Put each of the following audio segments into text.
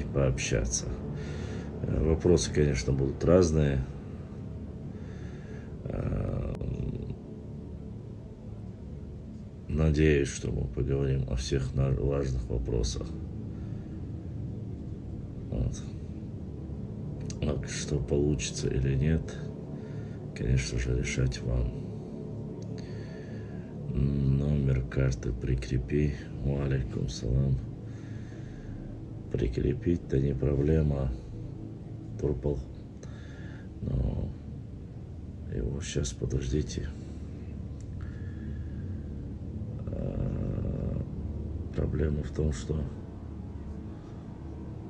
и пообщаться. Вопросы, конечно, будут разные. Надеюсь, что мы поговорим о всех важных вопросах. Вот. А что получится или нет, конечно же, решать вам. Номер карты прикрепи. Валейкум салам. Прикрепить-то не проблема. Турпал. Но его сейчас подождите. Проблема в том, что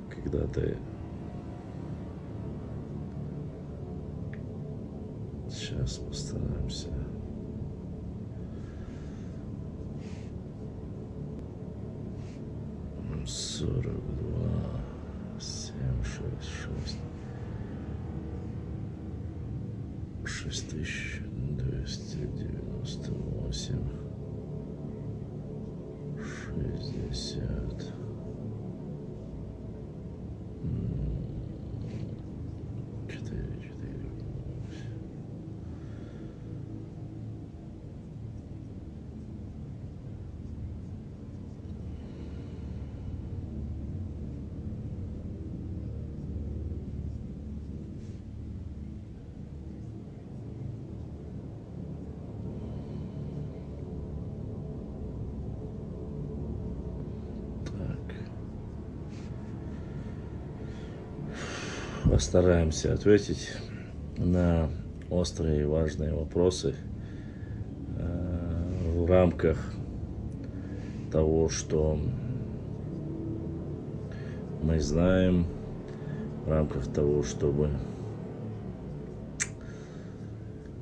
когда ты сейчас постараемся. 42 766 6298 60 4 Постараемся ответить на острые и важные вопросы в рамках того, что мы знаем, в рамках того, чтобы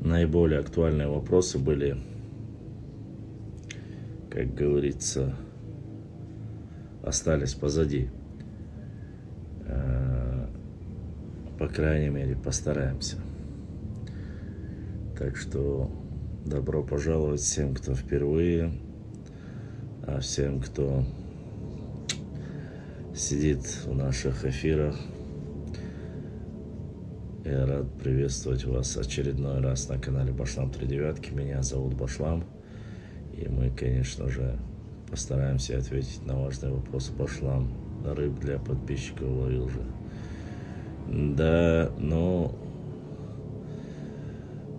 наиболее актуальные вопросы были, как говорится, остались позади. По крайней мере, постараемся. Так что добро пожаловать всем, кто впервые, а всем, кто сидит в наших эфирах. Я рад приветствовать вас очередной раз на канале Башлам 39. Меня зовут Башлам. И мы, конечно же, постараемся ответить на важные вопросы. Башлам. Рыб для подписчиков ловил же. Да, но,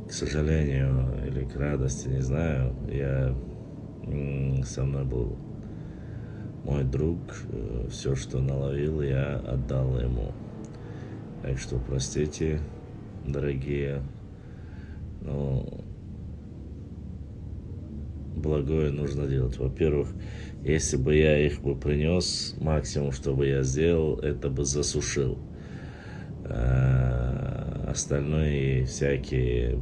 к сожалению, или к радости, не знаю, со мной был мой друг, все, что наловил, я отдал ему. Так что простите, дорогие, но благое нужно делать. Во-первых, если бы я их бы принес, максимум, что бы я сделал, это бы засушил. Остальные всякие,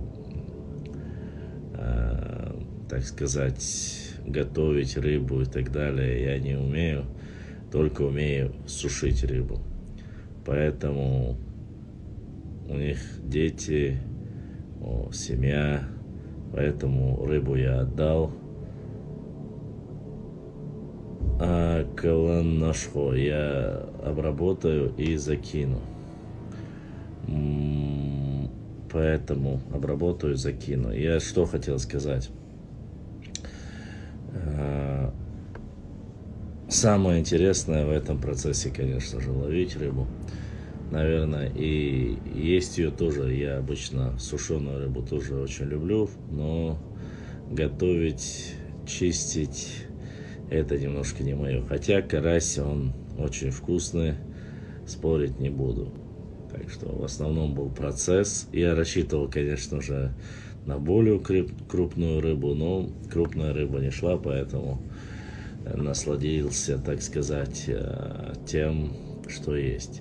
так сказать, готовить рыбу и так далее я не умею, только умею сушить рыбу. Поэтому у них дети, семья, поэтому рыбу я отдал. А каланашхо я обработаю и закину. Поэтому обработаю и закину. Я что хотел сказать. Самое интересное в этом процессе, конечно же, ловить рыбу. Наверное, и есть ее тоже. Я обычно сушеную рыбу тоже очень люблю. Но готовить, чистить, это немножко не мое. Хотя карась, он очень вкусный. Спорить не буду. Так что в основном был процесс. Я рассчитывал, конечно же, на более крупную рыбу, но крупная рыба не шла, поэтому насладился, так сказать, тем, что есть.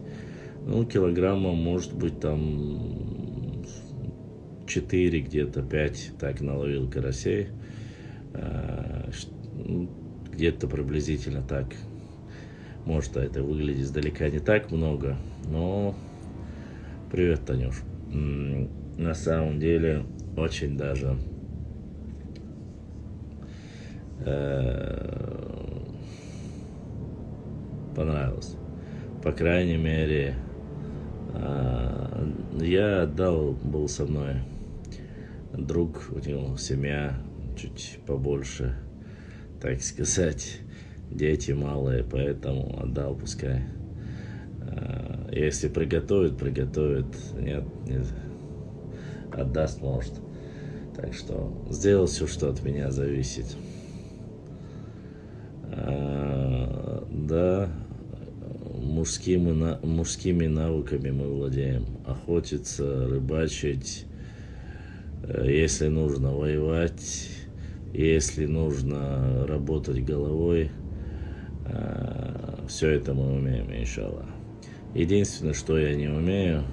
Ну, килограмма, может быть, там 4, где-то 5, так наловил карасей. Где-то приблизительно так. Может, это выглядит издалека не так много, но... Привет, Танюш. На самом деле, очень даже понравилось. по крайней мере, я отдал, был со мной друг, у него семья чуть побольше, так сказать, дети малые, поэтому отдал, пускай. Если приготовит, нет, отдаст, может. Так что сделал все, что от меня зависит. Да, мужскими навыками мы владеем. Охотиться, рыбачить, если нужно воевать, если нужно работать головой, все это мы умеем, иншаллах. Единственное, что я не умею,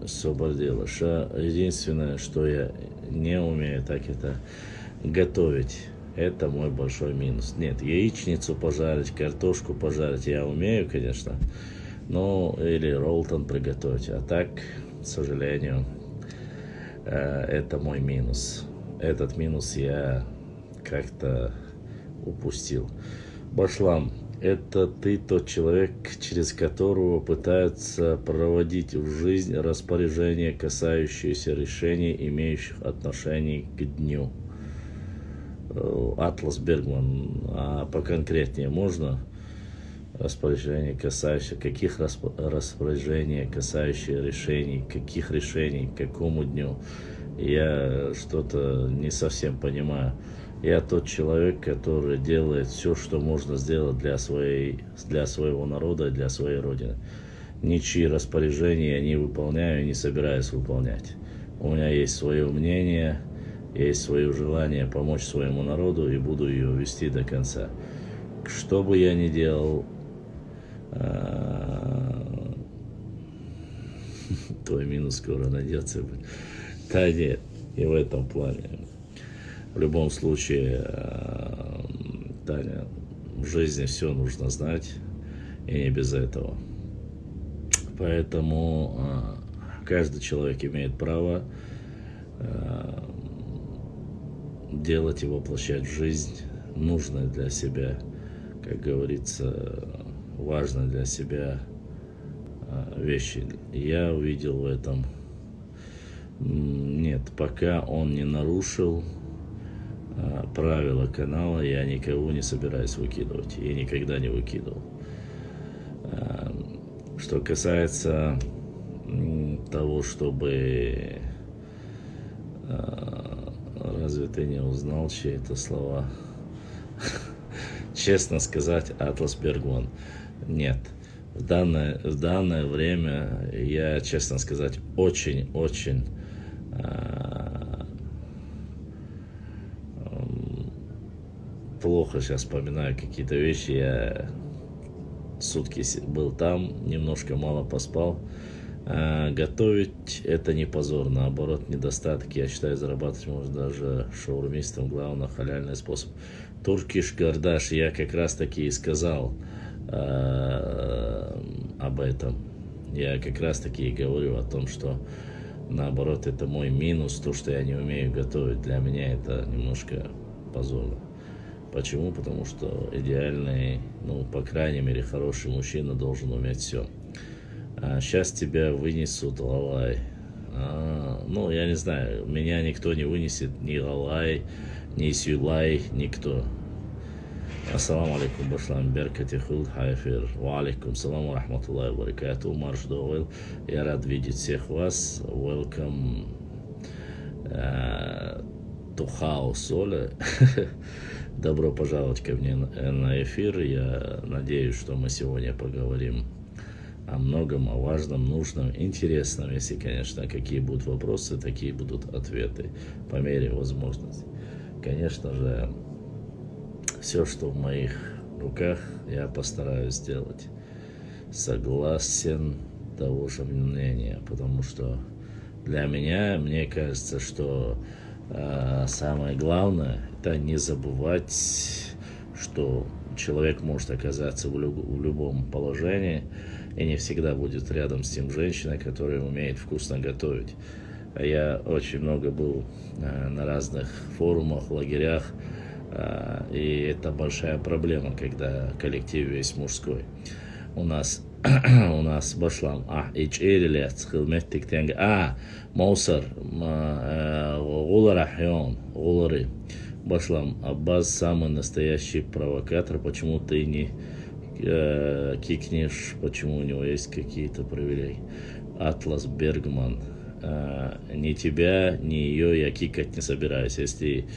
единственное, что я не умею, так это готовить. Это мой большой минус. Нет, яичницу пожарить, картошку пожарить я умею, конечно, но или роллтон приготовить. А так, к сожалению, это мой минус. Этот минус я как-то упустил. Башлам, это ты тот человек, через которого пытаются проводить в жизнь распоряжения, касающиеся решений, имеющих отношение к дню. Атлас Бергман, а поконкретнее можно? Распоряжения, касающиеся каких распоряжений, касающиеся решений, каких решений, к какому дню? Я что-то не совсем понимаю. Я тот человек, который делает все, что можно сделать для своего народа, для своей родины. Ничьи распоряжения я не выполняю и не собираюсь выполнять. У меня есть свое мнение, есть свое желание помочь своему народу и буду ее вести до конца. Что бы я ни делал, твой минус скоро найдется. Да нет, и в этом плане. В любом случае, Таня, в жизни все нужно знать, и не без этого. Поэтому каждый человек имеет право делать и воплощать в жизнь нужное для себя, как говорится, важное для себя вещи. Я увидел в этом. Нет, пока он не нарушил правила канала, я никого не собираюсь выкидывать. Я никогда не выкидывал. Что касается того, чтобы... Разве ты не узнал, чьи это слова? Честно сказать, Атлас Бергман. Нет. В данное время я, честно сказать, очень плохо сейчас вспоминаю какие-то вещи. Я сутки был там, немножко мало поспал. Готовить это не позор, наоборот, недостаток. Я считаю, зарабатывать можно даже шаурмистом. Главное, халяльный способ. Туркиш Гардаш, я как раз таки и сказал об этом. Я как раз таки и говорю о том, что наоборот, это мой минус, то, что я не умею готовить. Для меня это немножко позорно. Почему? Потому что идеальный, по крайней мере, хороший мужчина должен уметь все. Сейчас тебя вынесут лалай. Я не знаю, меня никто не вынесет, ни лалай, ни сюлай, никто. Ассаламу алейкум, башлам беркатихул хайфир. Ва алейкум салам рахматуллахи ва баракату. Марш Доуэл. Я рад видеть всех вас. Welcome to house, Оля. Добро пожаловать ко мне на эфир. Я надеюсь, что мы сегодня поговорим о многом, о важном, нужном, интересном. Если, конечно, какие будут вопросы, такие будут ответы по мере возможности. Конечно же, все, что в моих руках, я постараюсь сделать. Согласен того же мнения, потому что для меня, мне кажется, что самое главное, это не забывать, что человек может оказаться в любом положении, и не всегда будет рядом с тем женщиной, которая умеет вкусно готовить. Я очень много был на разных форумах, лагерях, И это большая проблема, когда коллектив весь мужской. У нас у нас башлам ич эрилет хилметтик тенге маусар гуларахион гулары башлам Аббас самый настоящий провокатор. Почему ты не кикнешь, почему у него есть какие-то привилегии? Атлас Бергман, ни тебя, ни ее я кикать не собираюсь. Если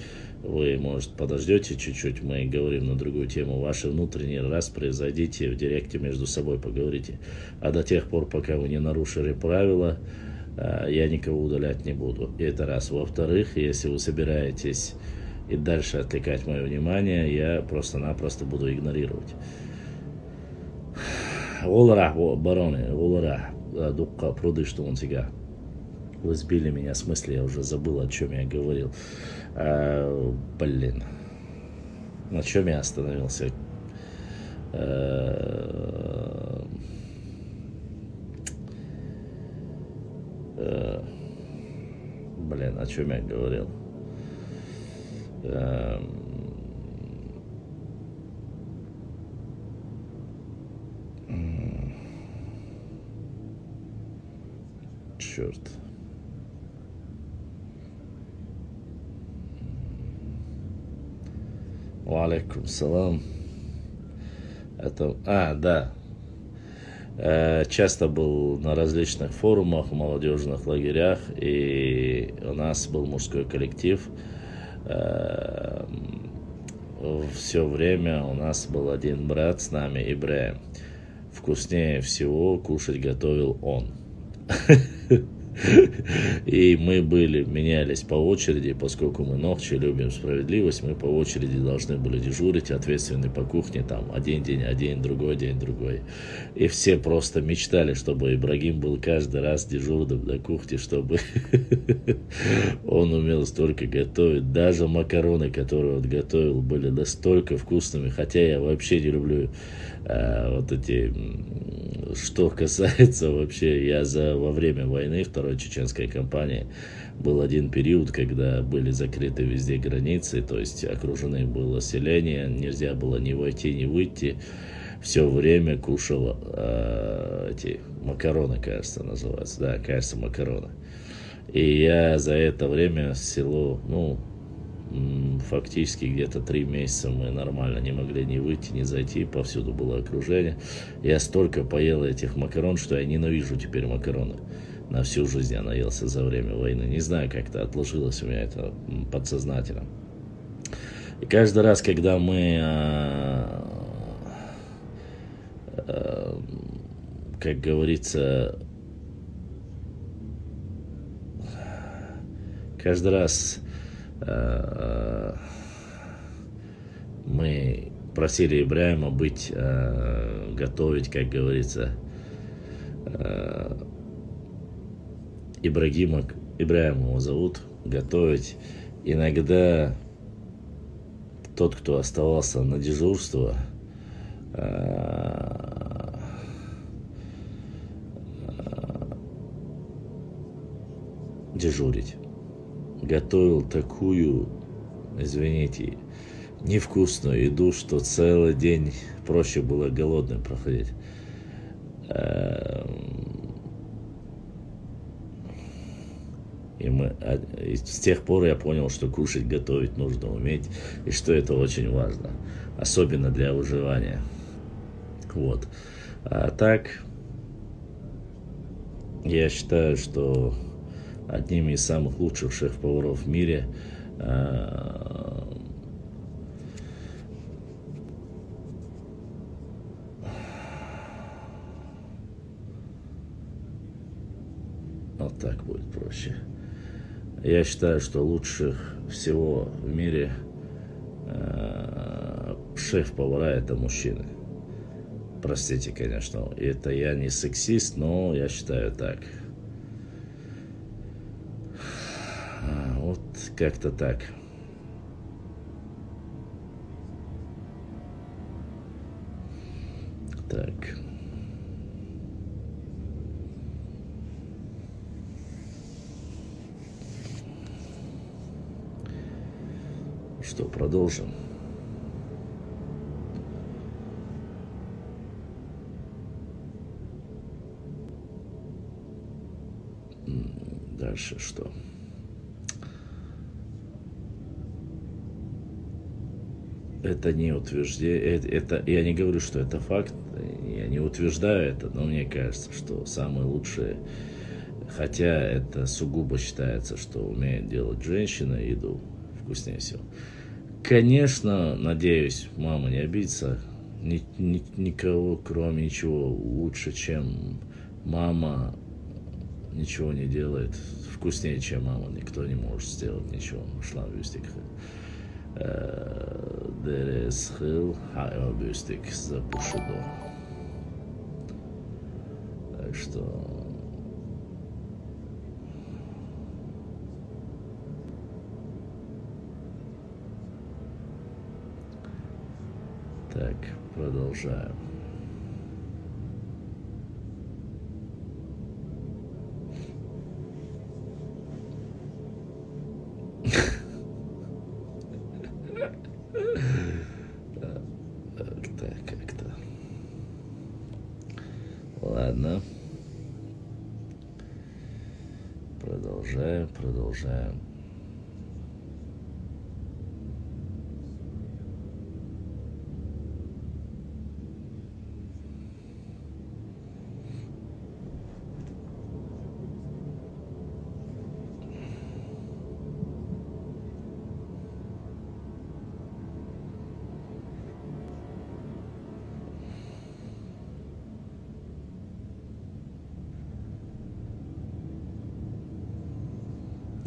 вы, может, подождете чуть-чуть, мы говорим на другую тему. Ваши внутренние распри, зайдите в директе между собой, поговорите. А до тех пор, пока вы не нарушили правила, я никого удалять не буду. И это раз. Во-вторых, если вы собираетесь и дальше отвлекать мое внимание, я просто-напросто буду игнорировать. Олара, бароны, олара, дукка, пруды, что он тебя. Вы сбили меня с мысли, я уже забыл, о чем я говорил. Блин. На чем я остановился? Блин, о чем я говорил? Черт. Валейкум салам. Это, да. Часто был на различных форумах, молодежных лагерях, и у нас был мужской коллектив. Все время у нас был один брат с нами, Ибраим. Вкуснее всего кушать готовил он. И мы менялись по очереди, поскольку мы ногчи любим справедливость, мы по очереди должны были дежурить, ответственный по кухне, там, один день один, другой день другой. И все просто мечтали, чтобы Ибрагим был каждый раз дежурным на кухне, чтобы он умел столько готовить. Даже макароны, которые он готовил, были настолько вкусными, хотя я вообще не люблю вот эти... Что касается вообще, во время войны, второй чеченской кампании, был один период, когда были закрыты везде границы, то есть окружены было селение, нельзя было ни войти, ни выйти. Все время кушал эти макароны, кажется, называются. Да, кажется, макароны. И я за это время село, фактически где-то 3 месяца мы нормально не могли ни выйти, ни зайти, повсюду было окружение. Я столько поел этих макарон, что я ненавижу теперь макароны. На всю жизнь я наелся за время войны. Не знаю, как-то отложилось у меня это подсознательно. И каждый раз, когда мы, как говорится, каждый раз мы просили Ибраима готовить, как говорится, Ибраима его зовут, готовить. Иногда тот, кто оставался на дежурство, дежурить, готовил такую, извините, невкусную еду, что целый день проще было голодным проходить. И с тех пор я понял, что кушать, готовить нужно уметь, и что это очень важно, особенно для выживания. Вот. А так, я считаю, что одними из самых лучших шеф-поваров в мире вот так будет проще. Я считаю, что лучших всего в мире шеф-повара — это мужчины. Простите, конечно, это я не сексист, но я считаю так. Вот как-то так. Так. Что, продолжим? Дальше что? Это не утверждение, это, я не говорю, что это факт, я не утверждаю это, но мне кажется, что самое лучшее, хотя это сугубо считается, что умеет делать женщина еду вкуснее всего. Конечно, надеюсь, мама не обидится, никого, кроме ничего, лучше, чем мама, ничего не делает. Вкуснее, чем мама, никто не может сделать ничего. Deres хил хаябюстик за Бушидо. Так что... Так, продолжаем. Так, как-то. Ладно. Продолжаем.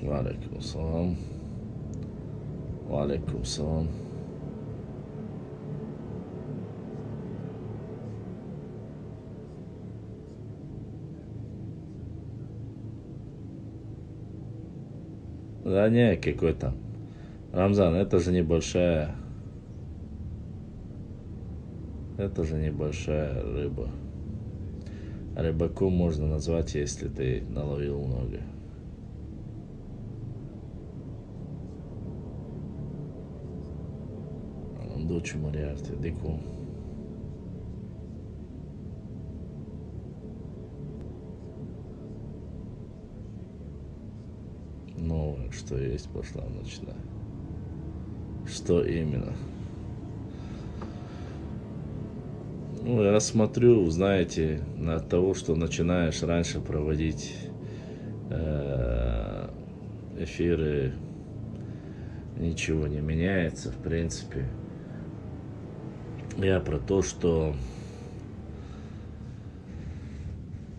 Валейкум салам. Валейкум салам. Да не, какой там. Рамзан, это же небольшая рыба. Рыбаком можно назвать, если ты наловил много. Дочь Мариарти, дику. Новое, что есть, пошла ночная. Что именно? Ну, я смотрю, знаете, на того, что начинаешь раньше проводить эфиры, ничего не меняется, в принципе. Я про то, что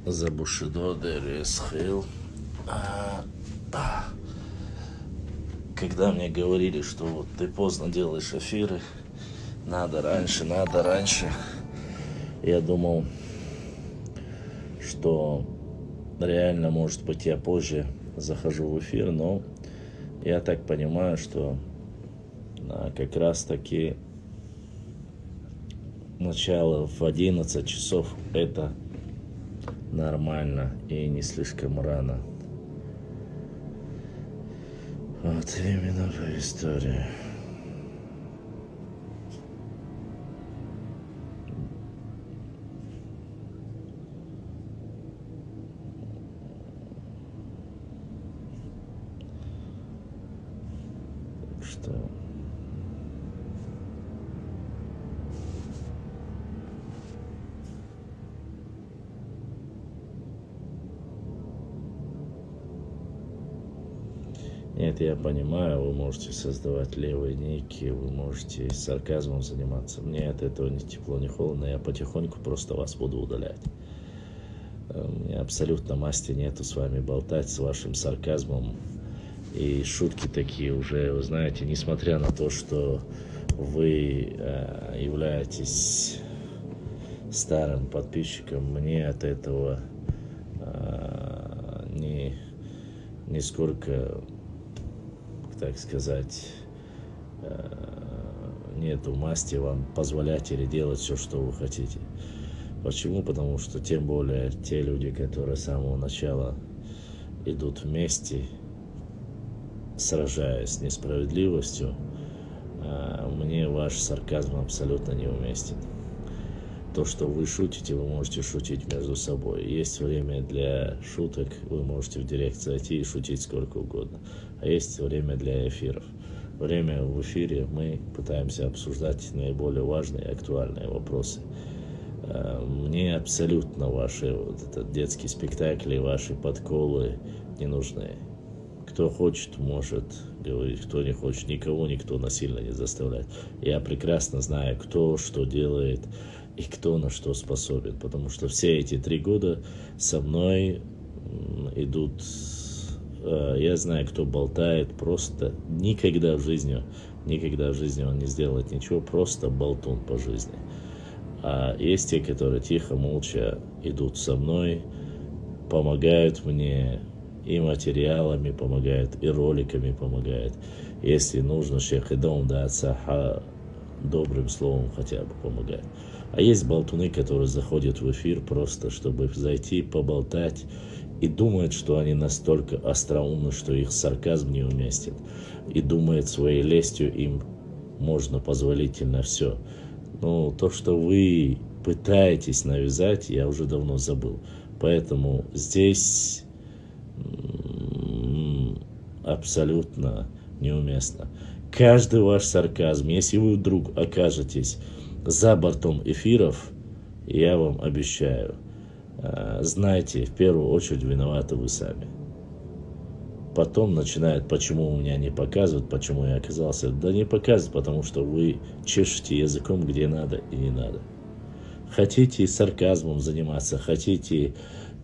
за Бушидо Deres хил. Когда мне говорили, что вот ты поздно делаешь эфиры, надо раньше, я думал, что реально, может быть, я позже захожу в эфир, но я так понимаю, что как раз таки начало в 11 часов это нормально и не слишком рано. Вот именно по истории. Так что... Нет, я понимаю, вы можете создавать левые ники, вы можете сарказмом заниматься. Мне от этого ни тепло, ни холодно, я потихоньку просто вас буду удалять. Мне абсолютно масти нету с вами болтать, с вашим сарказмом. И шутки такие уже, вы знаете, несмотря на то, что вы являетесь старым подписчиком, мне от этого нисколько... так сказать, нету масти вам позволять или делать все, что вы хотите. Почему? Потому что тем более те люди, которые с самого начала идут вместе, сражаясь с несправедливостью, мне ваш сарказм абсолютно неуместен. То, что вы шутите, вы можете шутить между собой. Есть время для шуток, вы можете в директ зайти и шутить сколько угодно. А есть время для эфиров. Время в эфире мы пытаемся обсуждать наиболее важные и актуальные вопросы. Мне абсолютно ваши вот этот детский спектакль и ваши подколы не нужны. Кто хочет, может говорить, кто не хочет. Никого никто насильно не заставляет. Я прекрасно знаю, кто что делает и кто на что способен. Потому что все эти 3 года со мной идут... Я знаю, кто болтает, просто никогда в жизни он не сделает ничего, просто болтун по жизни. А есть те, которые тихо, молча идут со мной, помогают мне и материалами помогают, и роликами помогают. Если нужно, шейх Идом да отца добрым словом хотя бы помогает. А есть болтуны, которые заходят в эфир просто, чтобы зайти, поболтать, и думают, что они настолько остроумны, что их сарказм неуместен. И думают, своей лестью им можно позволительно все. Но то, что вы пытаетесь навязать, я уже давно забыл. Поэтому здесь абсолютно неуместно. Каждый ваш сарказм, если вы вдруг окажетесь за бортом эфиров, я вам обещаю, знайте, в первую очередь виноваты вы сами. Потом начинают, почему у меня не показывают, почему я оказался. Да не показывают, потому что вы чешете языком где надо и не надо. Хотите сарказмом заниматься, хотите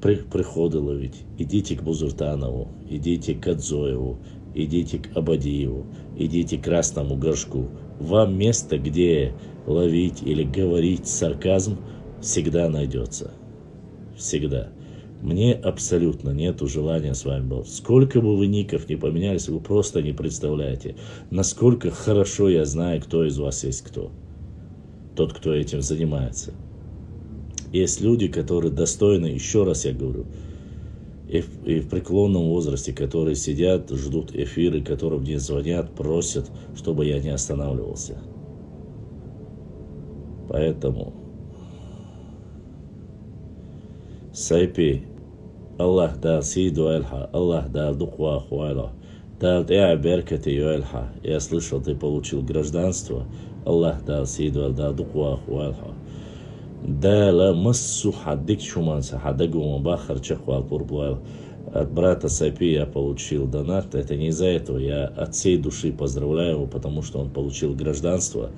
приходы ловить, идите к Бузуртанову, идите к Адзоеву, идите к Абадиеву, идите к Красному Горшку. Вам место, где ловить или говорить сарказм, всегда найдется. Всегда. Мне абсолютно нету желания с вами быть. Сколько бы вы ников не поменялись, вы просто не представляете, насколько хорошо я знаю, кто из вас есть кто. Тот, кто этим занимается. Есть люди, которые достойны, еще раз я говорю, и в преклонном возрасте, которые сидят, ждут эфиры, которым мне звонят, просят, чтобы я не останавливался. Поэтому Сайпи, Аллах дал сиду эльха, Аллах дал дуква хуайла, дал беркати юэльха. Я слышал, ты получил гражданство, Аллах дал сиду дал дуква хуайла. Да, массу хаддик шуманса, хаддагу мабахар чахвал пурблуэл. От брата Сайпи я получил донат. Это не из-за этого. Я от всей души поздравляю его, потому что он получил гражданство.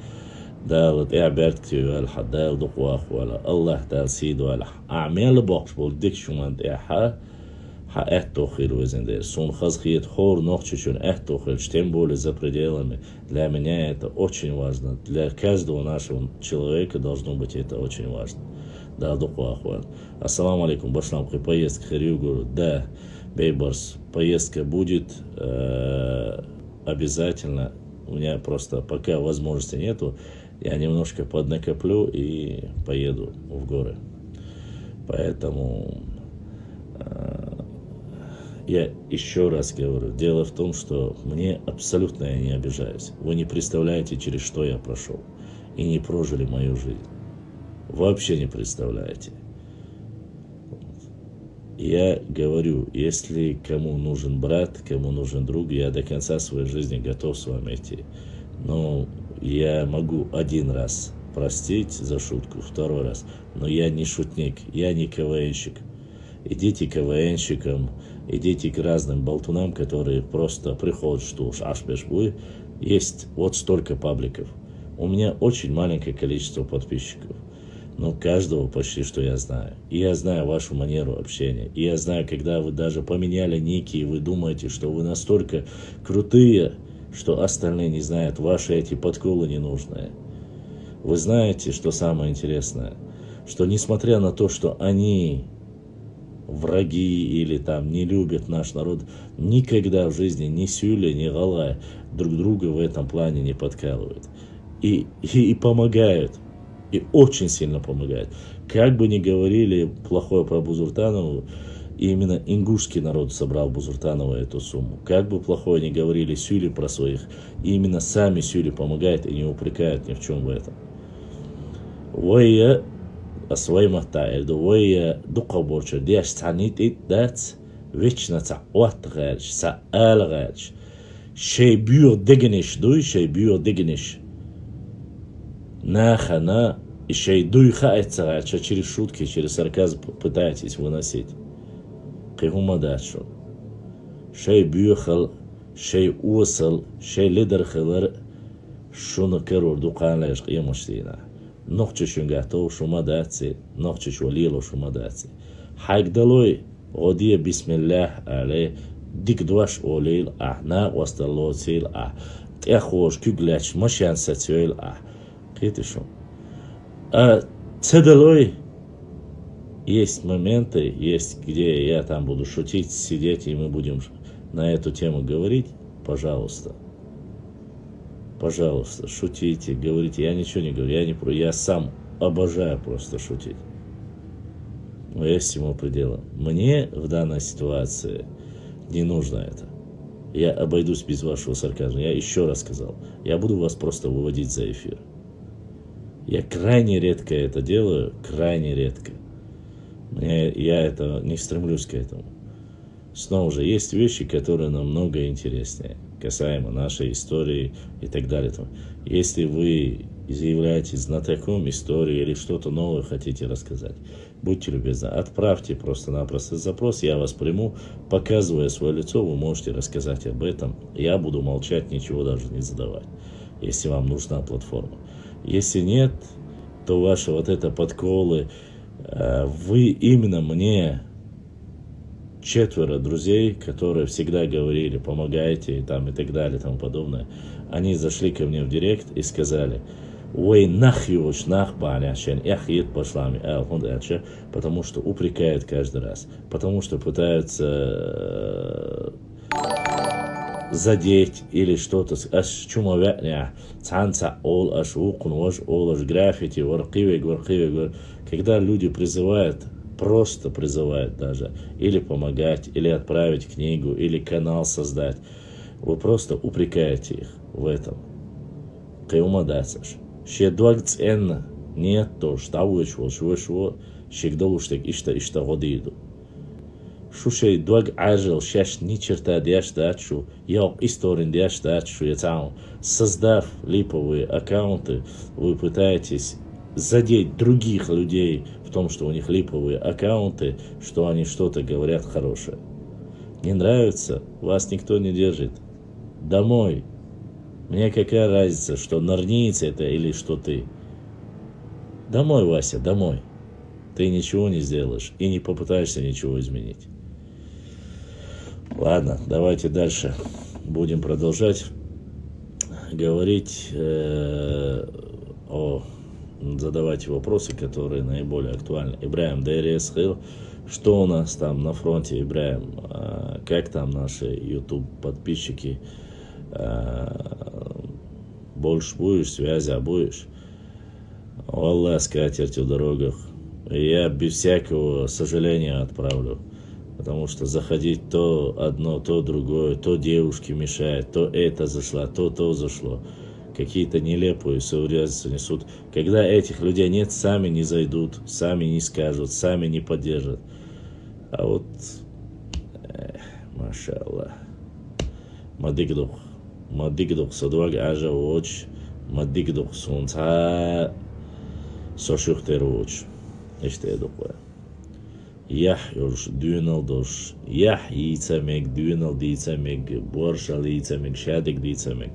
Да, вот я бертки юэльха, да, дуква хуайла. Аллах дал сиду эльха. Амел бокс болдик шуман дяха. Эхтохил везендер. Сун хазхиет хор нохчучун эхтохил. Тем более за пределами. Для меня это очень важно. Для каждого нашего человека должно быть это очень важно. Да, духу ахван. Ассаламу алейкум. Башлам, поездка Харюгуру. Да, Бейбарс, поездка будет обязательно. У меня просто пока возможности нету. Я немножко поднакоплю и поеду в горы. Поэтому... Я еще раз говорю, дело в том, что мне абсолютно я не обижаюсь. Вы не представляете, через что я прошел. И не прожили мою жизнь. Вообще не представляете. Я говорю, если кому нужен брат, кому нужен друг, я до конца своей жизни готов с вами идти. Но я могу один раз простить за шутку, второй раз. Но я не шутник, я не КВНщик. Идите к КВНщикам, идите к разным болтунам, которые просто приходят, что уж ашбешбуй. Есть вот столько пабликов. У меня очень маленькое количество подписчиков. Но каждого почти что я знаю. И я знаю вашу манеру общения. И я знаю, когда вы даже поменяли ники, и вы думаете, что вы настолько крутые, что остальные не знают. Ваши эти подколы ненужные. Вы знаете, что самое интересное? Что несмотря на то, что они... враги или там не любят наш народ, никогда в жизни ни Сюля, ни Галай друг друга в этом плане не подкалывают. И помогают. И очень сильно помогают. Как бы ни говорили плохое про Бузуртанову, И именно ингушский народ собрал Бузуртанова эту сумму. Как бы плохое ни говорили Сюли про своих, именно сами Сюли помогают и не упрекают ни в чем в этом. Вая асвай махтаэльду, вая дука борча, дяш танит итдац, вечно цауат гач, саал гач. Шей бюр дегенеш дуй, шей бюр дегенеш. Нахана, и шей дуй хаэца гач, через шутки, через сарказм пытаетесь выносить. Кыгума дачу. Шей бюхал, шей уасал, шей лидер хилар, шуна керур дуканлеш кыямаштина. Нохче шунгато шумадаци, нохче швалило шумадаци. Хайгдалой, годия бисмиллах але, дикдваш олил на осталоцил техош кюгляч машан сацюэл Китишу. Цедалой, есть моменты, есть где я там буду шутить, сидеть, и мы будем на эту тему говорить. Пожалуйста. Пожалуйста, шутите, говорите. Я ничего не говорю, я сам обожаю просто шутить. Но есть всему предела. Мне в данной ситуации не нужно это. Я обойдусь без вашего сарказма. Я еще раз сказал, я буду вас просто выводить за эфир. Я крайне редко это делаю, крайне редко. Я это не стремлюсь к этому. Снова же, есть вещи, которые намного интереснее, касаемо нашей истории и так далее. Если вы заявляетесь знатоком истории или что-то новое хотите рассказать, будьте любезны, отправьте просто-напросто запрос, я вас приму, показывая свое лицо, вы можете рассказать об этом. Я буду молчать, ничего даже не задавать, если вам нужна платформа. Если нет, то ваши вот это подколы, вы именно мне, 4 друзей, которые всегда говорили, помогайте там, и так далее, и тому подобное, они зашли ко мне в директ и сказали, ой, нахьюш, нахбаляшен, эхит пошлами, потому что упрекают каждый раз, потому что пытаются задеть или что-то, аж чумовятня, цанца ол, аж укун, аж граффити, варкивик, когда люди призывают, просто призывают даже, или помогать, или отправить книгу, или канал создать, вы просто упрекаете их в этом. Кайумадасаш. Шедвагценна нет то, что шво, шегдолуштек ишта годиду. Шушей дваг ажил шаш ни черта дяштачу, я историн дяштачу, я там, создав липовые аккаунты, вы пытаетесь задеть других людей в том, что у них липовые аккаунты, что они что-то говорят хорошее. Не нравится, вас никто не держит. Домой. Мне какая разница, что норница это или что ты. Домой, Вася, домой. Ты ничего не сделаешь и не попытаешься ничего изменить. Ладно, давайте дальше будем продолжать говорить задавать вопросы, которые наиболее актуальны. Ибраим ДРС Хил, что у нас там на фронте, Ибраим, как там наши YouTube подписчики, больше будешь, связи будешь? Аллах, скатерть в дорогах. Я без всякого сожаления отправлю, потому что заходить то одно, то другое, то девушке мешает, то это зашло, то зашло. Какие-то нелепые современности несут. Когда этих людей нет, сами не зайдут, сами не скажут, сами не поддержат. А вот, машаллах, мадигдух, садваг ажа уч, мадигдух сунца, сошухтер уч. İşte edokla. Yah yorş düğün aldoş, yah yiğitsemek, düğün aldıysemek, борщ алıysemek, шадик дıysemek.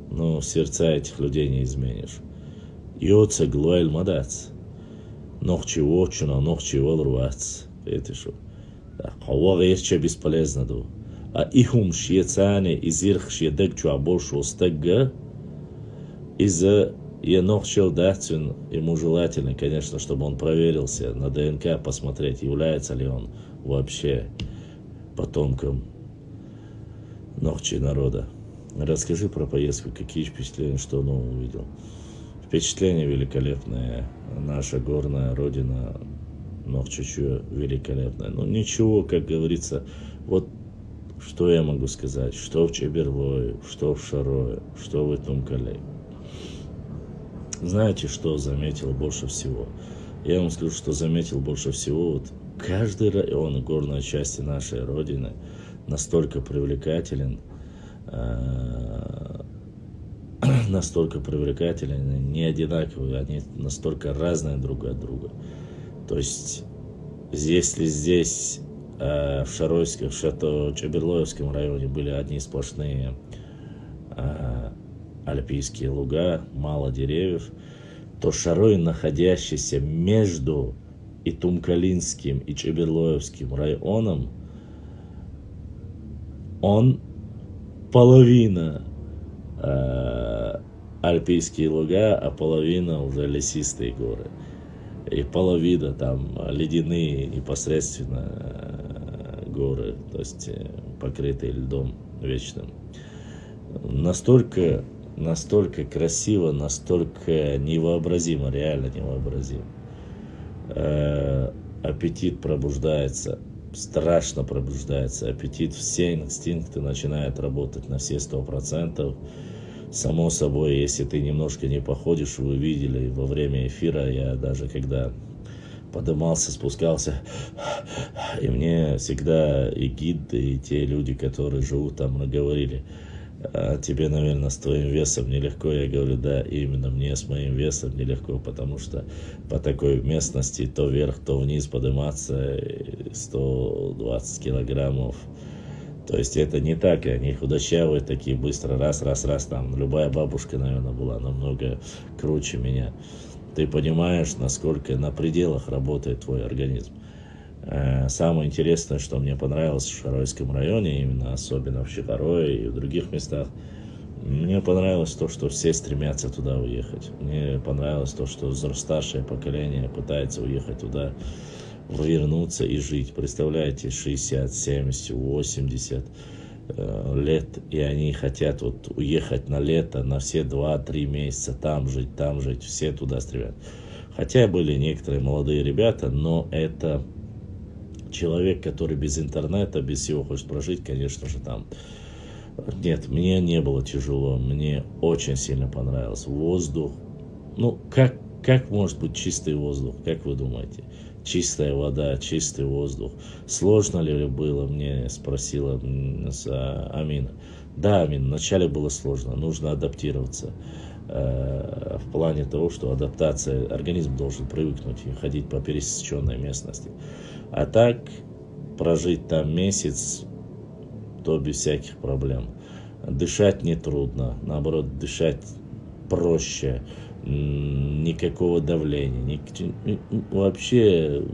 Но сердца этих людей не изменишь. Йоца глуэль мадац. Нохчи вочуна, нохчи волрвац. Это что? Хава вече бесполезно ду. А ихум шьецане изирх шьедек чуа больше остега. Из-за я нохчил датцин, ему желательно, конечно, чтобы он проверился на ДНК, посмотреть, является ли он вообще потомком нохчи народа. Расскажи про поездку, какие впечатления, что нового увидел. Впечатление великолепное. Наша горная родина Нохчичуя великолепная. Ну ничего, как говорится, вот что я могу сказать, что в Чеберлое, что в Шарое, что в Тумкале. Знаете, что заметил больше всего? Я вам скажу, что заметил больше всего. Вот каждый район горной части нашей Родины настолько привлекателен, не одинаковые, они настолько разные друг от друга. То есть, если здесь в Шаройском, в Чеберлоевском районе были одни сплошные альпийские луга, мало деревьев, то Шарой, находящийся между и Тумкалинским, и Чеберлоевским районом, он половина альпийские луга, а половина уже лесистые горы. И половина там ледяные непосредственно горы, то есть покрытые льдом вечным. Настолько красиво, настолько невообразимо, реально невообразимо. Аппетит пробуждается, страшно пробуждается. Аппетит, все инстинкты начинают работать на все 100%. Само собой, если ты немножко не походишь, вы видели во время эфира, я даже когда подымался, спускался, и мне всегда и гиды, и те люди, которые живут там, говорили: тебе, наверное, с твоим весом нелегко. Я говорю: да, именно мне с моим весом нелегко, потому что по такой местности то вверх, то вниз подниматься 120 килограммов. То есть это не так, и они худощавые такие, быстро, раз, там любая бабушка, наверное, была намного круче меня. Ты понимаешь, насколько на пределах работает твой организм. Самое интересное, что мне понравилось в Шаройском районе, именно особенно в Чехарое и в других местах, мне понравилось то, что все стремятся туда уехать. Мне понравилось то, что старшее поколение пытается уехать туда, вернуться и жить. Представляете, 60, 70, 80 лет, и они хотят вот уехать на лето, на все 2-3 месяца там жить, все туда стремятся. Хотя были некоторые молодые ребята, но это человек, который без интернета, без всего хочет прожить, конечно же, там. Нет, мне не было тяжело, мне очень сильно понравился воздух. Ну, как может быть чистый воздух, как вы думаете? Чистая вода, чистый воздух. Сложно ли было, мне спросила Амина. Да, Амин, вначале было сложно, нужно адаптироваться. В плане того, что адаптация, организм должен привыкнуть и ходить по пересеченной местности. А так, прожить там месяц, то без всяких проблем. Дышать нетрудно, наоборот, дышать проще. Никакого давления, вообще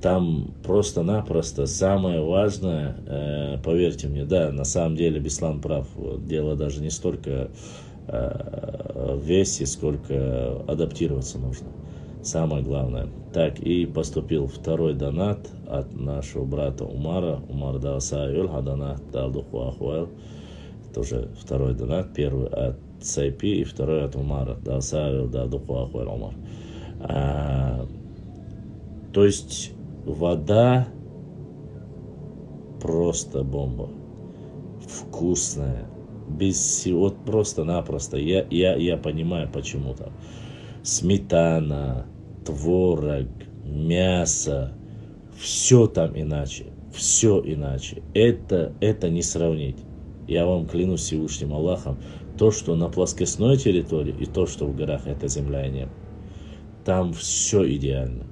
там просто-напросто самое важное, поверьте мне, да, на самом деле Беслан прав, дело даже не столько в весе, сколько адаптироваться нужно, самое главное. Так, и поступил второй донат от нашего брата Умара. Умар дал саюль, донат дал духуахуэл. Тоже второй донат, первый от Сайпи и второй от Умара. Да, Савил, да, Духуахуэль Умар. То есть вода просто бомба. Вкусная. Без всего, вот просто-напросто. Я понимаю, почему там. Сметана, творог, мясо. Все там иначе. Все иначе. Это не сравнить. Я вам клянусь Всевышним Аллахом, то, что на плоскостной территории, и то, что в горах, это земля и небо. Там все идеально.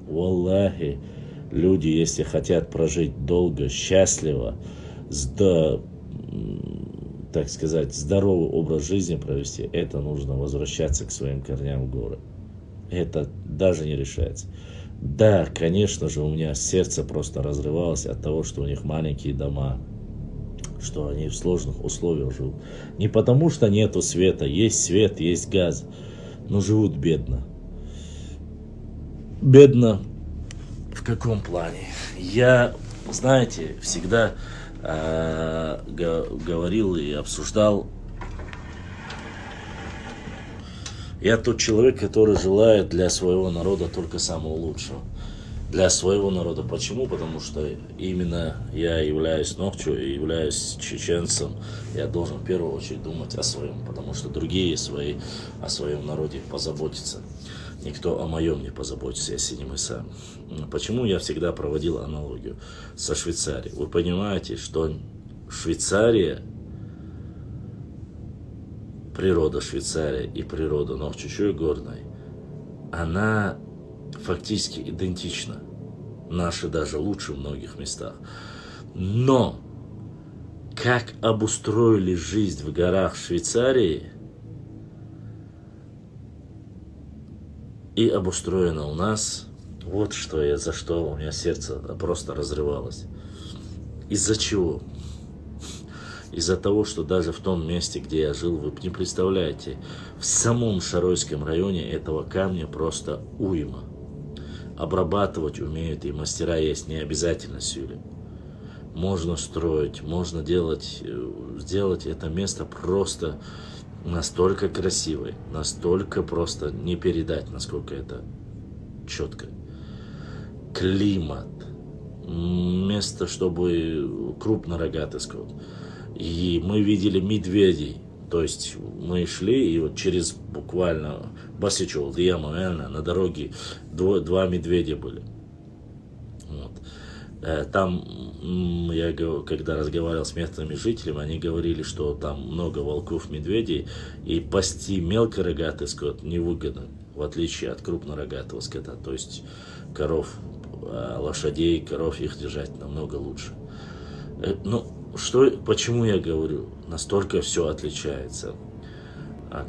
Валлахи, люди, если хотят прожить долго, счастливо, так сказать, здоровый образ жизни провести, это нужно возвращаться к своим корням в горы. Это даже не решается. Да, конечно же, у меня сердце просто разрывалось от того, что у них маленькие дома, что они в сложных условиях живут. Не потому, что нету света, есть, газ, но живут бедно. Бедно в каком плане? Я, знаете, всегда говорил и обсуждал Я тот человек, который желает для своего народа только самого лучшего. Для своего народа. Почему? Потому что именно я являюсь Нохчу и являюсь чеченцем. Я должен в первую очередь думать о своем, потому что другие о своем народе позаботятся. Никто о моем не позаботится, если не мы сами. Почему я всегда проводил аналогию со Швейцарией? Вы понимаете, что Швейцария, природа Швейцарии и природа Нохчу-Чуй горной, она фактически идентична. Наши даже лучше в многих местах. Но как обустроили жизнь в горах Швейцарии и обустроено у нас, вот что за что у меня сердце просто разрывалось. Из-за чего? Из-за того, что даже в том месте, где я жил, вы не представляете, в самом Шаройском районе этого камня просто уйма. Обрабатывать умеют и мастера есть, не обязательно сюли. Можно строить, можно сделать это место просто настолько красивое, настолько просто не передать, насколько это четко. Климат, место, чтобы крупнорогатый скот. И мы видели медведей. То есть мы шли, и вот через буквально Басичол, реально на дороге два медведя были. Вот. Там, я когда разговаривал с местными жителями, они говорили, что там много волков, медведей, и пасти мелкорогатый скот невыгодно, в отличие от крупнорогатого скота. То есть коров, лошадей, коров их держать намного лучше. Почему я говорю, настолько все отличается?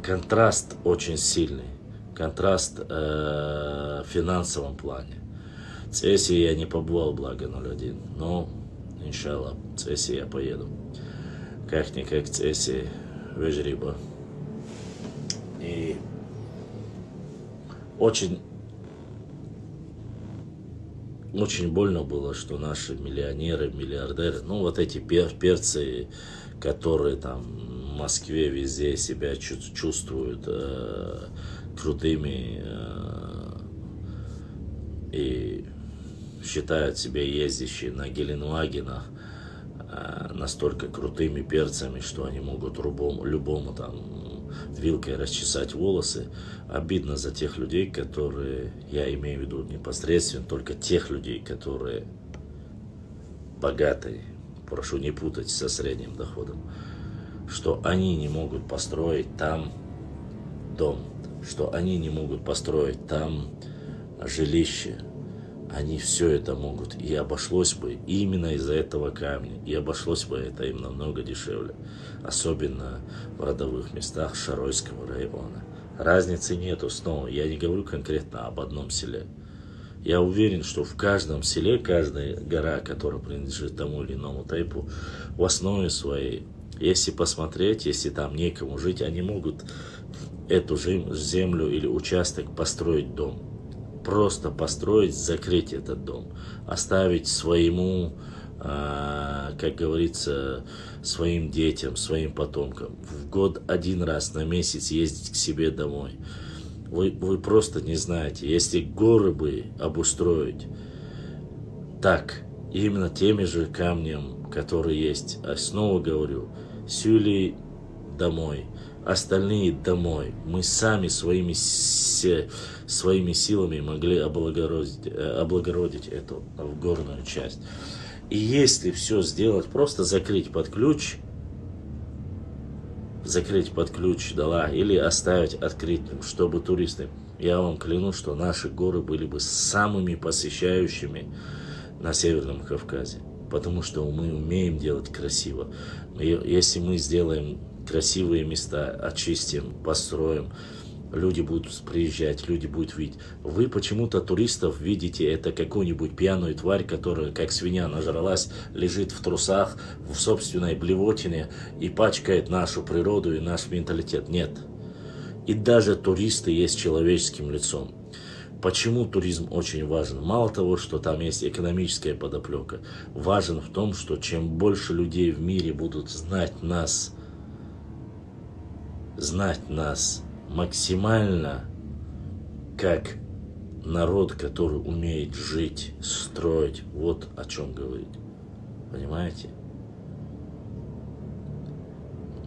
Контраст очень сильный, контраст в финансовом плане. В Цессии я не побывал, благо 0.1, но, иншаллах, в Цессии я поеду. Как-никак в Цессии Вежриба. И очень больно было, что наши миллионеры, миллиардеры, вот эти перцы, которые там в Москве везде себя чувствуют крутыми и считают себя ездящие на Геленвагенах настолько крутыми перцами, что они могут любому там вилкой расчесать волосы. Обидно за тех людей, которые, я имею в виду непосредственно только тех людей, которые богатые, прошу не путать со средним доходом, что они не могут построить там дом, что они не могут построить там жилище. Они все это могут, и обошлось бы именно из-за этого камня, и обошлось бы это им намного дешевле, особенно в родовых местах Шаройского района. Разницы нету снова, я не говорю конкретно об одном селе. Я уверен, что в каждом селе, каждая гора, которая принадлежит тому или иному тайпу, в основе своей, если посмотреть, если там некому жить, они могут эту землю или участок построить дом. Просто построить, закрыть этот дом, оставить своему, как говорится, своим детям, своим потомкам. В год один раз на месяц ездить к себе домой. Вы просто не знаете, если горы бы обустроить так, именно теми же камнями, которые есть, а снова говорю, сюли домой, остальные домой. Мы сами своими силами могли облагородить эту горную часть. И если все сделать, просто закрыть под ключ, да, или оставить открытым, чтобы туристы, я вам клянусь, что наши горы были бы самыми посещающими на Северном Кавказе, потому что мы умеем делать красиво. Если мы сделаем красивые места, очистим, построим, люди будут приезжать, люди будут видеть. Вы почему-то туристов видите, это какую-нибудь пьяную тварь, которая как свинья нажралась, лежит в трусах, в собственной блевотине и пачкает нашу природу и наш менталитет. Нет. И даже туристы есть человеческим лицом. Почему туризм очень важен? Мало того, что там есть экономическая подоплека, важен в том, что чем больше людей в мире будут знать нас максимально как народ, который умеет жить, строить, вот о чем говорить. Понимаете?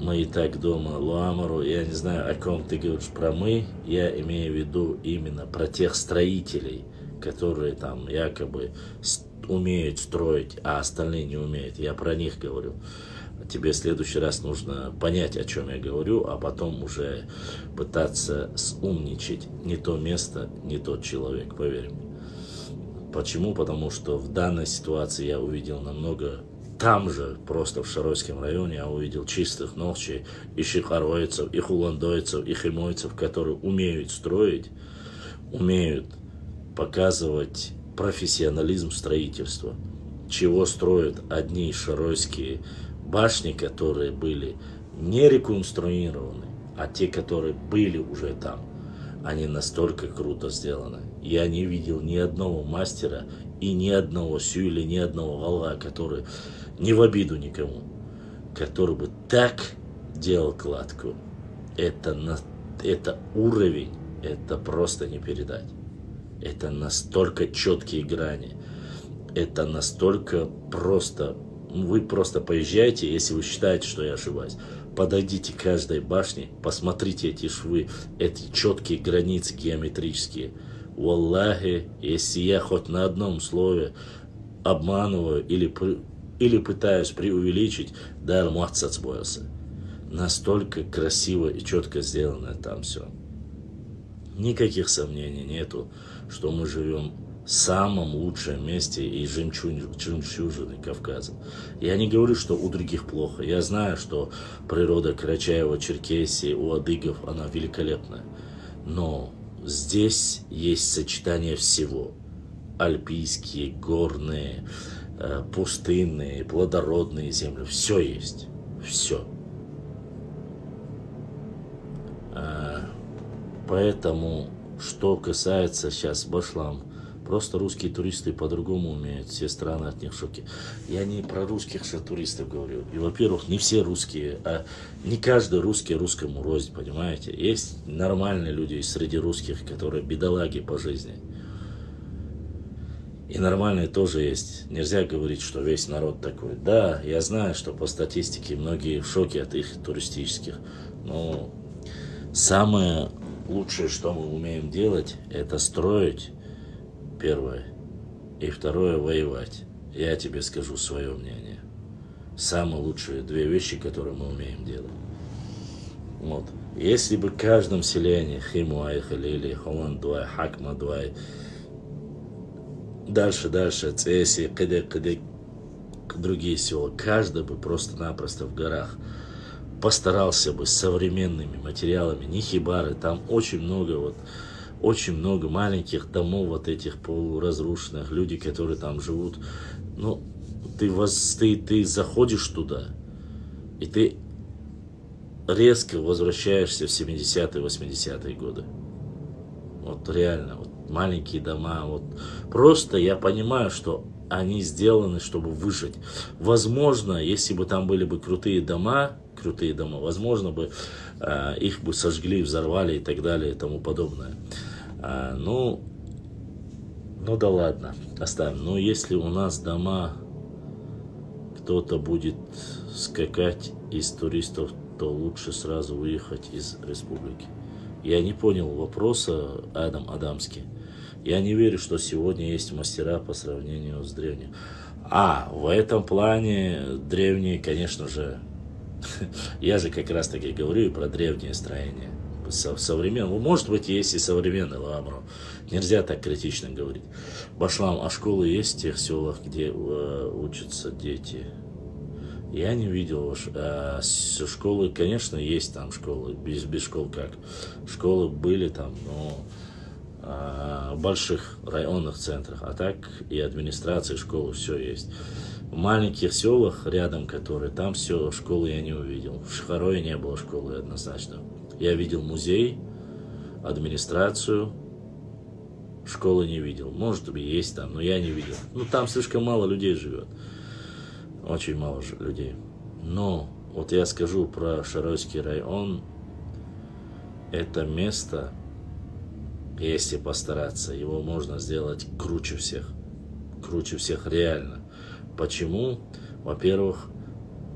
Мы и так дома, Луамару, я не знаю, о ком ты говоришь про мы, я имею в виду именно про тех строителей, которые там якобы умеют строить, а остальные не умеют. Я про них говорю. Тебе в следующий раз нужно понять, о чем я говорю, а потом уже пытаться умничать. Не то место, не тот человек, поверь мне. Почему? Потому что в данной ситуации я увидел намного... Там же, просто в Шаройском районе, я увидел чистых ногчей, и шихароицев, и хуландойцев, и химойцев, которые умеют строить, умеют показывать профессионализм строительства. Чего строят одни шаройские башни, которые были не реконструированы, а те, которые были уже там, они настолько круто сделаны. Я не видел ни одного мастера и ни одного сюля, ни одного галга, который, не в обиду никому, который бы так делал кладку. Это уровень, это просто не передать. Это настолько четкие грани. Это настолько просто. Вы просто поезжайте, если вы считаете, что я ошибаюсь. Подойдите к каждой башне, посмотрите эти швы, эти четкие границы геометрические. Валлахи, если я хоть на одном слове обманываю или пытаюсь преувеличить, дар муатсац боялся. Настолько красиво и четко сделано там все. Никаких сомнений нету, что мы живем в самом лучшем месте и жемчужины Кавказа. Я не говорю, что у других плохо. Я знаю, что природа Карачаева-Черкесии, у адыгов, она великолепная. Но здесь есть сочетание всего. Альпийские, горные, пустынные, плодородные земли. Все есть. Все. Поэтому, что касается сейчас Башлам, просто русские туристы по-другому умеют, все страны от них в шоке. Я не про русских же туристов говорю. И, во-первых, не все русские, а не каждый русский русскому рознь, понимаете? Есть нормальные люди среди русских, которые бедолаги по жизни. И нормальные тоже есть. Нельзя говорить, что весь народ такой. Да, я знаю, что по статистике многие в шоке от их туристических. Но самое лучшее, что мы умеем делать, это строить, первое, и второе, воевать. Я тебе скажу свое мнение. Самые лучшие две вещи, которые мы умеем делать. Вот. Если бы в каждом селении Химуай, Халили, Холандуай, Хакмадуай, дальше, Цеси, Кадек, другие села, каждый бы просто-напросто в горах постарался бы с современными материалами, не хибары, там очень много маленьких домов вот этих полуразрушенных, люди, которые там живут. Ну, ты заходишь туда, и ты резко возвращаешься в 70-е, 80-е годы. Вот реально, вот маленькие дома, вот просто я понимаю, что они сделаны, чтобы выжить. Возможно, если бы там были бы крутые дома, возможно бы их бы сожгли, взорвали и так далее и тому подобное. Ну да ладно, оставим. Но если у нас дома, кто-то будет скакать из туристов, то лучше сразу выехать из республики. Я не понял вопроса, Адамский. Я не верю, что сегодня есть мастера по сравнению с древними. В этом плане древние, конечно же, я же как раз таки говорю и про древние строения. Современные, может быть, есть и современные Ламро. Нельзя так критично говорить. Башлам, а школы есть в тех селах, где учатся дети? Я не видел. Школы, конечно, есть там школы. Без школ как? Школы были там, но в больших районных центрах. А так и администрация, школы, все есть. В маленьких селах рядом, которые там все, школы я не увидел. В Шахарое не было школы однозначно. Я видел музей, администрацию, школы не видел. Может быть, есть там, но я не видел. Там слишком мало людей живет. Очень мало людей. Но вот я скажу про Шаройский район. это место, если постараться, его можно сделать круче всех реально. Почему? Во-первых,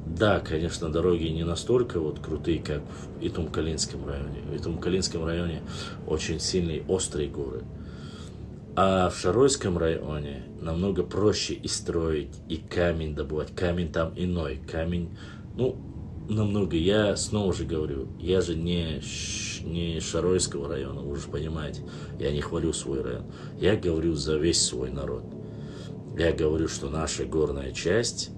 да, конечно, дороги не настолько вот крутые, как в Итум-Калинском районе. В Итум-Калинском районе очень сильные острые горы. А в Шаройском районе намного проще и строить, и камень добывать. Камень там иной. Камень, ну, намного. Я снова же говорю, я же не Шаройского района, вы же понимаете. Я не хвалю свой район. Я говорю за весь свой народ. Я говорю, что наша горная часть,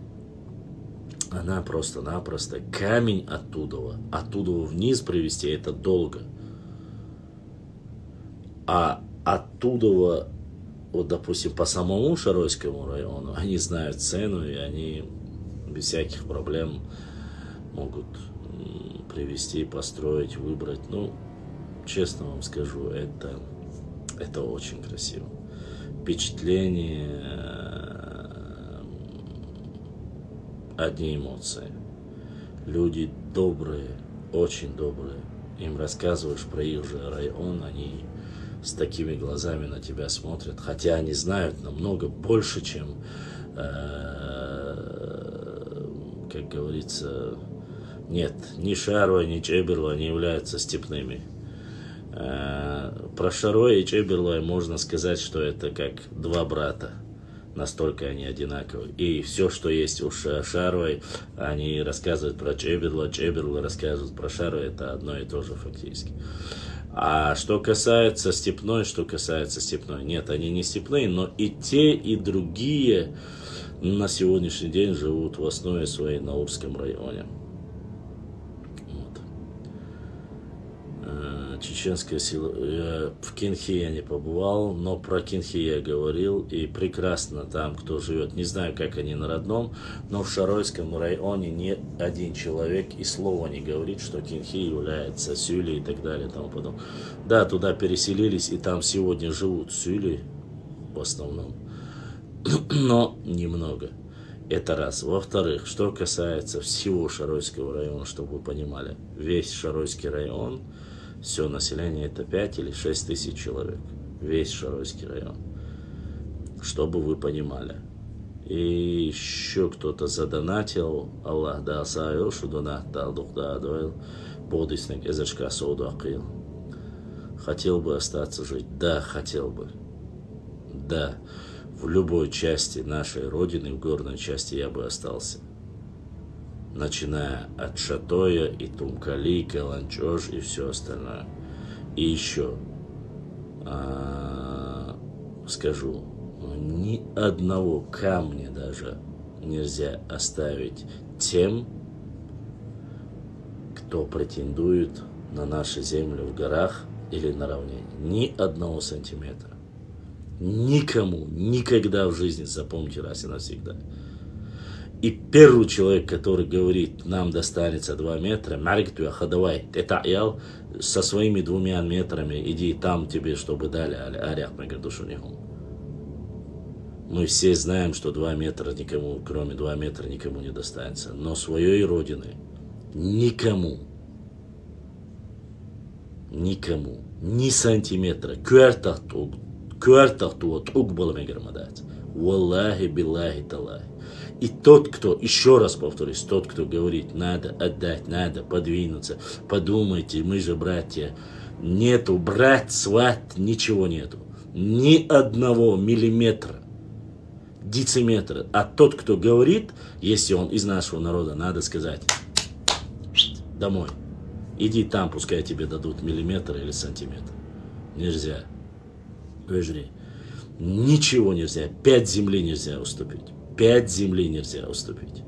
она просто-напросто камень оттуда вниз привезти, это долго. А оттуда, вот, допустим, по самому Шаройскому району, они знают цену, и они без всяких проблем могут привезти, построить, выбрать. Ну, честно вам скажу, это очень красиво. Впечатление, одни эмоции. Люди добрые, очень добрые. Им рассказываешь про их же район, они с такими глазами на тебя смотрят, хотя они знают намного больше, чем, как говорится, нет, ни Шаруа, ни Чеберлуа не являются степными. Про Шаруа и Чеберлуа можно сказать, что это как два брата. Настолько они одинаковы. И все, что есть у Шаруа, они рассказывают про Чеберлуа, Чеберлуа рассказывают про Шаруа, это одно и то же фактически. А что касается степной, нет, они не степные, но и те, и другие на сегодняшний день живут в основе своей на Урском районе. Вот. Чеченская сила. В Кинхи я не побывал, но про Кинхи я говорил, и прекрасно там, кто живет. Не знаю, как они на родном, но в Шаройском районе ни один человек и слова не говорит, что Кинхи является Сюли и так далее и тому подобное. Да, туда переселились, и там сегодня живут Сюли в основном, но немного. Это раз. Во-вторых, что касается всего Шаройского района, чтобы вы понимали, весь Шаройский район, все население это 5 или 6 тысяч человек. Весь Шаройский район. Чтобы вы понимали. И еще кто-то задонатил. Аллах да асаю, что донат дал дух да адуэл. Бодиснек эзачка соуду акил. Хотел бы остаться жить? Да, хотел бы. Да. В любой части нашей родины, в горной части я бы остался. Начиная от Шатоя, и Тумкали, Каланчош и все остальное. И еще скажу, ни одного камня даже нельзя оставить тем, кто претендует на наши земли в горах или на равнине. Ни одного сантиметра. Никому, никогда в жизни, запомните раз и навсегда. И первый человек, который говорит, нам достанется 2 метра, маргтуя ходовай, это аял со своими 2 метрами, иди там тебе, чтобы дали, арят мегардушунихум. Мы все знаем, что 2 метра никому, кроме 2 метра, никому не достанется. Но своей родины никому, ни сантиметра, квартахту от угбала мегармадать. Валлахи, биллахи, талахи. И тот, кто, еще раз повторюсь, тот, кто говорит, надо отдать, надо подвинуться, подумайте, мы же братья. Нету, брат, сват, ничего нету. Ни одного миллиметра, дециметра. А тот, кто говорит, если он из нашего народа, надо сказать, домой. Иди там, пускай тебе дадут миллиметр или сантиметр. Нельзя. Выжри. Ничего нельзя. 5 земли нельзя уступить. 5 земли нельзя уступить.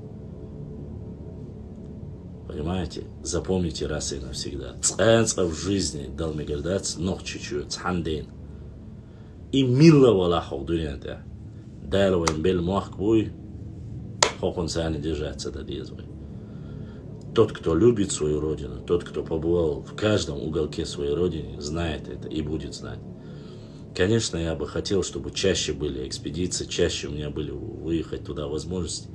Понимаете? Запомните раз и навсегда. Цэнца в жизни дал мегардац, ног чуть-чуть, цхандейн. И милла валаху в дунята. Дайлова им бел муахкбуй, хокон сани держаться до дезвы. Тот, кто любит свою родину, тот, кто побывал в каждом уголке своей родины, знает это и будет знать. Конечно, я бы хотел, чтобы чаще были экспедиции, чаще у меня были выехать туда возможности,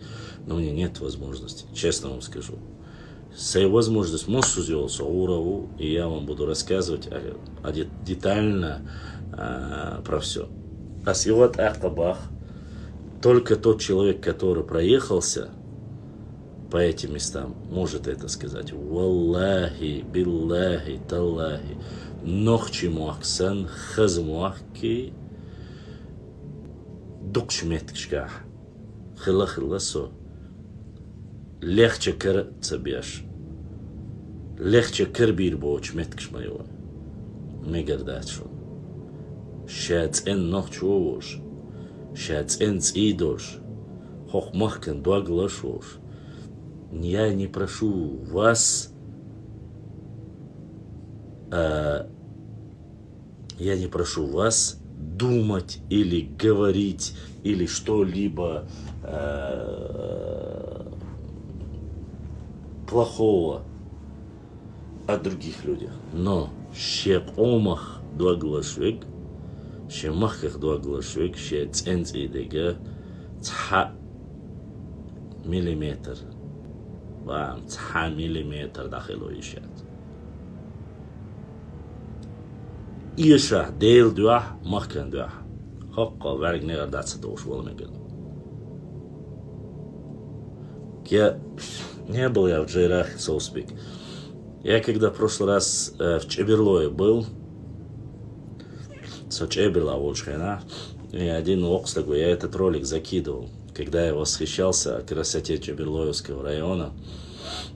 но у меня нет возможности, честно вам скажу. Сей возможность может сделать урову, и я вам буду рассказывать детально про все. А сегодня Акабах, только тот человек, который проехался по этим местам, может это сказать. Валлахи, биллахи, таллахи, нохчи муахсан, хаз муахки, дукшметкшках, хила со. Легче кыр цабеш, легче кырбир боч меткш моего. Мегардат шо. Шацен нохчуш, шацен цидош, хохмахкен дуаглашош. Я не прошу вас, думать или говорить или что-либо плохого о других людях. Но шеп омах дуаглашвик, шемахах дуаглашвик, ше ценцидега цха миллиметр. Вам цха миллиметр дахило ишат. Иша дейл дуах, махкан дуах. Хокка варг негар датса дош волмегел. Не был я в Джейрах, Соуспик. Я когда в прошлый раз в Чеберлое был, со Чеберла Волшхена, и один окс такой, я этот ролик закидывал, когда я восхищался о красоте Чеберлоевского района.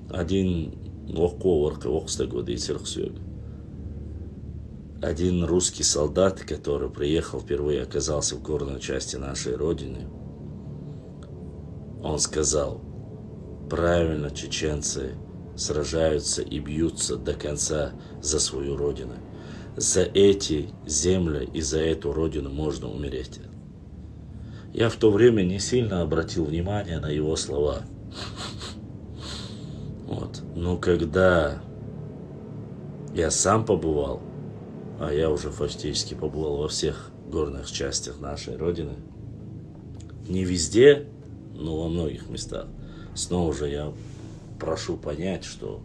Один окс такой, один русский солдат, который приехал впервые, оказался в горной части нашей родины, он сказал: правильно чеченцы сражаются и бьются до конца за свою родину. За эти земли и за эту родину можно умереть. Я в то время не сильно обратил внимание на его слова. Вот. Но когда я сам побывал, а я уже фактически побывал во всех горных частях нашей родины, не везде, но во многих местах, снова же я прошу понять, что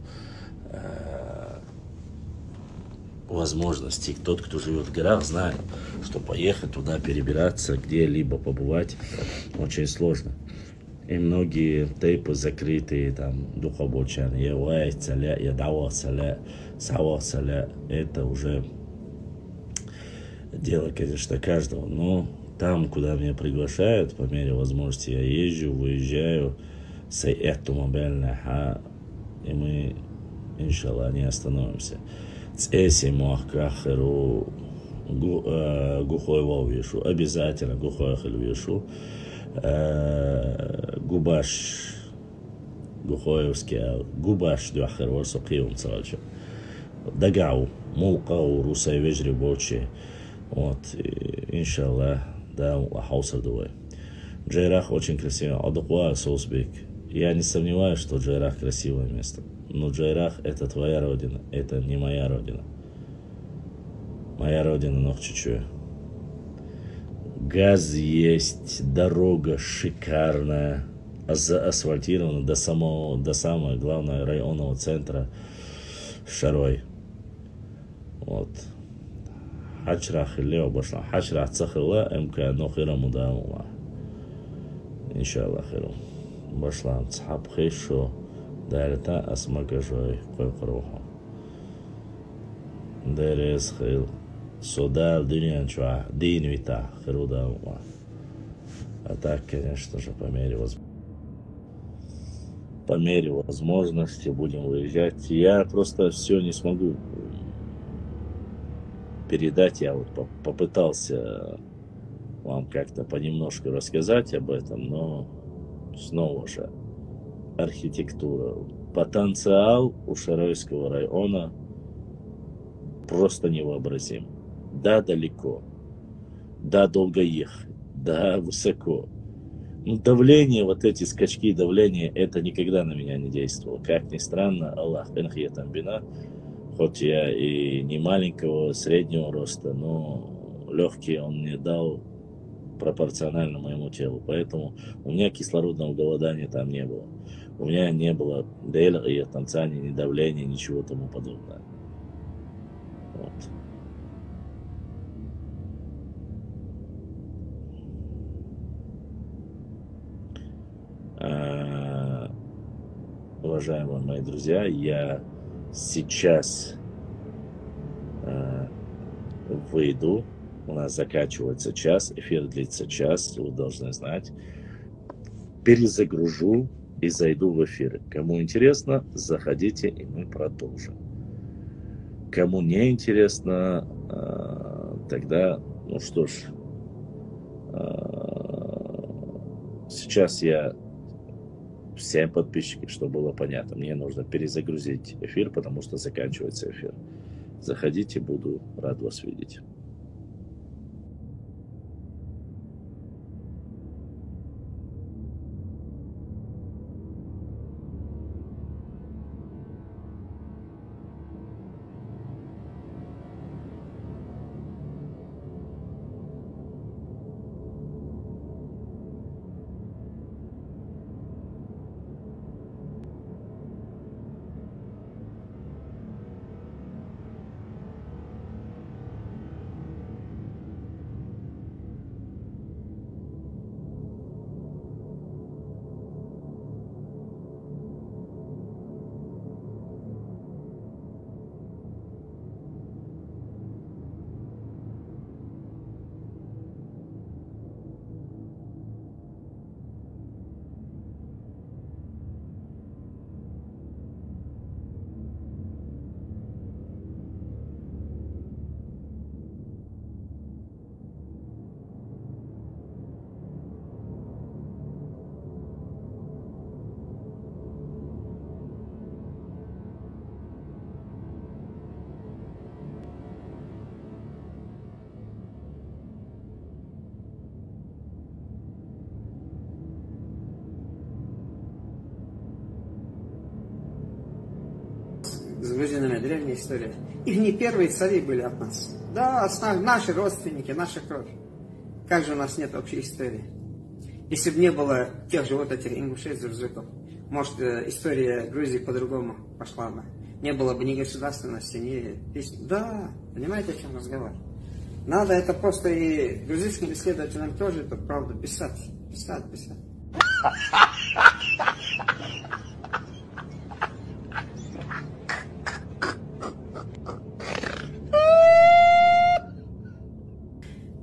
возможности, тот, кто живет в горах, знает, что поехать туда, перебираться, где-либо побывать очень сложно. И многие тейпы закрытые, там, духобочан, явай цаля, ядава цаля, сава цаля, это уже дело, конечно, каждого. Но там, куда меня приглашают, по мере возможности я езжу, выезжаю, и мы, иншаллах, не остановимся. Обязательно гухой губаш гухоевский губаш дуахер ворсокиум царачо дагау мулкау русай вежри бочи. Вот, иншаллах, да, хаусар дуай. Джейрах очень красивый. Адуква, Соусбек. Я не сомневаюсь, что Джейрах красивое место. Но Джейрах — это твоя родина, это не моя родина. Моя родина Нохчичуя. Газ есть, дорога шикарная, заасфальтирована до самого главного районного центра Шарой. Вот. Хачрах лео башла. Хачрах цахила МК нохира мудамула. Иншаллах хиру. Башла цхаб хейшо. Дайрта асмагажой койкруха. Дайрес хил. Содар диньян чуа. Динвита хиру дамула. А так, конечно же, по мере возможности будем выезжать. Я просто все не смогу передать. Я вот попытался вам как-то понемножку рассказать об этом, но снова же архитектура. Потенциал у Шаройского района просто невообразим. Да, далеко. Да, долго ехать. Да, высоко. Ну, давление, вот эти скачки давления, это никогда на меня не действовало. Как ни странно, Аллах бенхиятам бина, хоть я и не маленького, среднего роста, но легкие он мне дал пропорционально моему телу. Поэтому у меня кислородного голодания там не было. У меня не было танцания, ни давления, ничего тому подобного. Вот. Уважаемые мои друзья, я сейчас выйду. У нас заканчивается час, эфир длится час, вы должны знать. Перезагружу и зайду в эфир. Кому интересно, заходите, и мы продолжим. Кому не интересно, тогда, ну что ж, сейчас я всем подписчикам, чтобы было понятно, мне нужно перезагрузить эфир, потому что заканчивается эфир. Заходите, буду рад вас видеть. С грузинами древняя история. Их не первые цари были от нас. Да, наши родственники, наша кровь. Как же у нас нет общей истории? Если бы не было тех же вот этих ингушей, зурзуков, может, история Грузии по-другому пошла бы. Не было бы ни государственности, ни песни. Да, понимаете, о чем разговор? Надо это просто и грузинским исследователям тоже эту правду писать. Писать.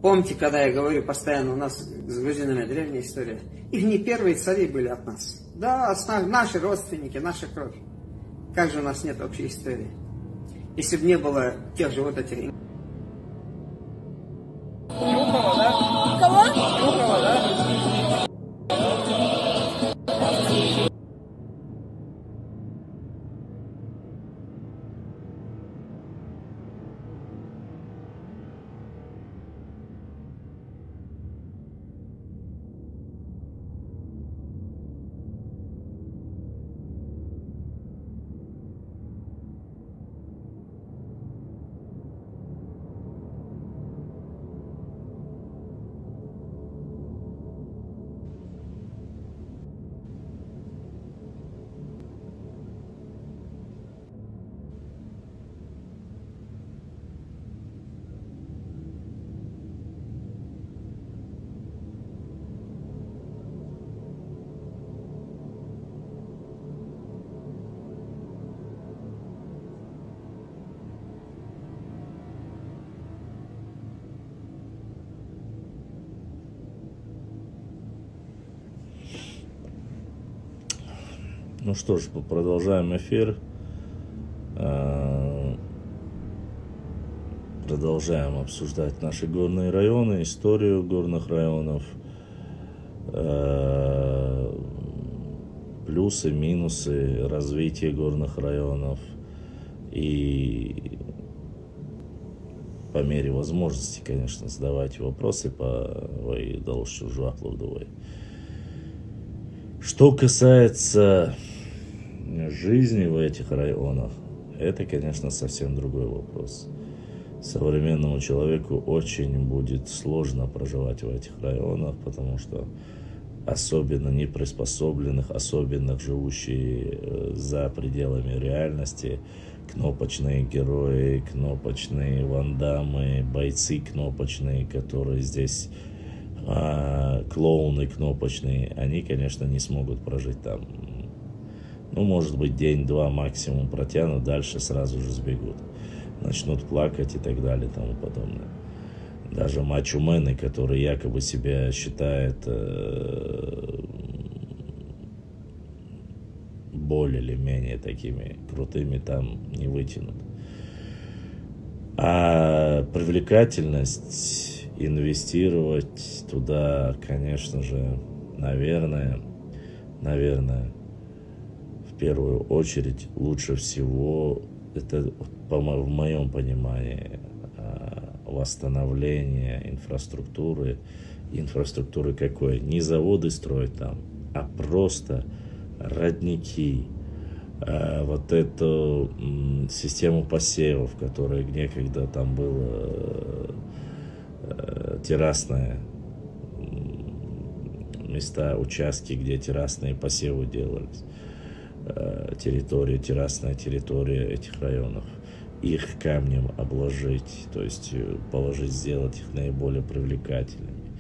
Помните, когда я говорю постоянно, у нас с грузинами древняя история. Их не первые цари были от нас. Да, наши родственники, наша кровь. Как же у нас нет общей истории? Если бы не было тех же вот этих... Юхова, да? Кого? Юхова, да? Ну что ж, продолжаем эфир. Продолжаем обсуждать наши горные районы, историю горных районов, плюсы, минусы развития горных районов. И по мере возможности, конечно, задавайте вопросы по Dalšķu. Что касается жизни в этих районах, это, конечно, совсем другой вопрос. современному человеку очень будет сложно проживать в этих районах, потому что особенно неприспособленных, особенно живущие за пределами реальности, кнопочные герои, кнопочные вандамы, бойцы кнопочные, которые здесь клоуны кнопочные, они, конечно, не смогут прожить там. Ну, может быть, день-два максимум протянут, дальше сразу же сбегут. Начнут плакать и так далее и тому подобное. Даже мачо-мены, которые якобы себя считают более или менее такими крутыми, там не вытянут. А привлекательность инвестировать туда, конечно же, наверное, в первую очередь лучше всего, это в моем понимании, восстановление инфраструктуры. Инфраструктуры какой? Не заводы строить там, а просто родники, вот эту систему посевов, которая некогда там была террасная, места, участки, где террасные посевы делались, террасная территория этих районов, их камнем обложить, то есть положить, сделать их наиболее привлекательными,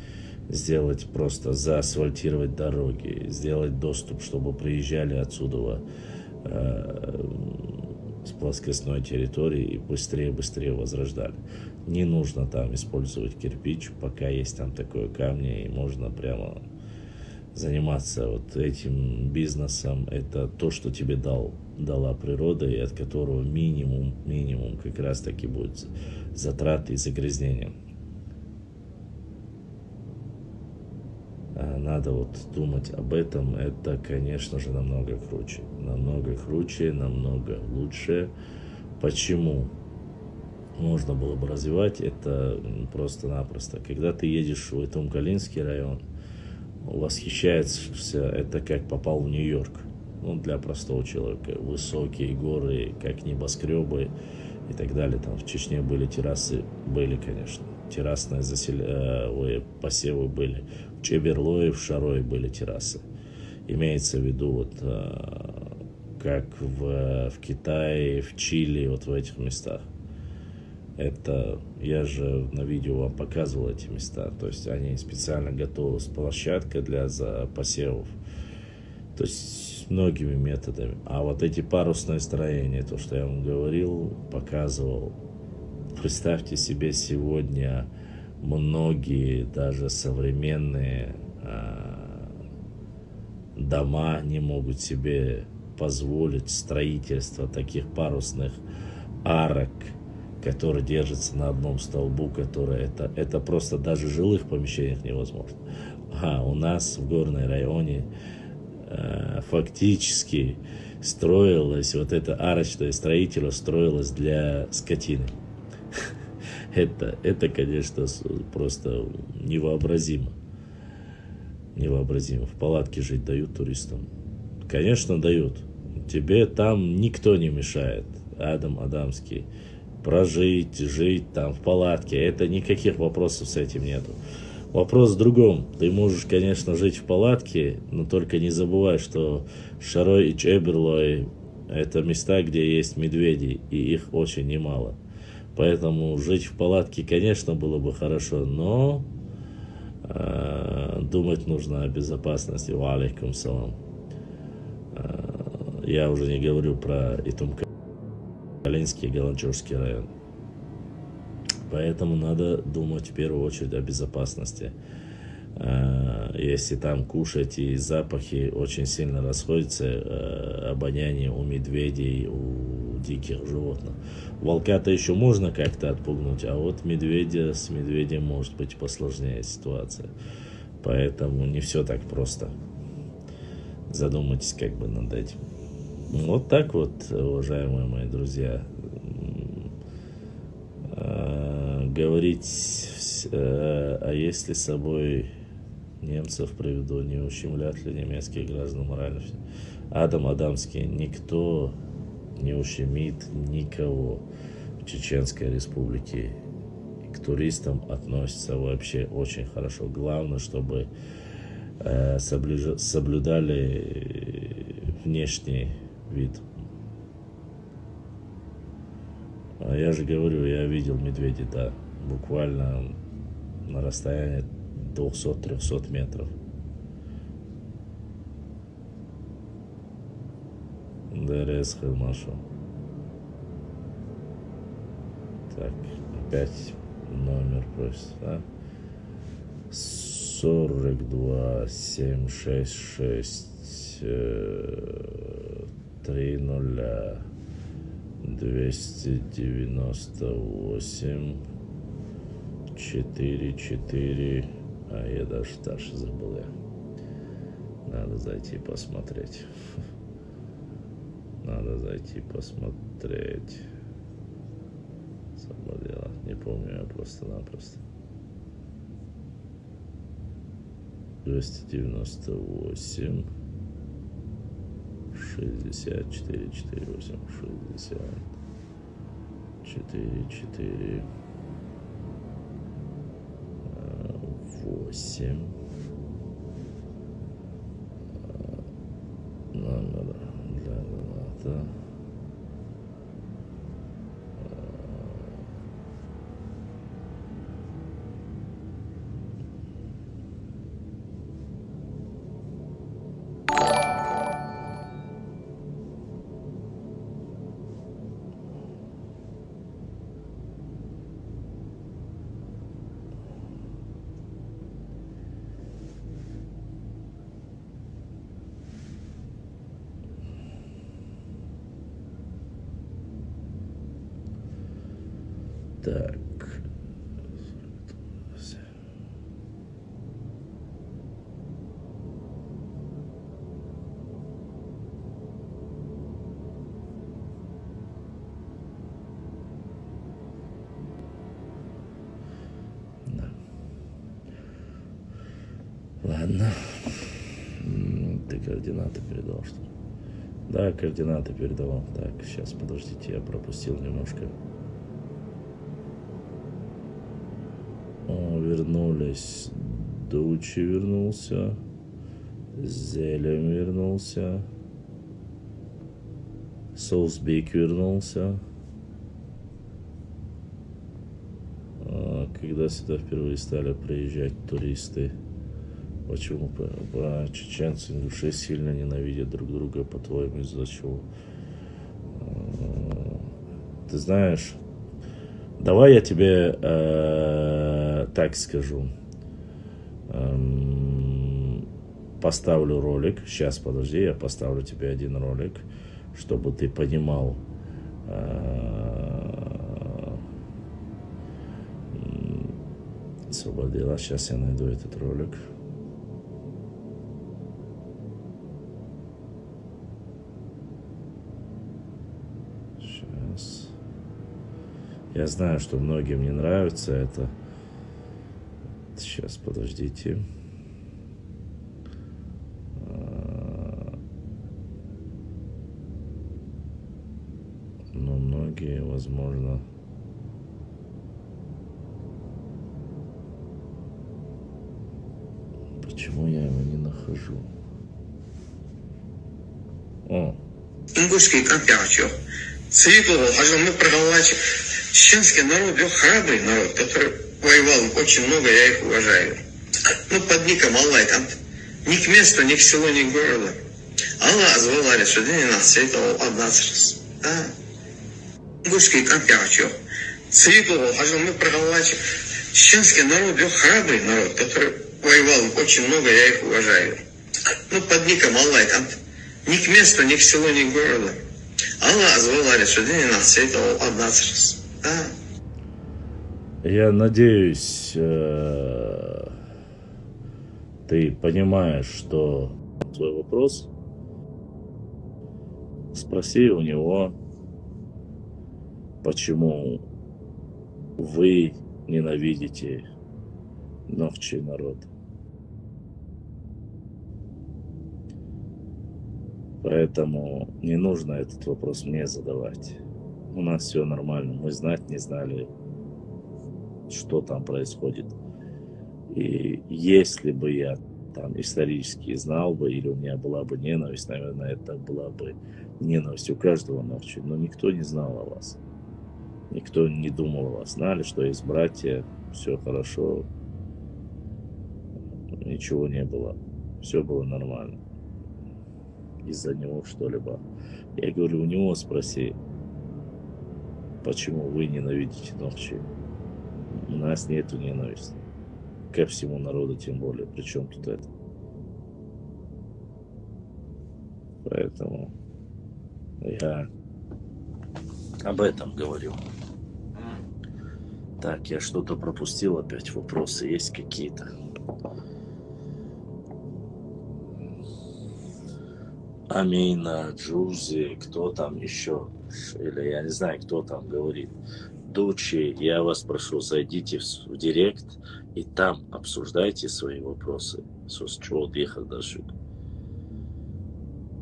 сделать просто, заасфальтировать дороги, сделать доступ, чтобы приезжали отсюда с плоскостной территории и быстрее возрождали. Не нужно там использовать кирпич, пока есть там такое камни, и можно прямо заниматься вот этим бизнесом. Это то, что тебе дала природа, и от которого минимум как раз таки будет затраты и загрязнения. Надо вот думать об этом. Это, конечно же, намного круче, намного лучше. Почему можно было бы развивать это просто-напросто? Когда ты едешь в Итумкалинский район, восхищаешься, это как попал в Нью-Йорк. Ну, для простого человека. Высокие горы, как небоскребы и так далее. Там в Чечне были террасы, конечно. Террасные посевы были. В Чеберлое, в Шарое были террасы. Имеется в виду, вот, как в Китае, в Чили, вот в этих местах. Это я же на видео вам показывал эти места. То есть они специально готовы с площадкой для посевов. То есть многими методами. А вот эти парусные строения, то, что я вам говорил, показывал. Представьте себе, сегодня многие даже современные дома не могут себе позволить строительство таких парусных арок, которые держатся на одном столбу, это просто даже в жилых помещениях невозможно. У нас в горном районе фактически строилось, вот это арочное строительство строилось для скотины. Это, конечно, просто невообразимо. В палатке жить дают туристам? Конечно, дают. Тебе там никто не мешает, Адам Адамский, жить там в палатке. Это никаких вопросов с этим нету. Вопрос в другом. Ты можешь, конечно, жить в палатке, но только не забывай, что Шарой и Чеберлой – это места, где есть медведи, и их очень немало. Поэтому жить в палатке, конечно, было бы хорошо, но думать нужно о безопасности. Ва алейкум салам. Я уже не говорю про Итумкалинский, Галанчурский район. Поэтому надо думать в первую очередь о безопасности. Если там кушать и запахи очень сильно расходятся, обоняние у медведей, у диких животных. Волка-то еще можно как-то отпугнуть, а вот с медведем может быть посложнее ситуация. Поэтому не все так просто. Задумайтесь как бы над этим. Вот так вот, уважаемые мои друзья. Говорить, а если с собой немцев приведу, не ущемлят ли немецких граждан морально? Адам Адамский, никто не ущемит никого. В Чеченской Республики к туристам относятся вообще очень хорошо. Главное, чтобы соблюдали внешний вид. А я же говорю, я видел медведей, да, буквально на расстоянии 200-300 метров. ДРС Хилмашу. Так, опять номер просит, да? 42 766 30 298 44. А я даже дальше забыл я. Надо зайти посмотреть. Надо зайти посмотреть. Самодела. Не помню я просто-напросто. 298 64 48 60 4 4 8 номер для доната. Так. Да. Ладно. Ты координаты передал, что ли? Да, координаты передавал. Так, сейчас, подождите, я пропустил немножко. Вернулись. Дучи вернулся. Зелем вернулся. Соусбик вернулся. Когда сюда впервые стали приезжать туристы? Почему чеченцы, ингуши сильно ненавидят друг друга, по-твоему, из-за чего? Ты знаешь, давай я тебе так скажу. Поставлю ролик. Сейчас, подожди, я поставлю тебе один ролик, чтобы ты понимал. Освободила. Сейчас я найду этот ролик. Сейчас. Я знаю, что многим не нравится это. Сейчас, подождите. Но многие, возможно... Почему я его не нахожу? О. Ингушский компьютер. Цветлого, мы проголовать. Чеченский народ, храбрый народ, который воевал очень много, я их уважаю. Ну, под ником Аллах, там ни к месту, ни к селу, ни к городу. Аллах звал сюда, не нас светлого однажды. Да. Ингушский компьютер. Цветлого, мы проголовать. Чеченский народ, храбрый народ, который воевал очень много, я их уважаю. Ну, под ником Аллах, там ни к месту, ни к селу, ни к городу. Аллах звал сюда, не нас светлого однажды. Да. Я надеюсь, ты понимаешь, что твой вопрос. Спроси у него, почему вы ненавидите Нохчий народ. Поэтому не нужно этот вопрос мне задавать. У нас все нормально. Мы знать не знали, что там происходит. И если бы я там исторически знал бы, или у меня была бы ненависть, наверное, это была бы ненависть у каждого ночи. Но никто не знал о вас. Никто не думал о вас. Знали, что есть братья, все хорошо, ничего не было. Все было нормально. Из-за него что-либо. Я говорю, у него спроси, почему вы ненавидите ночи. У нас нету ненависти. Ко всему народу тем более. Причем тут это? Поэтому я об этом говорю. Так, я что-то пропустил опять. Вопросы есть какие-то? Амина, Джузи, кто там еще? Или я не знаю, кто там говорит. Дучи, я вас прошу, зайдите в директ и там обсуждайте свои вопросы.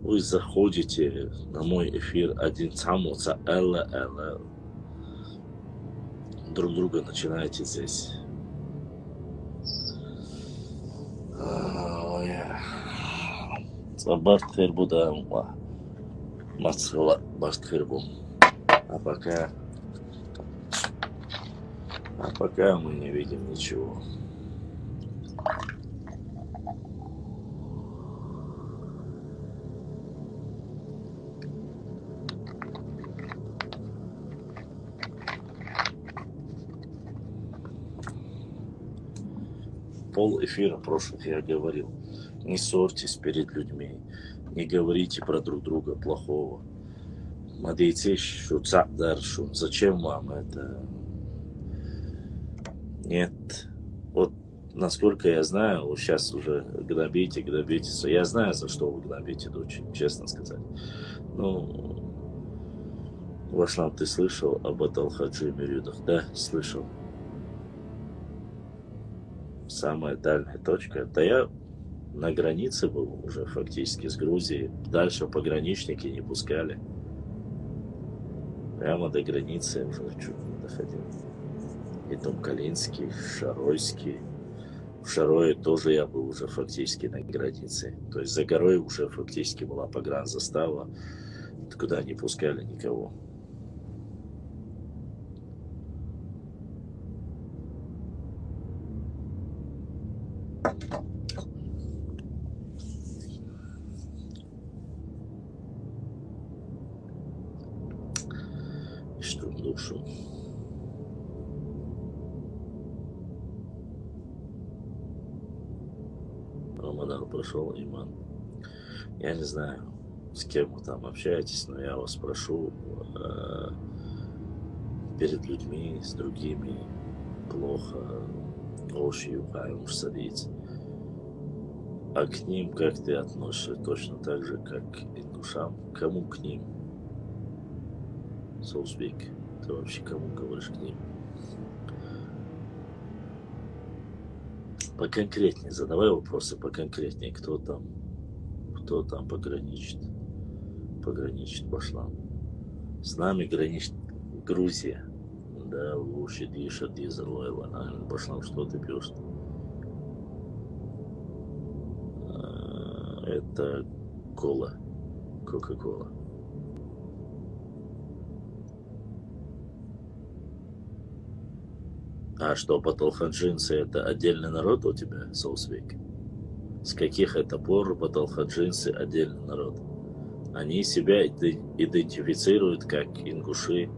Вы заходите на мой эфир один самоца Элла. Друг друга начинаете здесь. Бартхер будам, мацхала бартхербу. А пока мы не видим ничего. Пол эфира прошлых я говорил. Не ссорьтесь перед людьми. Не говорите про друг друга плохого. Зачем вам это? Нет. Вот насколько я знаю, вы сейчас уже гнобите. Я знаю, за что вы гнобите, дочь, честно сказать. Ну, Вашлам, ты слышал об Аталхаджи Мирюдах? Да, слышал. Самая дальняя точка. Да я на границе был уже фактически с Грузией. Дальше пограничники не пускали. Прямо до границы уже чуть не доходил. И Домкалинский, Шаройский. В Шарое тоже я был уже фактически на границе. То есть за горой уже фактически была погранзастава, куда не пускали никого. Что в душу. Рамадан прошел, Иман. Я не знаю, с кем вы там общаетесь, но я вас прошу, перед людьми, с другими плохо, ошью, уж садиться. А к ним как ты относишься? Точно так же, как и к душам. Кому к ним? Соусбек, ты вообще кому говоришь к ним? Поконкретнее, задавай вопросы поконкретнее. Кто там пограничит Башлам. С нами граничит Грузия. Да, лучше диша дизелоева. Башлам, что ты пьешь? Это кола. Кока-кола. А что, баталхаджинцы это отдельный народ у тебя, Соусбек? С каких это пор баталхаджинцы отдельный народ? Они себя идентифицируют как ингуши.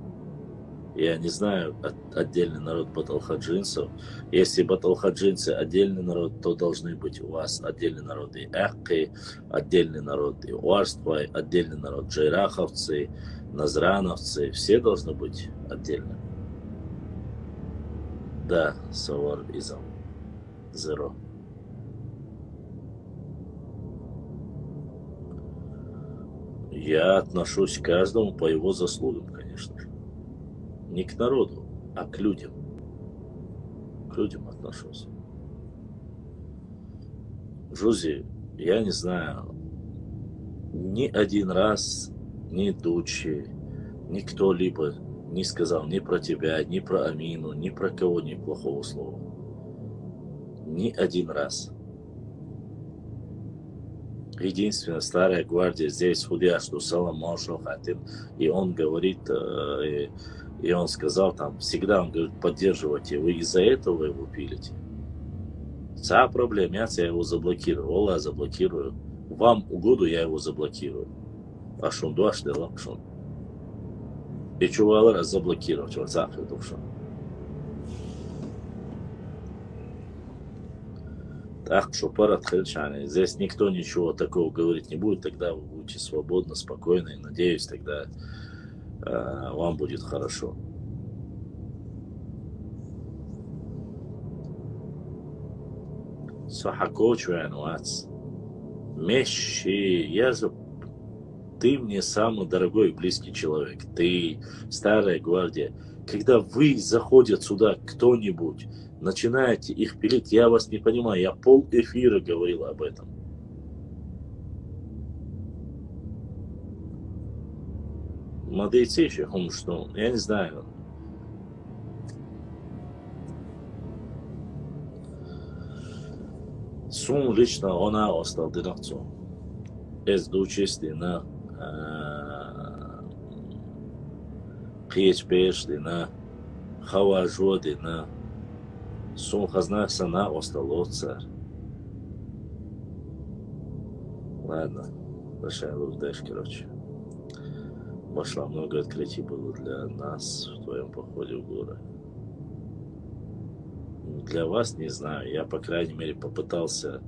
Я не знаю отдельный народ баталхаджинцев. Если баталхаджинцы отдельный народ, то должны быть у вас отдельный народ и Эхки, отдельный народ и Уарствай, отдельный народ джейраховцы, назрановцы. Все должны быть отдельно. Да, Савар Изам. Zero. Я отношусь к каждому по его заслугам, конечно же. Не к народу, а к людям. К людям отношусь. Джузи, я не знаю, ни один раз ни Дучи, никто либо не сказал ни про тебя, ни про Амину, ни про кого ни плохого слова. Ни один раз. Единственная старая гвардия здесь худя, что салам хатим, и он говорит, и он сказал там, всегда он говорит, поддерживайте, вы из-за этого его пилите. Вся проблема, я его заблокирую, Аллах заблокирую, вам угоду я его заблокирую. А шун дуаш делам шун. И чего раз заблокировать, вот захар душа. Так что парад хельчане. Здесь никто ничего такого говорить не будет, тогда вы будете свободно, спокойно, и надеюсь, тогда вам будет хорошо. Сахакочуян вац. Мещи, ты мне самый дорогой и близкий человек. Ты старая гвардия. Когда вы заходят сюда кто-нибудь, начинаете их пилить, я вас не понимаю. Я пол эфира говорил об этом. Молодцы еще, что, я не знаю. Сум лично она остал динамцу. Эс дучести на PHP на Хаважоди на Сум хазнах сана остал царь. Ладно, большая лугдаш, короче. Пошла, много открытий было для нас в твоем походе в горы. Для вас не знаю, я по крайней мере попытался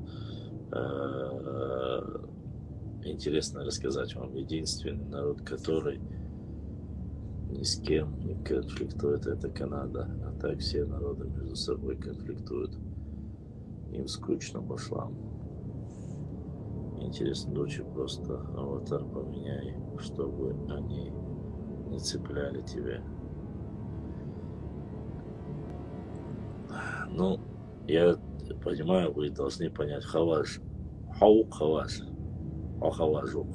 интересно рассказать вам. Единственный народ, который ни с кем не конфликтует, это Канада. А так все народы между собой конфликтуют. Им скучно пошлам. Интересно, дочь, просто аватар поменяй, чтобы они не цепляли тебя. Ну, я понимаю, вы должны понять хаваш. Хаук хаваш. Ахаважук.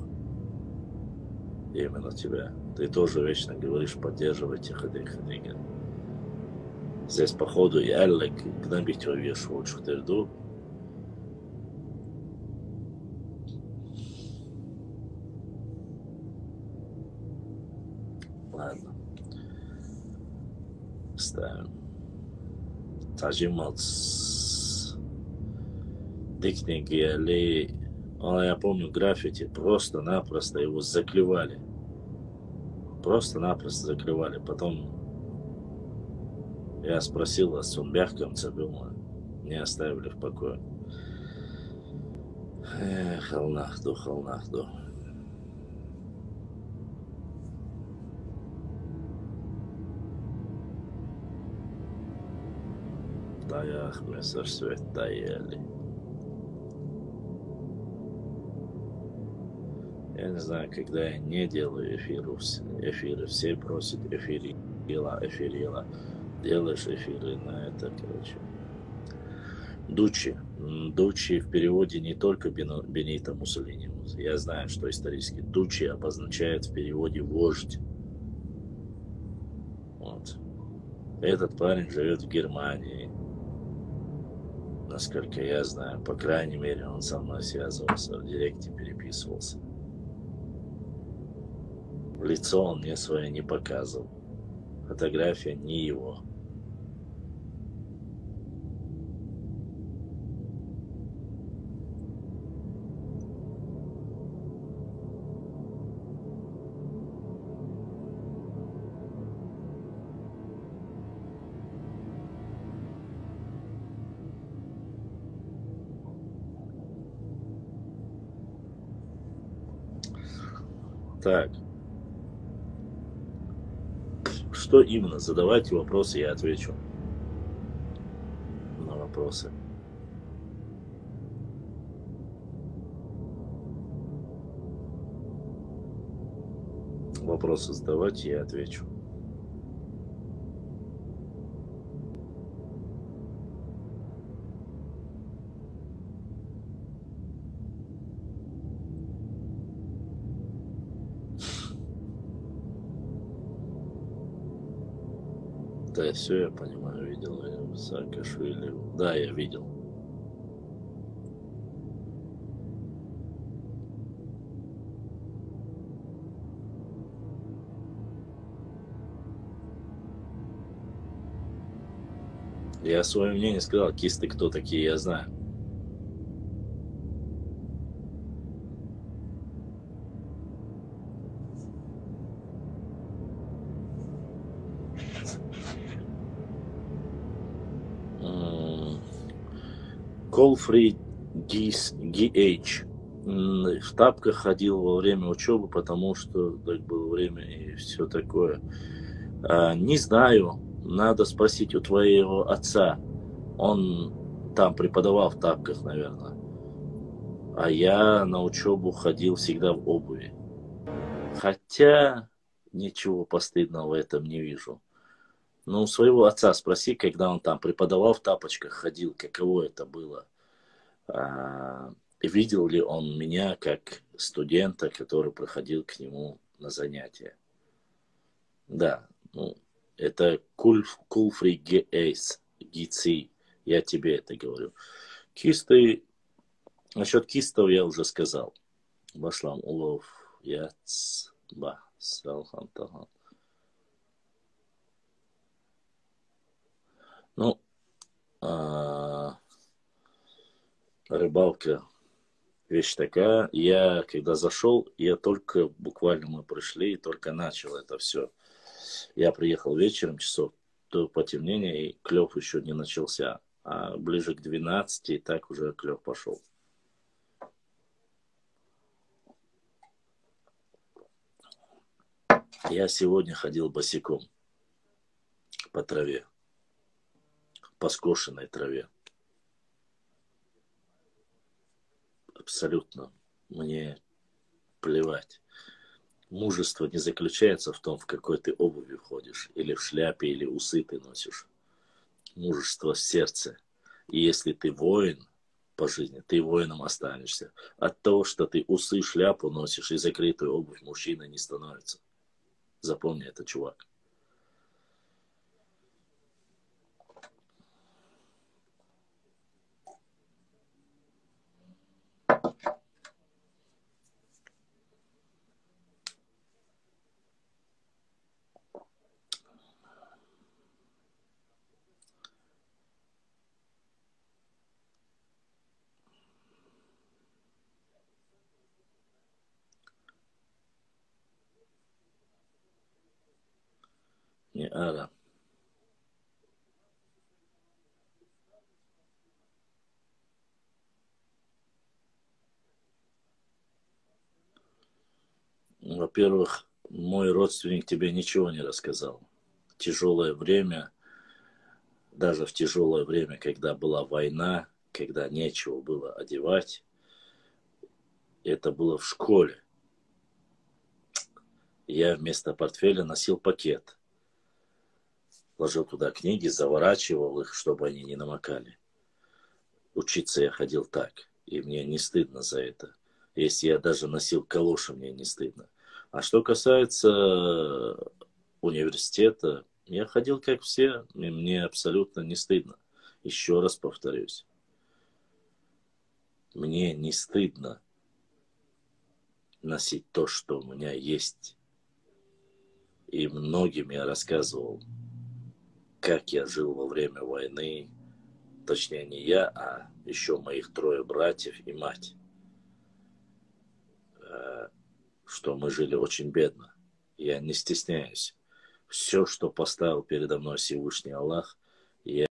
Именно тебя. Ты тоже вечно говоришь, поддерживайте хадык-хадыгин. Здесь, походу, и Аллак гнобить его вешу лучше терду. Ладно. Ставим. Таджималц. Дикники, али... Я помню, граффити просто-напросто его заклевали. Просто-напросто заклевали. Потом я спросил вас, он мягком цабюма. Не оставили в покое. Халнахду, халнахду. Таях, месар свет таяли. Я не знаю, когда я не делаю эфиры, все просят эфирила. Делаешь эфиры на это, короче. Дучи. Дучи в переводе не только Бенито Муссолини. Я знаю, что исторически Дучи обозначает в переводе вождь. Вот. Этот парень живет в Германии. Насколько я знаю, по крайней мере, он со мной связывался, в директе переписывался. Лицо он мне свое не показывал. Фотография не его. Так. Что именно? Задавайте вопросы, я отвечу на вопросы. Вопросы задавайте, я отвечу. Да, все я понимаю, видел я Саакашвили. Да, я видел. Я свое мнение сказал, кисты кто такие, я знаю. Колфри GH. В тапках ходил во время учебы, потому что так было время и все такое. Не знаю, надо спросить у твоего отца. Он там преподавал в тапках, наверное. А я на учебу ходил всегда в обуви. Хотя ничего постыдного в этом не вижу. Но у своего отца спроси, когда он там преподавал в тапочках, ходил, каково это было. Видел ли он меня как студента, который проходил к нему на занятия. Да, ну, это Кулфри Гейс, Гици, я тебе это говорю. Кисты, насчет кистов я уже сказал. Башлам улов, яц, ба, салхан, тахан. Ну, рыбалка вещь такая. Я, когда зашел, я только, буквально мы пришли, и только начал это все. Я приехал вечером, часов до потемнения, и клев еще не начался. А ближе к 12 и так уже клев пошел. Я сегодня ходил босиком по траве, по скошенной траве. Абсолютно мне плевать. Мужество не заключается в том, в какой ты обуви ходишь, или в шляпе, или усы ты носишь. Мужество в сердце. И если ты воин по жизни, ты воином останешься. От того, что ты усы, шляпу носишь и закрытую обувь, мужчина не становится. Запомни это, чувак. Не ара. Во-первых, мой родственник тебе ничего не рассказал. Тяжелое время, даже в тяжелое время, когда была война, когда нечего было одевать, это было в школе. Я вместо портфеля носил пакет. Ложил туда книги, заворачивал их, чтобы они не намокали. Учиться я ходил так, и мне не стыдно за это. Если я даже носил калоши, мне не стыдно. А что касается университета, я ходил как все, и мне абсолютно не стыдно. Еще раз повторюсь. Мне не стыдно носить то, что у меня есть. И многим я рассказывал, как я жил во время войны. Точнее, не я, а еще моих 3 братьев и мать. Что мы жили очень бедно. Я не стесняюсь. Все, что поставил передо мной Всевышний Аллах, я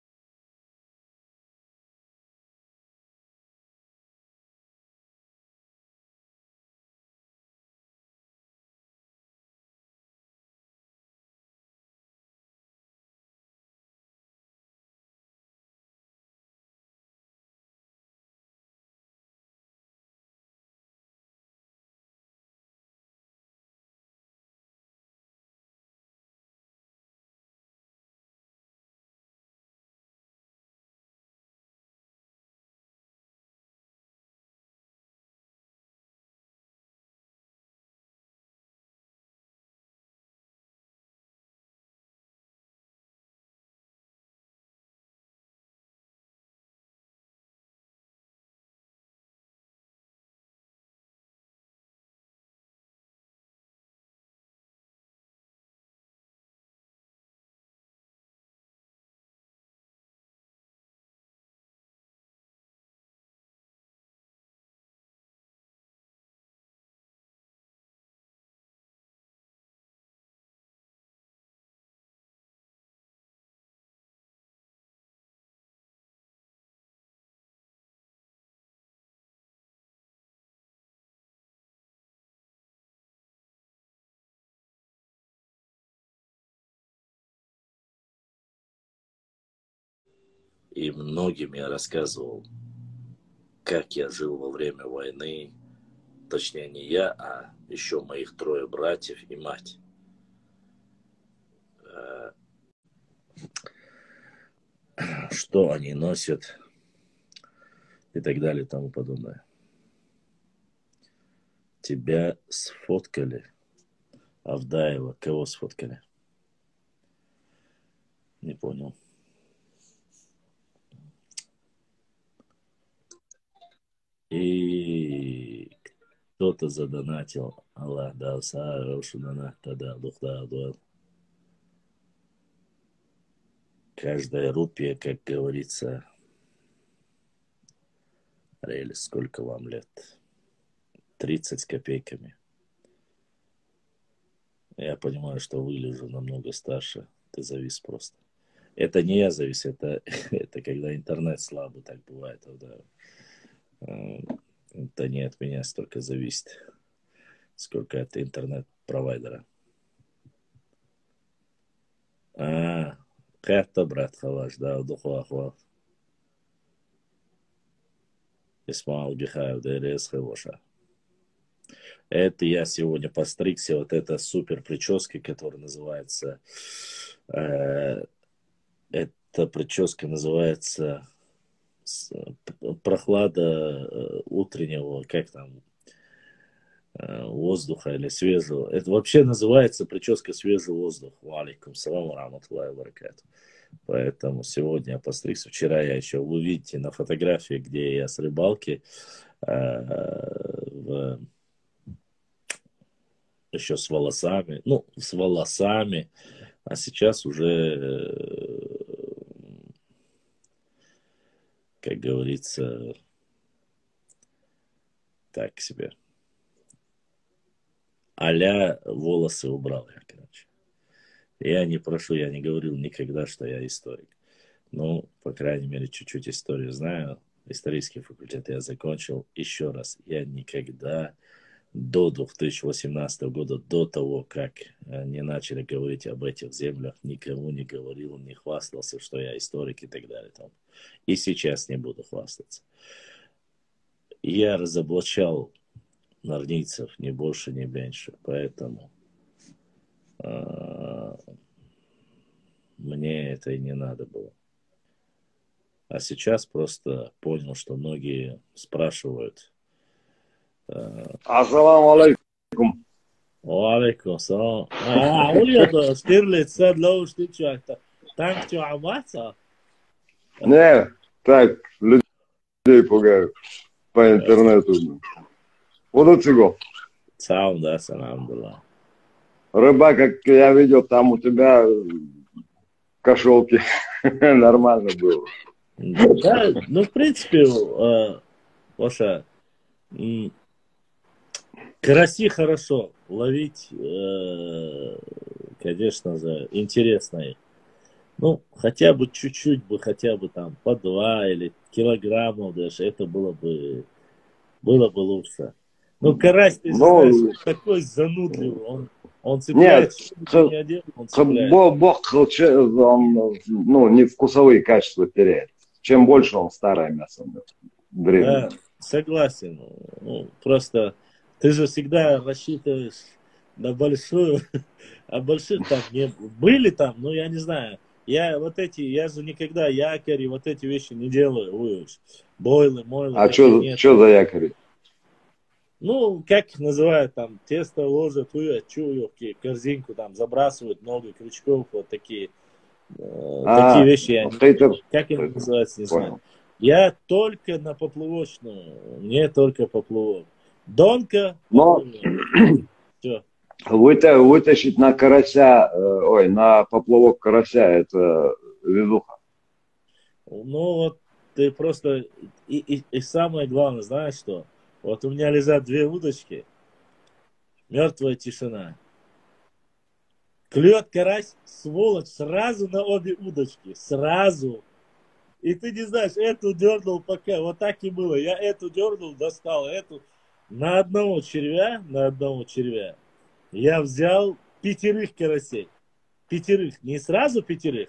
И многим я рассказывал, как я жил во время войны. Точнее, не я, а еще моих 3 братьев и мать. Что они носят и так далее и тому подобное. Тебя сфоткали. Авдаева. Кого сфоткали? Не понял. И кто-то задонатил. Аллах дал саарушунана тада духтадуал. Каждая рупия, как говорится, Рель, сколько вам лет? 30 с копейками. Я понимаю, что выгляжу намного старше. Ты завис просто. Это не я завис, это когда интернет слабый, так бывает. Это не от меня столько зависит, сколько от интернет-провайдера. Как-то, брат, халаш, да, духуахуах. Исмаил Бихаев, ДРС Хавоша. Это я сегодня постригся, вот эта супер прическа, которая называется... эта прическа называется прохлада утреннего, как там, воздуха или свежего. Это вообще называется прическа свежий воздух. Валикум салам раматлахи ва баракату. Поэтому сегодня я постригся. Вчера я еще, вы видите на фотографии, где я с рыбалки, еще с волосами, а сейчас уже, как говорится, так себе. А-ля волосы убрал я, короче. Я не прошу, я не говорил никогда, что я историк. Ну, по крайней мере, чуть-чуть историю знаю. Исторический факультет я закончил. Еще раз, я никогда до 2018 года, до того, как не начали говорить об этих землях, никому не говорил, не хвастался, что я историк и так далее. И сейчас не буду хвастаться. Я разоблачал норнийцев, ни больше, ни меньше. Поэтому мне это и не надо было. А сейчас просто понял, что многие спрашивают. Ассаламу алейкум. Алейкум салам. Улида, Штирлиц, сад лоушти чакта. Танк чуамаца? Не, так, людей пугаю по интернету. Вот отсюда. Сам, да, салам, да. Рыба, как я видел, там у тебя кошелки. Нормально было. Да, ну, в принципе, Лоша, караси хорошо, ловить, конечно же, интересно их. Ну, хотя бы чуть-чуть бы, хотя бы там по 2 или килограммов даже, это было бы лучше. Ну, карась, ты же знаешь, он такой занудливый, он цепляет, нет, он цепляет. Бог, он, не вкусовые качества теряет. Чем больше он старое мясо. Да, согласен. Ну, просто ты же всегда рассчитываешь на большую, а больших там не были там, ну я не знаю. Я же никогда якори, вот эти вещи не делаю. Бойлы, мойлы. А что за якори? Ну, как их называют, там, тесто ложат, корзинку там забрасывают, много крючков, вот такие. Такие вещи, как это называется, не знаю. Я только на поплавочную, мне только поплавок. Донка, все. Вытащить на карася, на поплавок карася, это везуха. Ну, вот ты просто, и самое главное, знаешь что? Вот у меня лежат 2 удочки, мертвая тишина. Клюет карась, сволочь, сразу на обе удочки. Сразу. И ты не знаешь, эту дернул пока. Вот так и было. Я эту дернул, достал эту. На одного червя. Я взял 5 карасей. 5. Не сразу 5.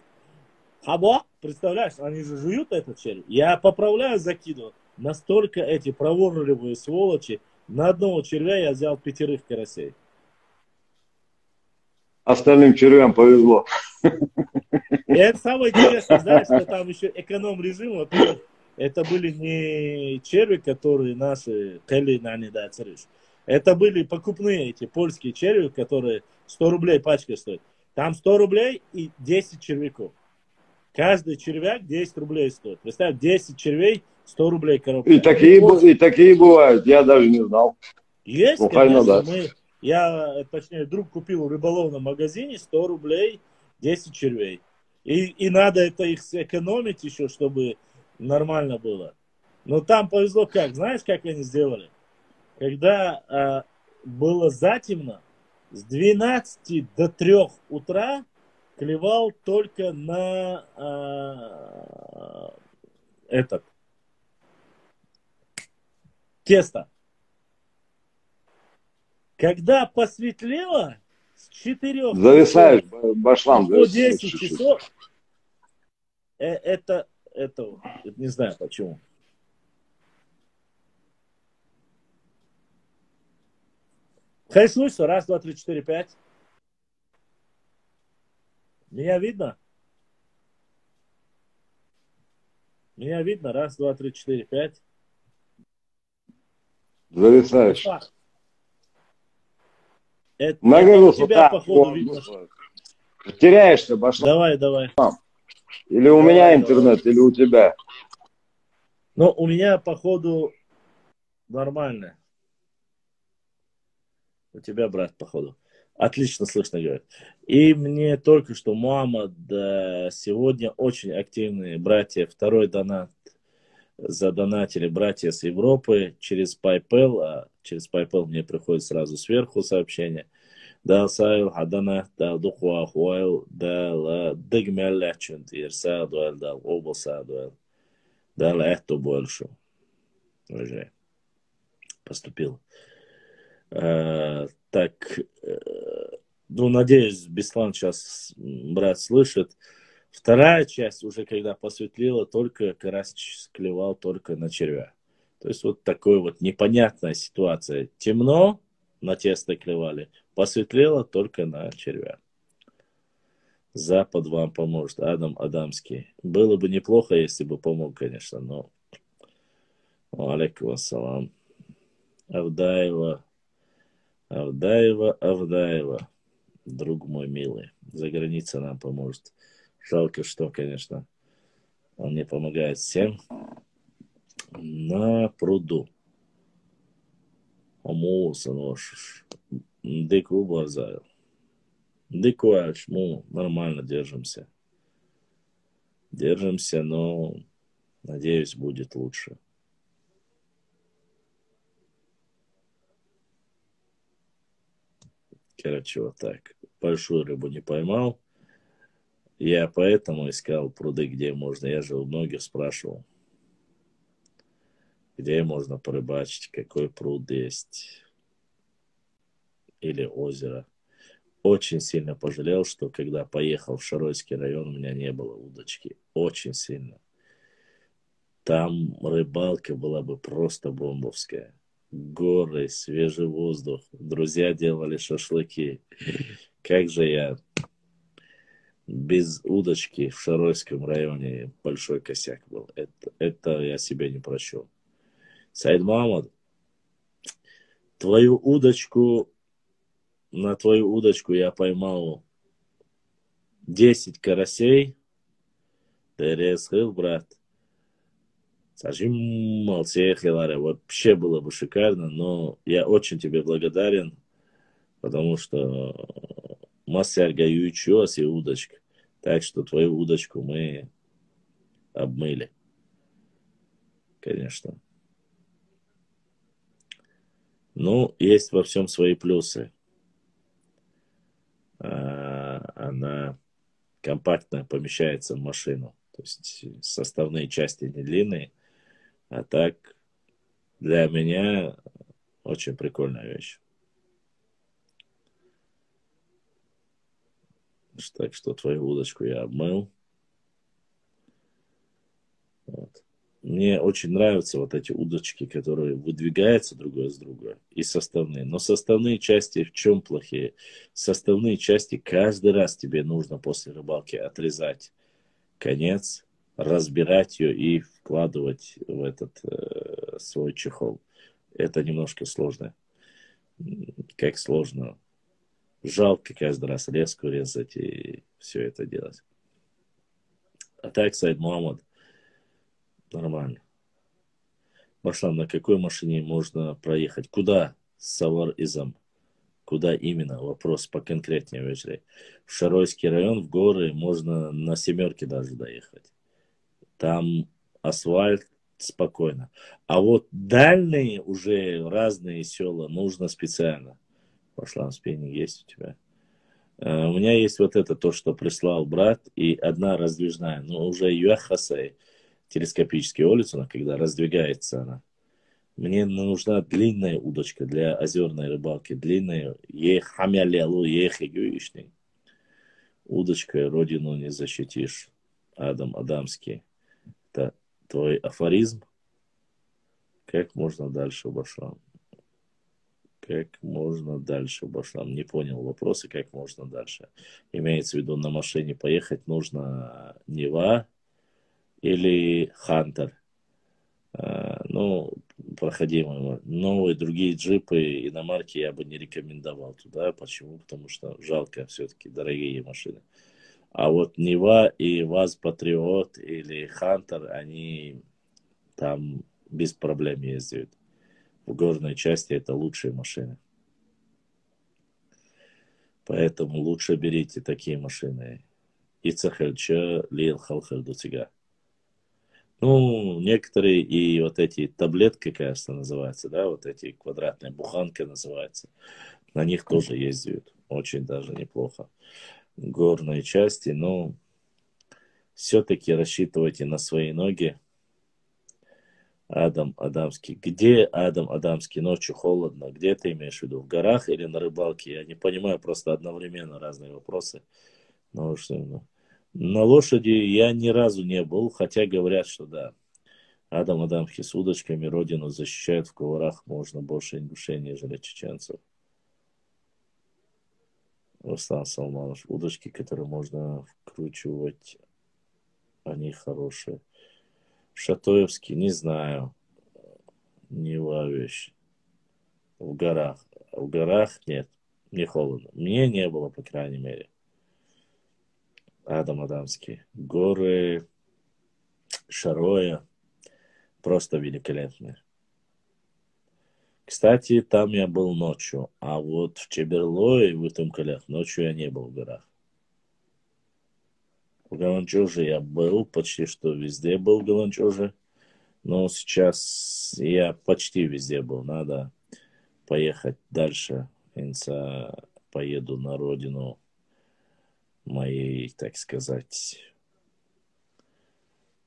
Хабо, представляешь, они же жуют этот червь. Я поправляю, закидываю. Настолько эти проворливые сволочи. На одного червя я взял 5 карасей. Остальным червям повезло. И это самое интересное, знаешь, что там еще эконом-режим. Во-первых, это были не черви, которые наши кели на не да царишь. Это были покупные эти польские черви, которые 100 рублей пачка стоит. Там 100 рублей и 10 червяков. Каждый червяк 10 рублей стоит. Представь, 10 червей, 100 рублей коробка. И такие бывают, я даже не знал. Есть, ну, конечно. Да. Точнее, друг купил в рыболовном магазине 100 рублей, 10 червей. И надо это их сэкономить еще, чтобы нормально было. Но там повезло как. Знаешь, как они сделали? Когда было затемно, с 12 до 3 утра клевал только на тесто. Когда посветлело, с 4 зависаешь, башлам, по 10 часов, это не знаю почему. Хай слышно, 1, 2, 3, 4, 5. Меня видно? Меня видно? 1, 2, 3, 4, 5. Зависаешь. Это у тебя, походу, видно. Теряешься, башлам. Давай. Или у меня интернет, или у тебя. Ну, у меня, походу, нормально. У тебя, брат, походу. Отлично слышно, говорит. И мне только что Муаммад сегодня очень активные братья. Второй донат задонатили братья с Европы через PayPal. А через PayPal мне приходит сразу сверху сообщение. Да, Сайл, Хадана, да, Духуа, Хуайл, да, Дегмелля, Чунтир, Садуэль, да, Обл Садуэль. Да, это больше. Уже поступил. Так, ну, надеюсь, Беслан сейчас брат слышит. Вторая часть, уже когда посветлело, только карась клевал только на червя. То есть вот такой вот непонятная ситуация. Темно, на тесто клевали, посветлело только на червя. Запад вам поможет. Адам Адамский. Было бы неплохо, если бы помог, конечно, но... Алейкум ассалам. Авдаева. Друг мой милый. За границей нам поможет. Жалко, что, конечно, он не помогает всем. На пруду. Омулся нож. Дику базар. Дикуаш, нормально держимся. Держимся, но, надеюсь, будет лучше. Короче, вот так. Большую рыбу не поймал. Я поэтому искал пруды, где можно. Я же у многих спрашивал, где можно порыбачить, какой пруд есть. Или озеро. Очень сильно пожалел, что когда поехал в Шаройский район, у меня не было удочки. Очень сильно. Там рыбалка была бы просто бомбовская. Горы, свежий воздух. Друзья делали шашлыки. Как же я без удочки в Шаройском районе большой косяк был. Это я себе не прощу. Саид Мамад, на твою удочку я поймал 10 карасей. Ты решил, брат. Вообще было бы шикарно, но я очень тебе благодарен, потому что мастер гаючос и удочка. Так что твою удочку мы обмыли. Конечно. Ну, есть во всем свои плюсы. Она компактно помещается в машину. То есть составные части не длинные. А так, для меня очень прикольная вещь. Так что твою удочку я обмыл. Мне очень нравятся вот эти удочки, которые выдвигаются другой с друга, и составные. Но составные части в чем плохие? Составные части каждый раз тебе нужно после рыбалки отрезать конец, разбирать ее и вкладывать в этот свой чехол. Это немножко сложно. Как сложно. Жалко каждый раз леску резать и все это делать. А так, Сайд Мухаммад, нормально. Башлам, на какой машине можно проехать? Куда? Савар-Изам. Куда именно? Вопрос поконкретнее, вечерей. В Шаройский район, в горы, можно на семерке даже доехать. Там асфальт спокойно. А вот дальние уже разные села нужно специально. Башлам, спиннинг есть у тебя? У меня есть вот это, то, что прислал брат, и одна раздвижная, но уже Юахасай, телескопическая улица, когда раздвигается она. Мне нужна длинная удочка для озерной рыбалки. Длинная. Удочкой родину не защитишь. Адам Адамский. Это твой афоризм. Как можно дальше, Башлам? Как можно дальше, Башлам? Не понял вопросы, как можно дальше. Имеется в виду, на машине поехать нужно Нева или Хантер. Ну, проходимые. Новые другие джипы, иномарки я бы не рекомендовал туда. Почему? Потому что жалко все-таки дорогие машины. А вот Нева и ВАЗ Патриот или Хантер, они там без проблем ездят. В горной части это лучшие машины. Поэтому лучше берите такие машины. Ицахельча Лил Халхардутига. Ну, некоторые и вот эти таблетки, кажется, называются, да, вот эти квадратные буханки называются. На них тоже ездят. Очень даже неплохо. Горные части, но все-таки рассчитывайте на свои ноги. Адам Адамский. Где Адам Адамский? Ночью холодно. Где ты имеешь в виду? В горах или на рыбалке? Я не понимаю, просто одновременно разные вопросы. Ну, что, ну. На лошади я ни разу не был, хотя говорят, что да. Адам Адамский с удочками родину защищает, в горах можно больше ингушей, нежели чеченцев. Рустам Салманов. Удочки, которые можно вкручивать, они хорошие. Шатоевский, не знаю. Не вещь. В горах. В горах нет. Не холодно. Мне не было, по крайней мере. Адам Адамский. Горы Шароя просто великолепные. Кстати, там я был ночью. А вот в Чеберлое и в Итумкалях ночью я не был в горах. В Галанчуже я был, почти что везде был в Галанчуже. Но сейчас я почти везде был. Надо поехать дальше. Поеду на родину моей, так сказать,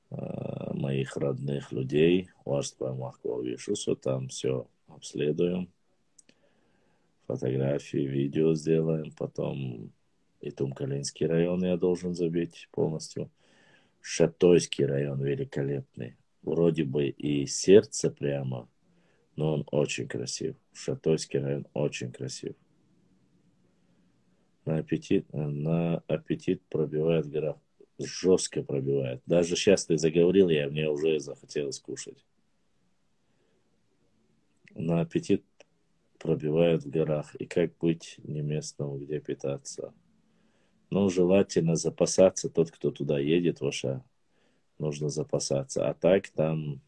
моих родных людей. Там все обследуем. Фотографии, видео сделаем. Потом Итумкалинский район я должен забить полностью. Шатойский район великолепный. Вроде бы и сердце прямо, но он очень красив. Шатойский район очень красив. На аппетит пробивает в горах. Жестко пробивает. Даже сейчас ты заговорил, мне уже захотелось кушать. На аппетит пробивает в горах. И как быть не местному, где питаться? Ну, желательно запасаться. Тот, кто туда едет, нужно запасаться. А так там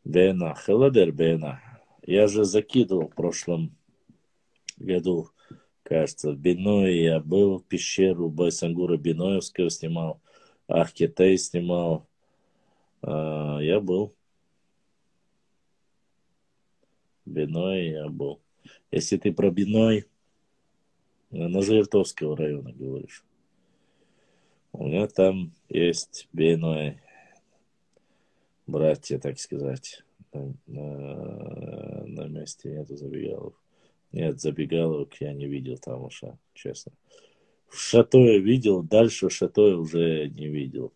Бена, Хеладер Бена. Я же закидывал в прошлом году, кажется, в Биное я был, пещеру Байсангура Биноевского снимал, Ахкетей снимал. Я был. Биной я был. Если ты про Биной, на Жиртовского района говоришь. У меня там есть Биной, братья, так сказать. На месте нету забегалов. Нет, забегаловок я не видел там уж, честно. В Шатое видел, дальше Шатое уже не видел.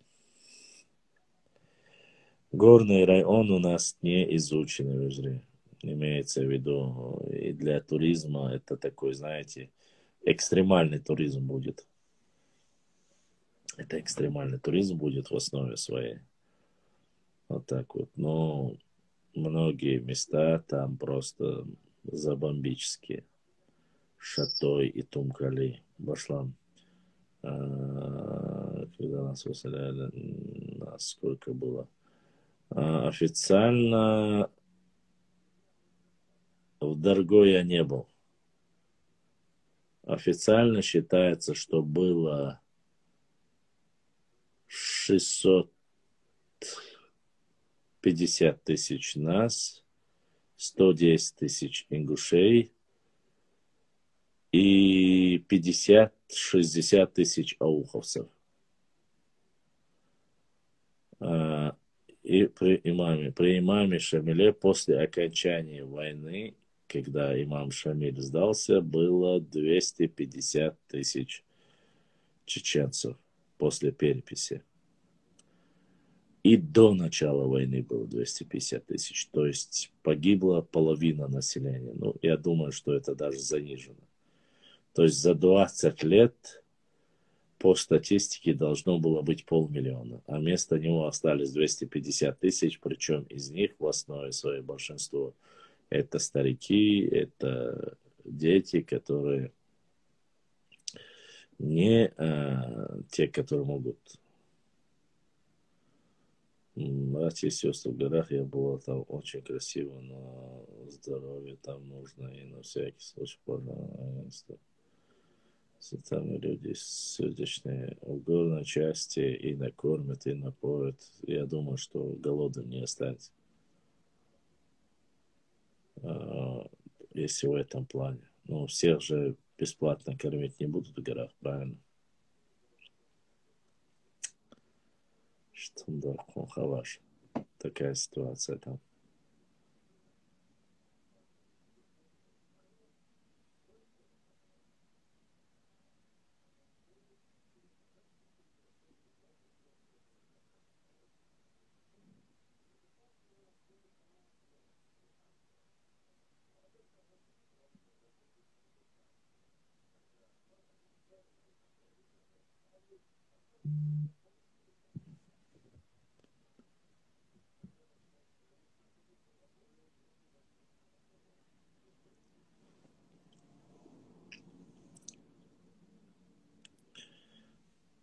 Горный район у нас не изучен в Израиле. Имеется в виду, и для туризма это такой, знаете, экстремальный туризм будет. Это экстремальный туризм будет в основе своей. Вот так вот. Но многие места там просто забомбические. Шатой и Тумкали. Башлам. Когда нас выселяли, нас сколько было? Официально в Дарго я не был. Официально считается, что было 650 тысяч нас, 110 тысяч ингушей и 50-60 тысяч ауховцев. И при имаме Шамиле после окончания войны, когда имам Шамиль сдался, было 250 тысяч чеченцев после переписи. И до начала войны было 250 тысяч. То есть погибла половина населения. Ну, я думаю, что это даже занижено. То есть за 20 лет по статистике должно было быть 500 000. А вместо него остались 250 тысяч. Причем из них в основе своей большинство это старики, это дети, которые не те, которые могут. Братья и сестры в горах, я был там очень красиво, но здоровье там нужно, и на всякий случай, пожалуйста. Если там люди сердечные в горной части и накормят, и напоят, я думаю, что голодным не останется. Если в этом плане. Но всех же бесплатно кормить не будут в горах, правильно? Что да, хаваш. Такая ситуация там.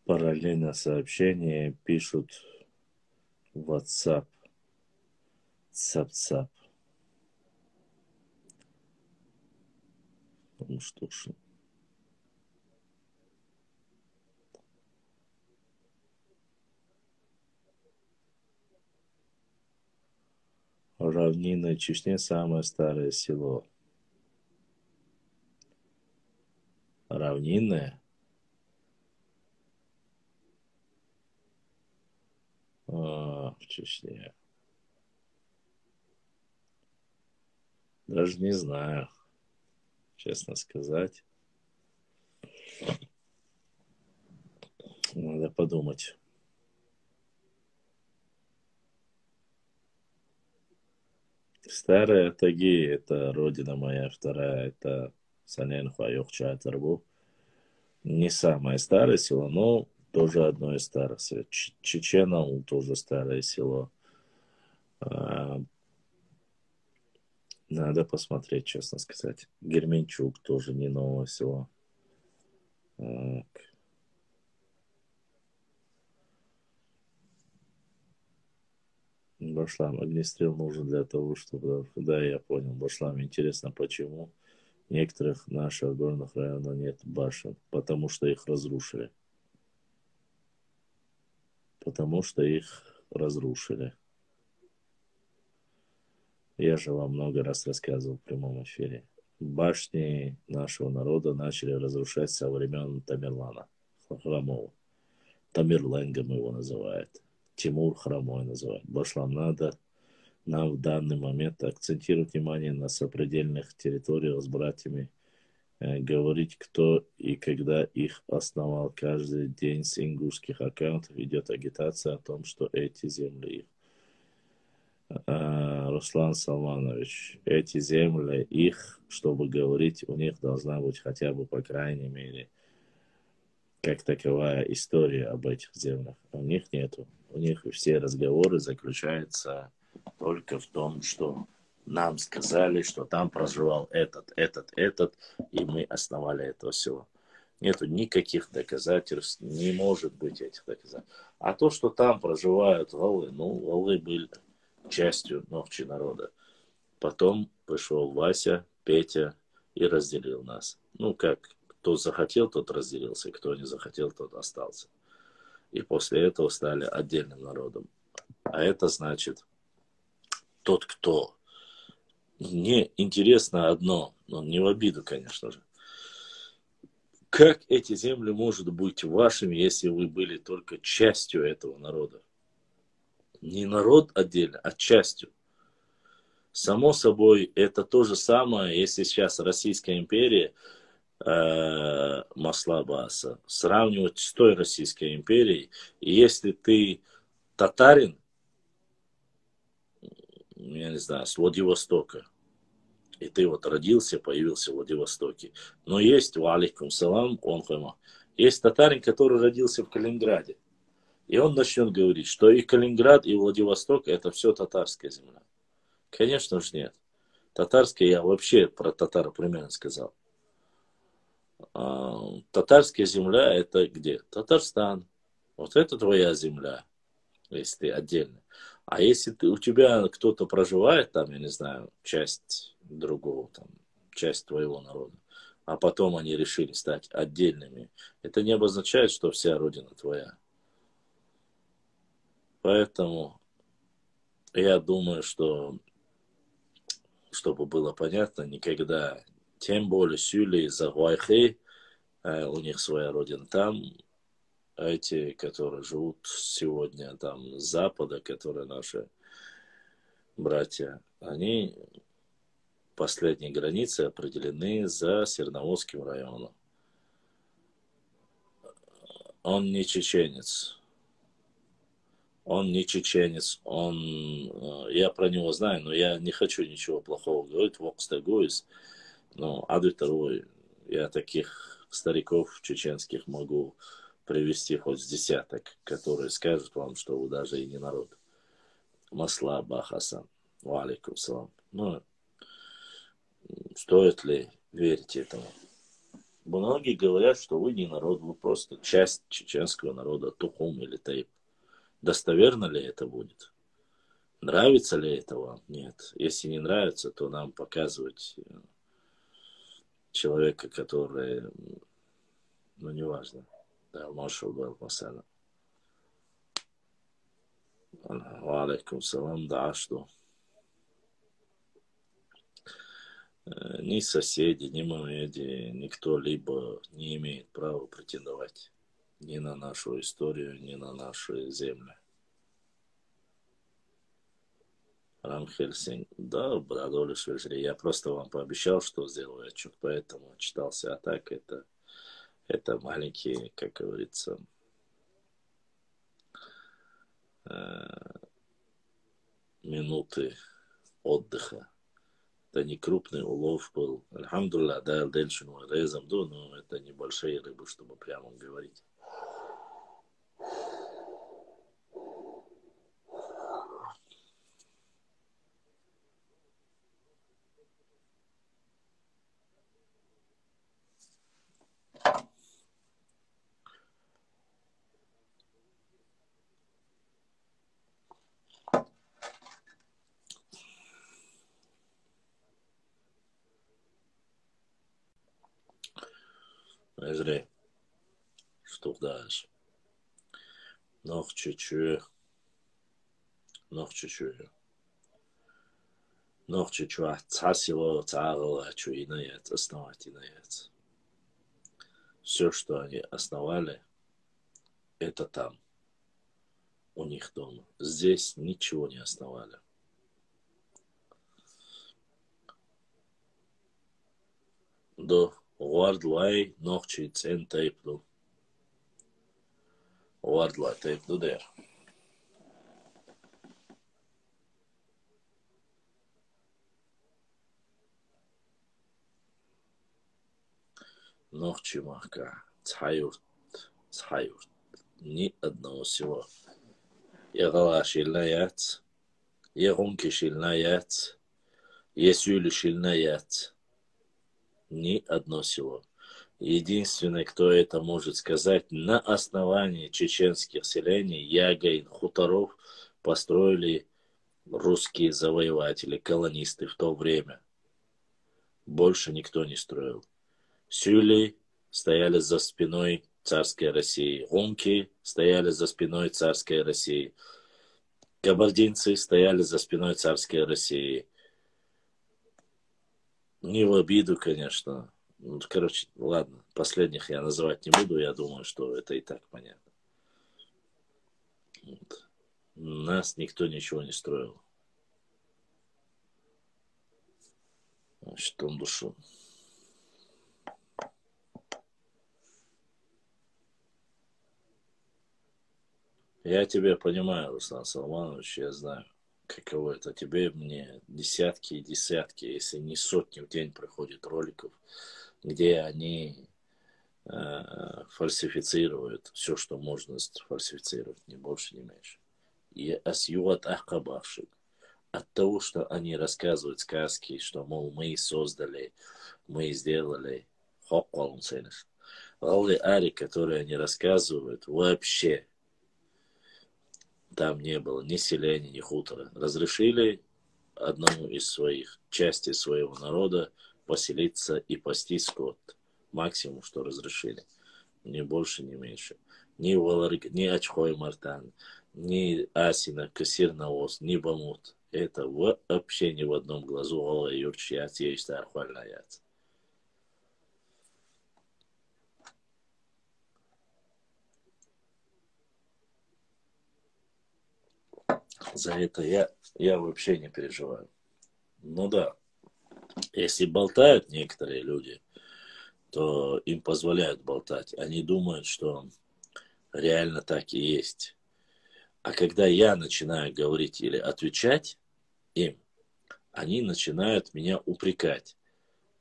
Параллельно сообщения пишут в WhatsApp. Цап-цап. Ну что ж. Равнина Чечни самое старое село. Равнинное? В Чечне. Даже не знаю, честно сказать. Надо подумать. Старая Таги, это родина моя, вторая, это Саненху Айохча Тарбу. Не самое старое село, но тоже одно из старых. Чечена тоже старое село. Надо посмотреть, честно сказать. Герменчук тоже не новое село. Так. Башлам, огнестрел нужен для того, чтобы... Да, я понял. Башлам, интересно, почему в некоторых наших горных районах нет башен? Потому что их разрушили. Потому что их разрушили. Я же вам много раз рассказывал в прямом эфире. Башни нашего народа начали разрушать со времен Тамерлана Хромова. Тамерленга мы его называют. Тимур Хромой называют. Башлам, надо нам в данный момент акцентировать внимание на сопредельных территориях с братьями, говорить, кто и когда их основал. Каждый день с ингушских аккаунтов идет агитация о том, что эти земли их. Руслан Салманович, эти земли, их, чтобы говорить, у них должна быть хотя бы, по крайней мере, как таковая история об этих землях. У них нету. У них все разговоры заключаются только в том, что нам сказали, что там проживал этот, и мы основали это все. Нету никаких доказательств, не может быть этих доказательств. А то, что там проживают галлы, галлы были частью Нохчи народа. Потом пришел Вася, Петя и разделил нас. Как кто захотел, тот разделился, кто не захотел, тот остался. И после этого стали отдельным народом. А это значит, тот, кто... Мне интересно одно, но не в обиду, конечно же. Как эти земли могут быть вашими, если вы были только частью этого народа? Не народ отдельно, а частью. Само собой, это то же самое, если сейчас Российская империя Масла Аббаса сравнивать с той Российской империей, и если ты татарин, я не знаю, с Владивостока, и ты родился, появился в Владивостоке, но есть, валейкум салам, есть татарин, который родился в Калининграде, и он начнет говорить, что и Калининград, и Владивосток это все татарская земля. Конечно же нет. Татарская, я вообще про татар примерно сказал. Татарская земля это где? Татарстан. Вот это твоя земля, если ты отдельно. А если у тебя кто-то проживает там, я не знаю, часть другого, там, часть твоего народа, а потом они решили стать отдельными, это не обозначает, что вся родина твоя. Поэтому я думаю, что, чтобы было понятно, никогда, тем более Сюли, Загуайхи, у них своя родина там, эти, которые живут сегодня там с запада, которые наши братья, они последние границы определены за Серноводским районом. Он не чеченец. Я про него знаю, но я не хочу ничего плохого говорить. Вокстагуис, адвиторой, я таких стариков чеченских могу привести хоть с десяток, которые скажут вам, что вы даже и не народ. Масла Бахасан. Валейкум салам. Стоит ли верить этому? Многие говорят, что вы не народ, вы просто часть чеченского народа, Тухум или Тайп. Достоверно ли это будет? Нравится ли это вам? Нет. Если не нравится, то нам показывать человека, который, неважно. Да, маршал был Масана. Алейкум салам, да, что? Ни соседи, ни мамеди, никто либо не имеет права претендовать ни на нашу историю, ни на наши земли. Рамхельсинг, да, Брадоли Швежри, я просто вам пообещал, что сделаю отчет, поэтому читался. А так это маленькие, как говорится, минуты отдыха. Это не крупный улов был. Альхамдулилля, да, дельшину резом, но это небольшие рыбы, чтобы прямо говорить. Ezre, что дальше? Noch чуть-чуть. Цасило, царило, чуинаец, основательнаец. Все, что они основали, это там, у них дома. Здесь ничего не основали. До Wardlay nog iets in tape. Wardlay tape there. Ночи махка. Цхаюрт. Цхаюрт. Ни одного всего. Егала шильна яц. Егунки шильна яц. Есюли шильна яц. Ни одно село. Единственный, кто это может сказать, на основании чеченских селений, ягоин, хуторов построили русские завоеватели, колонисты в то время. Больше никто не строил. Сюли стояли за спиной царской России. Гунки стояли за спиной царской России. Кабардинцы стояли за спиной царской России. Не в обиду, конечно. Ну, короче, ладно, последних я называть не буду, я думаю, что это и так понятно. Вот. Нас никто ничего не строил. Что душу. Я тебя понимаю, Руслан Салманович, я знаю, каково это. Тебе, мне десятки и десятки, если не сотни в день проходит роликов, где они фальсифицируют все, что можно фальсифицировать, ни больше, ни меньше. И асьюат ахкабавшик. От того, что они рассказывают сказки, что, мол, мы создали, мы сделали, ари, которые они рассказывают, вообще там не было ни селения, ни хутора. Разрешили одному из своих частей своего народа поселиться и пасти скот. Максимум, что разрешили. Ни больше, ни меньше. Ни Валарик, ни Ачхой Мартан, ни Асина, Кассир Наос, ни Бамут. Это вообще ни в одном глазу Ола Юрчи есть Архвальнаят. За это я вообще не переживаю. Ну да, если болтают некоторые люди, то им позволяют болтать. Они думают, что реально так и есть. А когда я начинаю говорить или отвечать им, они начинают меня упрекать.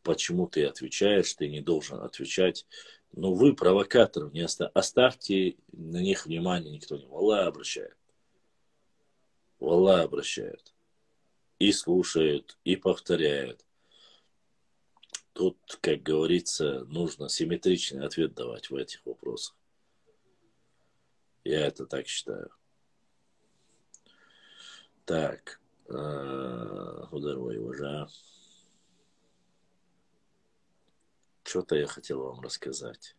Почему ты отвечаешь, ты не должен отвечать. Ну вы провокаторы, не оставьте на них внимание, никто не. Валлах обращает. Валлах обращает. И слушают, и повторяют. Тут, как говорится, нужно симметричный ответ давать в этих вопросах. Я это так считаю. Так. Ударой уже. Что-то я хотел вам рассказать.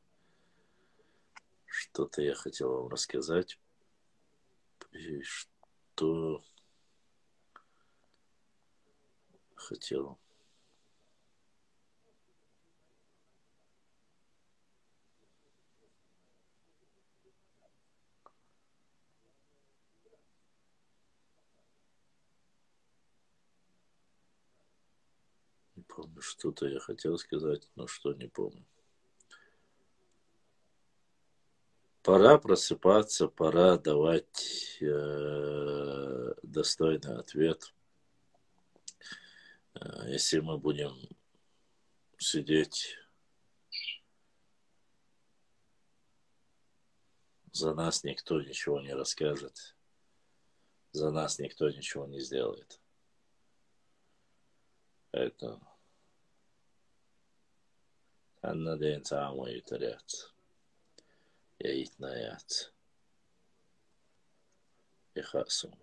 Что-то я хотел вам рассказать. И что хотел. Не помню, что-то я хотел сказать, но что не помню. Пора просыпаться, пора давать достойный ответ. Если мы будем сидеть, за нас никто ничего не расскажет, за нас никто ничего не сделает. Это Аннаден самый тарец. Я итнаяц. И хасум.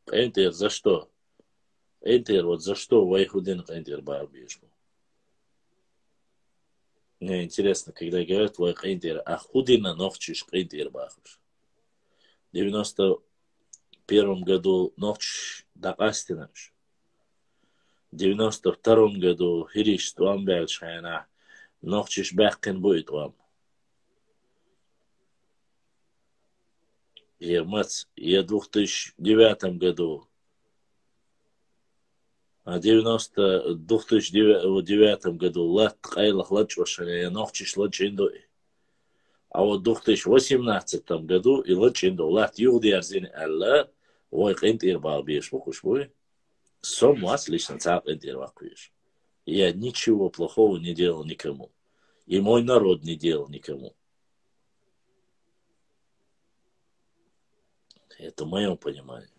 Энтер, за что? Энтер, вот за что Вайхудин Энтер Барбишну? Мне интересно, когда говорят Вайх Энтер, а Худина Новчиш Энтер Бахуш. В 91 году Новч Дакастинович. В 92 году Хириш Туамбел Шайна Новчиш Бахкен будет вам. Я в 2009 году, а в 2009 году лат кайлах лачвашали, я ногчиш лачиндой. А вот в 2018 году и лачиндо лат югди арзин алла, ой, кентир балбиш, мухуш бой. Сом вас лично цап кентир вакуиш. Я ничего плохого не делал никому. И мой народ не делал никому. Это мое понимание.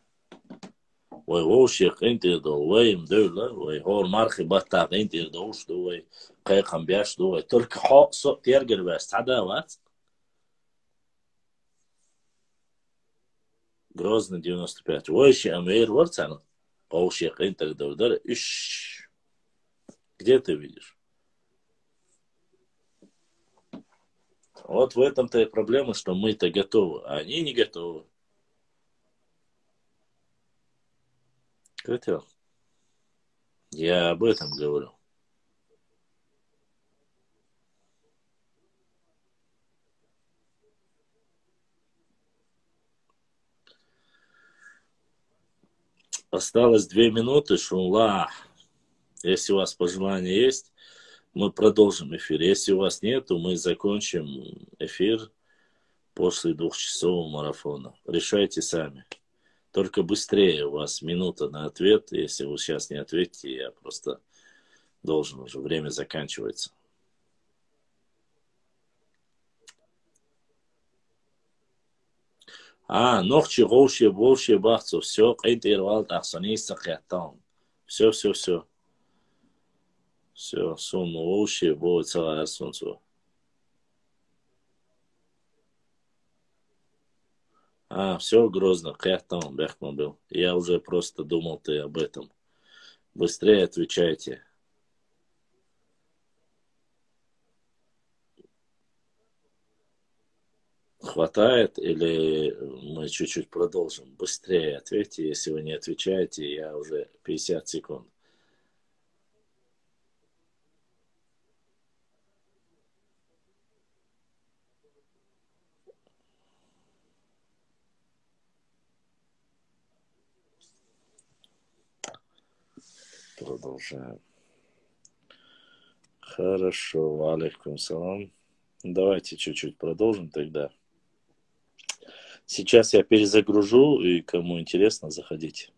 Ой, воушек интирдол, ой, мдевла, ой, хор мархи баттак интирдол, что ой, кайхам бяш, ой, только хо со тергер бяш, тада ват. Грозный 95. Ой, ще амир варцан. Воушек интирдол, да, иш. Где ты видишь? Вот в этом-то и проблема, что мы-то готовы, а они не готовы. Хотел. Я об этом говорю. Осталось 2 минуты, шумла. Если у вас пожелания есть, мы продолжим эфир. Если у вас нет, то мы закончим эфир после 2-часового марафона. Решайте сами. Только быстрее, у вас минута на ответ. Если вы сейчас не ответите, я просто должен уже. Время заканчивается. Ногчи, голши, болши, бахцу. Все, кайдервал, ахсаниста, хятан. Все. Все, сон, голши, бо, целая солнце. Все, Грозно, хятан, бяхман был. Я уже просто думал ты об этом. Быстрее отвечайте. Хватает или мы чуть-чуть продолжим? Быстрее ответьте. Если вы не отвечаете, я уже 50 секунд. Продолжаем. Хорошо, алейкум салам. Давайте чуть-чуть продолжим тогда. Сейчас я перезагружу, и кому интересно, заходите.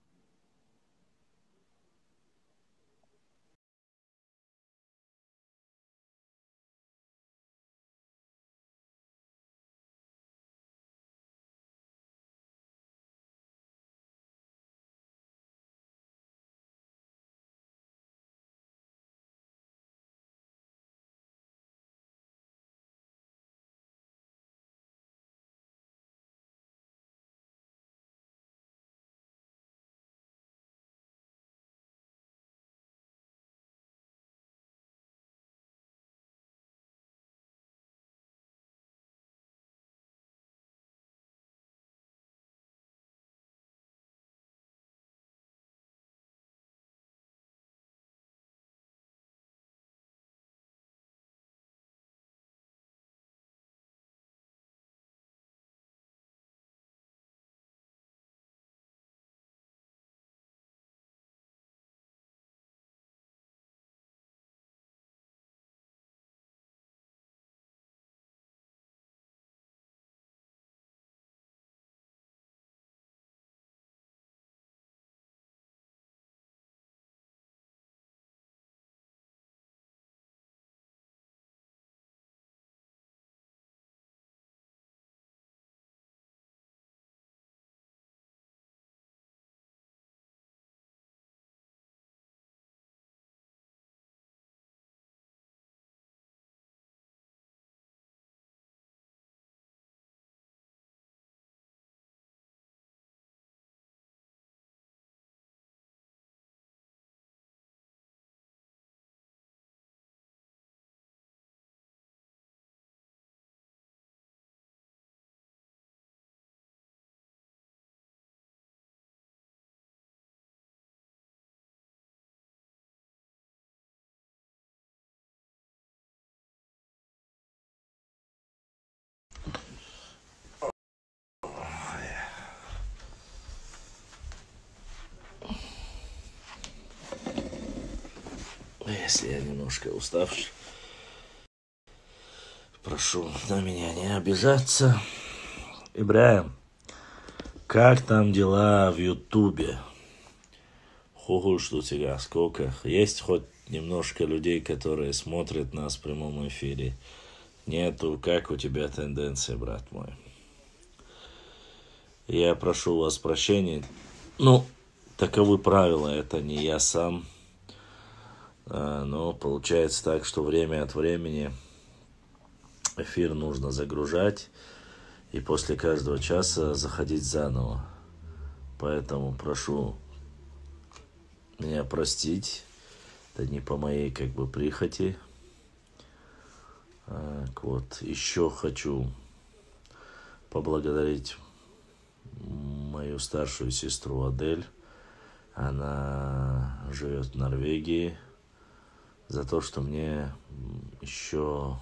если я немножко уставший. Прошу на меня не обижаться. Ибраим, как там дела в Ютубе? Хугу, что у тебя? Сколько? Есть хоть немножко людей, которые смотрят нас в прямом эфире? Нету. Как у тебя тенденция, брат мой? Я прошу вас прощения. Ну, таковы правила. Это не я сам. Но получается так, что время от времени эфир нужно загружать. И после каждого часа заходить заново. Поэтому прошу меня простить. Это не по моей прихоти. Вот. Еще хочу поблагодарить мою старшую сестру Адель. Она живет в Норвегии. За то, что мне еще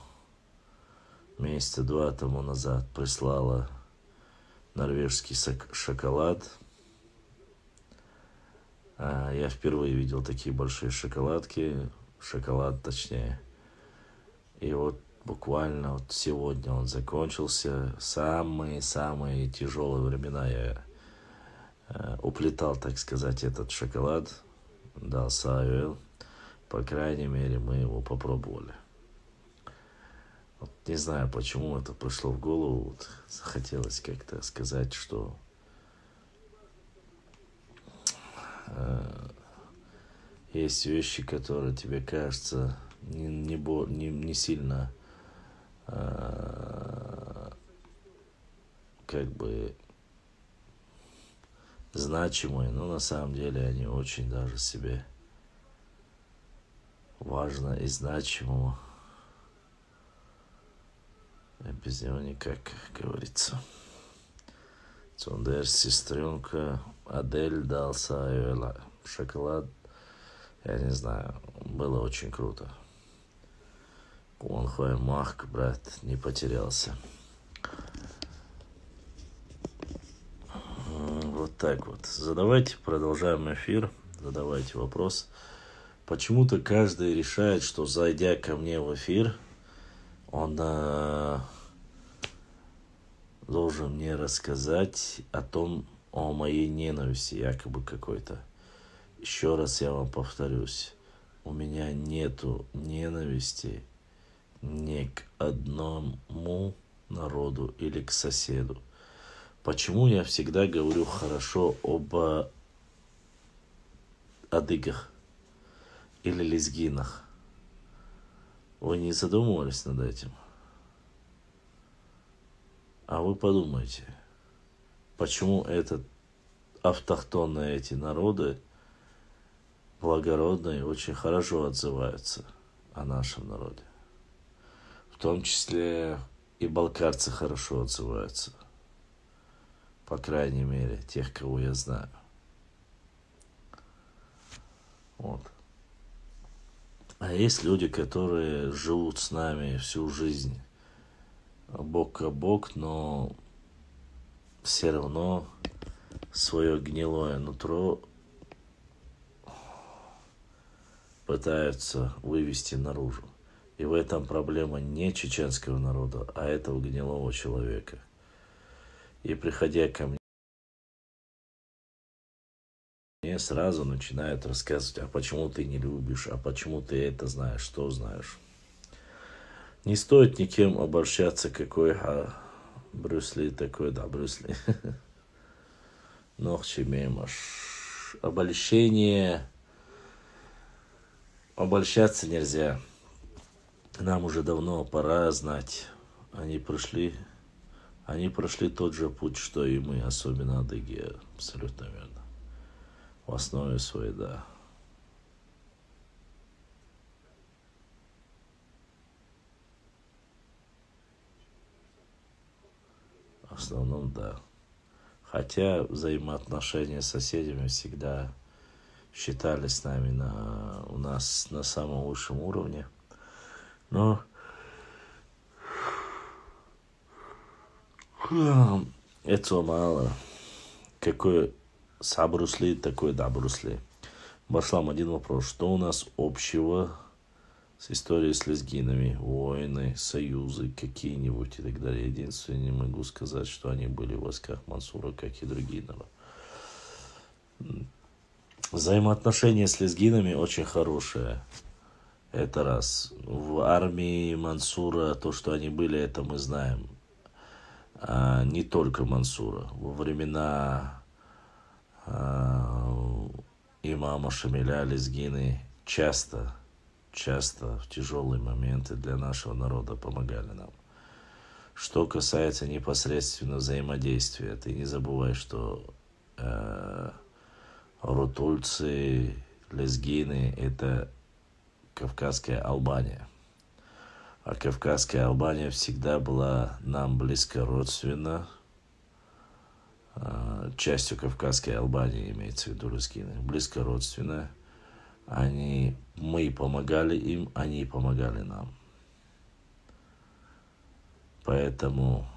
месяца 2 тому назад прислала норвежский шоколад. Я впервые видел такие большие шоколадки. Шоколад, точнее. И вот буквально вот сегодня он закончился. Самые-самые тяжелые времена я уплетал, так сказать, этот шоколад. Дал Саюэл. По крайней мере, мы его попробовали. Вот не знаю, почему это пришло в голову. Вот захотелось как-то сказать, что есть вещи, которые тебе кажутся не сильно значимые, но на самом деле они очень даже себе важно и значимо. Без него никак, как говорится. Цундер, сестренка, Адель дал Саюэла шоколад. Я не знаю, было очень круто. Куанхой Мах, брат, не потерялся. Вот так вот. Продолжаем эфир. Задавайте вопрос. Почему-то каждый решает, что зайдя ко мне в эфир, он должен мне рассказать о моей ненависти, якобы какой-то. Еще раз я вам повторюсь. У меня нету ненависти ни к одному народу или к соседу. Почему я всегда говорю хорошо об адыгах или лезгинах? Вы не задумывались над этим? А вы подумайте, почему автохтонные эти народы благородные очень хорошо отзываются о нашем народе. В том числе и балкарцы хорошо отзываются. По крайней мере, тех, кого я знаю. Вот. А есть люди, которые живут с нами всю жизнь бок о бок, но все равно свое гнилое нутро пытаются вывести наружу. И в этом проблема не чеченского народа, а этого гнилого человека. И приходя ко мне, сразу начинают рассказывать, а почему ты не любишь, а почему ты это знаешь, что знаешь. Не стоит никем обольщаться, какой Брюсли такой, да, Брюсли. Нохчи мемаш. Обольщаться нельзя. Нам уже давно пора знать. Они прошли тот же путь, что и мы, особенно адыги, абсолютно верно. В основе своей, да. В основном, да. Хотя взаимоотношения с соседями всегда считались с нами у нас на самом высшем уровне. Но этого мало. Какой сабрусли, такой да брусли. Башлам, один вопрос. Что у нас общего с историей с лезгинами? Войны, союзы какие-нибудь и так далее. Единственное, не могу сказать, что они были в войсках Мансура, как и другие народы. Взаимоотношения с лезгинами очень хорошие. Это раз. В армии Мансура то, что они были, это мы знаем. А не только Мансура. Во времена имама Шамиля лезгины часто в тяжелые моменты для нашего народа помогали нам. Что касается непосредственно взаимодействия, ты не забывай, что рутульцы, лезгины – это Кавказская Албания. А Кавказская Албания всегда была нам близко родственна. Частью Кавказской Албании имеется в виду лезгины. Близко родственная. Мы помогали им, они помогали нам. Поэтому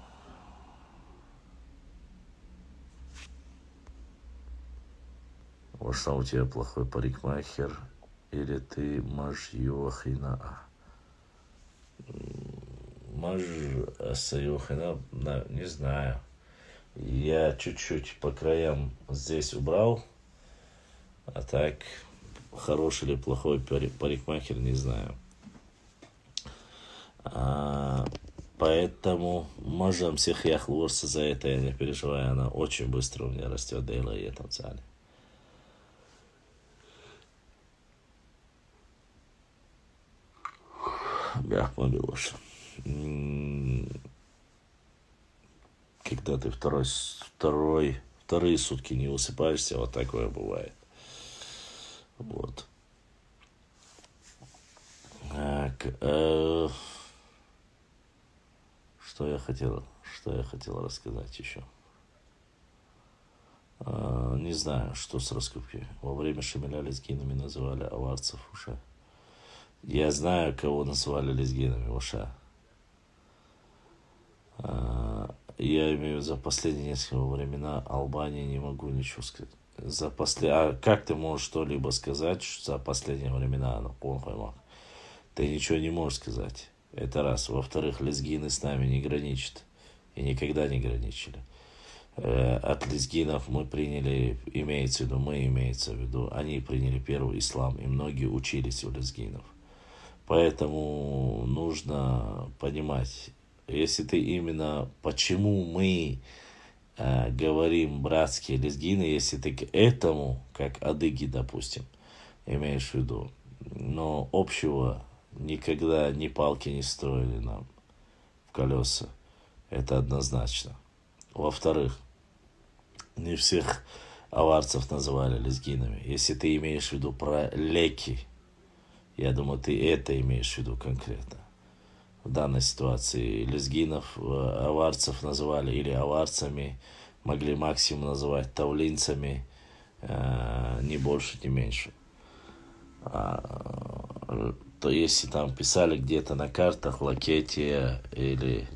может, у тебя плохой парикмахер, или ты мажьёхина? Мажьёхина, не знаю. Я чуть-чуть по краям здесь убрал, а так хороший или плохой парикмахер, не знаю. Поэтому можем всех яхлурса за это, я не переживаю, она очень быстро у меня растет, Дейла и этом зале. Милош. Когда ты вторые сутки не высыпаешься, вот такое бывает. Вот. Так, что я хотел рассказать еще? Не знаю, что с раскупки. Во время Шамиля лезгинами называли аварцев уже. Я знаю, кого называли лезгинами Уша. Я имею за последние несколько времена Албании не могу ничего сказать. Как ты можешь что-либо сказать за последние времена? Ты ничего не можешь сказать. Это раз. Во-вторых, лезгины с нами не граничат. И никогда не граничили. От лезгинов мы приняли, имеется в виду, они приняли первый ислам, и многие учились у лезгинов. Поэтому нужно понимать, если ты именно, почему мы говорим братские лезгины, если ты к этому, как адыги, допустим, имеешь в виду, но общего никогда ни палки не строили нам в колеса, это однозначно. Во-вторых, не всех аварцев называли лезгинами. Если ты имеешь в виду про леки, я думаю, ты это имеешь в виду конкретно. В данной ситуации лезгинов, аварцев называли или аварцами, могли максимум называть тавлинцами, ни больше, ни меньше. То если там писали где-то на картах Лакетия или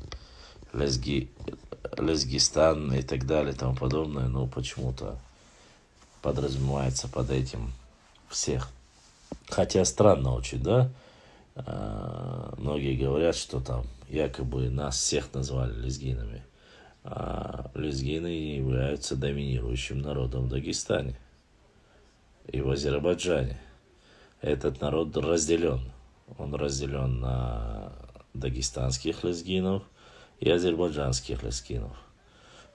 Лезгистан и так далее и тому подобное, ну почему-то подразумевается под этим всех. Хотя странно очень, да? Многие говорят, что там якобы нас всех назвали лезгинами. А лезгины являются доминирующим народом в Дагестане и в Азербайджане. Этот народ разделен. Он разделен на дагестанских лезгинов и азербайджанских лезгинов.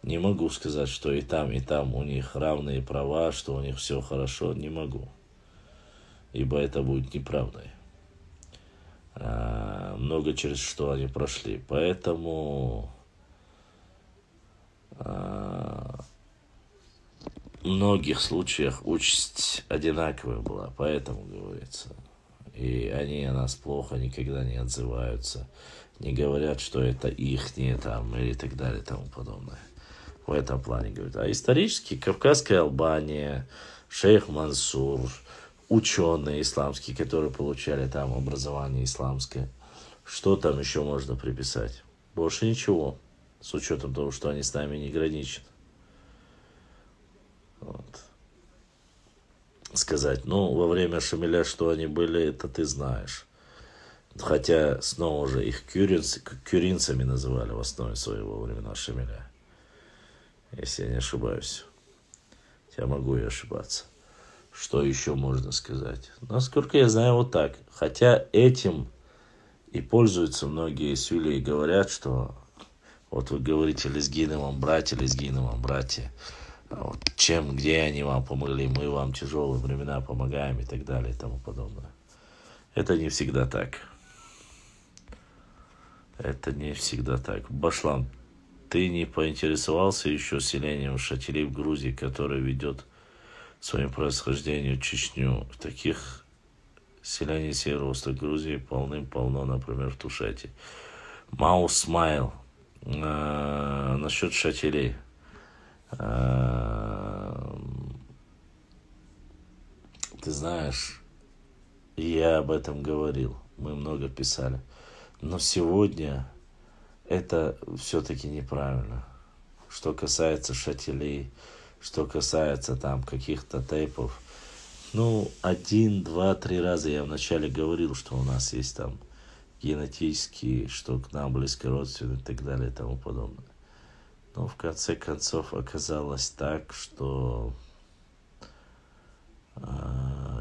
Не могу сказать, что и там у них равные права, что у них все хорошо. Не могу. Ибо это будет неправдой. Много через что они прошли. Поэтому в многих случаях участь одинаковая была. Поэтому говорится. И они о нас плохо никогда не отзываются. Не говорят, что это ихнее там или так далее и тому подобное. В этом плане говорят. А исторически Кавказская Албания, шейх Мансур, ученые исламские, которые получали там образование исламское. Что там еще можно приписать? Больше ничего. С учетом того, что они с нами не граничат. Вот. сказать. Ну, во время Шамиля, что они были, это ты знаешь. Хотя, снова же, их кюринцами называли в основе своего времена Шамиля. Если я не ошибаюсь. Я могу и ошибаться. Что еще можно сказать? Насколько я знаю, вот так. Хотя этим и пользуются многие сюли и говорят, что вот вы говорите лезгины вам братья, вот чем, где они вам помогли, мы вам тяжелые времена помогаем и так далее и тому подобное. Это не всегда так. Это не всегда так. Башлам, ты не поинтересовался еще селением шатилей в Грузии, которое ведет своим происхождением Чечню? Таких селений северо-востока Грузии полным-полно, например, в Тушете. Мау Смайл. Насчет шатилей. Ты знаешь, я об этом говорил. Мы много писали. Но сегодня это все-таки неправильно. Что касается шатилей, что касается там каких-то тейпов. Ну, 1, 2, 3 раза я вначале говорил, что у нас есть там генетические, что к нам близко родственные и так далее и тому подобное. Но в конце концов оказалось так, что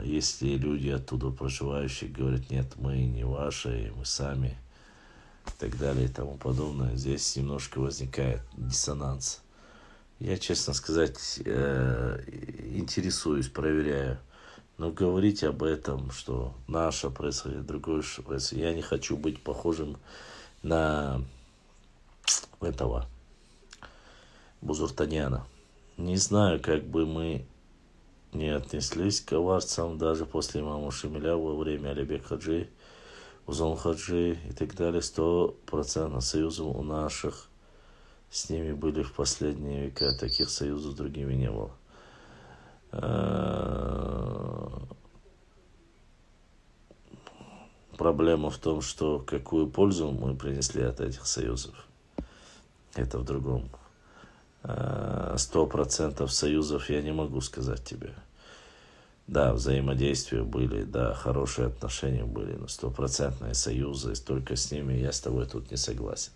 если люди оттуда проживающие говорят, нет, мы не ваши, мы сами, и так далее и тому подобное, здесь немножко возникает диссонанс. Я, честно сказать, интересуюсь, проверяю. Но говорить об этом, что наше происходит, другое происходит, я не хочу быть похожим на этого Бузуртаняна. Не знаю, как бы мы не отнеслись к коварцам даже после имама Шамиля во время Алибек Хаджи, Узон Хаджи и так далее. 100% союзов у наших с ними были в последние века. Таких союзов с другими не было. Проблема в том, что какую пользу мы принесли от этих союзов. Это в другом. 100% союзов я не могу сказать тебе. Да, взаимодействия были, да, хорошие отношения были, но 100% союзы, только с ними я с тобой тут не согласен.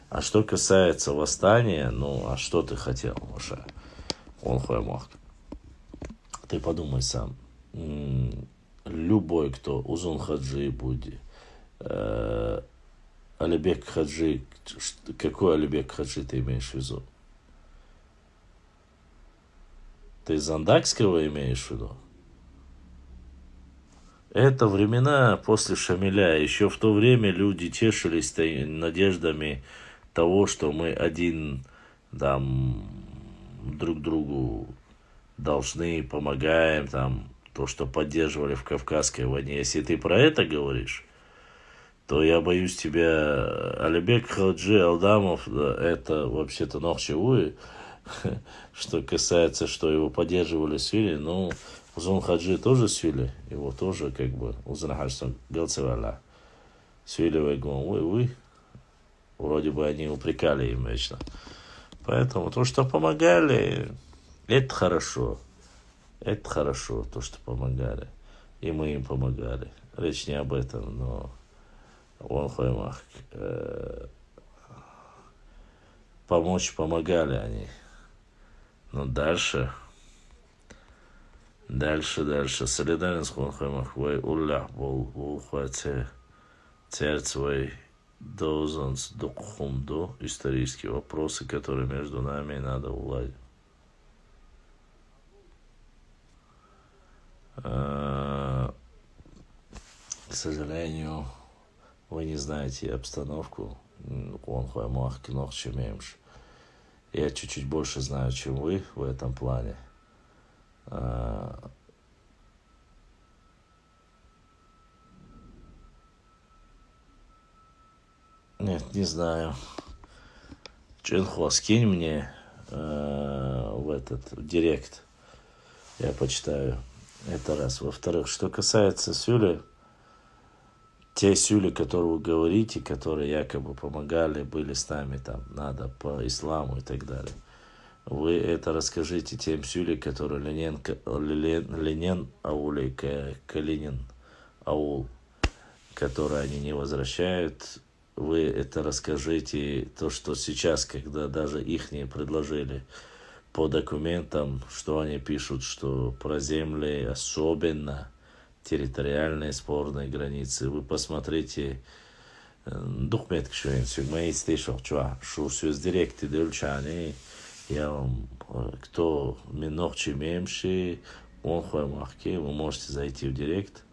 А что касается восстания, ну, а что ты хотел, Маша? Он хуймах. Ты подумай сам. Любой, кто Узун Хаджи будет, Алибек Хаджи, какой Алибек Хаджи ты имеешь в виду? Ты Зандакского имеешь в виду? Это времена после Шамиля. Еще в то время люди тешились надеждами того, что мы один там друг другу должны, помогаем, там, то, что поддерживали в Кавказской войне. Если ты про это говоришь, то я боюсь тебя, Алибек Хаджи Алдамов, это вообще-то нохчевую. Что касается, что его поддерживали Сюли, ну, Узун Хаджи тоже Сюли, его тоже как бы Узун Хаджи Галцеваля. Сюли вы, вроде бы они упрекали им вечно. Поэтому то, что помогали, это хорошо. Это хорошо, то, что помогали. И мы им помогали. Речь не об этом, но он хоймах. Помочь помогали они. Но дальше. Солидарность он хоймах. Вай уллах бол хуате царь свой должен докхумду. Исторические вопросы, которые между нами надо уладить. К сожалению, вы не знаете обстановку. Я чуть-чуть больше знаю, чем вы в этом плане. Нет, не знаю. Чинхуа, скинь мне в директ. Я почитаю. Это раз. Во-вторых, что касается Сюли, те Сюли, которые вы говорите, которые якобы помогали, были с нами там, надо по исламу и так далее. Вы это расскажите тем сюли, которые Ленин ауле, Калинин аул, которые они не возвращают. Вы это расскажите, то, что сейчас, когда даже их не предложили по документам, что они пишут, что про земли, особенно территориальные спорные границы. Вы посмотрите, документ, что мы слышал, что все директы дельчане, я вам, кто минохчи мемши, он хуймахки, вы можете зайти в директ,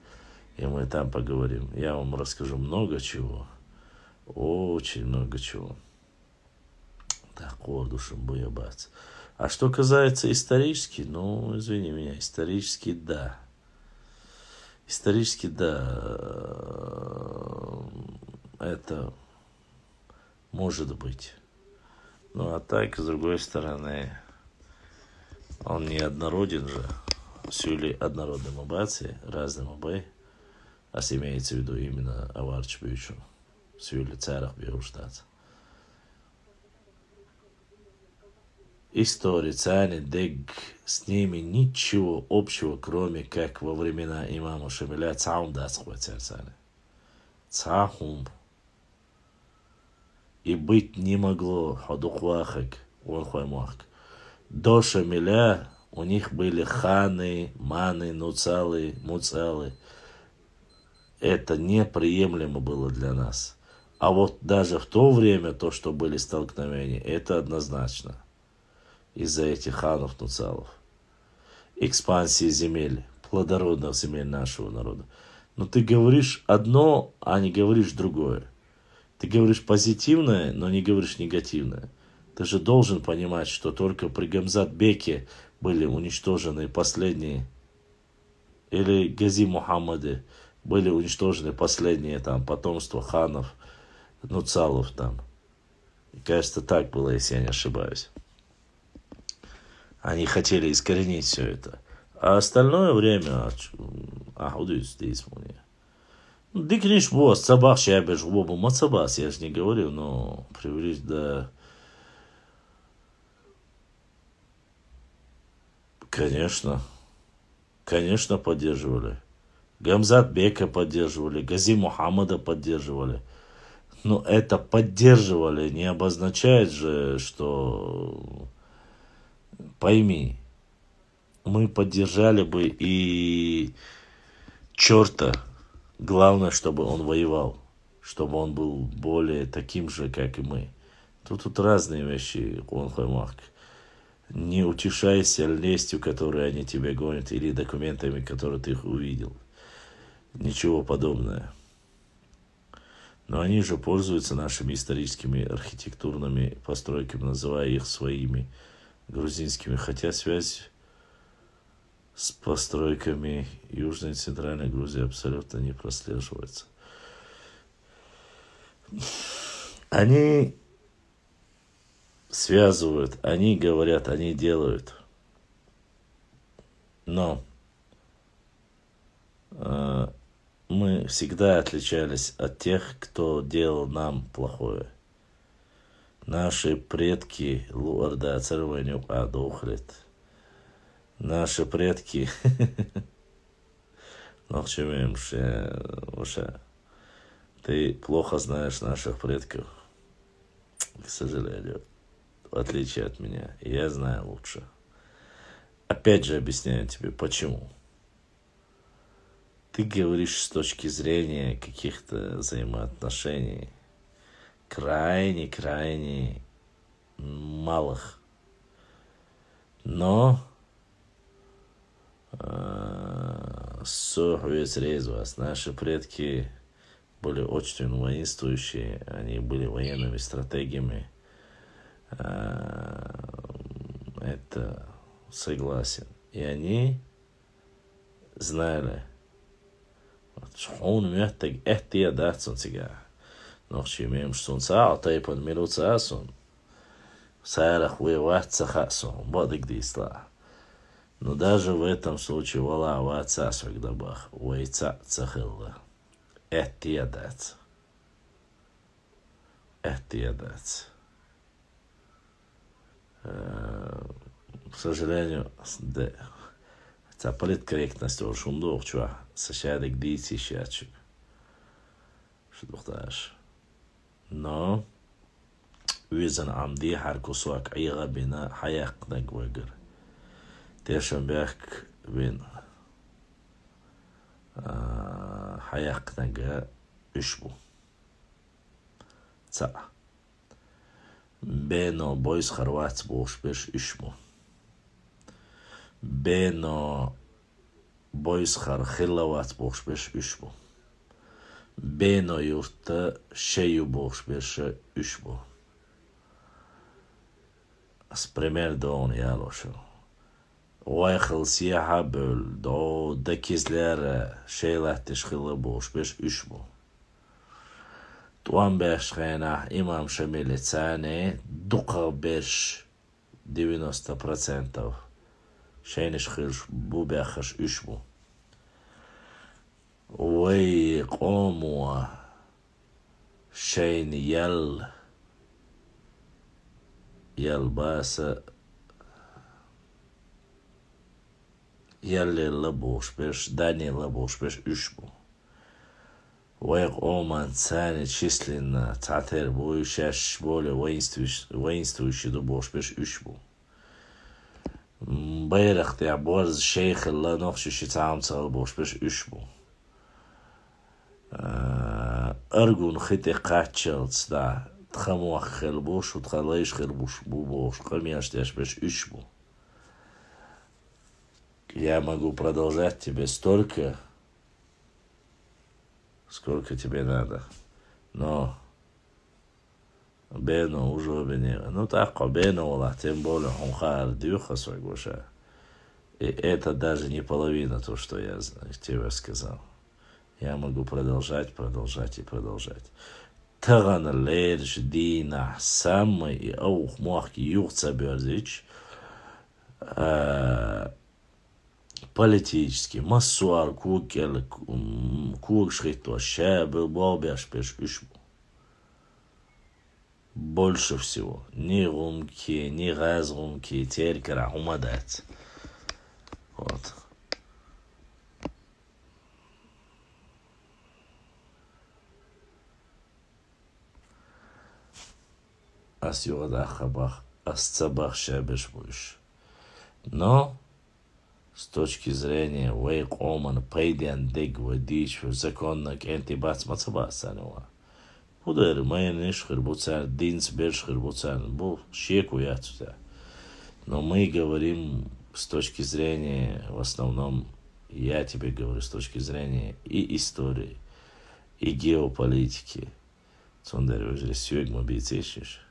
и мы там поговорим. Я вам расскажу много чего, очень много чего. Так, душем боябаться. А что касается исторически, ну, извини меня, исторически да. Исторически да, это может быть. Ну, а так, с другой стороны, он не однороден же. Сюли однородным обации, разным обой, а имеется в виду именно аварчбючу. Сюли царах биуштат. История цани дег с ними ничего общего, кроме как во времена имама Шамиля цаум дацхуа царцани. Цахум. И быть не могло ходухвахак, он хуаймахк. До Шамиля у них были ханы, маны, нуцалы, муцалы. Это неприемлемо было для нас. А вот даже в то время, то, что были столкновения, это однозначно. Из-за этих ханов, нуцалов. Экспансии земель, плодородных земель нашего народа. Но ты говоришь одно, а не говоришь другое. Ты говоришь позитивное, но не говоришь негативное. Ты же должен понимать, что только при Гамзат-беке были уничтожены последние, или Гази Мухаммады, были уничтожены последние там потомства ханов, нуцалов там. И, кажется, так было, если я не ошибаюсь. Они хотели искоренить все это. А остальное время... здесь мне. Дикниш босс, собак шабеш, бобу мацабас, я же не говорю, но привлечь до... Конечно. Конечно, поддерживали. Гамзат Бека поддерживали, Гази Мухаммада поддерживали. Но это поддерживали не обозначает же, что... Пойми, мы поддержали бы и черта. Главное, чтобы он воевал, чтобы он был более таким же, как и мы. Тут разные вещи, не утешайся лестью, которую они тебе гонят, или документами, которые ты их увидел. Ничего подобного. Но они же пользуются нашими историческими архитектурными постройками, называя их своими грузинскими, хотя связь с постройками Южной и Центральной Грузии абсолютно не прослеживается. Они связывают, они говорят, они делают. Но мы всегда отличались от тех, кто делал нам плохое. Наши предки, Луарда Царванюк Адухлет, наши предки, ты плохо знаешь наших предков, к сожалению, в отличие от меня. Я знаю лучше. Опять же объясняю тебе, почему. Ты говоришь с точки зрения каких-то взаимоотношений, крайне малых. Но наши предки были очень воинствующие, они были военными стратегиями. Это согласен. И они знали, он мертвый, это я датсон сега. Ночи имеем что саал, тайпан милуцасон. Сарах воевать цахасон, бодик дисла. Но даже в этом случае вала ваца свагдабах, вайца цахилла. Это я датс. Это я датс. К сожалению, да. Это политкорректность очень много, чего сосядок дийти щачек. Что духташ. Но ويزن عمدي حركو سواك عيغا بنا حياق نقوغر تيشن بيحك بين حياق نقا اشبو تا بينو بويس خروات بوش بيش اشبو بينو بويس خر خلوات بوش بيش اشبو بينو يورتا شيو بوش بيش اشبو Пример да он ялошо. Уайхал сияха бөл, до декизлер шейлаттиш хилы бош беш үшбу. Туан беш хайна имам шамили цане дука беш 90% шейниш хилш бу бяхаш үшбу. Уай қомуа шейн ял يلباسة يلي لبوش بيش داني لبوش بيش اشبو ويق اومان ثاني تشيسلين تعتير بوي شاش بولي وينستويش دبوش بيش اشبو مبيرخ تعبورز شيخ الله نقشي شتعام تغلبوش بيش اشبو ارغون خيتي قاتشلتس دا تخموخ خربوش وتخليش خربوش бубош, конечно, я ж ищу. Я могу продолжать тебе столько, сколько тебе надо. Но Бено уже обвинил. Ну так, Бено, тем более он хардюха свой гоша. И это даже не половина того, что я тебе сказал. Я могу продолжать. Таган лерж дина самый и аух махки юхца бёрзич политический массуар кукел кукшрито шебел бобяш пеш ишбу. Больше всего ни румки, ни разрумки, теркера умадать. Вот. Но с точки зрения вейк оман пейден дег водич законно кенти бац мацабасанова. Пудер майниш хербуцан динс берш хербуцан бу щеку яцута. Но мы говорим с точки зрения, в основном, я тебе говорю с точки зрения и истории, и геополитики. Цундер уже сюгма бицешиш.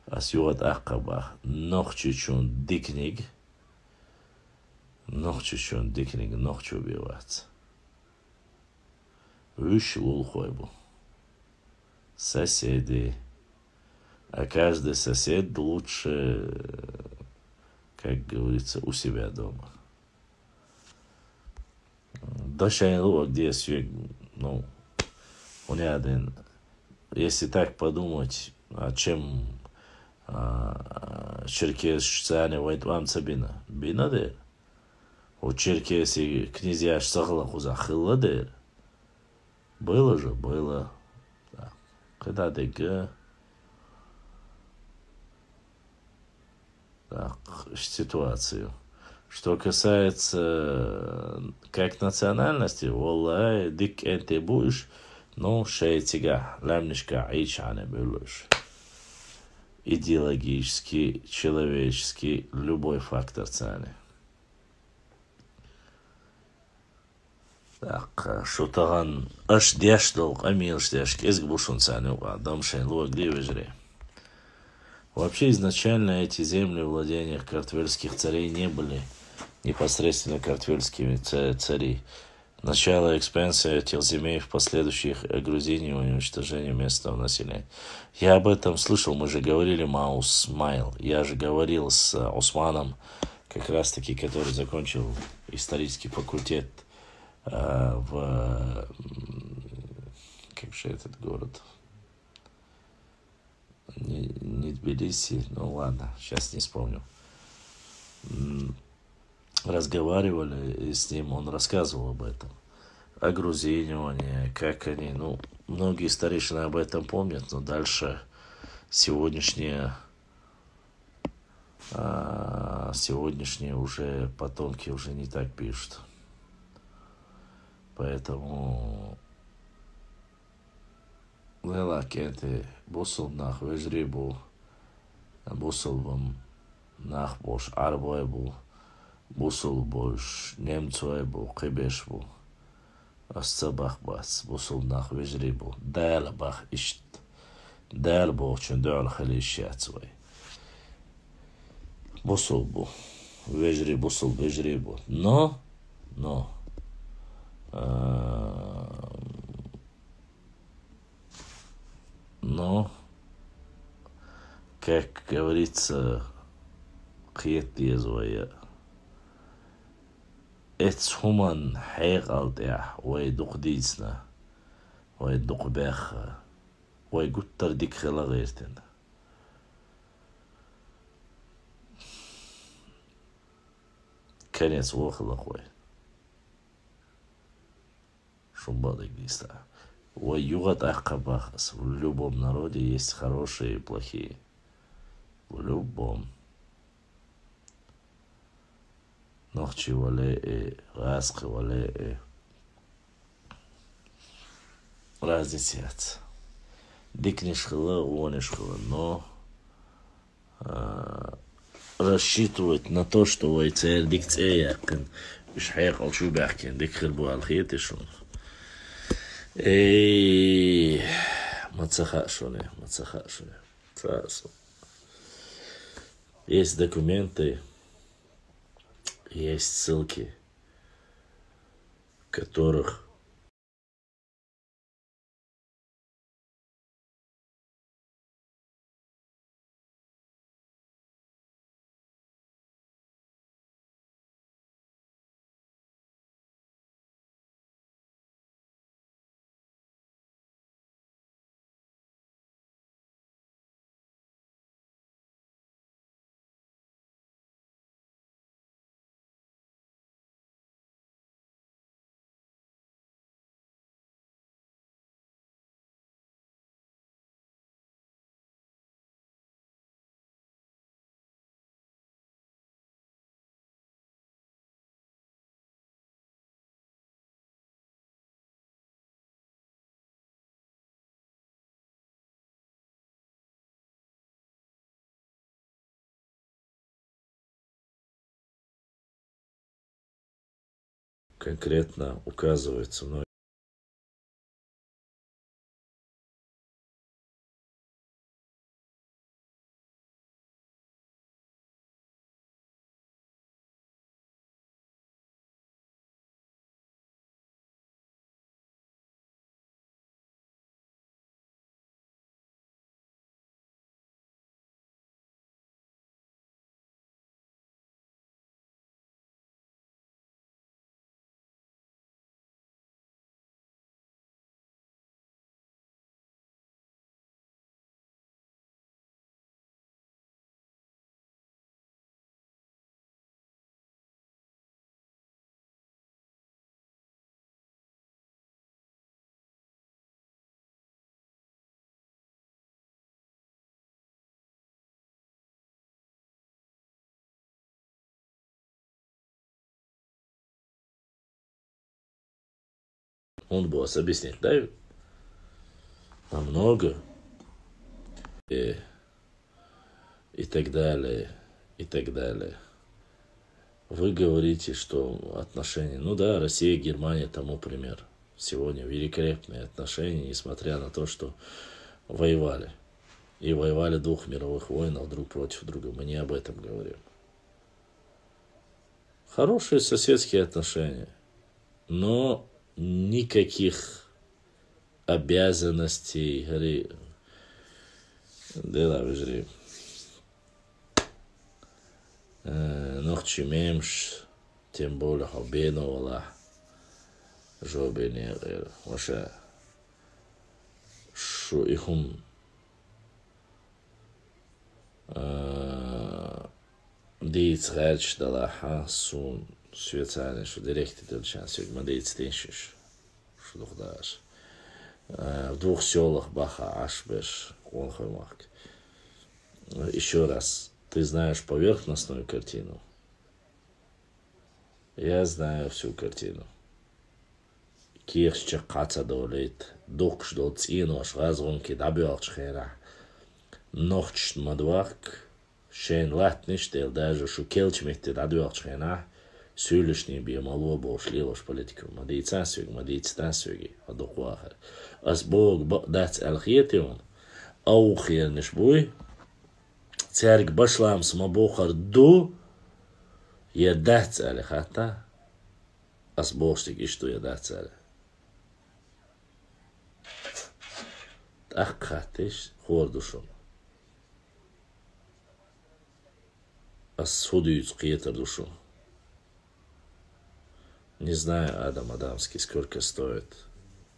А сюат акаба нохчучун дикниг, нохчу убиваться. Выш лулхойбу. Соседи. А каждый сосед лучше, как говорится, у себя дома. Дошайнло, где сюг, ну, он один. Если так подумать, о чем Черкес вайтвам цабина. Бина дер. У Черкеси князья сагла хузахилла дер. Было же, было. Да. Когда дега. Так, ситуацию. Что касается как национальности, воллай, дик энте будешь, ну, шейтига, лямнишка, айчане бюлюш. Идеологический, человеческий, любой фактор цены. Так, что таган аш дяштол, амил штяш, кезг бушун цены, адам шейн луа где вежре. Вообще изначально эти земли в владениях картвельских царей не были непосредственно картвельскими цари. Начало экспансии этих земель в последующих грузинию и уничтожению местного населения. Я об этом слышал, мы же говорили Маус Майл. Я же говорил с Османом, как раз таки, который закончил исторический факультет в... Как же этот город? не Тбилиси, ну ладно, сейчас не вспомню. Разговаривали и с ним, он рассказывал об этом. О грузинивании, как они, ну, многие старейшины об этом помнят, но дальше сегодняшние уже потомки уже не так пишут. Поэтому Лела Кенте Бусул нах Вежрибу Бусул вам нах бош Арбоебу Бусул бош Немцоебу Кибешбу Асцабах бас Бусул нах Вежрибу Дайла бах ишт Дайла бох чун дойла хали ишьяцвай Бусул бу Вежри Бусул Вежрибу но как говорится, Кьетезвая, Эцхуман Хайгалдя, Ой Дукдицна, Ой Дукбеха, Ой Гуттар Дикхелагертен. Конец Вохлахой. Шумбадык диста. Ой, югат ахкабахас. В любом народе есть хорошие и плохие. В любом. Нохчи вале раски вале разница нет. Дикнешь хила, уонишь хила. Но рассчитывать на то, что войцер дикцея, мش حيقل شو بحكي ديك خربوا على الخيط شو ما تسخقش ولا ما تسخقش есть документы, есть ссылки, в которых конкретно указывается, но он будет объяснять, да? Намного и так далее, и так далее. Вы говорите, что отношения, ну да, Россия, Германия тому пример. Сегодня великолепные отношения, несмотря на то, что воевали. И воевали 2 мировых войн друг против друга. Мы не об этом говорим. Хорошие соседские отношения, но никаких обязанностей. Да, выжри. Нохчи мемш, тем более обеновала. Жобене, ваша, что ихум Dietz Hertz de la Hansun Швейцария, что директор сейчас сегодня Диетz Тиншиш, что духдаш. В двух селах Баха, Ашбеш, Конхоймак. Еще раз, ты знаешь поверхностную картину. Я знаю всю картину. Кирча каца долит, духш дол цинош, разгонки добьёлч хера. Ночь мадвак, шен латниш, дел даже шукелч мехте добьёлч хера. Сөйлешний биемало бошлилош политику. Мадицансюги, адухвахар. As Бог дац алхиетион, аухир нишбуй, церк башлам смабохар ду, я дац алихата, as Богштик и что я дац алих. Ах хатиш хордушон. As худуют қиетер душу. Не знаю, Адам Адамский, сколько стоит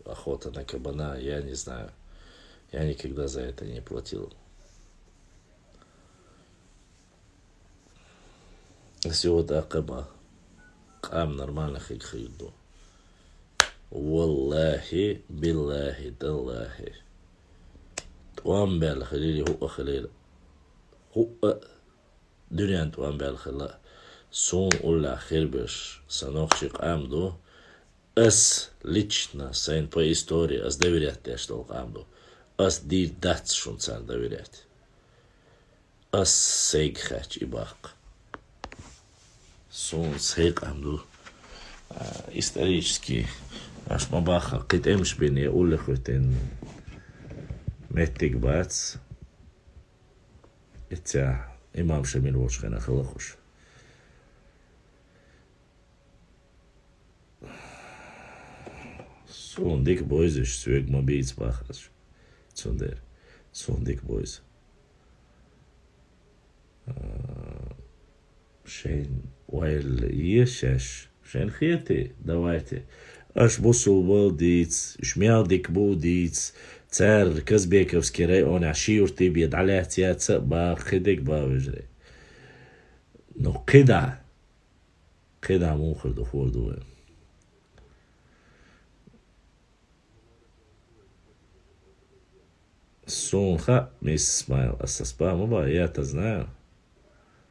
охота на кабана, я не знаю. Я никогда за это не платил. Сегодня акаба. Кам нормально хикхиду. Валлахи, биллахи, таллахи. Туам бел халили хуа халил. Хуа дюнян туам бел хала. Сон улла хирбеш санохшик амду. As лично, сайн по истории, as доверять те, что амду. As дир дац шун цар доверять. As сейг хач и бак. Сон сейг амду. Исторически. Аш мабаха, кит эмш бини, улла хутин. Меттик бац. Итя, имам шамил вошхена халахуш. Zo'n dikke boys is zuig maar beets wacht. Zo'n dikke boys. Шейн, while ешеш, шейн хети, давайте. Аш бусул был диц, шмял дик бу диц, цар Казбековский район, ашиур ты бед аляцияца, ба хидик ба вижре. Но кида мухар дохордуем. Сонха мисс Смайл ассаспа муба, я-то знаю.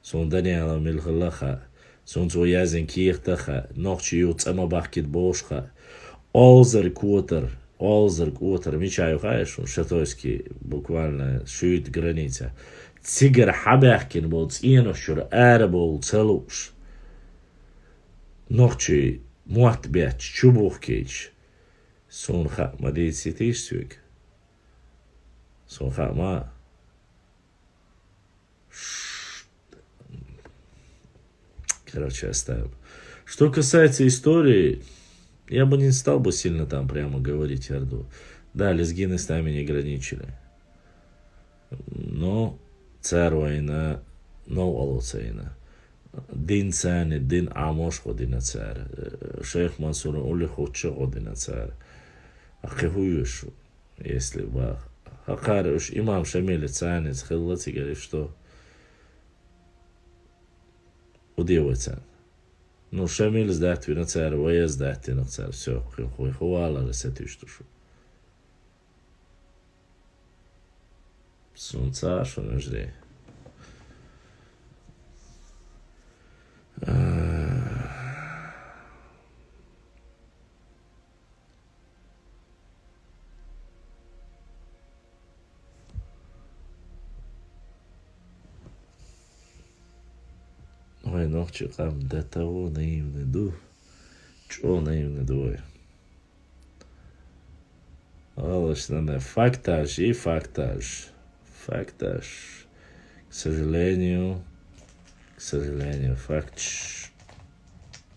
Сон Даниэла Милхалаха, сон Цуязин Киртаха, ночи юцама бахкит бошха, Олзер Кутер, мечаю хаешь, шатойский, буквально шует граница. Цигар Хабахкин был циношур, был целуш. Ночи муатбяч, чубухкич. Сонха мадейцы тишсюк. Сонха Короче, оставим. Что касается истории, я бы не стал бы сильно там прямо говорить Орду. Да, лезгины с нами не граничили. Но царь война, но алоцейна. Дин цани, дин амош ходина царь. Шейх Мансур ули хоче ходина царь. Ахихуюшу, если бы Хакарыш, имам Шамиль Цанец, Хиллати говорит, что удивится. Ну, Шамиль сдать на царь, Вая сдать на царь, все, хуала ресетиштушу. Сунца, что не жди. Ой, ночью там до того наивный дух. Чё наивный дух? Алочно, фактаж и фактаж. Фактаж. К сожалению, факт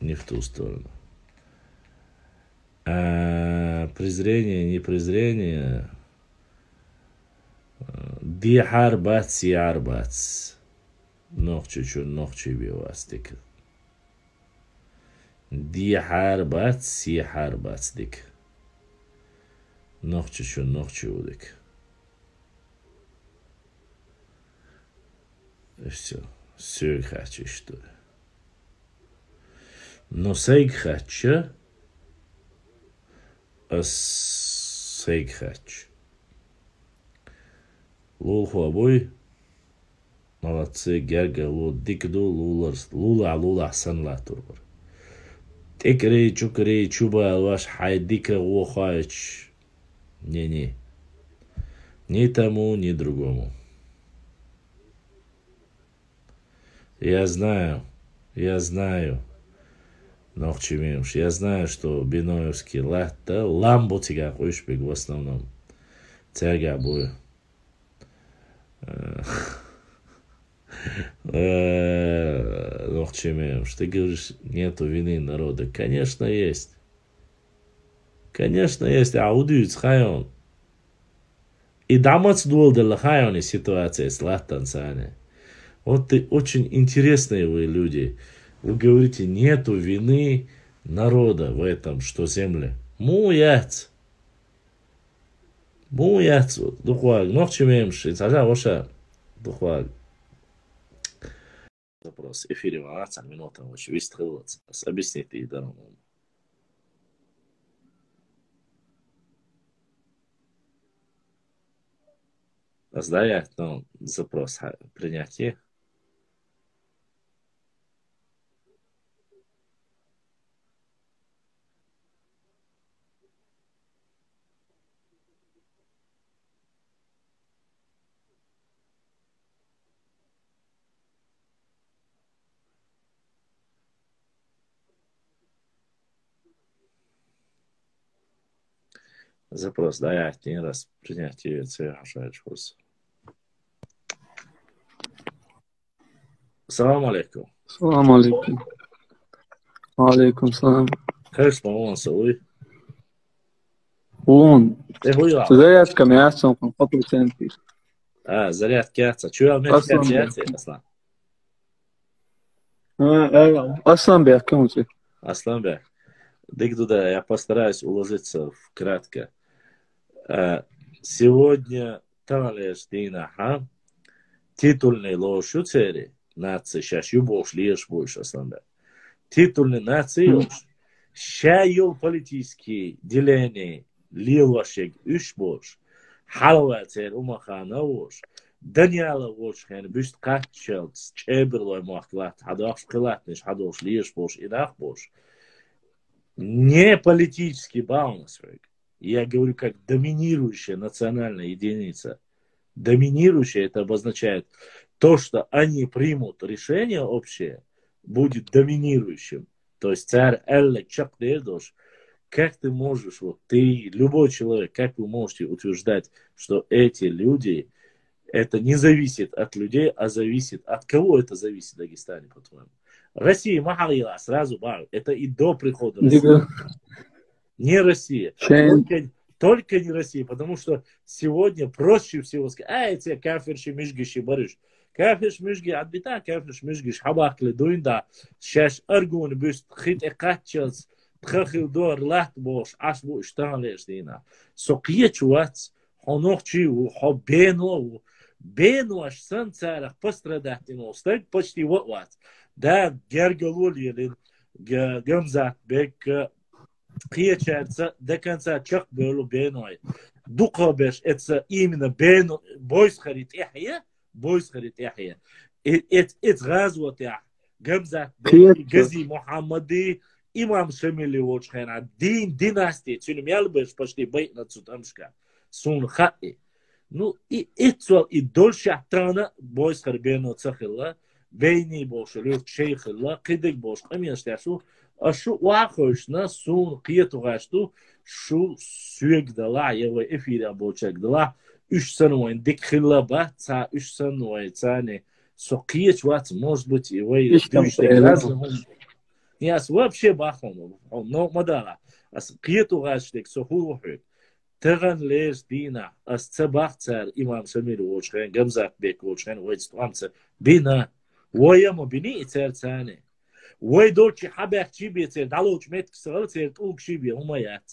не в ту сторону. А презрение, не презрение. Диарбац и арбац. Нохчи бивастик. Диарбац и арбацдик. Нохчи удик. И все. Все хочу, что ли. Но сейг хочу, а сейг хочу. Лул хуабой, молодцы, герга, лул дикду, лула санла турбар. Текрей, чукрей, чуба, ваш хайдика, лохач. Не. Ни тому, ни другому. Я знаю, Нохчимимш, я знаю, что Биноевский латта, ламбу тига хуйшбек в основном. Тяга бой. Нохчимимш, ты говоришь, нету вины народа. Конечно, есть. Аудиюц хайон. И дамац дуалдала хайоне ситуация с латтан сане. Вот ты очень интересные вы люди. Вы говорите, нету вины народа в этом, что земля. Муяц. Духваг. Нохчимемши. Цажа ваша. Духваг. Запрос. Эфире 12 минут. Очень вистрелаться. Объясните и даром. Сдаять, но запрос принятие. Запрос, да, я один раз принятие совершаешь курс. Салам алейкум. Салам алейкум. Алейкум салам. Херс мамон сауи. Он. Хуя. Зарядка мясом, конфету центр. Зарядка яйца. Чего мясо яйца? Асланбек, кому ты? Асланбек. Дыгдуда, я постараюсь уложиться вкратко. Сегодня Талеш Дина, титульный лошу цери, нации, сейчас юбош, лишь больше Асланбек. Титульный нации, шайол политический деление, лилвашек, ушбош, халва цер, умахана уш, Даниэла уш, хэн бюст катчелт, чеберлой махтлат, хадаш клатниш, хадош, лишь бош, инах бош. Не политический баунсвейк. Я говорю как доминирующая национальная единица. Доминирующая это обозначает то, что они примут решение общее, будет доминирующим. То есть царь Элле Чакдедош, как ты можешь, вот ты, любой человек, как вы можете утверждать, что эти люди, это не зависит от людей, а зависит от кого это зависит в Дагестане, по-твоему? Россия махалила сразу бар. Это и до прихода России. Не Россия. Только не Россия. Потому что сегодня проще всего сказать, эти кафирши мишгиши барыш. Кафирш мишги отбита, кафирш мишгиш хабакли дуинда. Шаш аргун бюст хит экатчелс. Тхахил дор лахт бош. Аш бу штанлеш дина. Сокие чувац. Хонох чиву. Хобену. Бену аш сан царах пострадатину. Стак почти вот. Да, гергалулилин, гамзат бек, хиячерца, до конца чак было беной. Дукабеш, это именно бену, бойс харит яхия. Это развод я. Гамзат бек, гази Мухаммады, имам Шамили Вочхена, династия, цюнем ялбеш почти бейт на цутамшка, сун хати. Ну, и это и дольше атана, бойс харбену цахилла, بيني بوش لوك شيخ الله قدك بوش قميش تاسو أشو واقعنا سون قيتو غاشتو شو سوق دلا يوي إفيدا بوشك دلا إيش سنوين ديك خلا بات إيش سنوين تاني سقيت وات مزبوط يوي دوش لازم ياس وابشي باخون نو مدالا أس قيتو غاشتك سهول وحيد تغن ليش دينا أس تباختر إمام سمير وشخين جمزات بيك وشخين ويتستوامس بينا ويا بني إتر ثاني ويدولش حبك شيبي تير دالوش متك سغل تير تقولك شيبي هما يات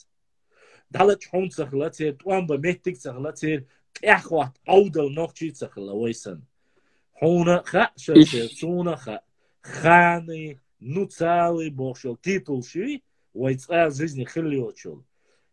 دالوش حون سغل تير توان بمتك سغل تير إخوات أودل نوخشي سغل ويسن Хунаха, Сунаха, Ханы, Нуцалы, Богшел, титул ши, Уайца жизни хилиочел.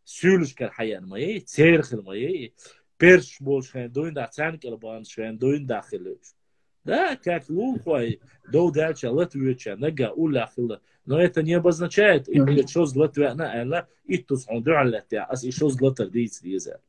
Сюльшкар хаян моей, Церхил моей, Перш больше дуин да цанкел бан швен дуин да хилиш. Да, как лухой, до дальше латвича, нага улахила. Но это не обозначает, и что златвя на эла, и тут он дуалетя, а и что златер дийцлизер.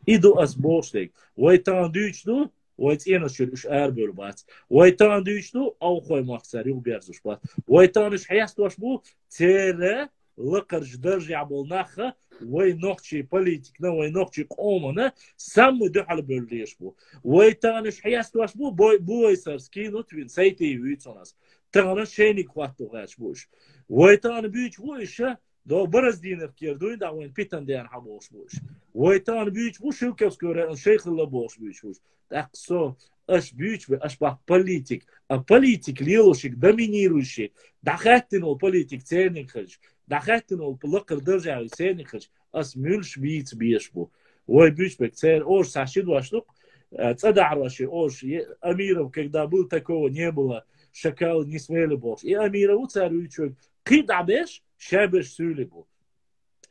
Иду as bolstek. Вайтан дючну, вайтена шурш арбер бац. Вайтан дючну, аухой махсари уберзуш бац. Вайтан иш хястуаш бу, тере лакарж държа болнаха, вай нохчи политикна, вай нохчи комана, сам духал берлиш бу. Вайтан иш хястуаш бу, бой сарски нутвин, сайти вицонас. Тана шеник хвату гаш буш. Вайтан бюч буша, до برزدين كيردوين دا وين بيتن ديان حبوش بوش ويتان بيوش بوش هلكس كورا الشيخ اللي بوش بوش تاقصو اش بيوش اشبه политик а политик лилошик доминирующий дахаттинул политик ценникхж дахаттинул лыкыр державы ценникхж ас мюлш бийц биешбу ой бюш бек цер ош сашид вашлук цадарваши ош Амиров когда был такого не было шакал не смели бог и Амиров царючок кидабеш شابش سولي بو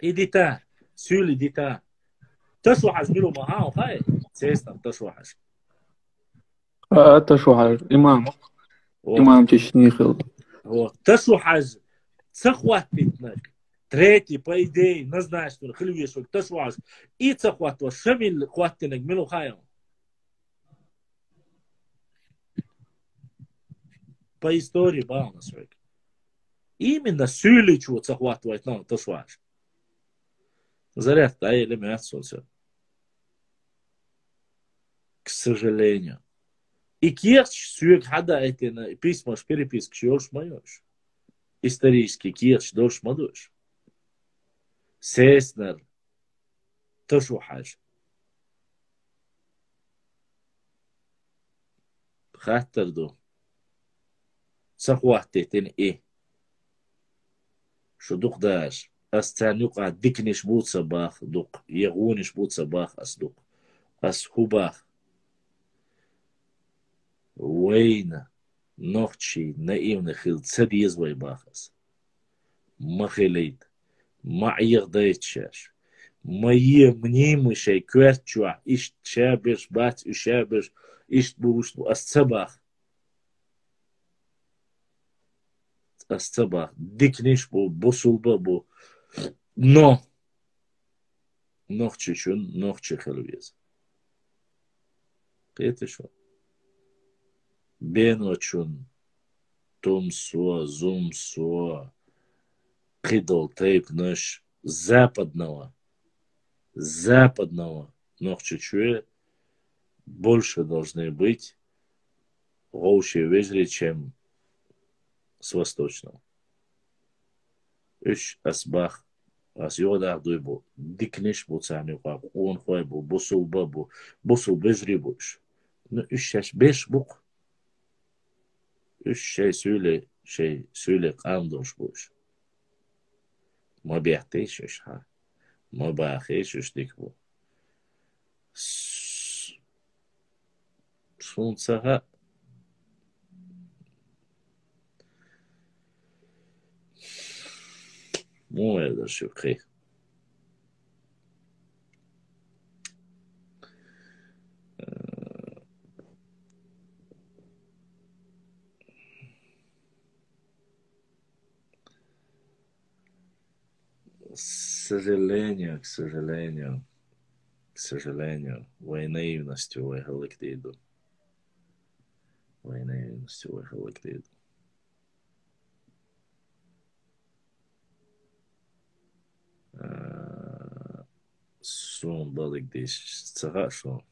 إديتا سولي ديتا تسوحش ميلو معاه خاي سيستم تسوحش تسوحش إمام تشنيخل هو تسوحش تسخواتتنك تريتي بايدي نزناش من خلويش وك تسوحش إي تسخوات وشمل خواتنك ميلو خايو по истории баланс век. Именно сюличу захватывает нам то шваш. Заряд, да, или мясо все. К сожалению. И кирч сюк хада эти письма, переписки, чьёш моёшь. Исторический кирч дош мадуш. Сеснер. То шваш. Хаттерду. Захватывает и. شو دوق داش استان يقع دكنش بوت صباح دوق يغونش بوت صباح أصدق أس خوباخ وين نوختشي نايم خيل تسد يزوي باخس ما خليت ما يغدايت شاش ما يمني مشي كواتشوا إيش شابش بات إشابش إيش بوش أصباح الصباح ديكنيش بو بوصلبا بو نو نوختشي شون نوختشي خلويز قيت شو بينو شون توم سوا زوم سوا قيدل тейп наш западного нохчи чуе больше должны быть волчьи вежри, чем с восточного. Иш асбах ас йода дуйбу дикнеш бу цани ва он хойбу бусул бабу бусул безрибуш. Ну иш беш бук. Иш şey söyle kandoş buş. Ma biahteş iş ha. Ma baaheş iş dik bu. Sunsaha مو هذا الشيء к сожалению, вой наивностью вой галактиду. Сон балык дейш цага шо.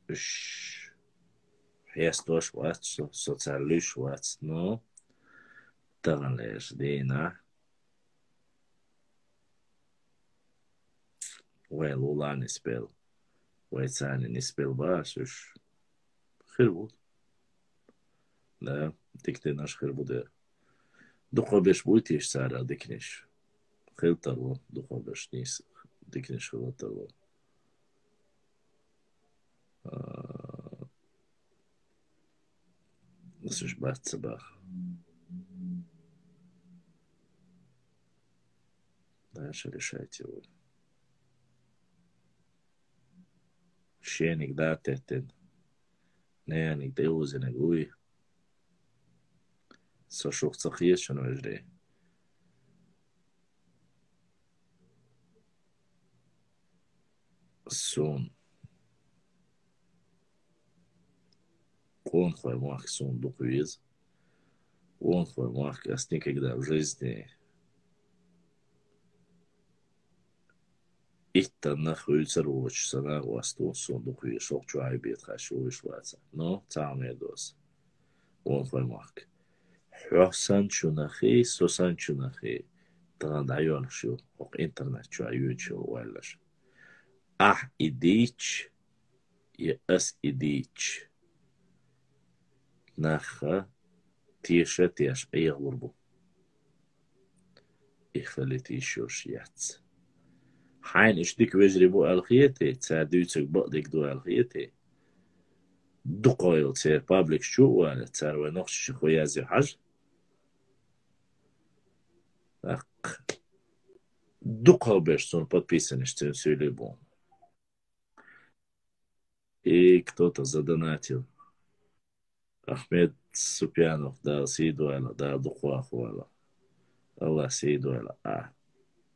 Үш хястош вац социалиш вац но таганлеш дейна. Вай лула не спел. Вай цани не спел баш үш. Хирбуд. Да, тик ты наш хирбуде. Духо беш будет еш сара дикнеш. خلطرو دخو بشنيس ديكنش خلطرو نسوش بات صباح дальше решайте вы. Šienik dātēten, neanik deuzene gui, sašuhca khiešanu ežrē. Sun. Он хвай мах сун духуиз. Он хвай мах, аз никогда в жизни إتا نخوي تروش سنة واستون صندوق يشوق شوي بيت خشوي شواتsa نو تعمل دوس ونخوي معك حسن شو نخي سوسن شو نخي تغند عيون شو وق إنترنت شو عيون شو ولاش إديتش يأس إديتش نخا تيشة تيش أي غربو إخلتي شوش ياتس حين اشتك وجري بو الخيتي تساعدوتك بقدك دو الخيتي دقايل تسير بابليك شو ولا تسار ونقش خويا زي حاج دقا беш сон подписаны что все бон. И кто-то задонатил. Ахмед Супянов дал сидуэла, дал духуахуэла. Аллах сидуэла.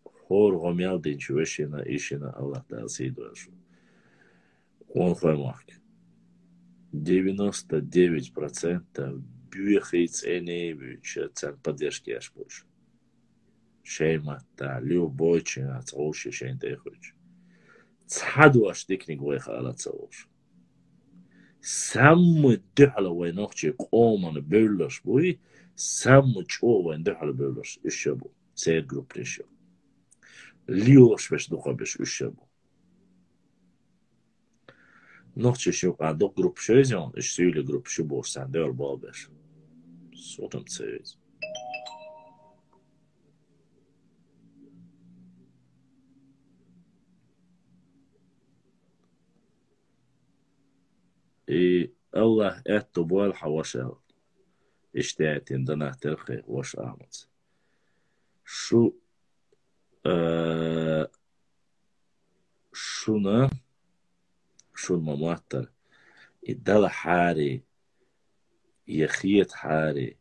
Хор гомял денчуэшина ишина Аллах дал сидуэшу. Он хваймахки. 99% бюхиц энейбюча цен поддержки аж больше. Шейма та любой чина цауши шейн тэхуч. Цаду аж дикник вэха ала цауш. Саммы дыхала вайнохчи коман бөллаш буй, саммы чо вайн дыхала бөллаш ишэ бу. Сэр групп решил. Лиош беш духа беш ишэ бу. Нохчи шо адок групп шэзон, иш сүйли групп шо борсан дэр бал беш. Сотам цэз. И Аллах эту боль хавашал. Иштеатин дана терхи ваш амц. Шуна شون مماتر الدلا حاري يخيط حاري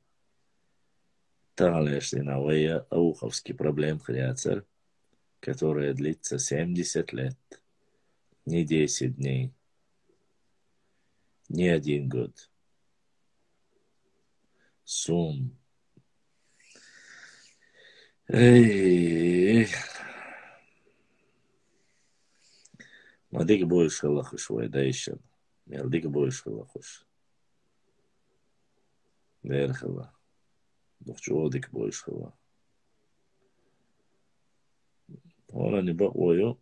تعالش لنوية أوخовский проблем хряцер, которая длится 70 лет, не 10 дней, не 1 год. Сун. Эй. ما ديك بويش خلاخش ويدايشن ميل ديك بويش خلاخش غير خلا دخشو ديك بويش خلا ولا نبقى ويو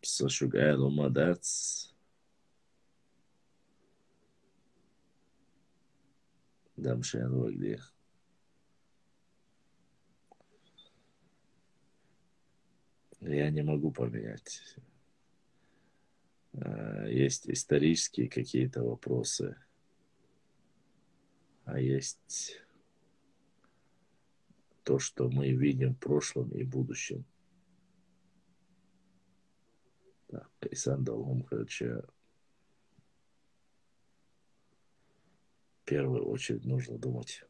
بس شو قالوا ما داتس ده مش هنوك دي Я не могу поменять. Есть исторические какие-то вопросы, а есть то, что мы видим в прошлом и будущем. Так, Кайсан Далгом, короче, в первую очередь нужно думать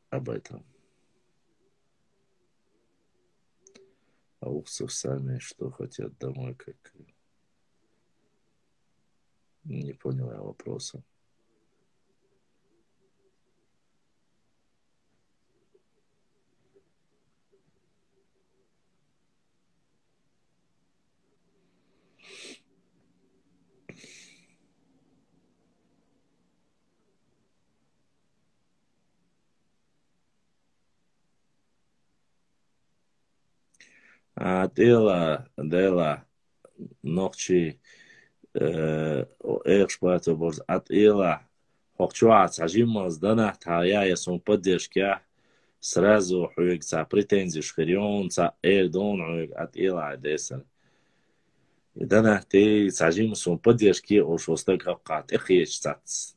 об этом. А уксов сами что хотят домой, как... Не понял я вопроса. Дела, ночи экшплуату борз от ила хохчуац ажимаз дана тая сон поддержки сразу хуек ца претензии шхирион ца эрдон хуек от ила адесан дана ты цажим сон поддержки ошостак хакат эхеч цац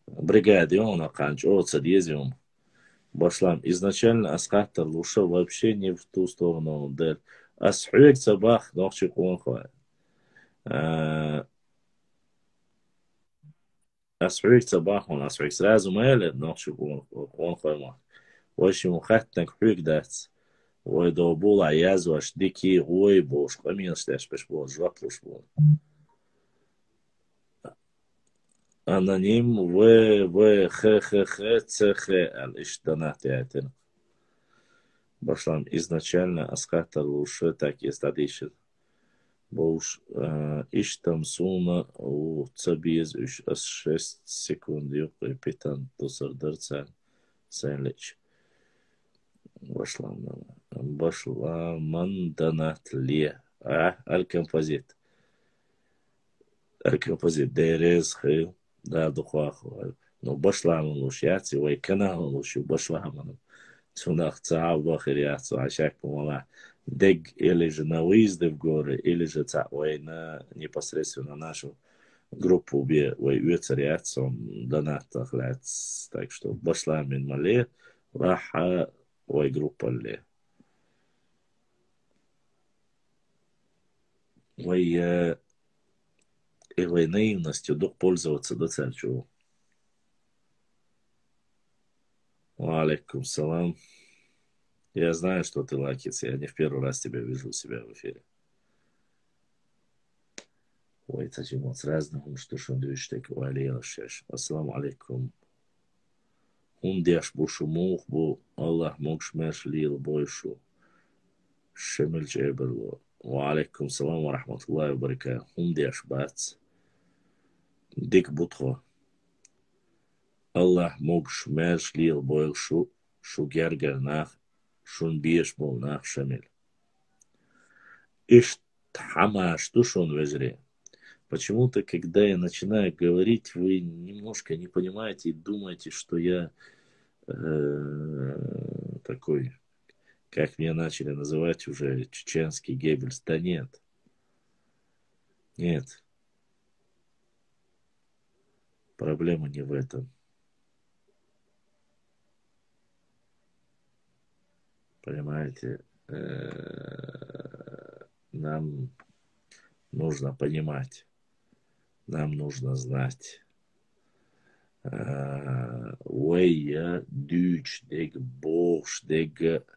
бригаде он аканч оца дезиум Башлам. Изначально Асхаттар Луша вообще не в ту сторону. Асхуек Цабах нохчи кунхуа. Асхуек Цабах он асхуек сразу мэйле нохчи кунхуа. Ващи мухаттак хуек дац. Ой добул аязу аш дики ой бош. Камин штеш пеш бол жваклуш бол. Аноним в х цх аль-иштанатиатин. Башлам изначально Асхаттар Луша так и стадишит. Бош иштам суна у цабиез уж 6 секунд юк питан тусардырца сэнлич. Башлам манданат ли аль-композит. Аль-композит дерез хил. Да, духаху. Но башлам лушьяти, вай канал лушу башлам. Цунах цаав бахириацу, ашак помала. Дег или же на выезды в горы, или же вай на непосредственно нашу группу вай уецариацу донатах ляц. Так что башлам мин мале, раха вай группа ле. Вай этой наивностью дух пользоваться до церчу. Алейкум салам. Я знаю, что ты лакиц. Я не в первый раз тебя вижу у себя в эфире. Ой, тачи моц разным, что шон дюштек, валия шеш. Ассаламу алейкум. Ундяш бушу мух бу, Аллах мог шмеш лил бойшу. Шемель джеберло. Алейкум салам ва рахматуллахи ва баракатуху. Ундяш бац. Дик бутхо. Аллах мог шмеш лил бойшу. Шугергер нах. Шун биеш бол нах шамиль. Иш тхамаш тушон вежре. Почему-то, когда я начинаю говорить, вы немножко не понимаете и думаете, что я такой, как меня начали называть уже, чеченский Геббельс. Да нет. Нет. Проблема не в этом. Понимаете, нам нужно понимать, нам нужно знать. Уэя, дюч, дег, борш, дег,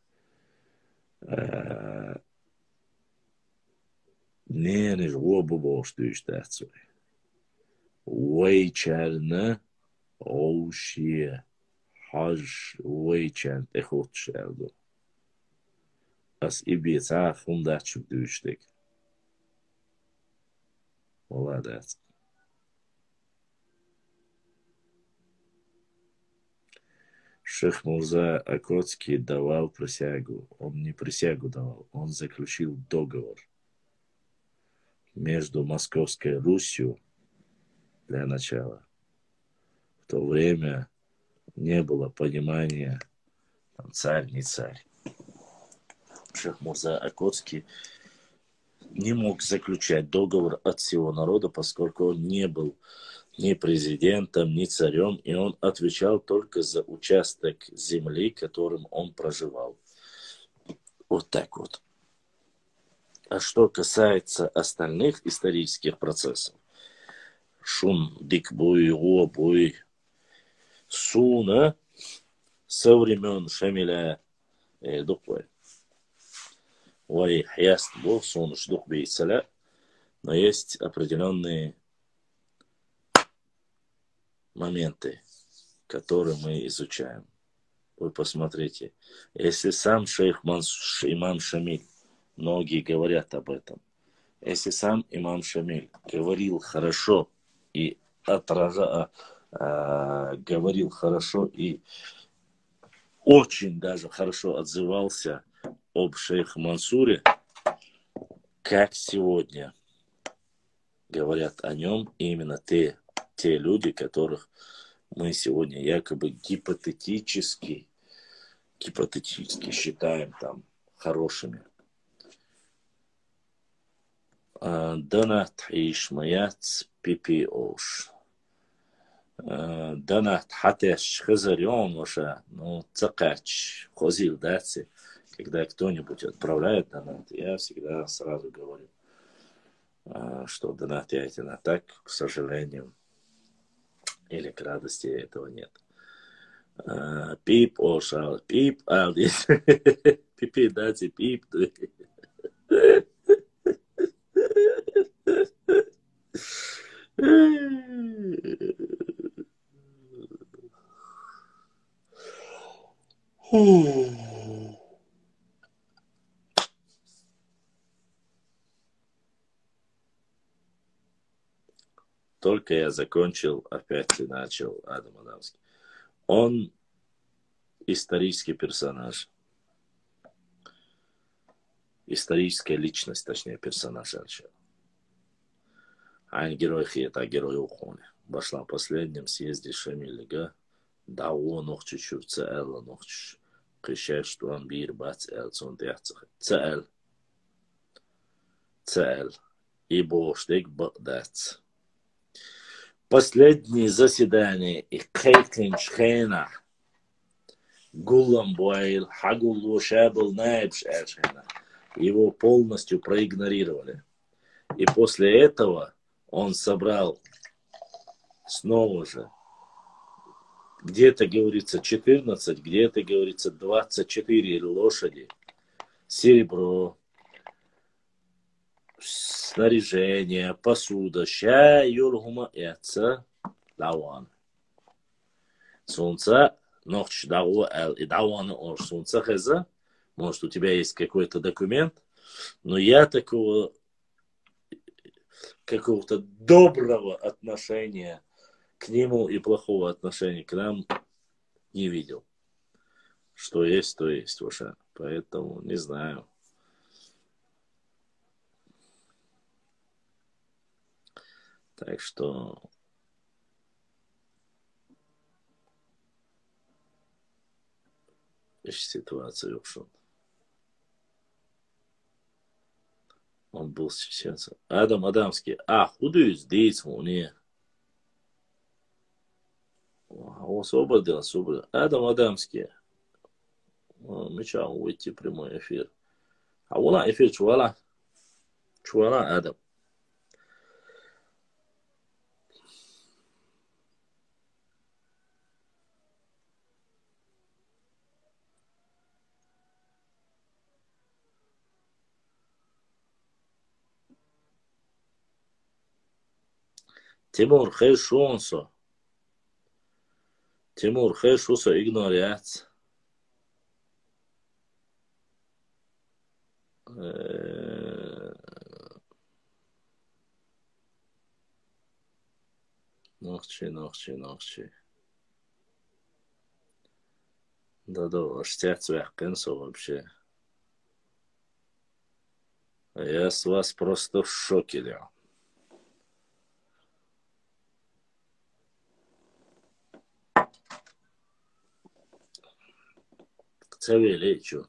не жлобу борш, дюч, дацуй. Уэй чарна, оушие, хаж, уэй чарн, техот шерду. As ibica fundácsuk dűsték. Молодец. Шейх Мурза Акотский давал присягу. Он не присягу давал, он заключил договор между Московской Русью для начала. В то время не было понимания, там, царь, не царь. Шейх Мурза Акотский не мог заключать договор от всего народа, поскольку он не был ни президентом, ни царем, и он отвечал только за участок земли, которым он проживал. Вот так вот. А что касается остальных исторических процессов, шун, дикбуй, гуабуй, суна, со времен Шамиля Дуквай. Ой, яст был, сон ждух бейцаля, но есть определенные моменты, которые мы изучаем. Вы посмотрите, если сам шейх имам Шамиль, многие говорят об этом, если сам имам Шамиль говорил хорошо и говорил хорошо и очень даже хорошо отзывался об шейхе Мансуре, как сегодня говорят о нем именно те люди, которых мы сегодня якобы гипотетически считаем там хорошими. Дана тхиш маяц пипи ош. Дана тхатеш хазарен оша. Ну, цакач, хозил даци. Когда кто-нибудь отправляет донат, я всегда сразу говорю, что донат я эти, а так, к сожалению, или к радости этого нет. Пип ошал, пип алдис, пипи дати пип. Только я закончил, опять ты начал, Адам Адамский. Он исторический персонаж. Историческая личность, точнее, персонаж. А не герой Хета, а герой Ухоны. Башла в последнем съезде Шамилига. Да он охчу цел нохч. Кричает, что он бир бац элцон дяцах. Цел. И боштег бац. Последнее заседание и Кейтлин Шхена. Гулам Буайл, Хагулу Шабл Найбш Эльшхена. Его полностью проигнорировали. И после этого он собрал снова же, где-то говорится 14, где-то говорится 24 лошади, серебро, снаряжение, посуда. Ща юлгума яца даван. Солнце, ночь даван, и даван ош солнце хеза. Может, у тебя есть какой-то документ, но я такого какого-то доброго отношения к нему и плохого отношения к нам не видел. Что есть, то есть, Ваша. Поэтому не знаю. Так что ситуация ушла. Он был с чеченцем. Адам Адамский. Худуюсь, деятельный не. Освободил. Адам Адамский. Мечал выйти в прямой эфир. А вона эфир чувала. Адам. Тимур Хэшонсо. Тимур Хэшонсо игнорят. Нохчи. Да, штят свяхкенсо вообще. Я с вас просто в шоке, Лео. Цавели, чё?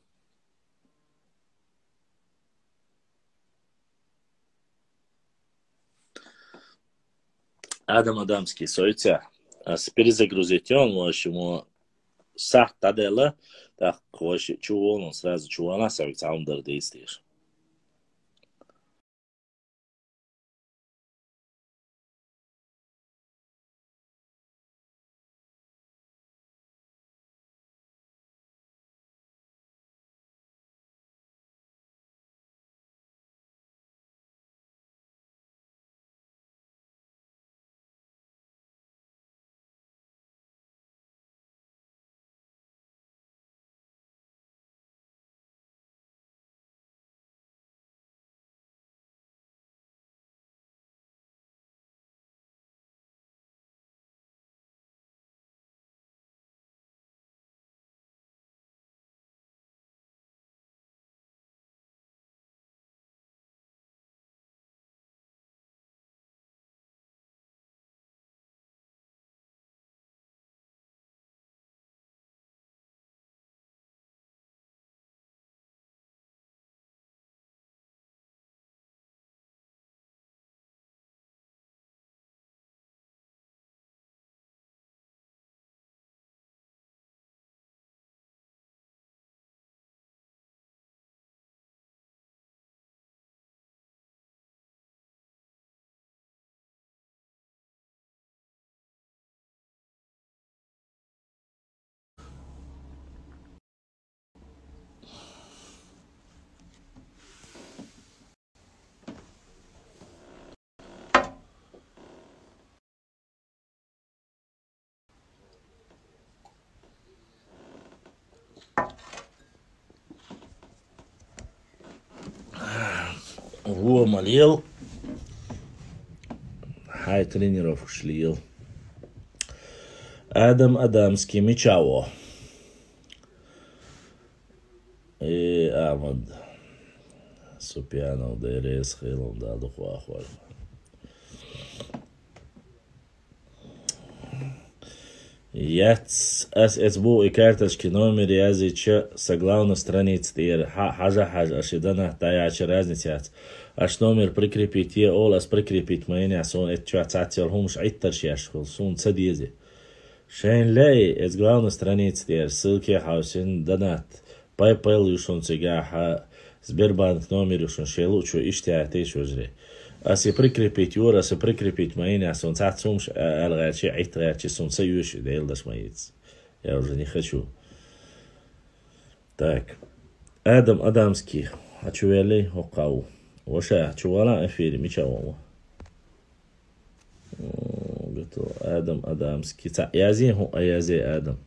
Адам Адамский, сойца. Перезагрузить он, в общем, сах тадела, так, чего он сразу чувала, сойца, он действуешь. هو مليل هاي тренировку шлил. Адам Адамский Мичаво. И Амад Супьянов Дерес Хилом да Духуахваль. Яц ССБУ и карточки номер языча согласно страниц тир хажа ашидана таяча разница. Аш номер прикрепить е олас прикрепить майня сон этчатцатер хумш иттаршяшхул сон цадизи. Шейн лей эс главная страница тир ссылки хаусин донат. PayPal юшон цегаха Сбербанк номер юшон шелучу иштяты шужре. Asi prikrypit jur, asi prikrypit мои, а сон цацумш алгачи айтрачи сон цаюш дейлдаш моиц. Я уже не хочу. Так. Адам Адамский. Ачувели хокау. Воша чувала эфире мичаво. Готово. Адам Адамский. Язи ху аязи Адам.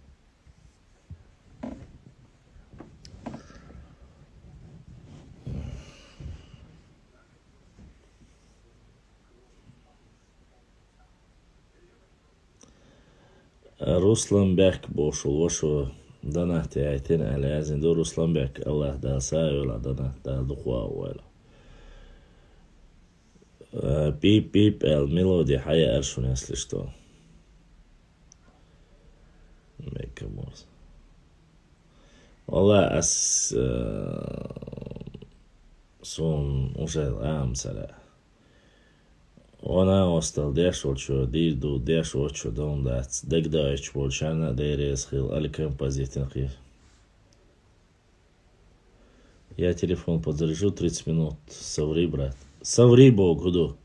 Руслан Бек бошул, вашу донат яйтин алязин до Руслан Бек, Аллах да сайола донат да духуауэла. Пип эл мелодия хая аршун, если что. Мекка морс. Аллах ас сон уже амсала. Ona ostал dešočo, didu dešočo dondac, degdajuć bolšana dēries хил, аликам позитин хил. Я телефон подзаряжу 30 минут. Соври, брат. Соври, Богу.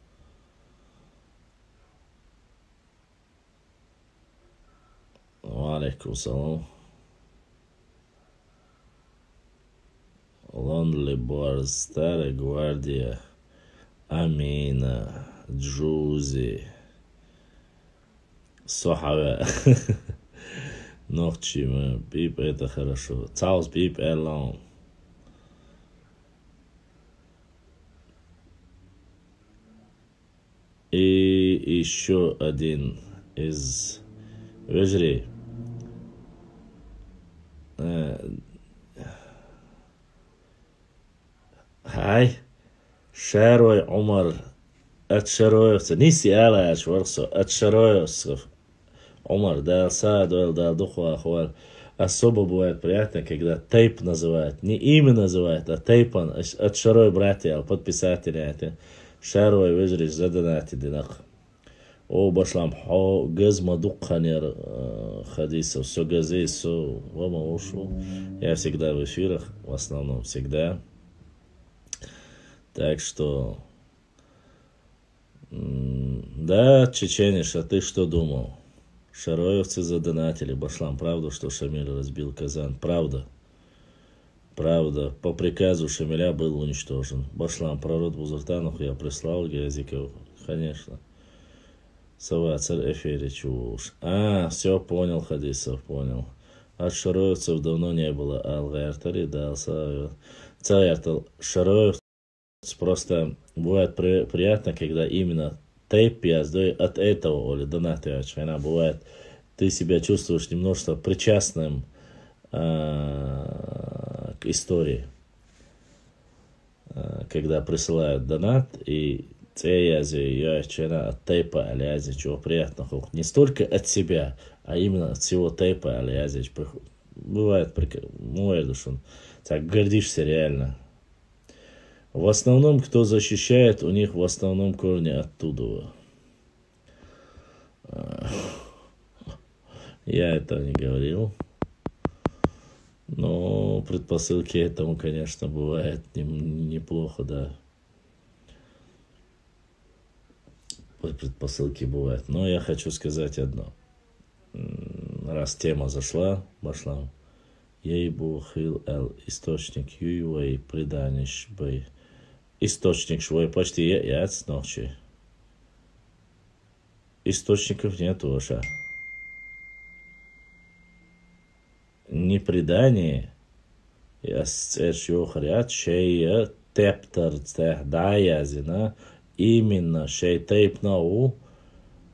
Алейкум салам. Лонли Борз, Старая Гвардия, Амина, Джузи, Сохава. Ногчи, Пип, это хорошо. Цаус, Пип, Элон. И еще один из вежрей. Хай, Шаруй Умар Атшаруевцы, Ниси Ала Ачварсо, Атшаруевцев. Умар, да, Саадуэл, да, Духу Ахуаль. Особо бывает приятно, когда тейп называют. Не имя называют, а тейпан. Атшаруй братья, подписатели. Шаруй вежрей задонати динах. О, башлам, хо, газма дукханер хадисов, все газы, все, вама ушло. Я всегда в эфирах, в основном всегда. Так что, да, чеченец, а ты что думал? Шароевцы задонатили, башлам, правда, что Шамиль разбил Казань? Правда. Правда. По приказу Шамиля был уничтожен. Башлам, прород Бузуртанов я прислал Гязиков, конечно. Сова, царь эфире, чего уж. Все, понял, Хадисов, понял. От шароевцев давно не было. Алгартари, да, царь шароевцев. Просто бывает приятно, когда именно тейп пьяздой от этого, или донатович, она бывает, ты себя чувствуешь немножко причастным к истории. Когда присылают донат, и я вчера от тейпа алязи, чего приятного. Не столько от себя, а именно от всего тейпа алязи. Бывает, моя душа, так гордишься реально. В основном, кто защищает, у них в основном корни оттуда. Я это не говорил. Но предпосылки этому, конечно, бывает неплохо, да. Предпосылки бывают. Но я хочу сказать одно. Раз тема зашла, башлам. Ей-бу хил эл источник ююэй приданиш бэй. Источник свой почти яц ночи. Источников нету вообще. Не предание. Я сцерчу хрят, чей тептер цех даязина именно шейтейпнау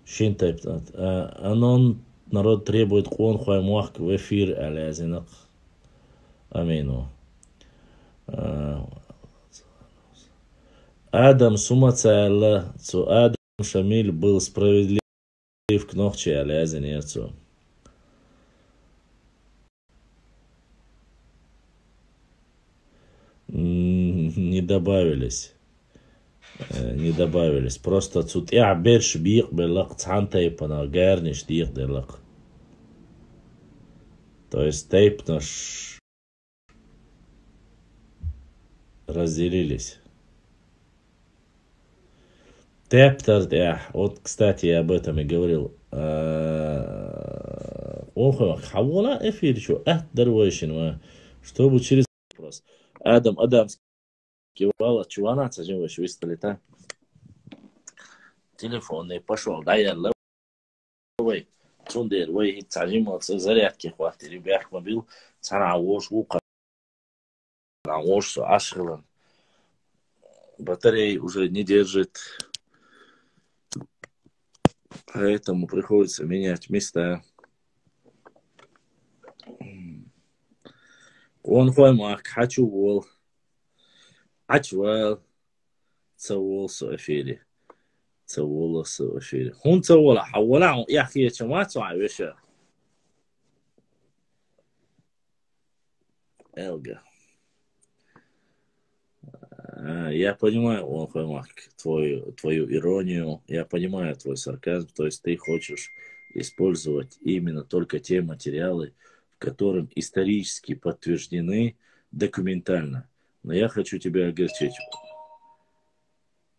шинтейпнат. Анон народ требует кон хуаймуах в эфир алязинак. Амину. Адам сумацайла цу Адам Шамиль был справедлив к ногче алязинерцу. Не добавились. Не добавились. Просто тут я берш бик белак цантейпана гарниш дих делак. То есть тейп наш разделились. Тептер, вот, кстати, я об этом и говорил. Он хавола эфир, что дорвойшин, чтобы через вопрос. Адамский кивала, чувана, зачем выставили, та? Телефонный пошел, да, я ловой, цундер, вы зажимался, зарядки хватит, ребят, мобил, цана вож, ука, на вож, ашхилан. Батареи уже не держит. Поэтому приходится менять места. Он хоймак, хочу вол. Ачвал. Цавол со эфире. Цавола со эфире. Хун цавола. Хавола. Я хие чама цуа веша. Элга. Я понимаю, он хоймак, твою иронию. Я понимаю твой сарказм. То есть ты хочешь использовать именно только те материалы, в которых исторически подтверждены документально. Но я хочу тебя огорчить.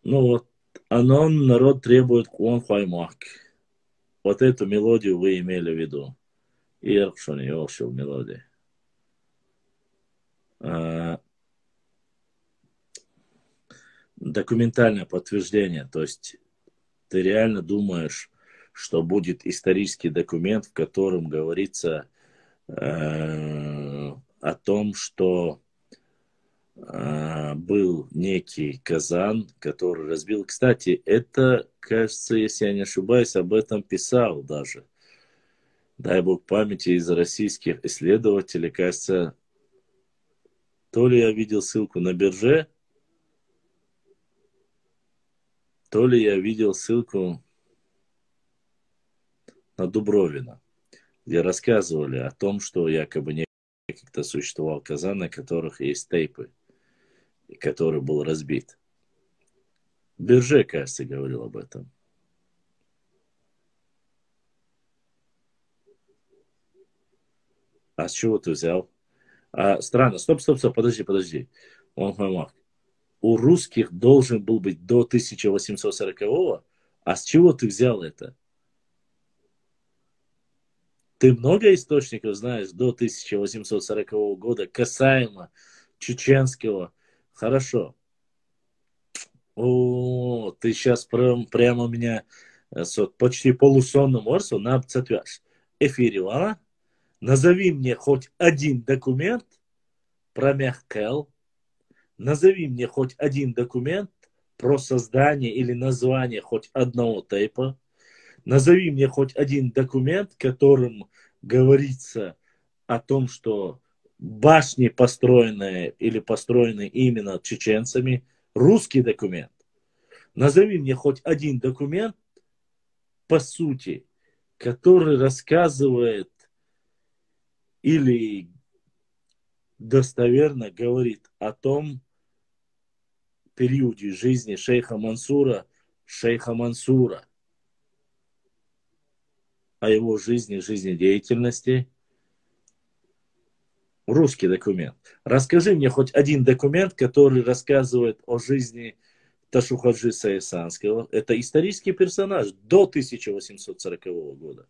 Ну вот, анон народ требует кон хаймак. Вот эту мелодию вы имели в виду. Иркшон и ошил мелодия. Документальное подтверждение. То есть ты реально думаешь, что будет исторический документ, в котором говорится о том, что был некий Казан, который разбил. Кстати, это, кажется, если я не ошибаюсь, об этом писал даже. Дай бог памяти, из российских исследователей, кажется, то ли я видел ссылку на Бирже, то ли я видел ссылку на Дубровина, где рассказывали о том, что якобы некогда существовал Казан, на которых есть тейпы, который был разбит. Бирже, кажется, говорил об этом. А с чего ты взял? Странно. Стоп, подожди. Он хоймак. У русских должен был быть до 1840-го, а с чего ты взял это? Ты много источников знаешь до 1840 года касаемо чеченского? Хорошо. О, ты сейчас прямо меня почти полусонным орсом на обцатвяш. Эфиривала. Назови мне хоть один документ про Мехкел. Назови мне хоть один документ про создание или название хоть одного тейпа. Назови мне хоть один документ, которым говорится о том, что башни построенные или построены именно чеченцами, русский документ. Назови мне хоть один документ, по сути, который рассказывает или достоверно говорит о том периоде жизни шейха Мансура, о его жизни, жизнедеятельности. Русский документ. Расскажи мне хоть один документ, который рассказывает о жизни Ташухаджи Саисанского. Это исторический персонаж до 1840 года.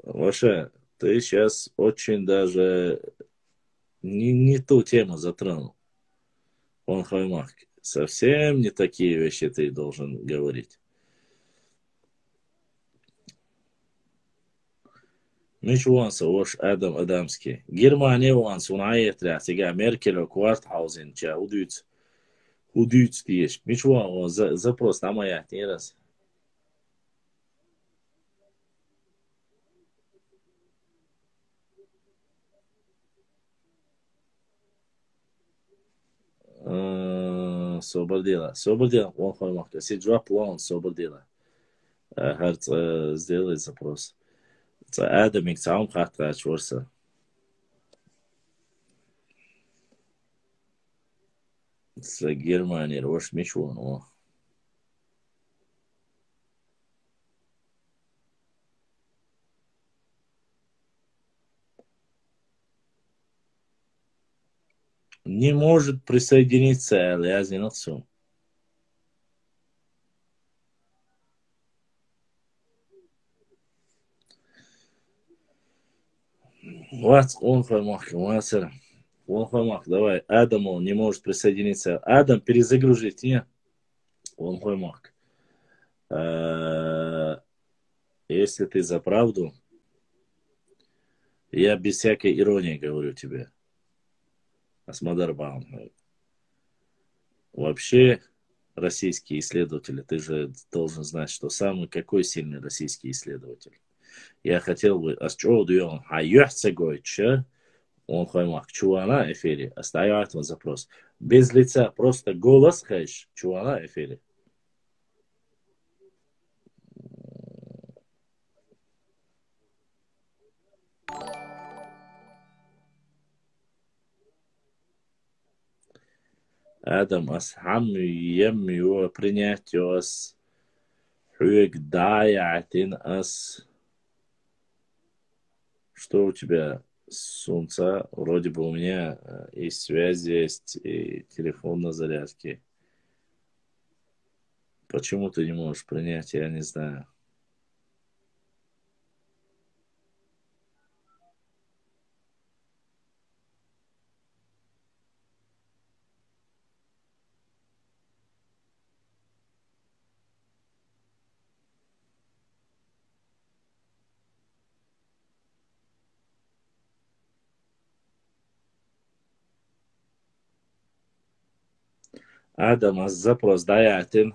Маша, ты сейчас очень даже не ту тему затронул. Он хоймак. Совсем не такие вещи ты должен говорить. مش وانس وش آدم أدامسكي Германия وانس ونعيط راتيجا ميركل وكوارت هاوزن جا وديت ديش مش وان запрос на моя не раз Собордела, он хоймак. Если drop loan, Собордела. Харт сделает запрос. Адам Иксаум хатка чворса. С Германии рош мичвон. Не может присоединиться Лязинацу. Вот он хоймак, он хоймак, давай, Адаму не может присоединиться. Адам, перезагрузить, не? Он хоймак. Если ты за правду, я без всякой иронии говорю тебе. Асмадарбаум. Вообще, российские исследователи, ты же должен знать, что самый какой сильный российский исследователь. Я хотел бы, он хоймак, чуана эфире, остается запрос. Без лица, просто голос хэш, чуана эфире. Адам, асхамми, емми, принять ос, хуек даятин ас. Что у тебя, солнца? Вроде бы у меня и связь есть, и телефон на зарядке. Почему ты не можешь принять, я не знаю. Адам, запрос даятин.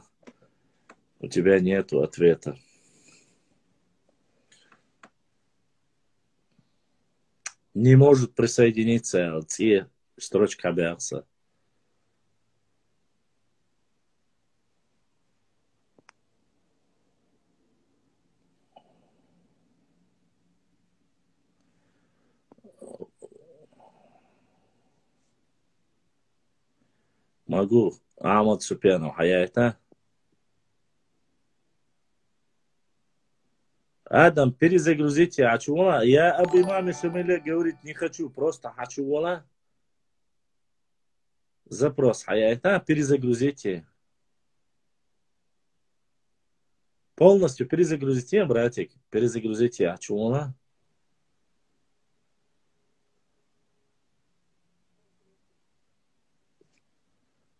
У тебя нету ответа. Не может присоединиться LT, строчка обяза. Могу. Амад Супянов, хаята. Адам, перезагрузите Ачуола. Я об имаме Шамиле говорить не хочу, просто Ачуола. Запрос, хаята, перезагрузите. Полностью перезагрузите, братик. Перезагрузите Ачуола.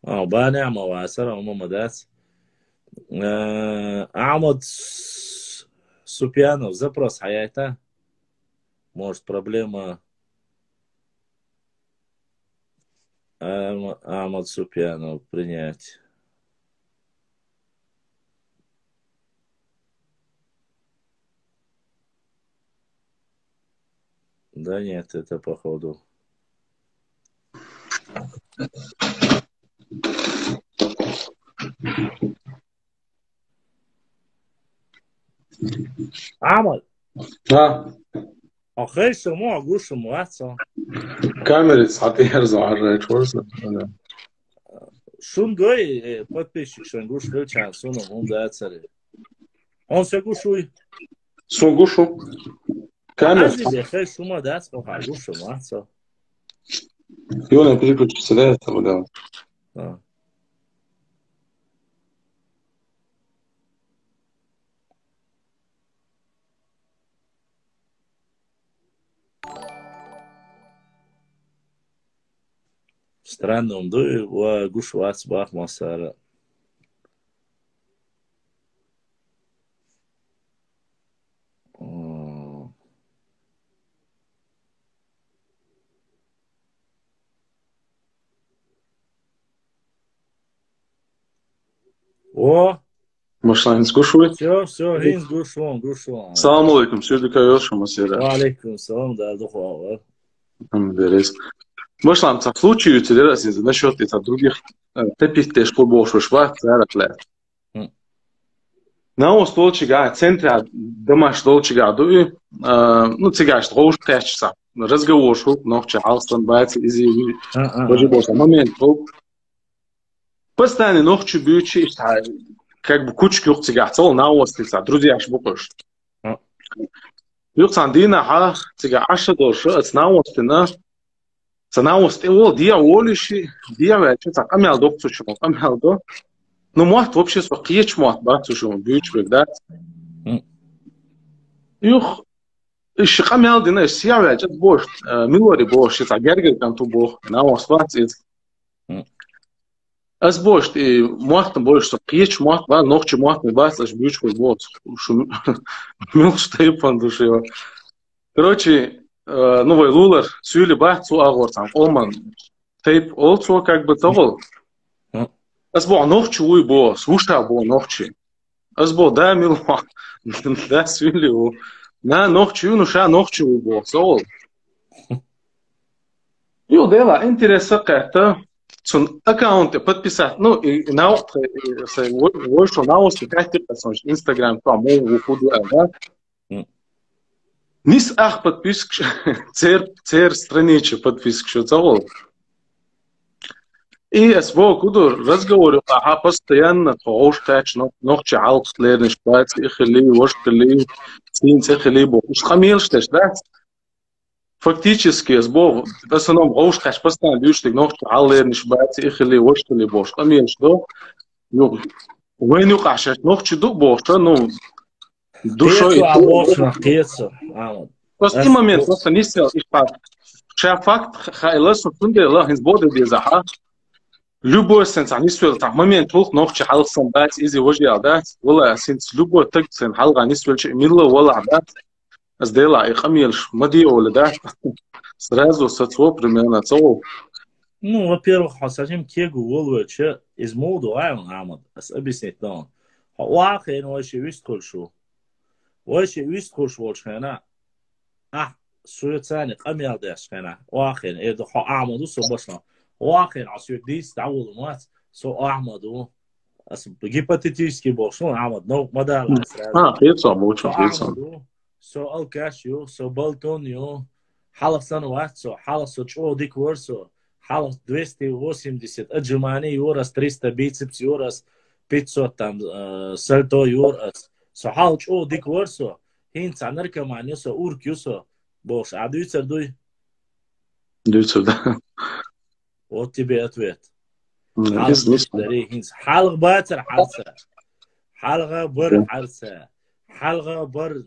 بانع واسرة ومدات Амад Супянов, запрос хаята. Может, проблема Амад Супянов принять. Да нет, это походу. Амад. ها أخي سمو أقول واتسا. كاميرا حتيرز على الكورس. Шун гой подписчик шангуш хелчан суну он да царе. Он се гушуй. Сунгушу. كاميرا. Ази хел шума да цо хагуш ватса. يونا بريكوتش ثلاثة ولا. Странно, он дует, ва гушвац бах масара. О, Машлайн скушует. все, Гинс, гушон. Салам алейкум, сюда кайошо масера. Алейкум салам, да, духовно. Берез. Машлайн, в случае раз насчет этих других тепих побольше шват, царапля. На столчига, центре домаш столчига, ну цигаш, роуш кэчса. Разговор шел, ночь, алстан, байцы, изи, боже боже, момент, постоянно ночью бьючи, как бы кучки цигаш, цел на остица, друзья, шбукаш. Юксан дина, цигаш, ашадош, на остина, на ост, дия олиши, дия вечер, амял докцу шумок, амял до. Ну, может, вообще, что кьеч может, братцу шумок, бьючи, да? Юх, ищи амял дина, сия вечер, бош, милори бош, это гергер канту бох, на ост, братец. Аз бош, и может, больше, что кьеч может, ба, ночью может, не бас, аж бьючи, бот, шум, мил, что и пан души. Короче, новый лулер, сюли ба, цу агорцам, олман, тейп, олцу, как бы того. Аз бо ночью уй бо, слушай бо ночью. Аз бо да мил, да сюли у, на ночью, ну ша ночью уй бо, сол. Ю дела, интереса как-то, цун аккаунте подписать, ну и на вот что на остров, как ты посмотришь, Инстаграм, там, мол, худу, да. Нис ах подписк, цер страничек подписк, что завол. И СВО куду разговорю, ага, постоянно, хош тач, ночью алк, лерни шпац, ихли, вошкли, цинц, ихли, бо. Уж хамил штеш, да? Фактически, СВО, в основном, хош тач, постоянно бьющий, ночью ал, лерни шпац, ихли, вошкли, бо. Хамил что? Ну, вы не кашешь, ночью ду, бо, что, ну, душой. Просто момент, просто не сел, и факт, хайлас, фунде, лахинс, боды, дезаха. Любой сенс, они свел там момент, толк ночью халсан дать, изи вождя дать, вала сенс любой так сен халга они свел милла вала дать, сдела и хамилш мадиола дать, сразу сацво примерно цо. Ну, во-первых, сажим кегу волве, че из моду айн амад, объяснить нам. Вахен вообще висткольшу, волшена, суетсани камил дашкена, вахен, это амаду собашна. واخر عصير ديس تعود مات سو احمد و гипотетически был что Ахмад но модал это очень so алкашио so балтонио халасан ват so халасо чо дикворсо халас 280 отжиманий юрас 300 бицепс юрас 500 там сальто юрас so хал чо дикворсо хинца наркоманию so уркюсо бош адуйцер дуй да. Вот тебе ответ. حلقة باتر حرسة حلقة بر حرسة حلقة بر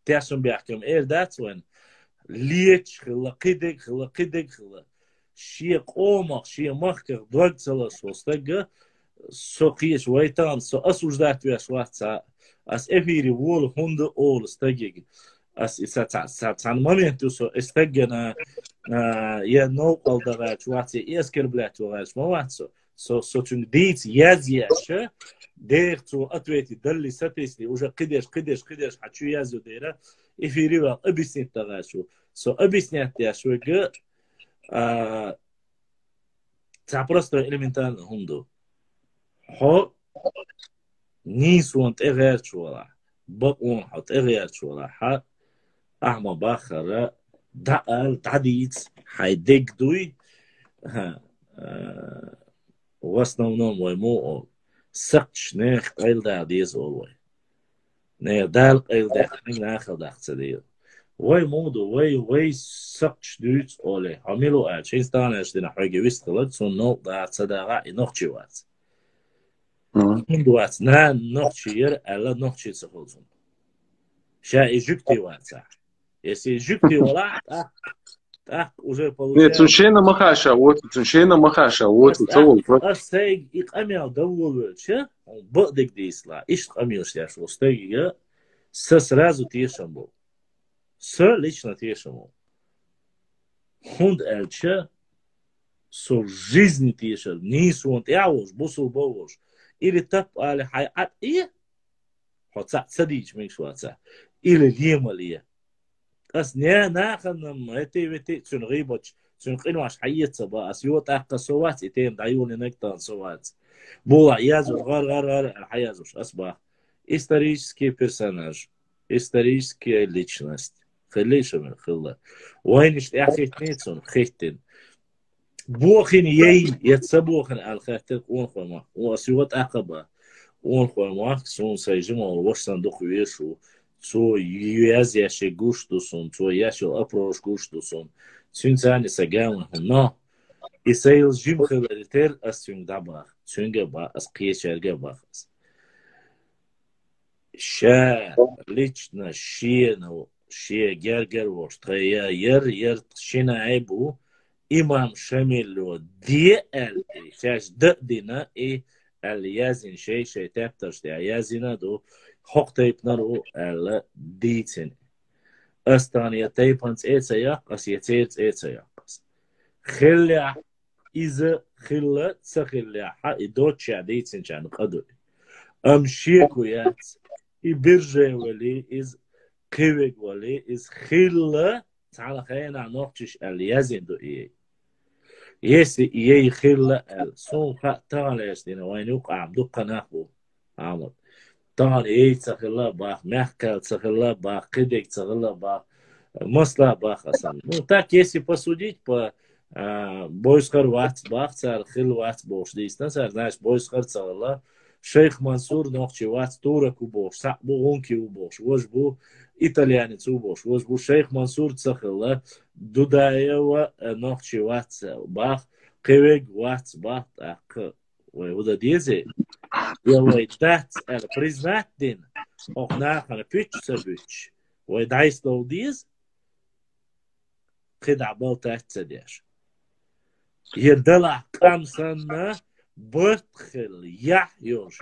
تاشم بيحكم إيه دات وين ليش خلا قدك خلا شيء قومك شيء مخك دوق سلا شوستجا سوقيش ويتان سو أسوج دات ويش واتسا أس إفيري وول هند أول استجيج أس سان моменту со استجنا я нокал давать вати эскерблять ваш мовацо со чун дить язьяше дерцу ответить дали соответствие уже кидеш хочу язю дера эфирива объяснить давачу со объяснять я швега та просто элементарно хунду хо нисуант эверчуала бак он хат эверчуала ха ахма бахара دقل تعديت حيدك دوي واسنونم ويمو سقش نخ قيل دا ديز أولوي نه دال قيل دا ناخل دا خصدير وي مودو وي سقش دويت أولي عملو شين ستانش دينا حاجة ويستغلت سون نوق دا تصداقا نوخشي وات دوات نا نوخشي ير ألا نوخشي تسخلزون شا إجوكتي وات صح Если жюкти вала, так уже получается. Нет, цуншена махаша, вот целый. Астег и камел довольно, че? Бадик дисла, ишь камел сейчас, астег с сразу тешем был, с лично тешем был. Хунд эльче, со жизни тешем, не сунд, я уж бусул бовош, или тап али хайат ие, хоца цадич микшваца, или лималия. As не наханам это цун рибоч, цун қинваш хайетса ба, as йот аққа соват, итем даюны нектан соват. Була язуш, гар, хаязуш, as ба. Исторический персонаж, историческая личность. Хелишем хилла. Вайниш ахитницун хиттин. Бохин ей يتسبوخن الخاتق ونخوما واسيوت عقبة ونخوما سون سيجمع وش صندوق ويشو سو يازيا شي غوشتوسون سو ياشو ابروش غوشتوسون سون ثاني سجاون هنا يسيل جيم خلالتر اسيون دابا سونجا با اسقيشرجا با شا ليچنا شينو شي جرجر وشتيا ير شينا عيبو إمام شامل دي شاش دنا اليازن شيء تفتش دي يازنا دو حق تيبنرو ديتن أستانيا تيبنس إتسيا قس يتيرت إتسيا قس خلّع إذا خلّع تخلّع إدوتشا ديتن كان قدر أمشيكويات إبرجي ولي إز قويق ولي إز خلّع تعال خينا نوقتش اليازن دو يسي إيه خلّع الصون تعالى يستينا وين يوقع بدقة نحو عمل طبعا إيه تخلّع باخ محكة تخلّع باخ قدك تخلّع باخ مسلا باخ أصلا ну так если посудить по бойскар вац бах цар хил вац бош дистан цар знаешь бойскар царла шейх мансур нохчи вац тураку бош сак бу онки у бош вош бу итальянец у бош вош бу шейх мансур цахла дудаева нохчи вац бах кевег вац бах так ой уда дизе я ой так признать дин ох нахана пич сабич ой дайсло диз خدع بالتاعت سديش يدلع قامسنا برتخل يحيوش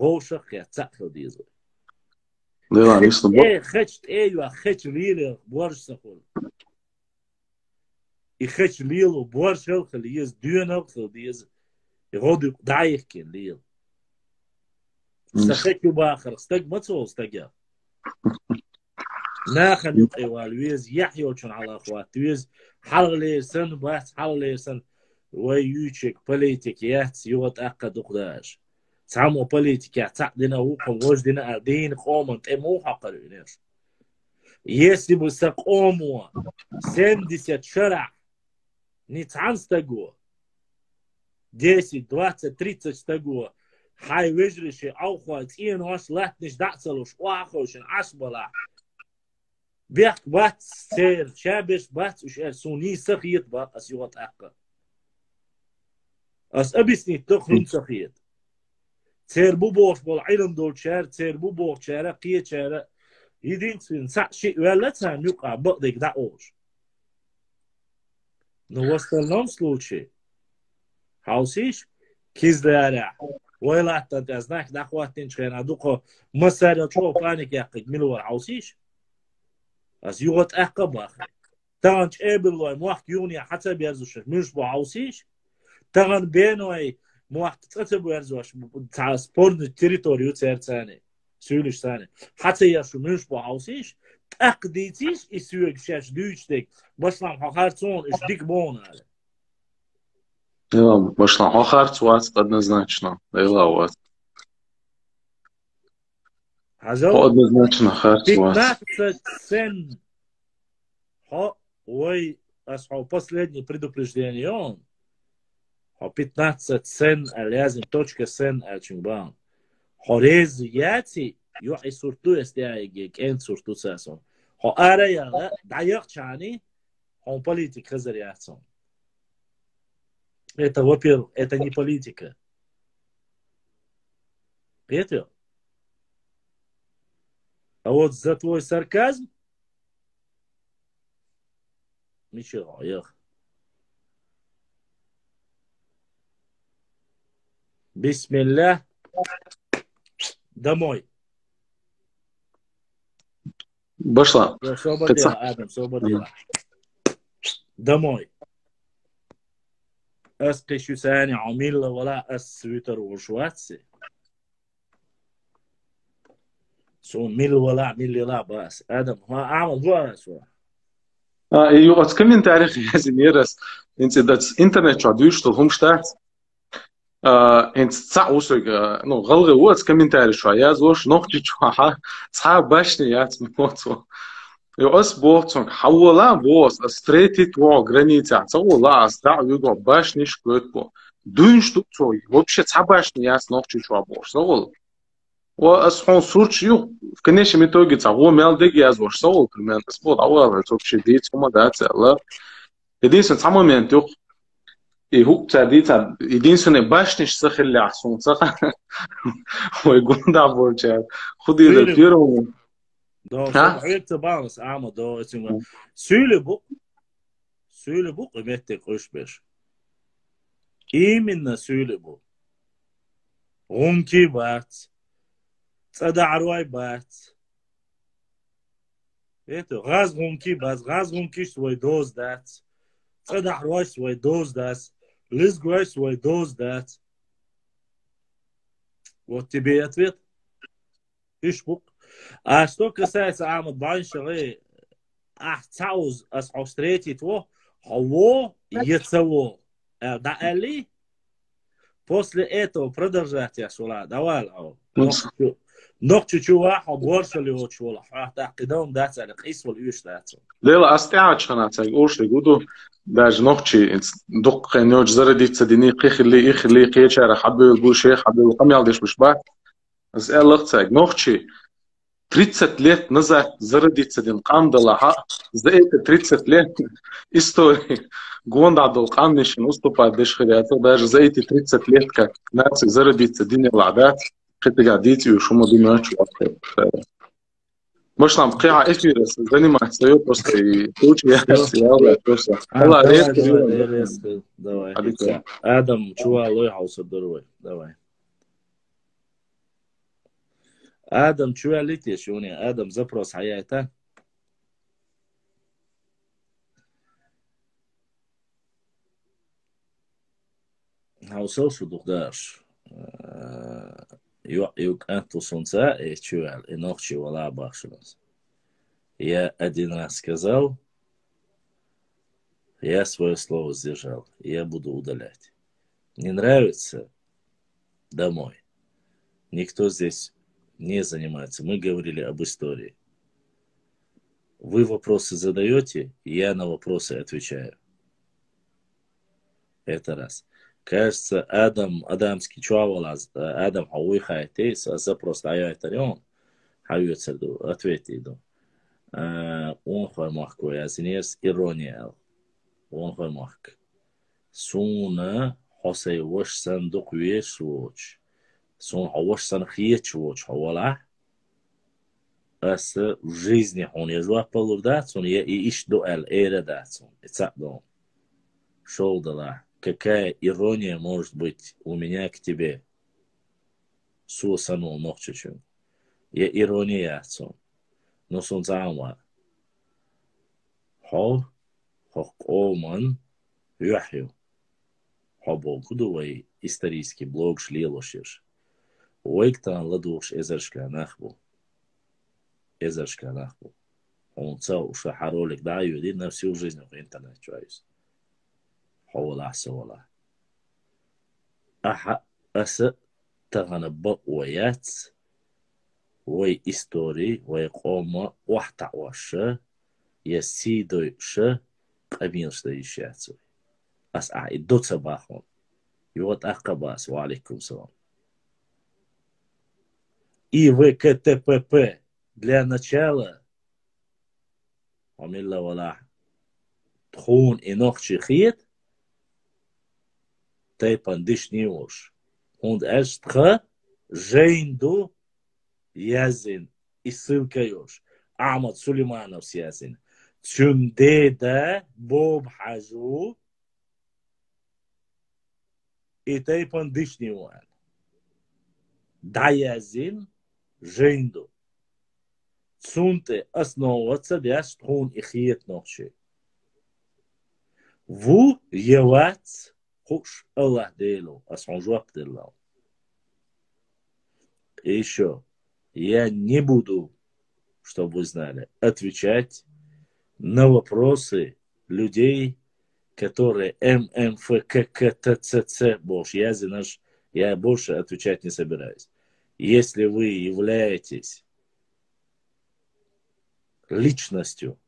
غوشة يتسخل ديزو دلع نيسنا ايه خشت ايوه خش ليلة بورش سخول يخش ليلة بورش الخل يز دون الخل ديز يغودي دايخ كين ليل سخيكو باخر استق متصول استقيا ناخن يقوال ويز يحيوشن على اخوات ويز حلغلي سن بات حلغلي سن ويوشك بوليتيك يات يوت اقد قداش تعمو بوليتيك تعدنا وقم وجدنا اردين قومن تمو حقر نيش يسي بسقومو سندسيت شرع نتعنستقو 10 20 30 استقو هاي وجرشي اوخوات اين واش لاتنش دعسلوش واخوشن عشبلا بيحك بات سير شابش بات وش سوني سخيط بات اسيوات اقا اس ابسني تخرم سخيط سير بو بوش بول علم دول شار سير بو بوش شارع قية شارع يدين سين سع شيء ولا تان يقع بقدك دعوش نو وستلنام سلوشي هاوسيش كيز دارع ويلا تنتزناك داخواتين شخينا دوقو مسارة شو بانيك يقيد ملور هاوسيش از یوت اقباخ تانچ ابلوی موقت یونی حتی بیارزوش منش با عوسیش تان بینوی موقت تقطع بیارزوش تا سپورن تریتوریو ترتانه سویلش تانه حتی یاشو منش با عوسیش اقدیتیش اسیوگ شش دوچتک باشلام хахарцон اش дик бонали да башла хахарцвац однозначно дайлават однозначно харцвац 15 цен ой асхо последнее предупреждение он 15 цен лязим точка цен ачумбан хорез яти ю исурту эстяги кен сурту сасон хо арая даяк чани он политик хазаряцон это во-первых это не политика Петр а вот за твой сарказм ничего, ях. Бисмилля. Домой. Башла. Освободила, Адам, освободила. Домой. أسقش ثاني عميل ولا أسويتر وشواتسي سو ميل ولا ميل لا بس آدم ما أعمل بقى سو Jo, als kommentaar gezineerd in dat internet zo duur tot homestaat. In het zausig, no, galge wat kommentaar zo ja, zo nog iets ha, za bashni ja, het moet zo. Jo, als boort zo, hawala boos, als streetit wo граница, zo la, als daar je go bashni schut bo. Doen stuk zo, вообще za bashni ja, nog iets zo boos, zo. وأصحون سورتشيو في كنيش ميتوجي تعو مال دقي أزور صول كمان أسبوع أول توبشي ديت هما دات الله يدين تعمل من توق يهوب تعديت يدين سنة باش نشتغل اللي عصون صح ويقول ده بورجال خدي البيرو دو صحيت بانس عام دو اسمه سولبوق متى قش بش إيمن سولبوق غنكي بات صدع رواي بات это газ гонки свой доз дать صدع رواي свой доз дать лизгуай свой доз дать вот тебе и ответ ишбук а что касается Ахмад Баншары цауз ас встретить его хаво яцаво да али после этого продолжать я шула давай nog tjuwa haborsa li hochwala hata qidam dat على قيس واليوش dat لا استعاد شنات اوش يقولوا داج نوختي دق نوج زرديت صديني خلي قيشار حبه يقول شيخ حبه قام يالدش بشبا بس لغتك نوختي 30 лет назад зародиться дин кандалаха за это 30 лет истории гонда долканнишин уступает дешхрята даже за эти 30 лет как нация зародиться дин العادات خدت قاعديتي وشو ما بيماتش مش نعم قيعة إفيرس زني ما حسيو بس توجي يحسي يلا توسع الله ريس давай آدم شو الله يحوص الدروي давай آدم شو ليتي شوني آدم زبروس حياته حوصل شو دقداش Юг анту солнца и чуял, и ночи вала бахшилась. Я один раз сказал, я свое слово сдержал, я буду удалять. Не нравится? Домой. Никто здесь не занимается. Мы говорили об истории. Вы вопросы задаете, я на вопросы отвечаю. Это раз. Кажется, Адамский чувал, Адам Хауи Хайтейс, запрос Аяйтарион, Хаюцерду, ответь иду. Он хормахку, я зинес ирония. Он хормахк. Суна Хосей Вош Сандук Вешвоч. Сун Хавош Сан Хиечвоч, Хавала. Ас в жизни он ежуа полурдат, сун я и иш дуэль, эйра дат, сун. Ицак дом. Шоу дала. Какая ирония может быть у меня к тебе? Сусану нохчучу. Я ирония отцом. Но сунзама. Хо оман юхю. Хо гудувай исторический блог шлилошиш. Уэктан ладуш эзершка нахбу. Эзершка нахбу. Он цел шахаролик даю, и на всю жизнь в интернет чуаюсь. حول سولا أس تغنب ويات وي إستوري وي قوم وحتى وش يسيدو ش قبيل شديشات أس أعيدو تباخون يوت أقباس وعليكم السلام И ВКТПП для начала Амилла вала тхун и нохчи хит Тайпан дишниуш. Он эштха жейнду язин и ссылкаешь. Ахмад Сулейманов сязин. Чундеда боб хажу и тайпан дишниуан. Да язин жейнду. Цунте основываться дяш тхун и хиет нохчи. Ву евац хуш Аллах делу, асхунжуап делау. И еще, я не буду, чтобы вы знали, отвечать на вопросы людей, которые ММФККТЦЦ больше. Я больше отвечать не собираюсь. Если вы являетесь личностью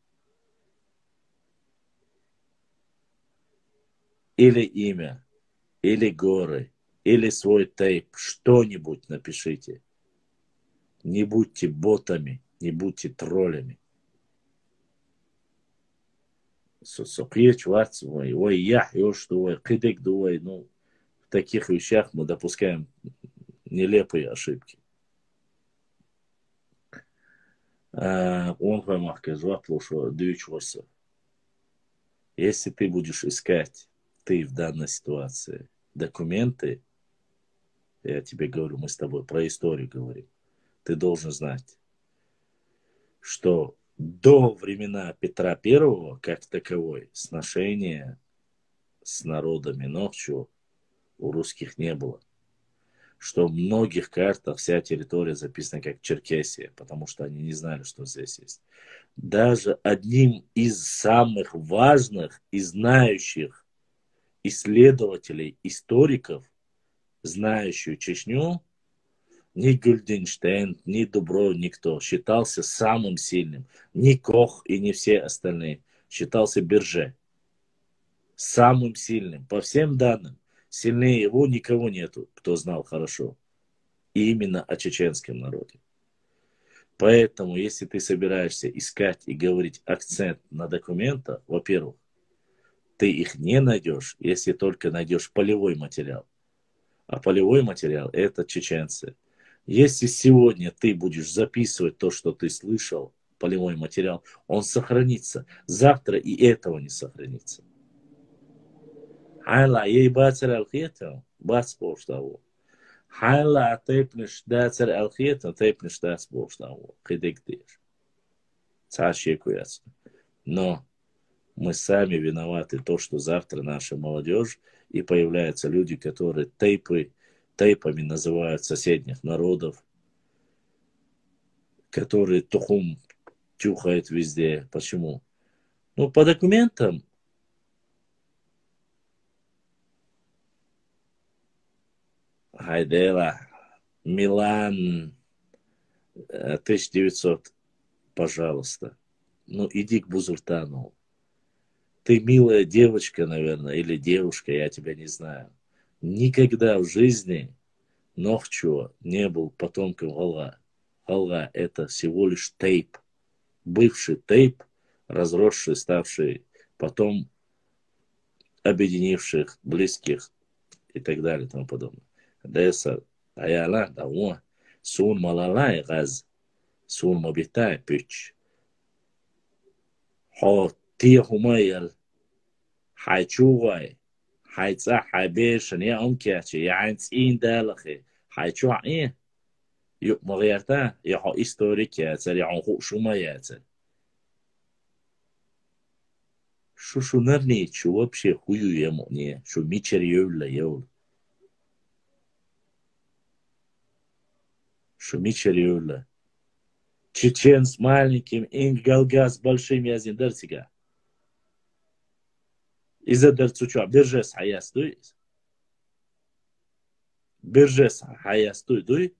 или имя, или горы, или свой тейп, что-нибудь напишите. Не будьте ботами, не будьте троллями. Сокьеч вацвой, ой, яхёш, дуой, кидек дуой, ну, в таких вещах мы допускаем нелепые ошибки. Он помахка жвапло, что дючвоса. Если ты будешь искать, ты в данной ситуации, документы, я тебе говорю, мы с тобой про историю говорим, ты должен знать, что до времена Петра Первого, как таковой, сношения с народами ночью у русских не было. Что в многих картах вся территория записана как Черкесия, потому что они не знали, что здесь есть. Даже одним из самых важных и знающих исследователей, историков, знающих Чечню, ни Гюльденштейн, ни Дубров, никто, считался самым сильным. Ни Кох и не все остальные. Считался Берже. Самым сильным. По всем данным. Сильнее его никого нету, кто знал хорошо. И именно о чеченском народе. Поэтому, если ты собираешься искать и говорить акцент на документах, во-первых, ты их не найдешь, если только найдешь полевой материал. А полевой материал – это чеченцы. Если сегодня ты будешь записывать то, что ты слышал, полевой материал, он сохранится. Завтра и этого не сохранится. Хайла, ей бацер алхетом, бац поштаву. Хайла, тейпнеш дацер алхетом, тейпнеш дац поштаву. Хидектеш. Цашекуяц. Но мы сами виноваты то, что завтра наша молодежь и появляются люди, которые тейпами называют соседних народов, которые тухум тюхают везде. Почему? Ну, по документам Хайдела, Милан, 1900, пожалуйста. Ну, иди к Бузуртанову. Ты милая девочка, наверное, или девушка, я тебя не знаю. Никогда в жизни Нохчо не был потомком Галга. Галга – это всего лишь тейп. Бывший тейп, разросший, ставший потом объединивших, близких и так далее и тому подобное. Деса аяла давно сун малалай газ сун мобитай пич. Хо тихумайер хайчугай хайца хайбешен я омкячи я инцин далахи хайчу ай юк мغيرتا я хо историки цари он хушумаяца. Шо нарни чу вообще хую ему не шо мичерьёвля ёл. Шумичерюля. Чечен с маленьким, Ингалга с большим язин дерсига. Из-за дерцуча. Биржес хаястуй. Биржес хаястуй дуй.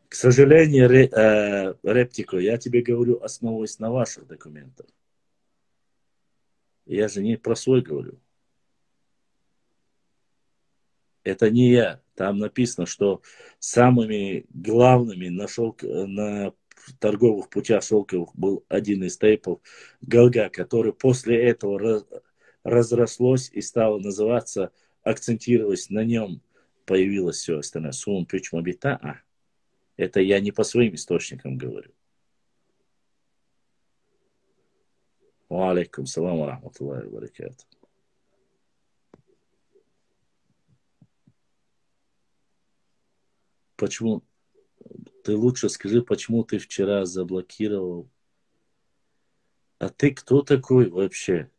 К сожалению, Рептико, я тебе говорю, основываясь на ваших документах. Я же не про свой говорю. Это не я. Там написано, что самыми главными на торговых путях шелковых был один из тейпов Галга, который после этого разрослось и стало называться, акцентировалось на нем, появилось все остальное. Сум пич мобита. Это я не по своим источникам говорю. Ва алейкум салам ва рахматуллахи ва баракатух. Почему Ты лучше скажи, почему ты вчера заблокировал. А ты кто такой вообще?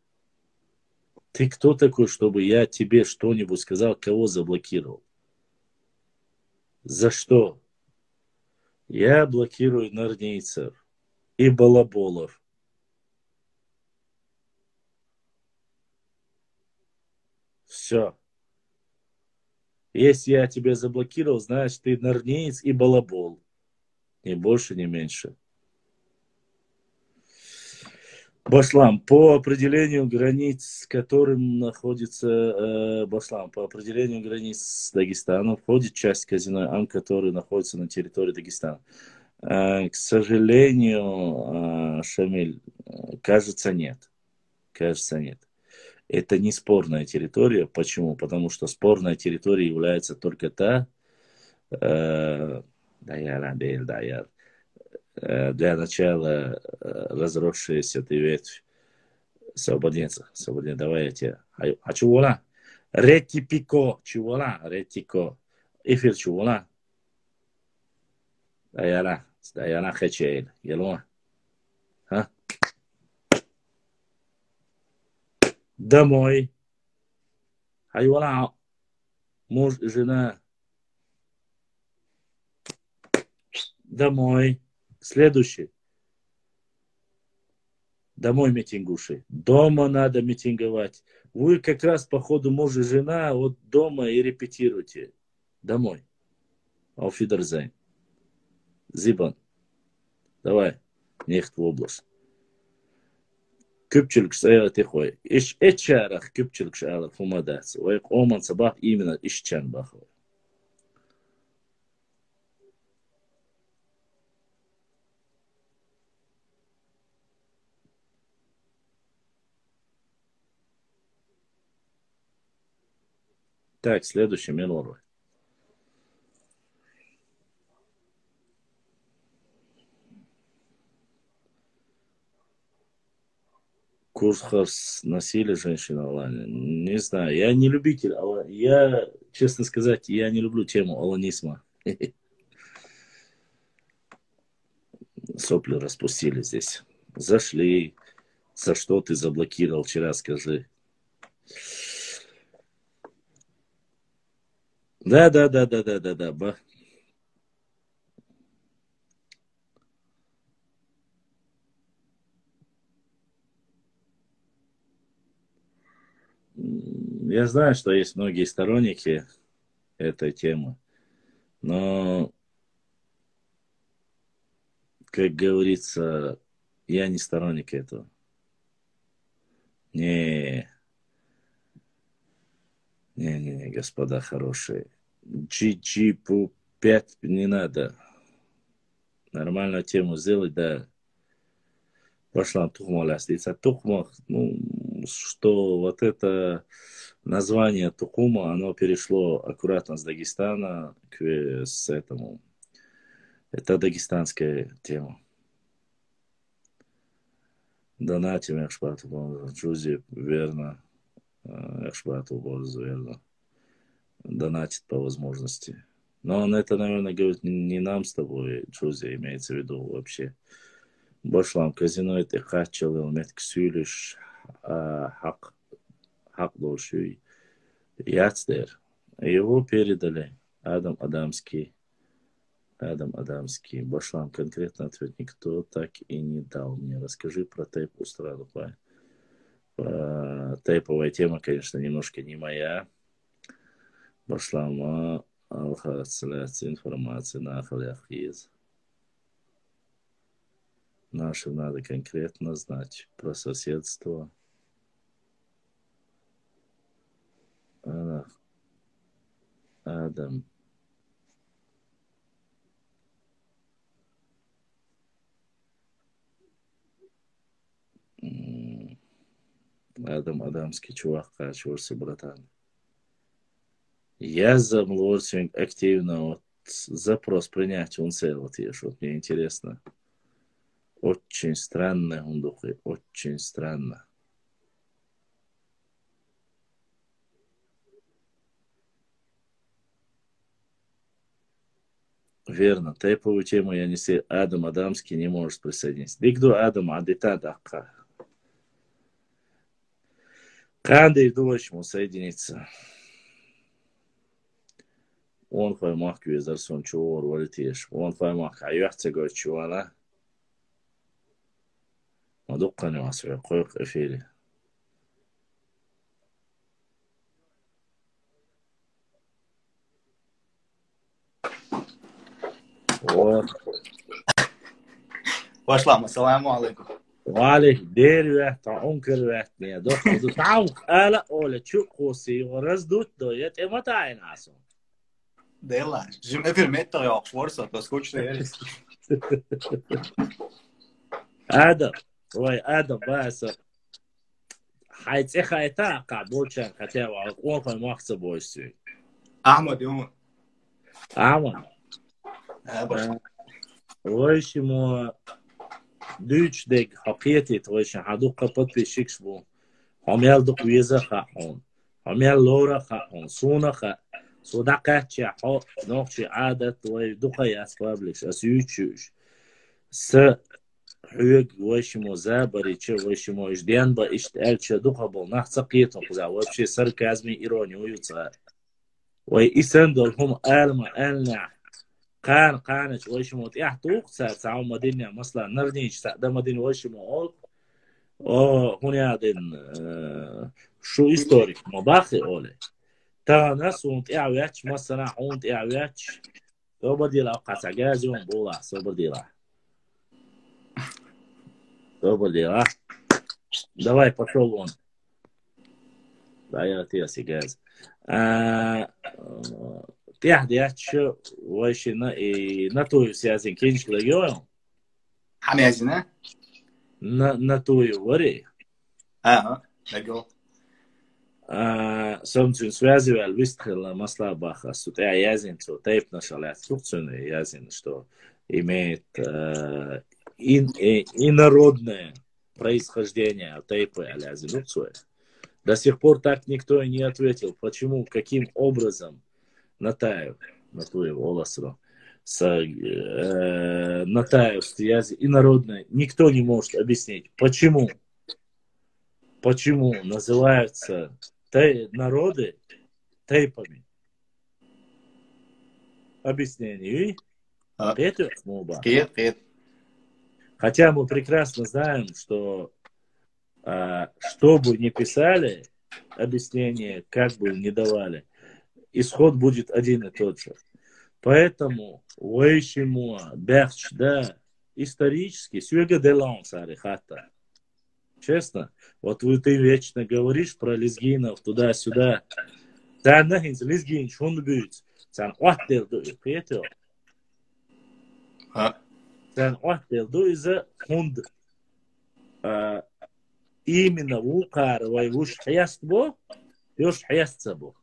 Ты кто такой, чтобы я тебе что-нибудь сказал, кого заблокировал? За что? Я блокирую нарнийцев и балаболов. Все. Если я тебя заблокировал, значит, ты нарнеец и балабол. Ни больше, ни меньше. Башлам, по определению границ, которым находится Башлам, по определению границ с Дагестаном входит часть казино Ам, который находится на территории Дагестана. К сожалению, Шамиль, кажется, нет. Кажется, нет. Это не спорная территория. Почему? Потому что спорная территория является только та, для начала разросшаяся ты ветвь свободенца. Свободен, давай я тебе. А чувола? Ретипико. Чувола? Ретико. Эфир чувола? Даяна хечейль. Елуа? А? Домой. Хайвала. Муж и жена. Домой. Следующий. Домой митингуши. Дома надо митинговать. Вы как раз по ходу муж и жена вот дома и репетируйте. Домой. Auf Wiedersehen. Зибан. Давай. Нехт в область. Көпчілік шайға текой. Иш этчарах көпчілік шайға фумадats. Ойық оман сабах именно ишчан бахой. Так, следующий минор. Курс насилия женщин онлайн. Не знаю, я не любитель, я, честно сказать, я не люблю тему аланизма. Сопли распустили здесь. Зашли. За что ты заблокировал вчера, скажи. Да. Я знаю, что есть многие сторонники этой темы, но, как говорится, я не сторонник этого. Не, господа хорошие. GG 5 не надо. Нормальную тему сделать, да. Пошла тухма лястица. Тухма, ну, что вот это название Тухума, оно перешло аккуратно с Дагестана с этому. Это дагестанская тема. Донатим Яхшбату Джузи, верно. Яхшбату Борзу, верно. Донатит по возможности. Но он это, наверное, говорит не нам с тобой, Джузи, имеется в виду вообще. Башлам казино это хачел, элмет ксюлиш, хак должуй. Яцдер. Его передали Адам Адамский. Башлам конкретно ответ никто так и не дал мне. Расскажи про тейп Устраду. Тейповая тема, конечно, немножко не моя. Башлам алхацеляция информации на ахалях. Нашим надо конкретно знать про соседство. Адам. Адам Адамский чувак, качивался, братан. Я замлорсинг активно вот запрос принять он цел, вот мне интересно. Очень странно, он духой, очень странно. Верно. Тейповую тему я не sé. Адам Адамский не может присоединиться. Дикду Адам Адита Дакка. Кандей дочь ему соединиться. Он поймах квизарсон чуор валитеш. Он поймах аюхтего чуана. Мадуккани масве койк эфири. Вот. Başlama. Selamun aleyküm. وعليه دير وقت عنكر وقت نيا دو تعمق آلا أولا تشوك خوصي ورزدوت دويت إما تعين عصون Dela. Şimdi bir metre yok. Varsa da skoç değeriz. آدم وي آدم باسا حيث إخا إتاقع بولشان خطيا وعقوان فالمواقصة بوشتوي Ahmet Yuma. عمان Baş. ويش مو دوش ديك حقيتي تويش حدوق قبط بشيكش بو هم يلدق ويزا خاحون هم يلورا خاحون سونا خا سودا قاتشي حو نوخشي عادة ويدوقا ياسبابلكس أسيوتشوش س حيوك ويش مو زابريتش ويش مو إجديان با إشتالش دوقا بول نحصا قيتون قزا ويبشي سركازمي إيروني ويوتسا ويسان دولهم آلما آلنا قانش ويش موت يحتوق ساعة مدينة مثلا نرنيش ساعة مدينة ويش موت هنا دين شو إستوريك مباخي أولي تا ناس ونت إعواتش مثلا ونت إعواتش تو بدي لا قاس عجازي ونبولا سو بدي لا давай пошел он да я тебе сигаз تحدياتش ويش نتوي سياسين كينش لجوهم Hamiyazine. نتوي وري Легал. سمتون связывал выстхила масла баха сутя язин то тейп нашалят функционы язин что имеет инородное происхождение тейпа язин до сих пор так никто и не ответил почему каким образом Натаев, Натуев, Оласро, Натаев, связи инородные, никто не может объяснить, почему называются народы тейпами. Объяснение. Это смоба. Хотя мы прекрасно знаем, что что бы ни писали, объяснение как бы ни давали, исход будет один и тот же. Поэтому Уэйшимуа, Берч, да, исторически, Сюэга Делон, Сарихата. Честно, вот ты вечно говоришь про лезгинов туда-сюда. Sen nahins lezgin şunu büyüt. Sen ahtel du ipiyeti o. Sen ahtel du iza hund. Именно вукар вайвуш хяст бо, ёш хястса бо.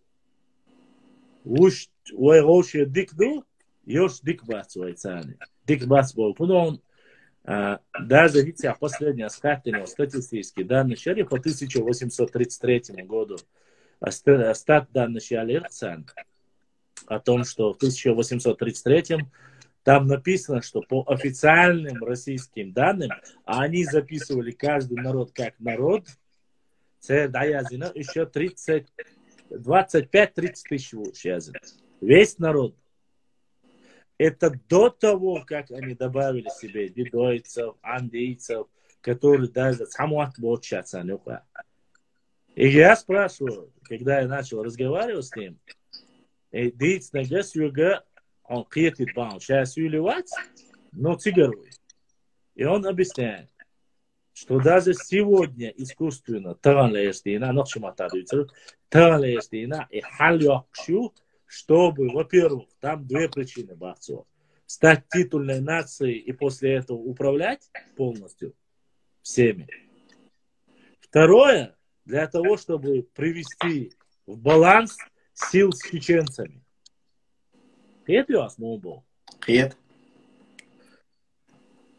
وش ويغوش يديك دو يوش ديك بات ويتاني ديك بات بول كنون даже видите последнее скатывание статистически данные шари по 1833 году стат данные шари о том что в 1833 там написано что по официальным российским данным а они записывали каждый народ как народ еще 25-30 тысяч язык. Весь народ. Это до того, как они добавили себе дедойцев, андейцев, которые даже самуат получаться. И я спрашиваю, когда я начал разговаривать с ним, дейц на газ юга, он киетит баун, сейчас юливать, но тигаруй. И он объясняет, что даже сегодня искусственно таланлеестина, таланлеестина и хальёкшу, чтобы, во-первых, там две причины бахцов. Стать титульной нацией и после этого управлять полностью всеми. Второе, для того, чтобы привести в баланс сил с чеченцами. Это ясно было. Нет.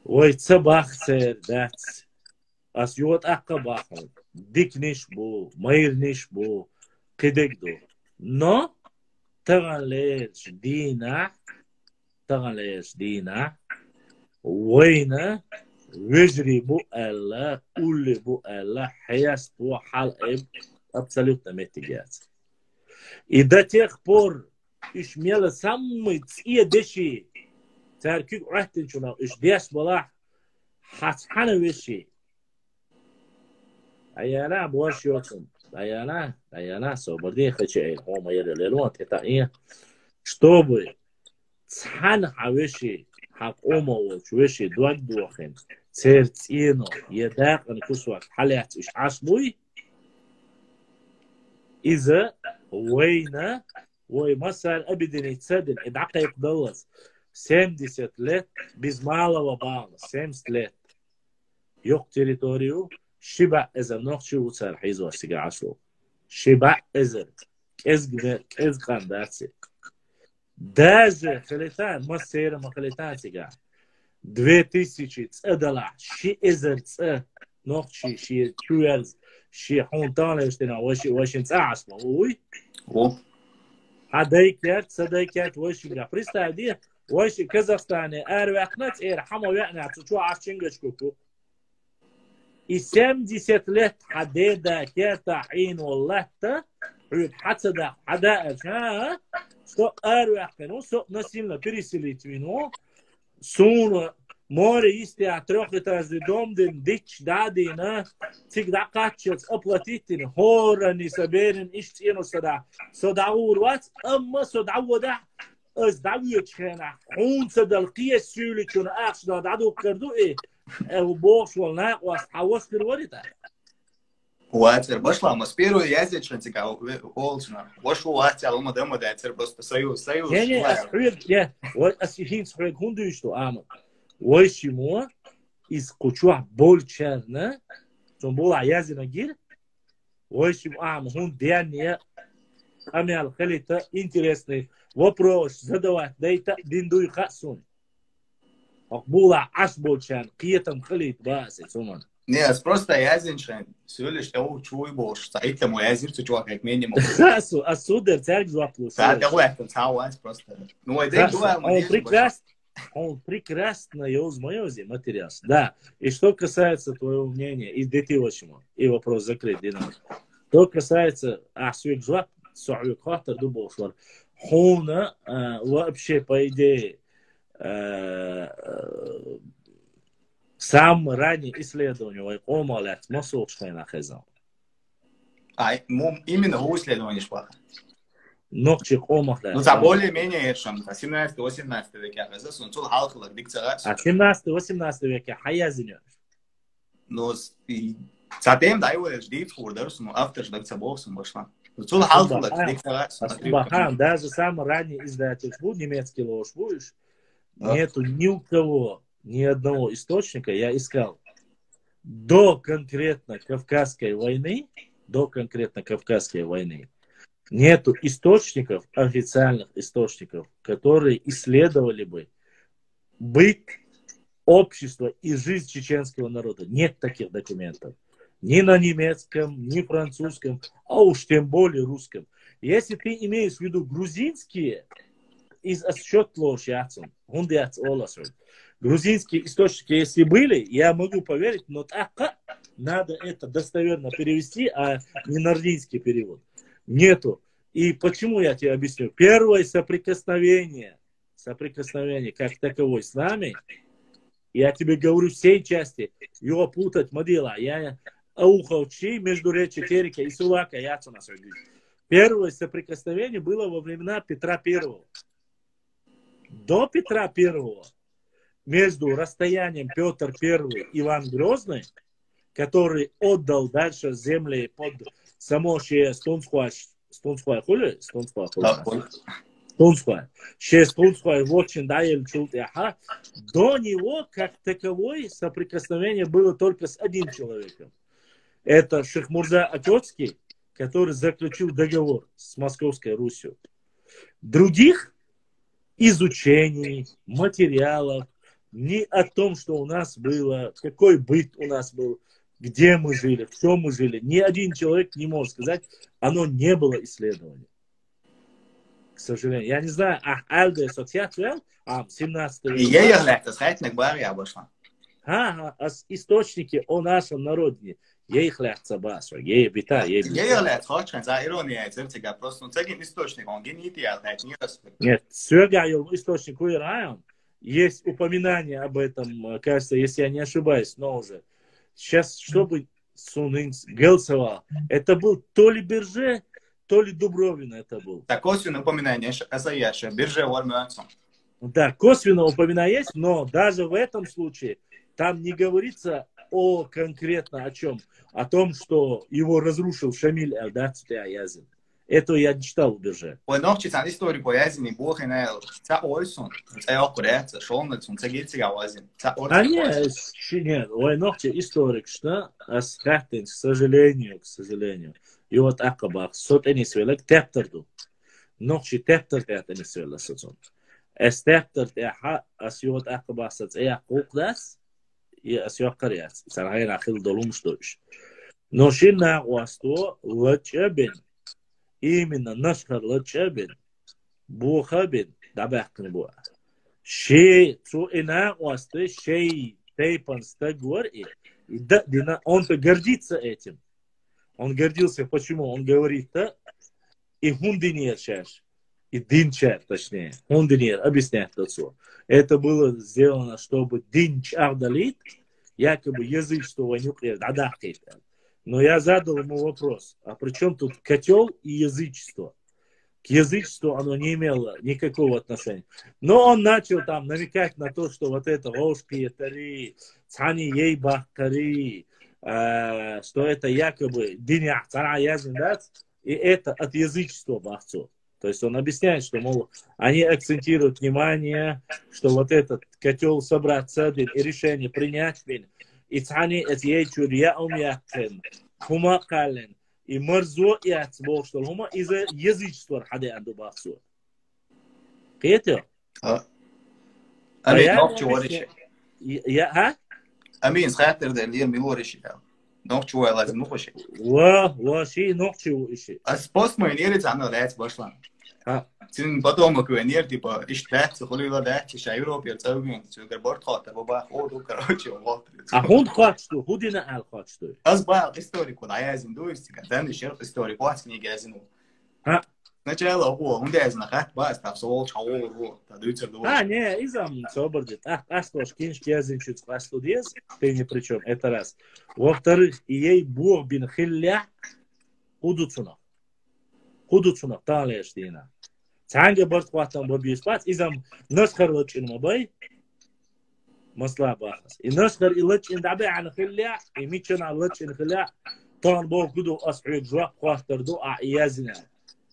Ой, цабахцер, дац. Асьют аккабахун. Дикниш бу, майрниш бу, кедегду. Но, тагалеш, дина, تغليش دينا وين وجري بقى قول بقى حياس وحلقة абсолютно метигят. И до тех пор иш мела самый цие деши церкви рахтинчуна иш деш была хатхана веши. Аяна бош йотун. Аяна соборди хачей хома елелон тетаия чтобы цхан хавеши хак ома веши дуахин церцино едак анкусвак халят иш ашбуй إذا وينا ومثلا أبدا يتصدق إدعاء يقدوس 70 лет без малого балла 70 лет يوق территорию شبع إذا نخشي وصار حيزو سيجا عشو شبع إذا كز قنداتي даже خليتان ما سير ما خليتان سيجا 2000 تسأدلا شي إذا نخشي شي تشويلز شي حونتان ليشتنا وش نسعس موي هدايكات صدايكات وش لا بريستادي وش كازاخستاني ارواقنات حمو يعني تشو عشنجش كوكو и 70 лет حديدا كيتا عين والله تا حتى دا حدا ها سو ارواقنو سو насильно переселить вино сун море исти отрёхлетаз дом ден дич дадина цик да качец оплатитин хорани соберен иштину сода урват amma содавода از داويتشنا خون صدلقيه سولي كن اخش دادو كردو او بوش والنا واس كروريتا واتر باشلا с первой язычно цикал олчна вошло ватя лома демо датер просто союз не асхует я вот асихин схует хунду что ама وشيمو из кучуа болчерна сон бола язина гир وشيم ам хун дяния амял халита интересный вопрос задавать дайта диндуй хасун акбула аш болчан киетам халит баси суман не просто язинчен сөйлеш о чуй бош сайта мо язирцу чувак как минимум хасу асудер церк заплус да это цауас просто ну он прекрасно юзмоёзи материал. Да. И что касается твоего мнения, и детивочему, и вопрос закрыт, Динамик. Что касается ахсуик жвак, суавик хатар дубошлар, хуна вообще, по идее, сам ранний исследование вайкома лет масовшхайна хезал. Именно у исследования шпаха. Ногчик омахлар. Ну, за более-менее это 17-18 веке, а за сунцул халхлак дикцарас. 17-18 веке хаязинё. Ну, затем да его ждит хурдерс, но автор ждать собовсом башла. Сунцул халхлак дикцарас. Бахан, даже самый ранний издатель был немецкий ложь, будешь? Нету ни у кого, ни одного источника, я искал. До конкретно Кавказской войны, нету источников, официальных источников, которые исследовали бы быт общества и жизнь чеченского народа. Нет таких документов. Ни на немецком, ни французском, а уж тем более русском. Если ты имеешь в виду грузинские, грузинские источники, если были, я могу поверить, но так надо это достоверно перевести, а не нординский перевод. Нету. И почему я тебе объясню? Первое соприкосновение как таковой с нами, я тебе говорю всей части, его путать модела, я аухаучи между речи Терека и Сулака, я у нас говорю. Первое соприкосновение было во времена Петра Первого. До Петра Первого между расстоянием Петр Первый и Иван Грозный, который отдал дальше земли под самошие Стунское, очень даел чултяха. До него, как таковой, соприкосновение было только с одним человеком. Это Шахмурза Атёцкий, который заключил договор с Московской Русью. Других изучений, материалов, ни о том, что у нас было, какой быт у нас был, где мы жили, в чем мы жили. Ни один человек не может сказать, оно не было исследования. К сожалению. Я не знаю, Альде соцсеть, 17 И ехать, схайтник барья обошла. Источники о нашем народе. Ехляться басу, ебита, ебита. Ехать, хочешь, за ирония, циртика, просто, ну, цегин источник, он генитиал, не распределяет. Нет, свергаю источник уираем. Есть упоминание об этом, кажется, если я не ошибаюсь, но уже. Сейчас, чтобы Сунинс голосовал, это был то ли Берже, то ли Дубровин это был. Так, косвенное упоминание, Асаяша, Берже, Вармюанцом. Да, косвенно упоминание есть, но даже в этом случае там не говорится о конкретно о чем. О том, что его разрушил Шамиль Эль-Дацутя-Язин. Это я не читал в Берже. Ой, но читал историю по Язине, Бухина, ца ойсон, ца окурец, шолнецун, ца гильцега Язин. Нет, ой, ногти историк, что асхатин, к сожалению. И вот акабах, сот энисвелек тептерду. Ногти тептер энисвелек сотон. Эстептер теха, асиот акабах сац эя кукдас, и асиот кариац. Сархайн ахил долум штойш. Но шинна уасто лачебен. Именно нашхар лачебен. Бухабен, дабахкн буа. Шей, цу ина уасто, шей тейпан стагвар, и он-то гордится этим. Он гордился, почему? Он говорит-то, и хундинер чаш. И динчар, точнее. Хундинер, объясняет отцу. Это было сделано, чтобы динч ардалит, якобы язычество ванюкрия, дадахтейт. Но я задал ему вопрос, а при чем тут котел и язычество? К язычеству оно не имело никакого отношения. Но он начал там намекать на то, что вот это ложки, тари, цани ейбах, тари, что это якобы диня, цара язин, да? И это от язычества бахцов. То есть он объясняет, что, мол, они акцентируют внимание, что вот этот котел собрать садин и решение принять, и цани это ейчур я умяхтен, хума кален, и морзо и отцбол, что хума из-за язычества хаде анду бахцов. Петя? Амин, ног чего реши? Амин, схайтер да лир мило реши. Ног чего я лазим, ну хочешь? Ши ног чего реши? А способ мой нервится, оно лает башлан. Син потом квенер типа иштат, холила да, чиша Европе, целый, все горборт хата, баба ходу, короче, вот. А хунд хат что, худина ал хат что? Азбал историку, да я зин дуйся, когда не шер историку, а не газину. Сначала он дез на хат, бас, там сол чао, да дуйся до. Не, изам собордит. Что кинш язин чуть студез, ты ни при чем, это раз. Во-вторых, и ей бог бин хилля худуцуна. Худуцуна, талеш дина. Цанга борт хватам бобьюс пац, изам насхар лачин мабай, масла бахас. И насхар и лачин дабай ана хилля, и мичана лачин хилля, тан бог гуду асхуик жвак хватар дуа язина.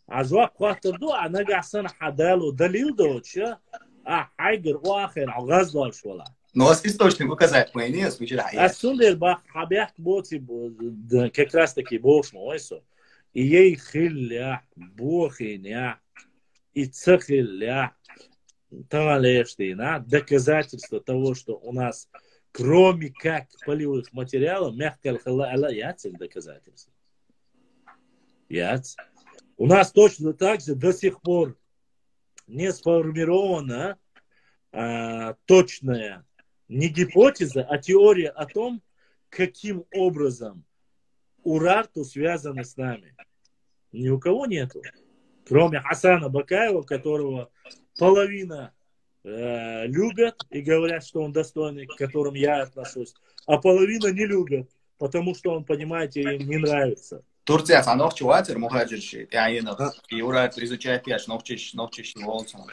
А жвак хватар дуа нагасан хадалу далил доуча, хайгер уахер газдал швала. Но источник указать мы не случилось. А сундер бах хабях боти как раз таки бог мойсо. И ей хилля, бохиня, и цехилля, талештина, доказательство того, что у нас, кроме как полевых материалов, мягкая хала яцель доказательство. Яц. У нас точно так же до сих пор не сформирована точная не гипотеза, а теория о том, каким образом Урарту связаны с нами. Ни у кого нету. Кроме Хасана Бакаева, которого половина любят и говорят, что он достойный, к которым я отношусь, а половина не любят, потому что он, понимаете, им не нравится. Турция, а ног чего теперь мухаджирши? И Урарту изучает пеш, ногчиш волцом.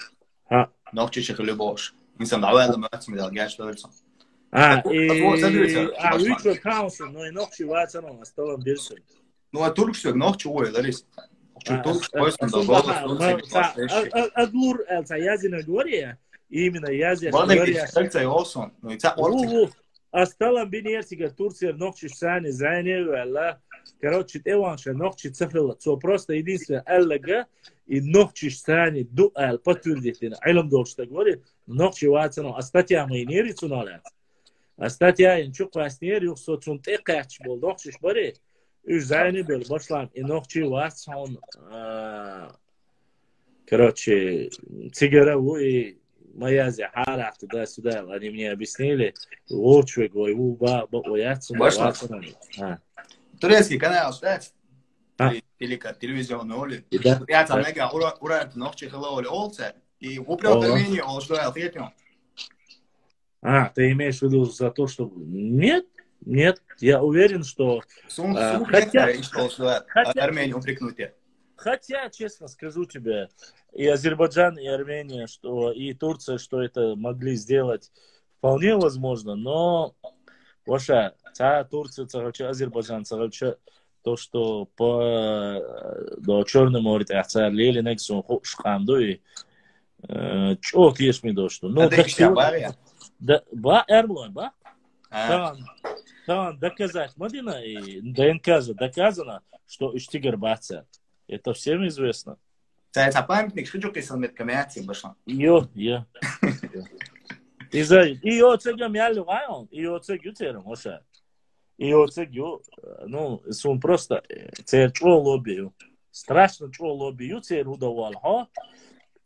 Ногчиш их любовь. Мы сам давали мы делать, что это. Richard Council, но и ногчи вацано на столом бирсом. Ну, а турк что, ногчи ой, Ларис. Аглур элца язина говоря, именно язина говоря. Осталом бинертига Турция ногчи сани зайне вела. Короче, эванша ногчи цифрила. То просто единственное эллага и ногчи сани дуэл подтвердительно. Илом дошта говорит, ногчи вацано. А статья мы не рецунали. А статья инчук васнер юхсо чун текач бол ногчиш баре. Üç zayni böl başlam. Nokçi var son Короче, Тигерову и Маязи Харах туда-сюда, они мне объяснили, лучше уба, Вошла. Турецкий канал, кстати. Телевизионный оли. Я там нега урат ночи хлоли олца и упрёк Армению ол что я ответил. Ты имеешь в виду за то, что... Нет, я уверен, что... Хотя Армению упрекнуть. Хотя, честно скажу тебе, и Азербайджан, и Армения, и Турция, что это могли сделать, вполне возможно, но Ваша, Турция, Азербайджан, то, что до Черного моря, лели нексон шхамду и чот ешь ми дошло. Ну, да, Эрмлон, там доказать, Мадина, и ДНК же доказано, что Иштигер Баца. Это всем известно. Это памятник, что ты сам меткомяти башла. Йо. И оцегам я луаон, и оцегю терем, Моша. И оцегю, он просто церчо лоббию. Страшно чо лоббию, цер удавал, ха?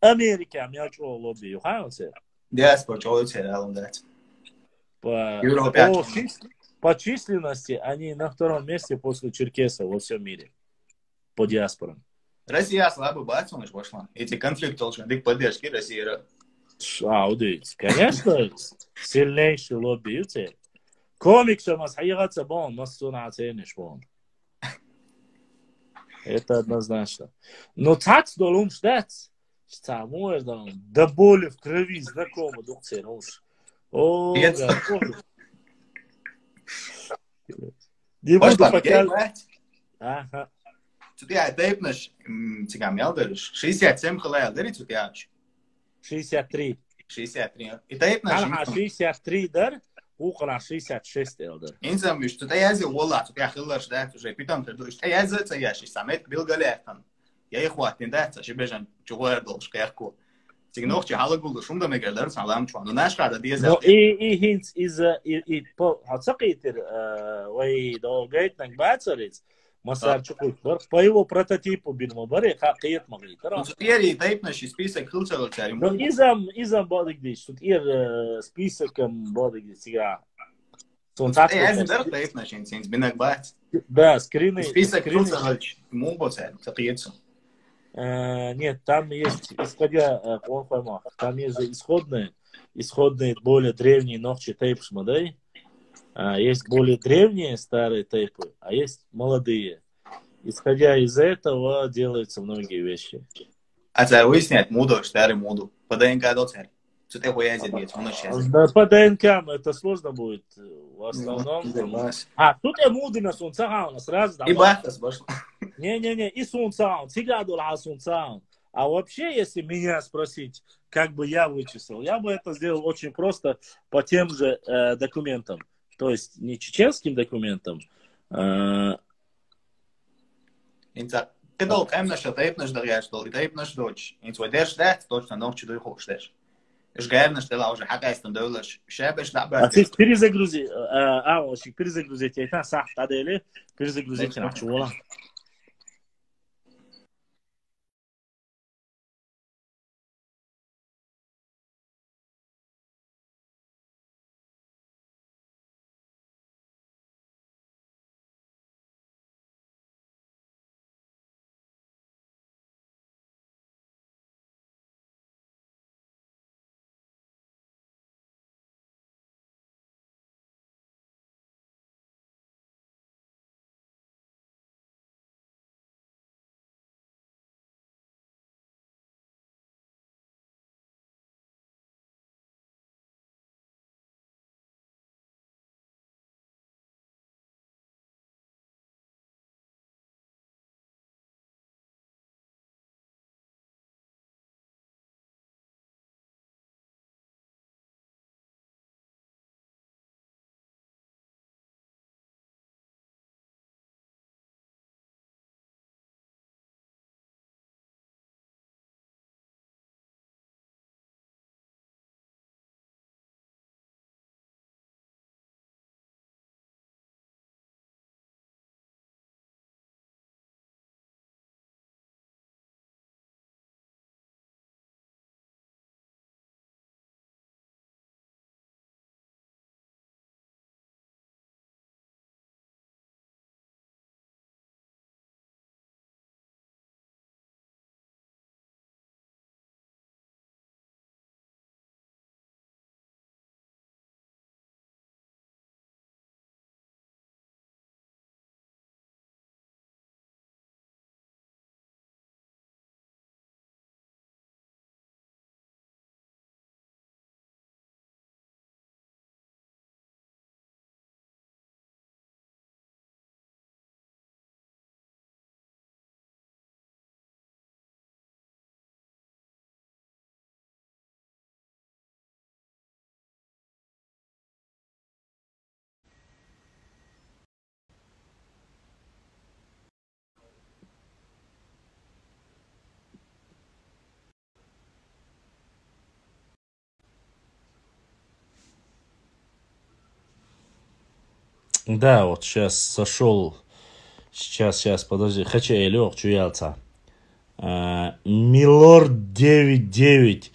Америка меня чо лоббию, ха, он цер? Диаспора чо цер, дать. По численности они на втором месте после черкесов во всем мире. По диаспорам. Россия слабо бацаешь пошла. Эти конфликты должны быть поддержки России. Удивительно. Конечно, сильнейший лобби. Комик, что нас хайгаться бон, нас сунацениш бон. Это однозначно. Но так долум штец, что можно до боли в крови знакомо доктор уж. О, не буду показывать. Ага. Тут я тейпнешь, цигам ялдериш. 67 хлеялдери тут я. 63. 63. И тейпнешь. 63 дар, укра 66 элдер. Инсам, что ты язи уолла, тут я хиллаш, да, уже питом ты думаешь, я за я ши самет билгалехтан. Я их хватит, да, что бежан, чугуэр должка яхку. Цигнох че халагул шумда мегерлер салам чуан. Ну наш када диез. Ну и хинц и по хацакитер вай долгайт нак бацарец. Масарчук, по его прототипу бирмобаре, хакиет могли. Теперь тейпнешь список хилцел царь. Ну изам бодигдиш, тут списоком бодигдиш сега. Я зендер тейпнешь инсинс бинак бац. Да, скрины. Список хилцел мумбо царь, хакиетсу. Нет, там есть, исходя, там есть исходные более древние ногчи тейп шмадай. Есть более древние старые тейпы, а есть молодые. Исходя из этого делаются многие вещи. А царь выясняет муду, старый муду. По ДНК до царь. Что ты хуязит, нет, он сейчас. Да, по ДНК это сложно будет в основном. Тут я муду на сунцаун, сразу. И бахтас пошло. Не, и сунцаун, всегда дула сунцаун. А вообще, если меня спросить, как бы я вычислил, я бы это сделал очень просто по тем же документам. То есть не чеченским документам. Ты долго эмнешь, а тейпнешь дорогая, что ли, тейпнешь дочь. И твой дешь дать, точно ногчи дуй хочешь. Ишь гайбнешь, ты лаужи, хакайстан дойлешь. Шебеш да бэт. А ты перезагрузи. Перезагрузить. Это сах, тадели. Перезагрузите на чула. Да, вот сейчас сошел. Сейчас, подожди. Хочу Элёх, чуялся. Милорд 99.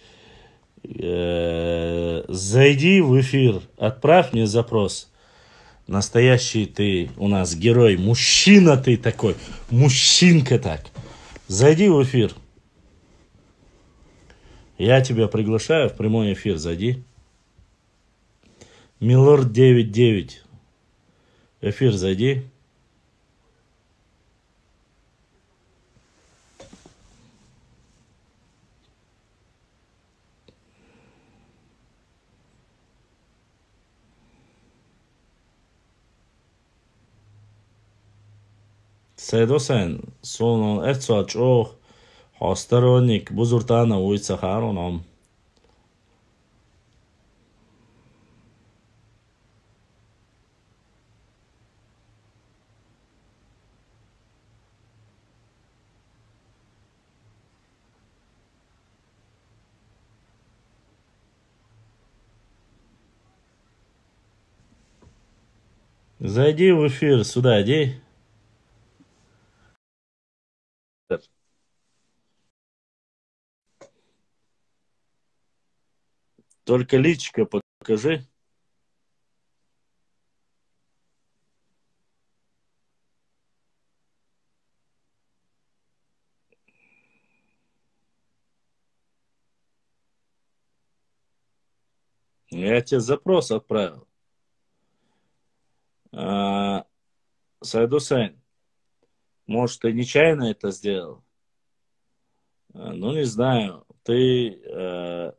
Зайди в эфир. Отправь мне запрос. Настоящий ты у нас герой. Мужчина ты такой. Мужчинка так. Зайди в эфир. Я тебя приглашаю в прямой эфир. Зайди. Милорд 99. Эфир зайди. Сайдосан, сон эрцач ох, хосторонник, бузуртана уйца хароном. Зайди в эфир, сюда иди. Только личико покажи. Я тебе запрос отправил. Сайдусайн, может, ты нечаянно это сделал? Ну, не знаю. Ты,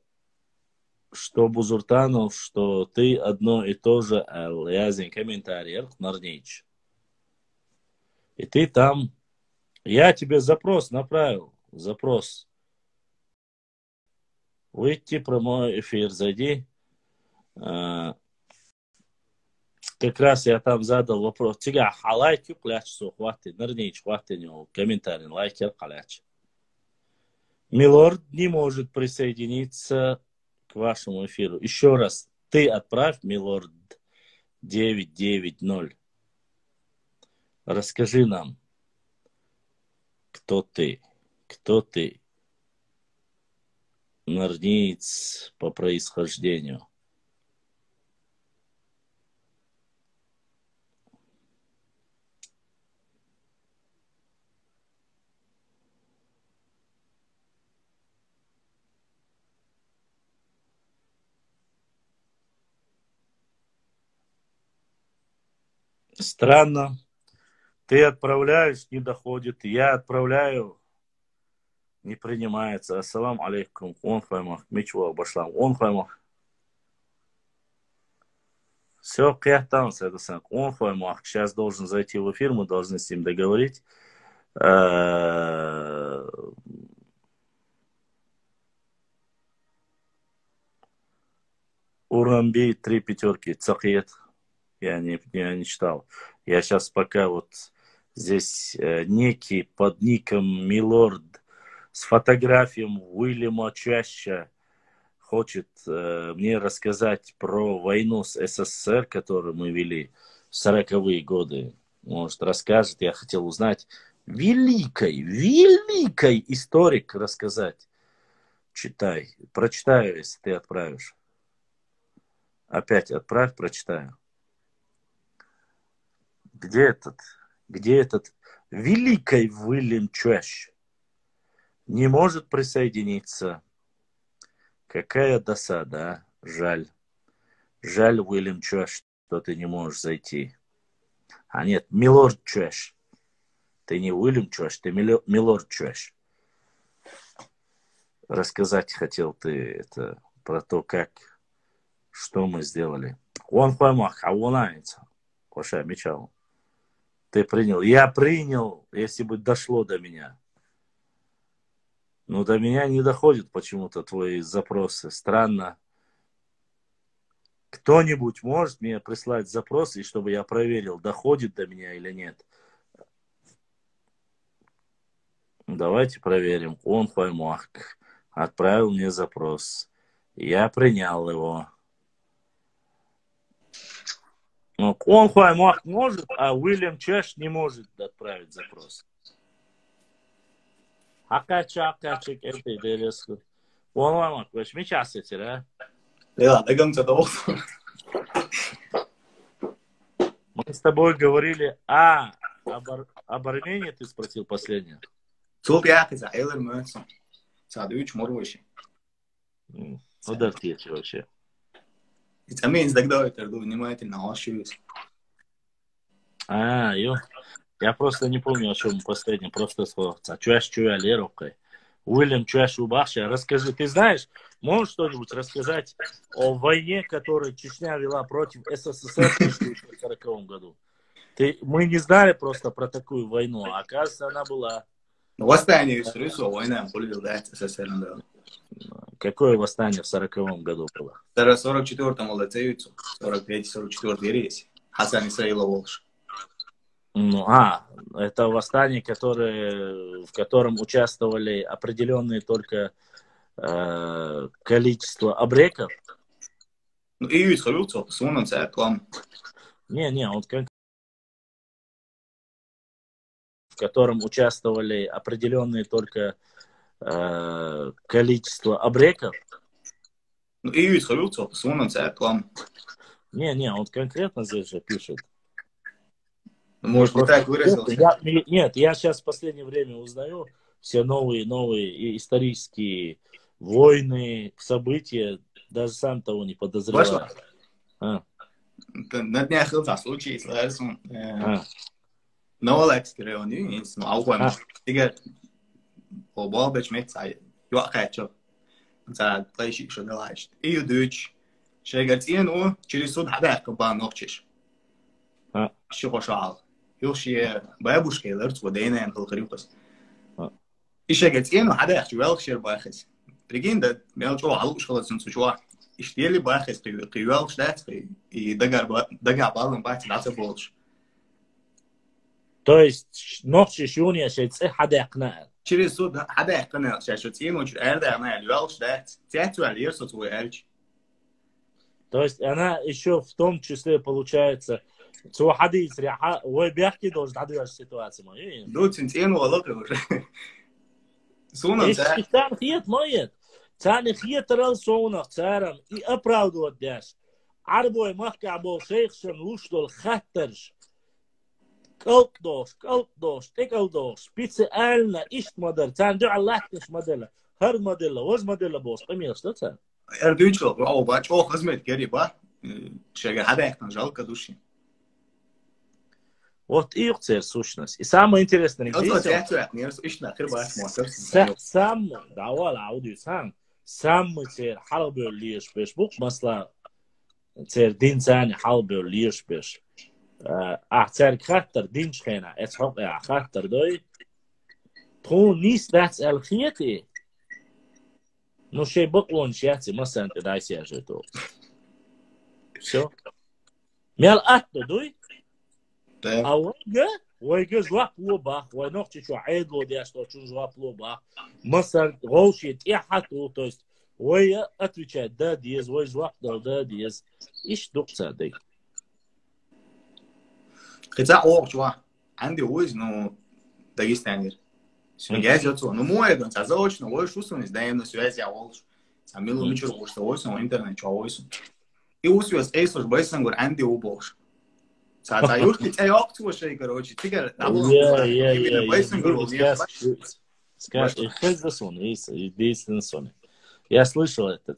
что Бузуртанов, что ты одно и то же, язень комментариев, нарнич. И ты там, я тебе запрос направил, запрос. Выйти прямой эфир, зайди. Как раз я там задал вопрос. Тига халайки кляч хватит, нарнич хватит него комментарий, лайкер кляч. Милорд не может присоединиться к вашему эфиру. Еще раз, ты отправь, Милорд 990. Расскажи нам, кто ты? Кто ты? Нарниец по происхождению. Странно. Ты отправляешь, не доходит. Я отправляю, не принимается. Ассалам алейкум. Он хаймах. Мичуа башлам. Он хаймах. Все, кяхтам, Сайдасан. Он хаймах. Сейчас должен зайти в эфир. Мы должны с ним договорить. Урамби 3 пятерки. Цахиет. Я не читал. Я сейчас пока вот здесь некий под ником Милорд с фотографией Уильяма Чаща хочет мне рассказать про войну с СССР, которую мы вели в 40-е годы. Может, расскажет. Я хотел узнать. Великий историк рассказать. Читай. Прочитаю, если ты отправишь. Опять отправь, прочитаю. Где этот великий Уильям Чащ? Не может присоединиться. Какая досада, а? Жаль. Жаль, Уильям Чащ, что ты не можешь зайти. А нет, Милорд Чащ. Ты не Уильям Чащ, ты Милорд Чащ. Рассказать хотел ты это про то, что мы сделали. Он поймах, а он нравится. Коша, мечал. Ты принял. Я принял, если бы дошло до меня. Но до меня не доходят почему-то твои запросы. Странно. Кто-нибудь может мне прислать запрос, и чтобы я проверил, доходит до меня или нет? Давайте проверим. Он поймах отправил мне запрос. Я принял его. Он может, а Уильям Чеш не может отправить запрос. Акачик, это интересно. Он мы сейчас эти, да? Да, догонца-то. Мы с тобой говорили, об Армении ты спросил последнее? Цулпиахица, Эйлер Мэнсон. Садович Морвоши. Ну, да, ответь вообще. Это means тогда это внимательно ошибись. Я просто не помню, о чем последнее. Просто слово. Чуя лерокой. Уильям Чуяш Убахша. Расскажи, ты знаешь, можешь что-нибудь рассказать о войне, которую Чечня вела против СССР в 1940 году? Мы не знали просто про такую войну, а оказывается, она была. Восстание из Русу, война полил, да, СССР. Какое восстание в 1940 году было? В 1944-м Лацеюцу, 43-44 рейс. Хасан Исраила Волш. Это восстание, в котором участвовали определенные только количество абреков. Ну, и Исраильцу, посунутся, вам. Не, он как в котором участвовали определенные только количество абреков. Ну, и Исраильцу, посунутся, вам. Не, он конкретно здесь же пишет. Может, не так выразился. Я сейчас в последнее время узнаю все новые исторические войны, события, даже сам того не подозреваю. На днях это случилось, но Алекс говорил, не знаю, теперь оба бешмет, я хочу, за плечи что делаешь, и дочь, шесть через суд хада кабан ночиш, что пошел. يوشي بابوش كيلرت ودينا ينقل خريقس إيش جاتين وحدا يحكي شير باخس تريجين ده ميلجو علوش خلاص نسوا شو إشتيلي باخس قيوالش ده دقع بالهم بعد لا تبولش То есть ночи шуния шейтсе хада يقنع через суд хада يقنع шейтين وش أردا يقنع الوالش ده تأتوا عليه صوت ويرج. То есть она еще в том числе получается شو حدا يسرع هو بيحكي دوش تعدي السيتواسيون ما دو تنتين ولا كروش سونا تاع خيط ميت ثاني خيط رال سونا تارم اي ابراودو داش عربوي محكي ابو شيخ شنوش دول خطرش كلك دوش تكل دوش بيتس النا ايش مدر ثاني دو الله كش مدله هر مدله وز مدله بوس قميص تاع اردويتشو او باش او خدمت قريبه شيء هذا يحتاج жалко души. Вот и цель сущность. И самое интересное, сам цель حلبه ليش بيش بوك مثلا цель دين ثاني حلبه ليش بيش احتر خطر دين شخينا اتحق خطر دوي تكون نيس ذات الخيتي نو شيء بقون شياتي مثلا تدايس يا جتو شو ميال اتو دوي ويجا جواب لوبا ونوقتي شو عيد لو دياش تو شو جواب لوبا مثلا غوشيت احاتو то есть ويا отвечает да диез وي جواب да диез ايش دوقتا دي قطع اوق جوا عندي ويز نو داغستانير سمجازيتو ну мой это заочно вой шусун издаем на связи аволш самилу мичур что вой на интернет что вой и усвес эйсош байсангур عندي убош Сатаюшки тяёкту шей, короче, тигр. Я слышал это.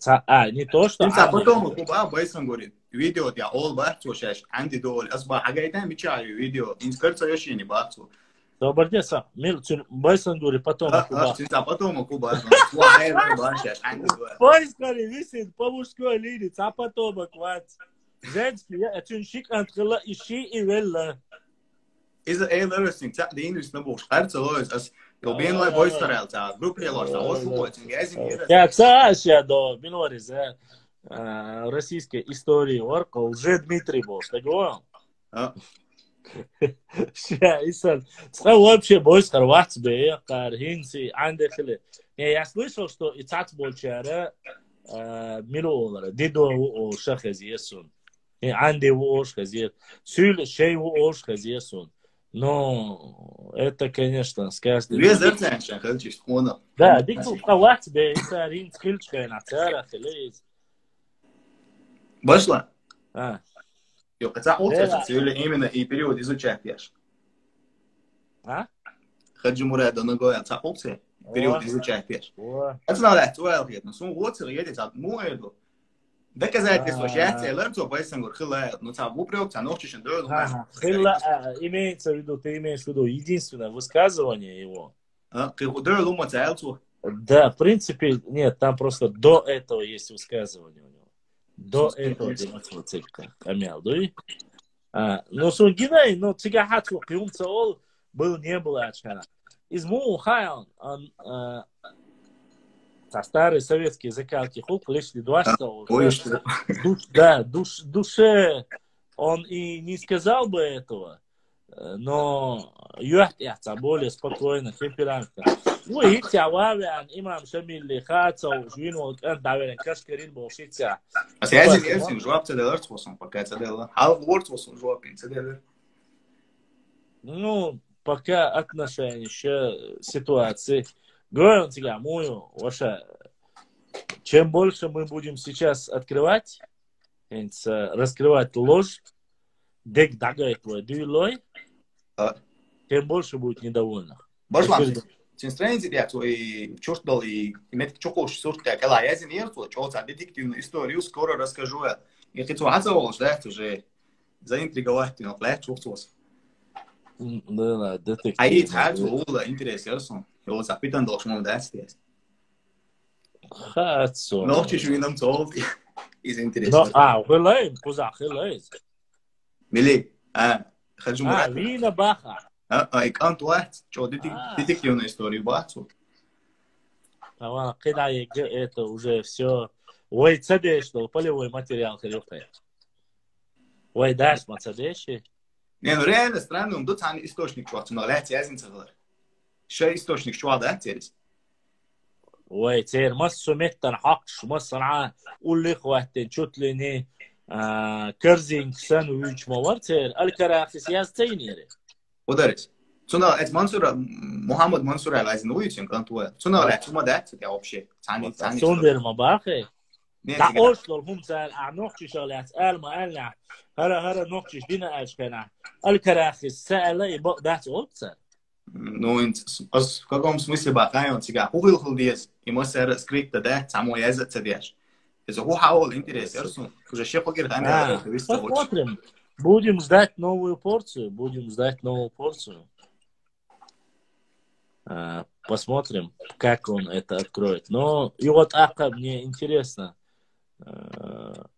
Не то, что... Потом Куба Байсон говорит, видео я all бахту шеш, анди дол, асба агайта мичаю видео, инскарца ёши не бахту. Добрдеса, Байсон говорит, потом Куба. Потом Куба. Байсон висит по мужской линии, а потом Куба. Женский, это шик антрела ищи и велла. Is het heel rustig? Zeg, de Indus naar boven. Het is als je bent bij Boystarel, zeg, groepje los, dat was goed. Я цаша до минориза российской истории орка Лжедмитрий был, ты говорил? Исан, вообще Бойстар Вацбе, Кархинси, Андехли. Я слышал, что и цац Болчара Милолара, Дидо Шахазиесун. عندي وقوش خزير سول شيء وقوش خزير سون но это конечно с каждым да дикту قوات بيسارين تخلش كاين عتارة خليز Башла? Jo, kad опция, именно и период изучать пьешь. Хаджи Мурада нагоя, это опция, период изучать пьешь. Это надо, это но сум вот едет от Муэду. Доказать, что счастье, лерцо, поясню, хила, но там упрек, а ночью еще дойду. Хила имеется в виду, ты имеешь в виду единственное высказывание его. Ты худой лума цельцу. Да, в принципе, нет, там просто до этого есть высказывание у него. До этого демонстрация целька. Камел, да? Но сунгинай, но цигахат куюм цаол был не было очкана. Из Мухайон он старые советские закалки хук лишь двадцатого. Да, душе он и не сказал бы этого, но юхтяца более спокойно, темпераментно. Ну и тявавян имам шамилли хацау жвину он давен кашкарин болшица. А сейчас я всем жвап цеделер цвосон пока цеделер. Хал ворд цвосон жвапин цеделер. Ну пока отношения еще ситуации. Говорю тебе, мою, ваша, чем больше мы будем сейчас открывать, раскрывать ложь, дек дагает твой дюйлой, тем больше будет недовольных. Тем страницы я твой чёрт дал и иметь чокош сорта, когда я зимер твой чёрт детективную историю скоро расскажу я. И ты твой отзывал, да, уже заинтриговать, но плечо чёрт. Да, детектив. А и так было интересно. Jo, ça peut être un d'asties. Hatso. Nog je joué nam told. Is interessant. No, gelay, poza gelay. Mili, خرج مرات. Vina baja. Ik kan het. Jo, dit ik jou историю бацу. А когда это уже все. Ой, цадеш, что полевой материал хрюкает. Ой, дашь мацадеши. Не, ну реально странно, он тут сам источник чувак, но лет я зинцелер. شيء источник شو هذا تيرس ويتير مصر متن حقش مصر ع قول لي اخواتي شوت لي كرزين ساندويتش مورتير الكراخ سياستين يري ودرس صنع منصور محمد منصور عايزين ويتشن كانت هو صنع لا ثم ده تي اوبشي ثاني صندر ما باخي لا اوصل هم سال اعنوخش شغلات قال ما قالنا هرا نوخش دينا اشكنا الكراخ سال يبقى اوبسر. Ну, в каком смысле бахай он тебя хухил хулдиес, и мы сэр скрипта, да, само язык цедешь. Это хухаул интерес, уже ще покер там. Посмотрим. Будем ждать новую порцию. Посмотрим, как он это откроет. Но и вот ака мне интересно.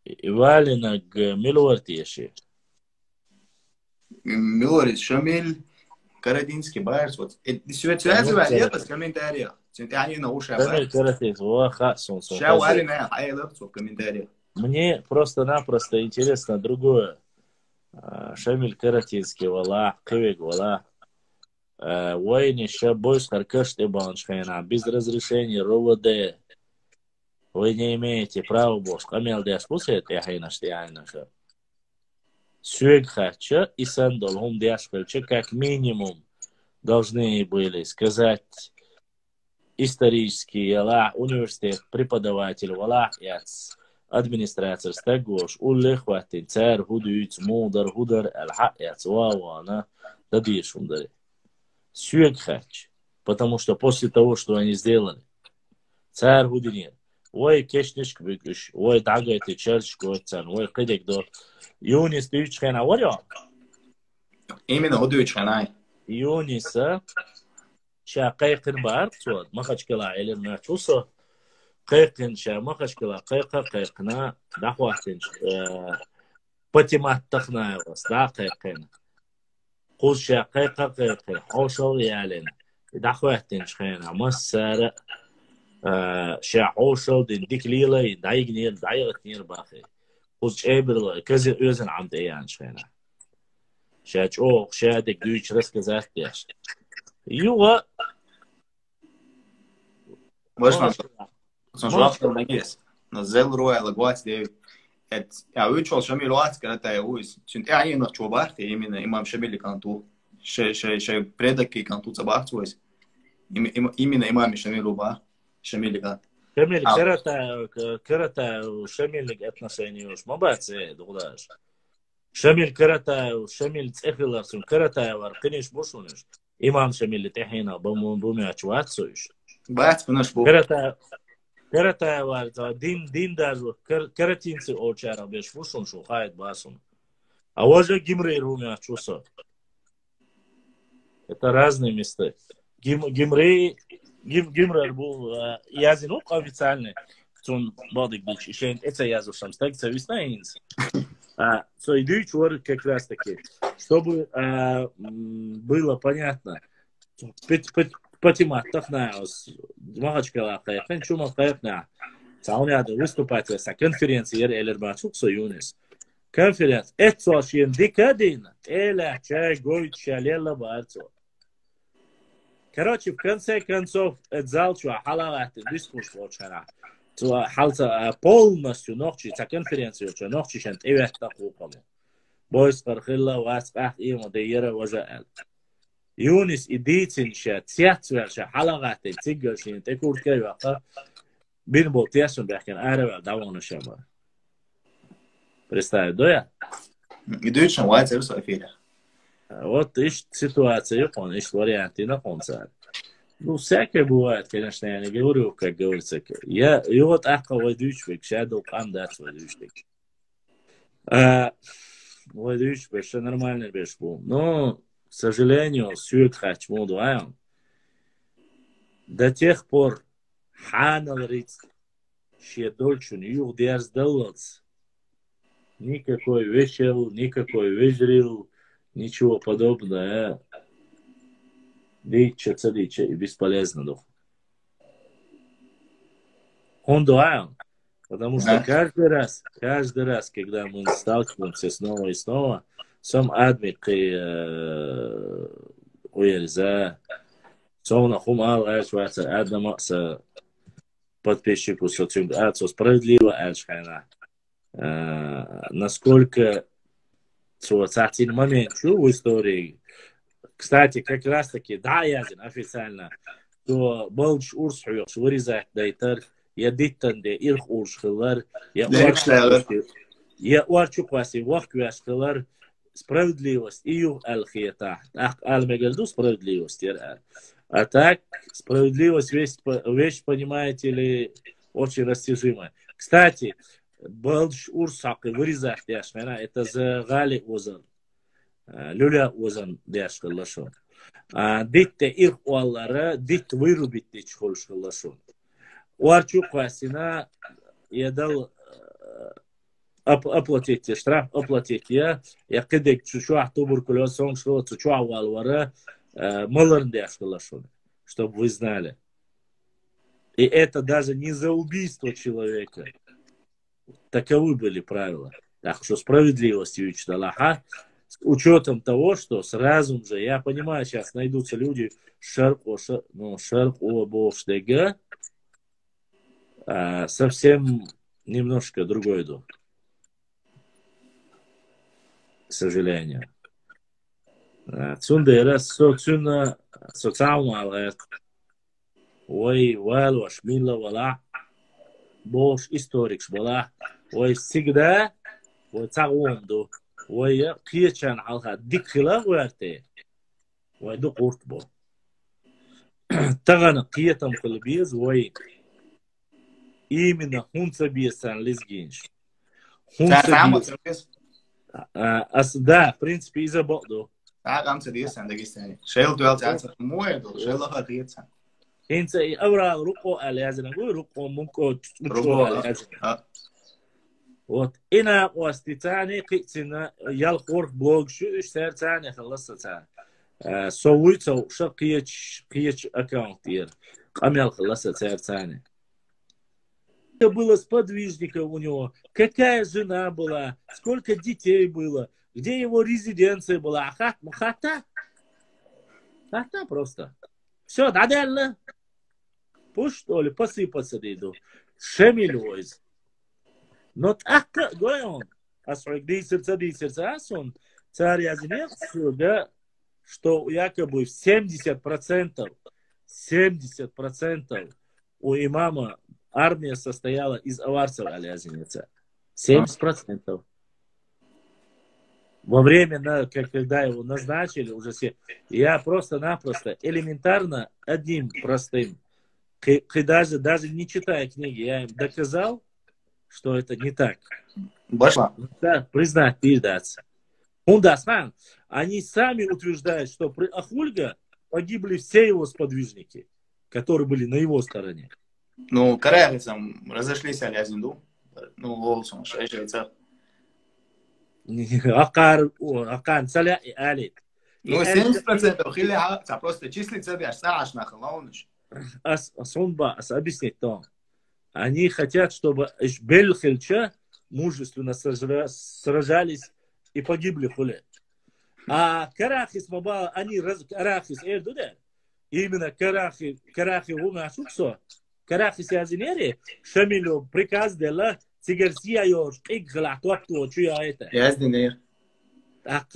Ивалина г Милуартиеши. Милуарис Шамиль. Карадинский байерс, вот. Связывай ответ в комментариях. Они на уши обратят. В комментариях. Мне просто-напросто интересно другое. Шамиль Каратинский, вала, Кывик, вала. Войни шабойс харкаш тебаншхайна. Без разрешения РОВД. Вы не имеете права, босс. Камел диаспусет, я хайна штиайна ша. Сюэгхача и Сандолхум Диашпельча как минимум должны были сказать исторический университет, преподаватель, администрация, стагош, уллехватин, царь, худуиц, мудар, худар, аль-хаяц, вавана, дадишум дали. Сюэгхач, потому что после того, что они сделали, царь худинир, ой, кешнишк бюгуш, ой, дагайте чарчку отцан, ой, кедек до. Юнис дүйчхена варя. Именно дүйчхена. Юниса ша qayqin бар, цод махачкала илмна чуса qayqin ша махачкала qayqina дахватин патимат тахнаевас да qayqin. Қуз ша qayqин хошол ялен дахватин шхена массара ша хошол дин диклила дайгнир дайгнир бахи. Uz Эберла, кази өзен амд эян шхена. Шач ох, шадик дүйч рассказать яш. Юга. Важно. Жвав на гес. На зел роя лагуать девять. Ja uitsol Shamil Watskata ja uus. Sunt aina chobahti imine imam Shamil kantu. She predaki kantu zabahtu uus. Imine imam Shamil uba Shamil kan. Шамиль, карата Шамиль отношения уж мабацы дугдаш. Шамиль карата Шамиль цехиларсун карата вар книш бушуниш. Имам Шамиль тахина бумуми ачватсуиш. Бац пнаш бу. Карата вар дин даже каратинцы очара беш бушун шу хайт басун. А уже гимрей руми ачуса. Это разные места. Гимрей Гимрер был язык официальный, он бодик был чищен, это язык сам так зависна инс. So идут чувары как раз таки, чтобы было понятно, потематов на махачка лакая, чума лакая, сауняда выступать на конференции Элербачук Союнис. Конференция, это очень декадина, эля чай гойт шалела барцо. Короче, в конце концов, это зал, что халават, дискурс вчера. То халта полностью ночи, за конференцию, что ночи шент эвет такому. Бойс кархилла васах имо дейера вожаэл. Юнис идейтин ша тиатвер ша халават, тиггашин, текурт кайвака. Бин бол тиасун бахкен аревел давона шаба. Представь, доя? Идут шан вайт эрс афиля. Вот ищет ситуация, он ищет варианты на концерт. Ну, всякое бывает, конечно, я не говорю, как говорится. И вот ахка войдучвик, шадл кандат войдучвик. Войдучвик, что нормально беш был. Но, к сожалению, сюет хач мудуаем. До тех пор ханал риц, ще дольчун, юг дерз делац. Никакой вечерил, никакой вечерил. Ничего подобного. Дича, цадича и бесполезно. Он дуаем. Потому что каждый раз, когда мы сталкиваемся снова и снова, сам адмик уерза, сам нахум ал-ашваца, аднамакса подписчику социумгацу справедливо альшхайна. Насколько один момент в истории. Кстати, как раз таки, да, язин официально, то болч урс хуйш вырезать дайтер, я диттан де ирх урш хилар, я уарчук васи вахт вяшхилар, справедливость, ию аль-хиета. Аль-мегальду справедливость. А так, справедливость вещь, понимаете ли, очень растяжимая. Кстати, Балдж урсак вырезать яшмена, это за гали озан, люля озан яшка лашон. Дитте ирх уаллара, дит вырубить чхольш лашон. Уарчук васина, я дал оплатить штраф, оплатить я кидек чучуа туберкулез, сон шло чучуа валвара, маларн яшка лашон, чтобы вы знали. И это даже не за убийство человека. Таковы были правила. Так что справедливость учит Аллаха, с учетом того, что сразу же, я понимаю, сейчас найдутся люди шарк-о-бош-дега, совсем немножко другой дух. К сожалению. Цундера социально алгает. Ой, вал, вашмила, вала. Бош историк была, ой всегда, ой цагунду, ой киечан алха дикхила уарте, ой ду куртбо. Тагана киетам колбиз, ой именно хунца биесан лизгинш. Да, в принципе, из-за боду. Да, рамца биесан дагестане. Шел дуэлт янца муэду, шел аха киетсан. انت اورا رقو الازنا رقو ممكن رقو الازنا وات انا واستيتاني قيتنا يال خور بلوج شو اشتر ثاني خلصتها سويتو قيتش аккаунт дир قامل خلصتها ثاني было сподвижника у него, какая жена была, сколько детей было, где его резиденция была, хата просто. Все, да, пусть что ли посыпаться дойду. Шемиль войз. Но так, говорю, а свой сердца, он царь Язынец, да, что якобы 70% у имама армия состояла из аварцев Алязинеца. 70%. Во время, когда его назначили, уже все, я просто-напросто, элементарно, одним простым, даже не читая книги, я им доказал, что это не так. Да, признать, передаться. Они сами утверждают, что при Ахульга погибли все его сподвижники, которые были на его стороне. Ну, карагицам разошлись Алязинду. Ну, Волсун, шайшайца. Акан, цаля и алит. Ну, 70% хиля, просто числится бяш, сааш нахалауныш. Объяснить то. Они хотят, чтобы Бельхельча мужественно сражались и погибли хуле. А Карахис Маба, они Карахис Эрдуде, именно Карахи Умашуксо, Карахис Язинери, Шамилю приказ дела Тигарсия Йош, Игла, Туакту, чуя это. Яздинер. Так,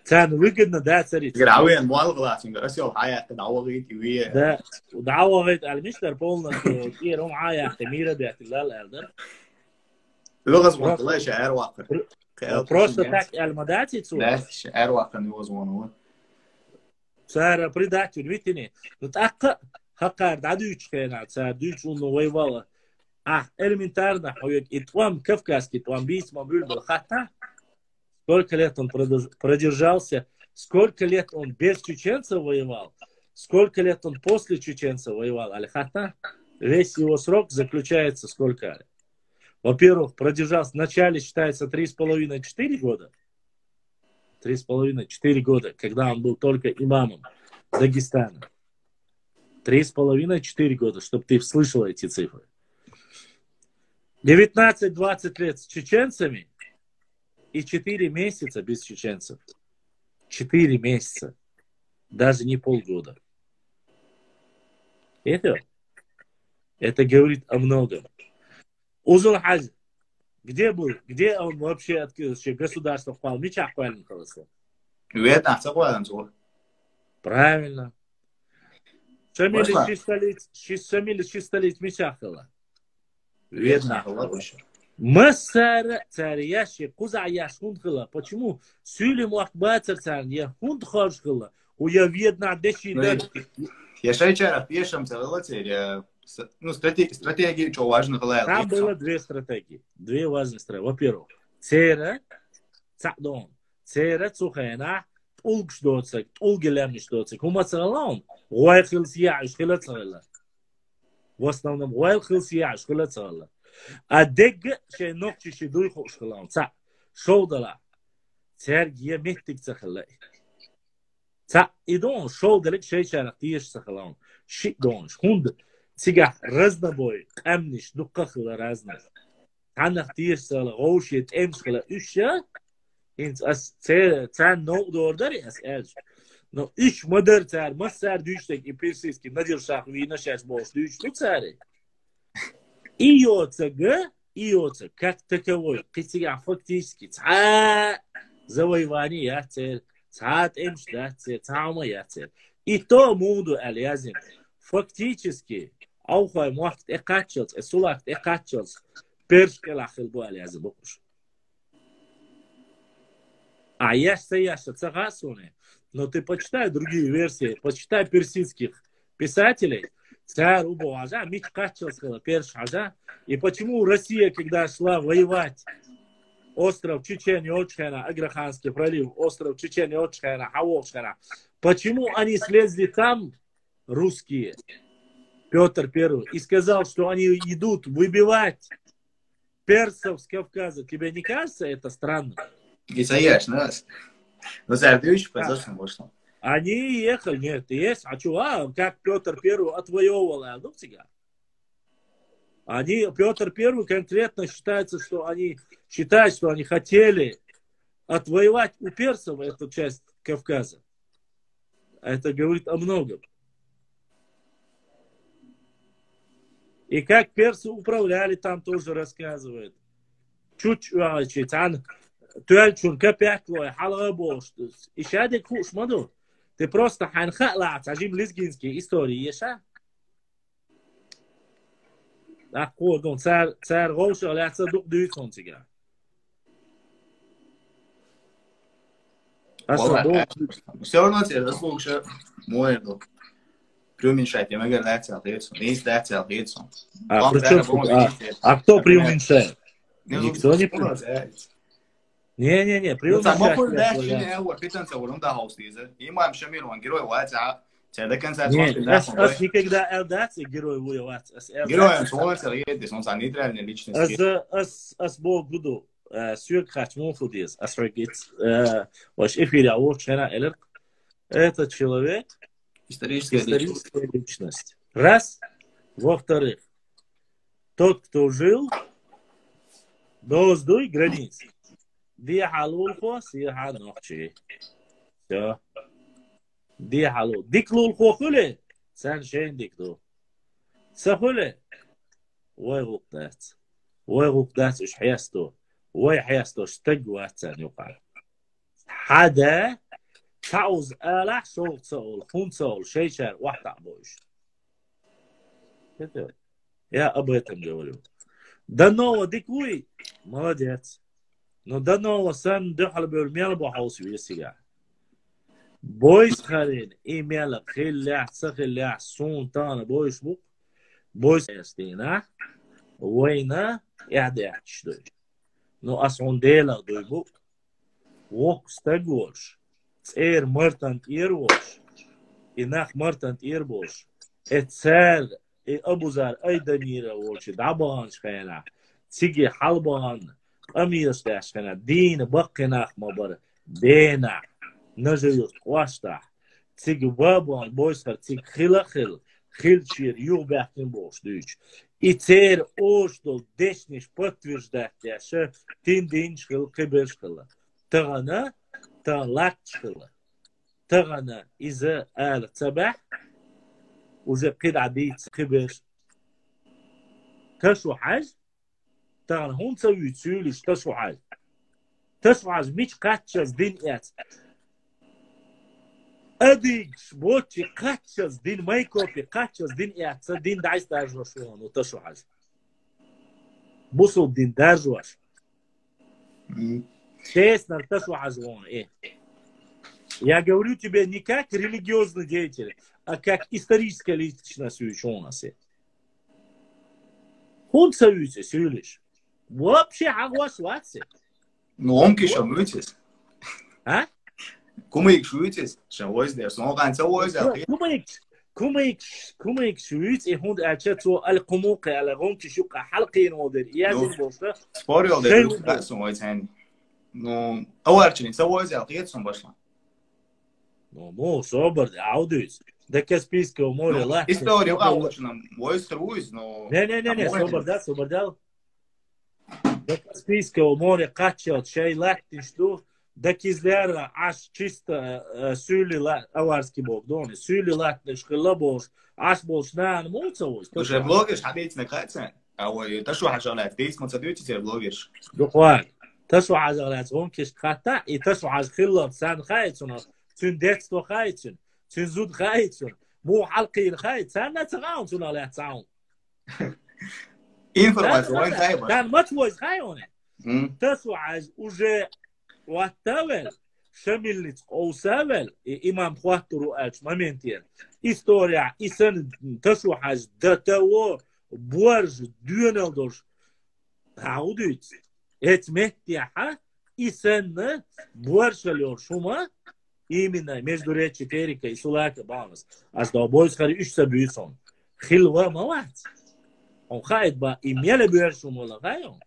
كان выгодно, да, царить. Гравен, Муалглас, Инграсио, Хаят, Дауагит, Юе. Да, Дауагит, Аль-Миштар полностью, Ирум Ая, Тамира, Биатиллал, Эрдер. Лугас Муалглас, Шаэр Вакр. Просто так Аль-Мадатицу. Да, Шаэр Вакр, не возможно. Царь предатель, видите, ну так, Хакар, дадуч, царь, дуч, он воевал. Элементарно, и твам кавказский, твам бийс, мамбюль был хата. Сколько лет он продержался, сколько лет он без чеченцев воевал, сколько лет он после чеченцев воевал. Аль-Хата, весь его срок заключается сколько? Во-первых, продержался, в начале считается 3,5-4 года. 3,5-4 года, когда он был только имамом Дагестана. 3,5-4 года, чтобы ты слышал эти цифры. 19-20 лет с чеченцами и 4 месяца без чеченцев. 4 месяца. Даже не полгода. Это говорит о многом. Узул-Хадж. Где был? Где он вообще открыл? Государство впал? Мечах правильно колосил. Правильно. Шамили чистолить мечахала. Видно. Масара царящий, кузаяш хунхила. Почему? Сюли муахбацар царь, я хунд хошхила. У я видно деши. Я шайчаров пешим целый ну, стратегии, что важно. Там было 2 стратегии. 2 важные стратегии. Во-первых, цера, цадон, цера, цухена, улгшдоцек, улгелемнишдоцек. Хумацалаун, гуайхилсияш хилацала. В основном, гуайхилсияш хилацала. А дег шей ногчи шидуй хошхилаун. Шоудала. Цергия мехтик цахалай. Идон шоудалик шейчарах тиеш цахалаун. Шидон, хунд. Цигах разнобой, камниш, дукахла разных. Танах тиешсала, гоушет, эмсхала, уща. Инц ас цан ног дордари ас эльш. Но иш модер цар, массар дүйштек и персийский надиршах вина шаш бош дүйштек цари. Иоцага, как таковой, китига фактически, завоевание яцер, цат эмш дацер, цама яцер. И то муду алязин. Фактически, аухай муахт экачелс, эсулахт экачелс, першкелахил буали азбуш. А яшта цагасуне, но ты почитай другие версии, почитай персидских писателей, царь убуажа, мич качелского першажа, и почему Россия, когда шла воевать, остров Чечен-Очхена, Аграханский пролив, остров Чечен-Очхена, Хавошхена, почему они слезли там, русские, Петр I, и сказал, что они идут выбивать персов с Кавказа. Тебе не кажется это странно? Они ехали, нет, есть, как Петр I отвоевывал Алдуксига. Петр I конкретно считается, что они считают, что они хотели отвоевать у персов эту часть Кавказа. Это говорит о многом. И как персы управляли, там тоже рассказывают. تشوتش وعشي تعن تولشون كبيكلو حلقة بوش إشادة كوش مدو ты просто ханхала تعجب лезгинский истории يشا أقول قوم صار غوش ولا تصدق دويتون تيجا все равно тебе заслужишь моего преуменьшать я могу дать ответственно не дать ответственно а кто преуменьшает никто не преуменьшает не Ас никогда элдаться герой воевать. Героем солнца едет, он за нейтральной личностью. Ас Бог буду сюрк хачмон фудис. Ас регит ваш эфире award элер. Это человек историческая личность. Раз. Во-вторых, тот, кто жил до сдой границ. دي حلول سيها نقشي يا دي حلول ديك لول خوخله سان شين ديك دو سهله وغقدات ايش حياستو وي حياستو اشتقوا تاني يقع حدا تعوز آلح شغل تسول خون تسول شي شار واحد عبوش يا ابيتم جولو دنو ديك وي молодец Но данного сам дохал бы умел бы хаусви себя. Бойс харин имела хилля сахилля сунтана бойс бук бойс эстина война яhdяч дой. Но асондела дой бук вок стагош мартант ирвош инах мартант ирбош эцер и абузар айдамира волчи дабан шхена тиги халбан أميرس تاشخنا دين بقنا خمبر دينا نجيوس قواشتا تيج بابان بويسر تيج خل شير يو بحكين بوش دوش إتير أوشتو دشنش بطويجدات ياشا تين دينش خل قبش خل تغنى تغلاتش خل تغنى إذا آل تبح وزي قيد عديد قبش تشو حاج تغن هون تسوي تسولش تسوعز ميش قاتشز دين إات أديش بوتشي قاتشز دين مايكوبي قاتشز دين إات دين دايس دارجوش وان وتسوعز بوصل دين دارجوش تيسنا تسوعز وان إيه Я говорю тебе не как религиозный деятель, а как историческая личность у нас. Он союзе сюлиш. Вообще агуасватся. Ну, он кишо мутис. А? Кумик шуитис. Шавойздер. Сон цавойздер. كوميك شويت يهود أشتو القموق على غونك شوق حلقين ودر يازن بوشة سبوريال ده سون ويتين نو أول سويزر قيت سون باشلا مو صبر عوديس ده كاسبيسك وموري الله история أولشنا ويس خرويز نو не صبر ده ده كاسبيسك وموري قاتشات شيء لاتين شلو ده كيزلر عش чисто سولي لا أوارسكي بوغدوني سولي لا نشخلا بوش عش بوش نان موتسوس уже блогер حديث نقاطع أو تشو حاجات ديس ما تصدقتي تي блогер دقوان تشو حاجات هون كيش خطأ تشو حاجة خلا سان خايتون تون ديت تو خايتون تون زود خايتون مو حلقين خايت سان نتغاون تون لا تعاون информация تايبر كان متوز خايونه تشو حاجة уже واتاول شملت أوساول إمام خواترو أج مامنتين إستوريا إسن تشوحج دتاو بورج ديونالدوش عودت إتمتيحة إسن بورج اليور شوما إيمنا между речи Терика и Сулака Бамас аз да обоис хари үш сабюсон хилва мават он хайт ба имеле бюрж шумола хайон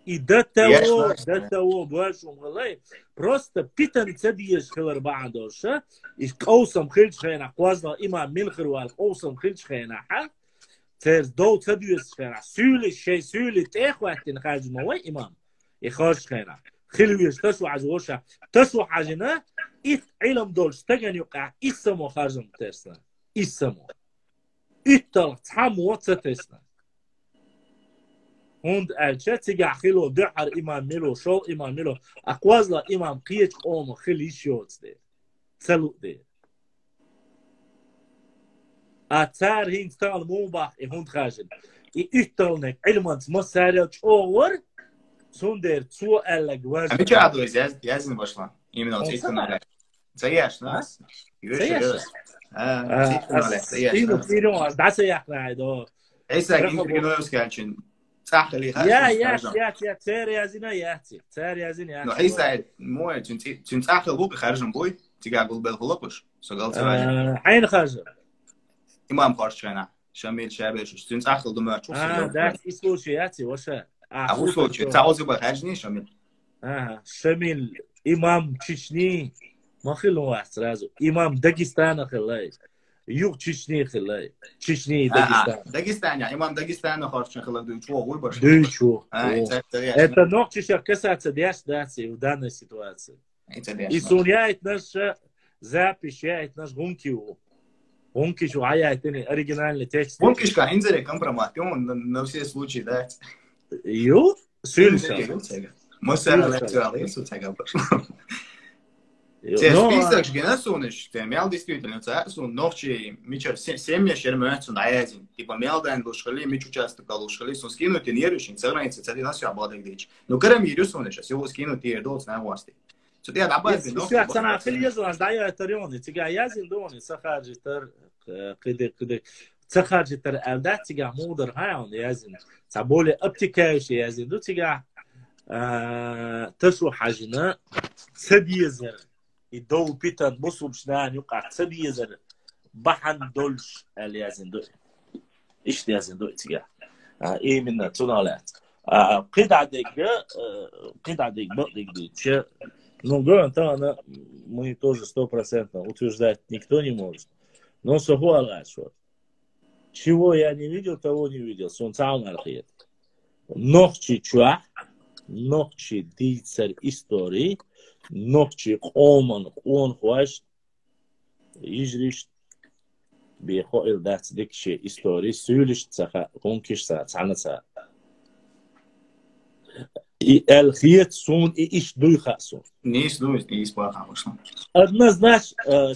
И до того больше умглай, просто питан цадиеш хилар баадоша, и коусам хилчхена, квазна има милхруал, коусам хилчхена, ха, цез до цадиеш хена, сюли техватин хаж мой имам, и хажхена, хилвиш тасу азоша, тасу хажина, ит илм долш таган юка, исамо хажам тесна, исамо, иттал цаму цатесна. هند الچه تیگه خیلو دعر امام ملو شو امام ملو اقوازلا امام قیچ قوم خیلی شوت ده سلو ده اتار هند تال موباخ هند خاجن يقتلنك علما مسارج اور سوندر تو الجواز А что адо язин башла? Именно вот это надо. Заяш, нас. Заяш. Заяш. فينو دا سيحنا هذا إيسا يمكن يسكتشن صح اللي خارج. يا تسير يازينا ياتي تسير يازينا نو إيسا مو تنت صح اللي خارجن بوي تيجي أقول بالخلقش سقال تراجع. حين خارج إمام خارج هنا شامل شابش تنت صح اللي ما تشوف. ده إسلوش ياتي وشا. أقول تعوز بخارجني شامل. شامل إمام تشيشني ما خلوا واحد رازو إمام داغستان خلاي يوغ تشيشني خلاي تشيشني داغستان يعني إمام داغستان خارج خلاي دويتشو أقول برش دويتشو это ногти сейчас касается ситуации в данной ситуации и суньяет наш запищает наш гунки شو عياتني оригинальный текст гунки шка инзере компромат на все случаи да يو سюльса Мысля лекция сутяга пошла. Те список генасуниш, те мел действительно царсун, ночи мичер семья шермёцун аязин. Типа мелдан душхали, мич участвовал душхали, сун скинут и нервишин, царница цари нас все обладает дичь. Но кроме ерусуниш, всего скинут и долг на власти. Что ты добавил? Ну, я цена хлезу, а сдаю это рёны. Тига аязин дони, сахаджитер, кыды. Сахаджитер элдат тига мудр хайон аязин. Ца более обтекающий аязин. Ду тига تشو حاجنا تسديزر يدو بيتر بصوب شنان يقع تسديزر بحن دولش اليازن دو إيش اليازن دو إتجاه إيه منا تنالات قيد عديك بقديك دي ну говорю она мы тоже 100% утверждать никто не может но согласен чего я не видел того не видел солнца на архет ночи чуа نقشي ديتسر إستوري نقشي قومن قون خواش يجريش بيخوئل دات ديكشي إستوري سيوليش تسخا قونكيش سا تسعنا سا الخيط سون إيش دوي خاسون نيش دوي إيش باقا وشنا однозначно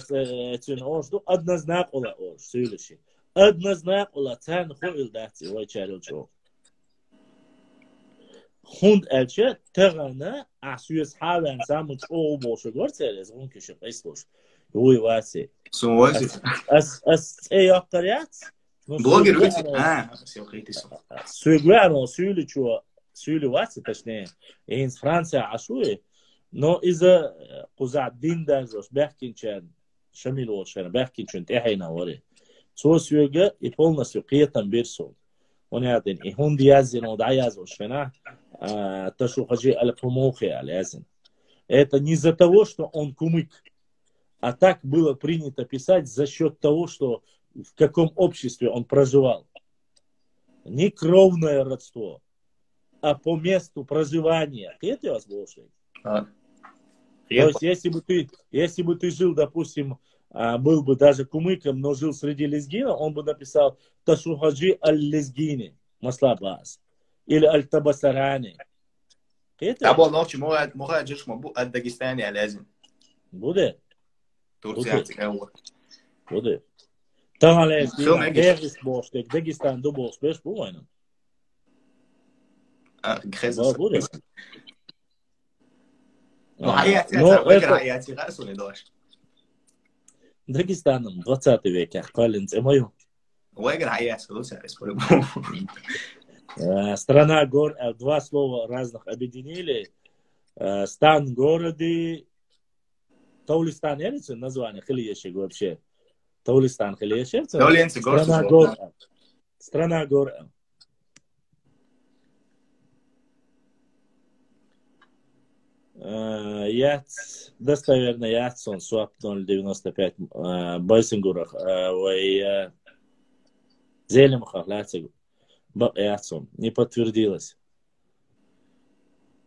однозначно ола ош сиوليشي однозначно ола тан خوئل دات وای چارل چو خوند الچه تغنه عسویز حالا انسان مچو باشه گرده از اون کشه قیس باشه روی واسه از ایاقتریت بلوگر رویتی سویگرانو سویلی واسه تشنه اینز فرانسیا عشوی نو ایزا قزع دین درزوش بحکین چند شمیل وشن بحکین چند تحینا وره سو سویگه ای полностью قیتن بیرسون ونعدين هون ديازين ودعياز وشفنا то, что хочу аль-Пумухи, аль-Язин. Это не из-за того, что он кумык, а так было принято писать за счет того, что в каком обществе он проживал. Не кровное родство, а по месту проживания. Это вас больше. То есть, если бы ты жил, допустим, был бы даже кумыком, но жил среди лезгинов, он бы написал Ташухаджи аль-Лезгини, Маслабас. Или Аль-Табасарани. Або ночи могат жиш мабу Аль-Дагестани алязин. Буде. Турция цикауа. Буде. Там алязин. Дегис боштек. Дагестан до бош беш бувайна. Грезус. Буде. Ну хайяти гасу не дош. Дагестаном 20 век ахкалинц эмою. Уэгер хайяти луса республику. Страна гор, два слова разных объединили. Стан города, Таулистан, я не знаю название, Хилиешек вообще. Таулистан, Хилиешек. Страна гор. Страна гор. Я достоверно, я сон суап 095 Байсингурах, Зелемхах, Ляцегу. Бакяцом не подтвердилось.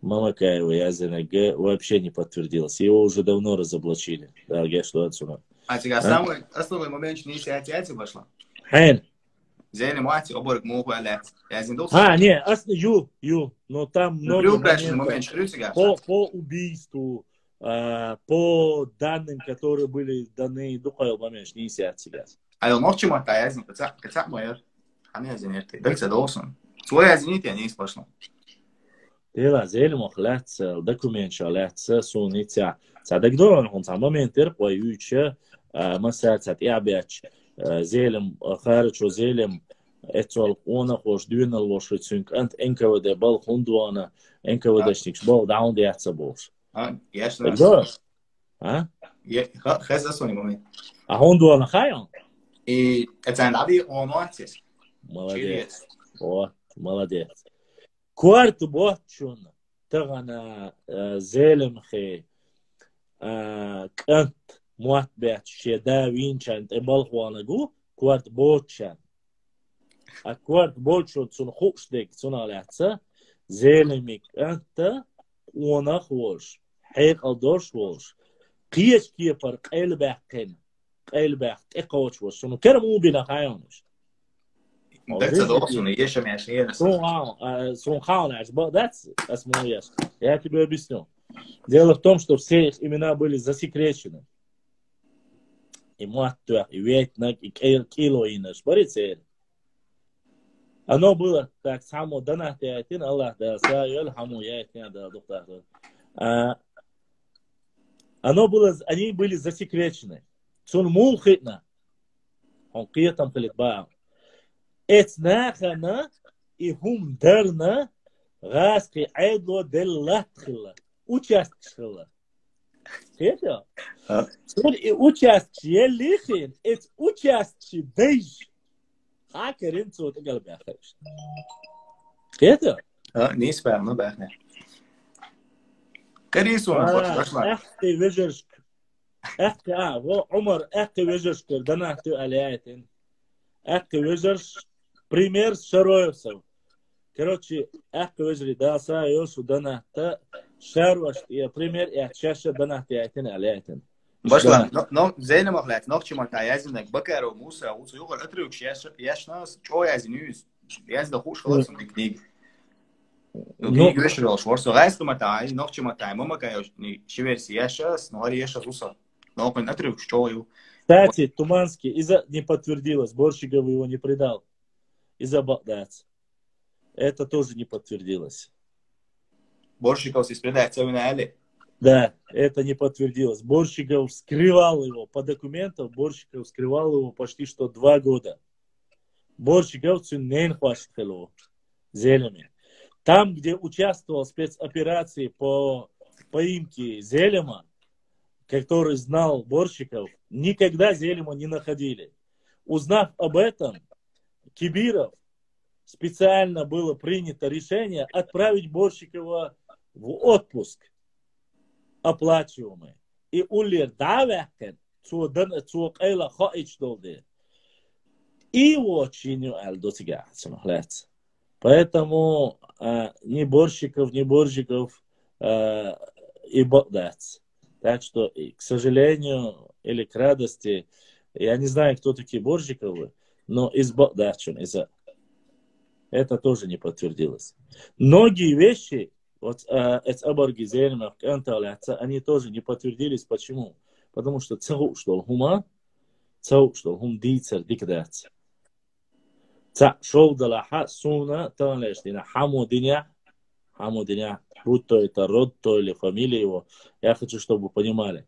Мамакаева Язинага вообще не подтвердилось. Его уже давно разоблачили. Да, я что отсюда. А тебя самый основной момент не сиати вошла? Хайн. Зелем мать, оборок мог валять. Я зиндул. Не, но там много моментов по убийству, по данным, которые были даны Духайл момент, не сядь себя. А я ночью мотаю, я зин, кацак майор. Они азинерты, дальше должен. Свой азинит я не испошел. Дела зелем охлятся, документ шалятся, сунитя. Садагдорон он сам моментер поюча, масяцат и обяч. Зелем харчо зелем ецол она хош дюнал лошадь сунк ант энковде бал хундуана энковдешникс бал даун дяца бош. Ясно. Я хаза сони момент. А хундуана хайон? И это надо он отец. Молодец. О, молодец. Кварт бочун тагана зелем хе кант موات بيت شدا وينشان تبال خوانگو کوارت بوتشان اكوارت بوتشو تسون خوش ديك تسون علاتسا زيلميك انت وانا خوش حيق الدوش وش قيش كيفر قيل باقين قيل باق اقوش وش سنو كرمو بنا خايونش That's a dorsum, yes, I'm actually. Срун хаунаш, but that's more yes. Я тебе объясню. Дело в том, что все их имена были засекречены. И Муаттуах, и Ветнак, и Кило, и Нашбарицель. Оно было так само дано, Аллах, да, Сайоль, Хаму, Яйтня, да, Дуктах. Оно было, они были засекречены. Цун мулхитна. Он киетам халитбаам. Эцнахана и хум дарна гаски айдло деллатхила. Участчила. Это? Участчие лихин, это участчие дейж. А Карин цот галбяхаш. Это? Не спам, бахне. Карисун, ах ты вижешь. Ах ты, во Умар, ах ты вижешь, дана ты аляйтин. Ах ты вижешь. Пример Шароевцев. Короче, ах, каждый да, Сайошу данахта Шарош и пример и чаще данахта яйтин аляйтин. Башла, но зелем махлят, но чему та язинек бакаро муса, уцу югар отрюк яшнас, чо язинюс. Яз да хуш халас на книг. Ну, грешил шворсо, гайсту матай, но чему та, мама кайош ни шеверси яшас, но ари яшас уса. Но он отрюк чо ю. Кстати, Туманский не подтвердилось, Борщиков его не предал. Из-за Багдадца. Это тоже не подтвердилось. Борщиков испредается в Али? Да, это не подтвердилось. Борщиков скрывал его по документам. Борщиков скрывал его почти что 2 года. Борщиков цюннейн хвастхело Зелеми. Там, где участвовал в спецоперации по поимке Зелема, который знал Борщиков, никогда Зелема не находили. Узнав об этом, Кибиров специально было принято решение отправить Борщикова в отпуск оплачиваемый. И улер давякен цуэла хаич долды. И очень альдотига. Поэтому ни Борщиков и Багдадец. Так что, к сожалению, или к радости, я не знаю, кто такие Борщиковы, но из Багдадчун, это тоже не подтвердилось. Многие вещи, вот они тоже не подтвердились. Почему? Потому что хум дицер дикдец. Шоу далаха суна талештина хаму диня, будь то это род, то или фамилия его. Я хочу, чтобы вы понимали,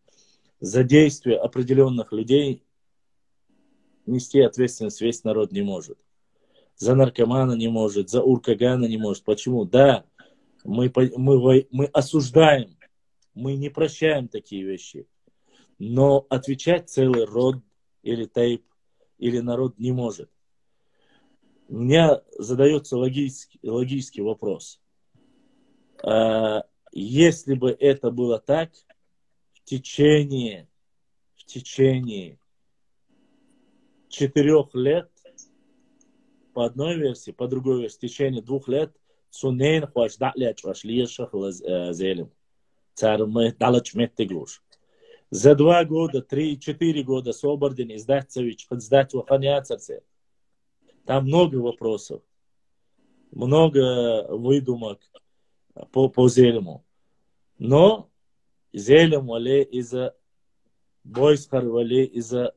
за действия определенных людей нести ответственность весь народ не может. За наркомана не может, за уркагана не может. Почему? Да, мы осуждаем, мы не прощаем такие вещи. Но отвечать целый род или тайп, или народ не может. У меня задается логический вопрос. Если бы это было так, в течение 4 лет, по одной версии, по другой версии, в течение 2 лет, Сунейн хваш далеч ваш лешах зелем. Цармы далеч меттеглуш. За 2 года, 3-4 года Собордин издать Цевич, издать Ваханя Царце. Там много вопросов, много выдумок по Зелему. Но Зелем вале из-за Бойсхар вале из-за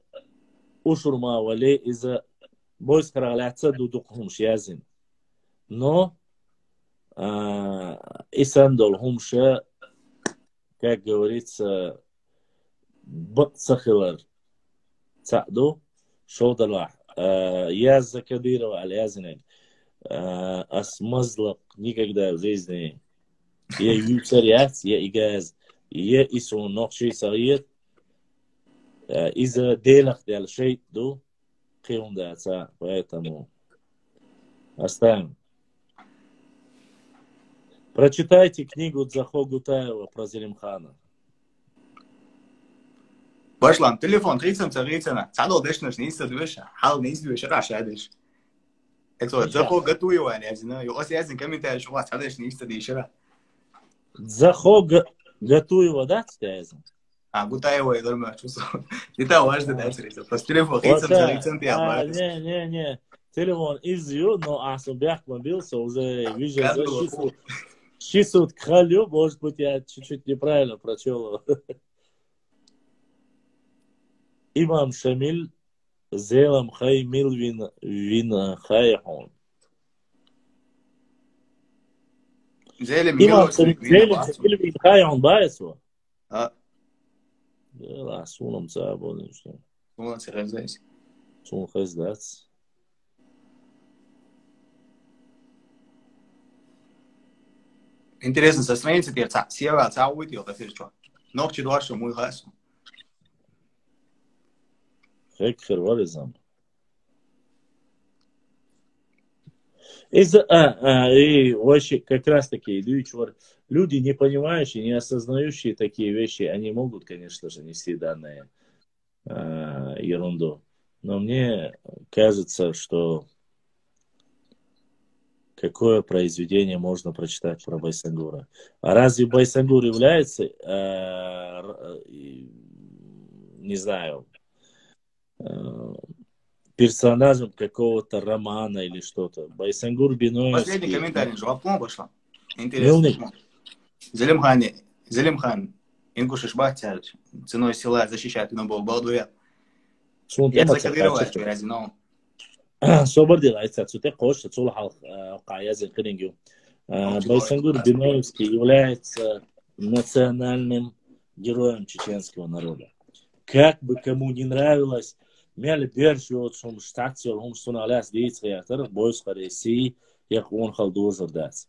Ушурма вале из-за Бойсхар аляца дудукхумш язин. Но Исандол хумша, как говорится, бцахилар цаду шодалах. Я закадировал язинек. Асмазлак никогда в жизни. Я юцарят, я игаз, я исун нохши сариет. Из-за делах дел шейт ду киундаться, поэтому оставим. Прочитайте книгу Дзахо Гутаева про Зелимхана. Башлам, телефон, рицам, царицана. Цадо дешнаш, не истадвеш, хал не издвеш, рашадеш. Это Дзахо Гатуева, язина. Если язин комментарий, что у вас цадеш не истадвеш, ра. Дзахо Гатуева, да, язин? Гутаева, я думаю, чувствую. Не то важно, да, царица. Просто телефон, рицам, царицам, ты обманешь. Не. Телефон изъю, но особях мобился, уже вижу защиту. Шисут кралю, может быть, я чуть-чуть неправильно прочел. Имам Шамиль Зелам Хай Милвин Вина Хайхон. Имам Шамиль Вин Хайхон Байсу. Да, сунам цабон. Сунам цабон. Сунам цабон. Интересно, со страницы теперь сева цаует его, это что? Ногти дольше мой газ. Хекер вализам. И вообще как раз таки люди, не понимающие, не осознающие такие вещи, они могут, конечно же, нести данные ерунду. Но мне кажется, что какое произведение можно прочитать про Байсангура? А разве Байсангур является, не знаю, персонажем какого-то романа или что-то? Байсангур Биноевский... Последний комментарий, жвапком пошло. Интересно. Зелимхан, Ингушиш Бахтяр, ценой села защищает Инобол Балдуя. Я закодировал, что я знал. Собордил, айцацуте кош, цул халк каязин кнингю. Байсангур Биноевский является национальным героем чеченского народа. Как бы кому не нравилось, мяли бершиот сум штатсиол хум суналяс дейцреатор, бойскареси, як он халдозер дац.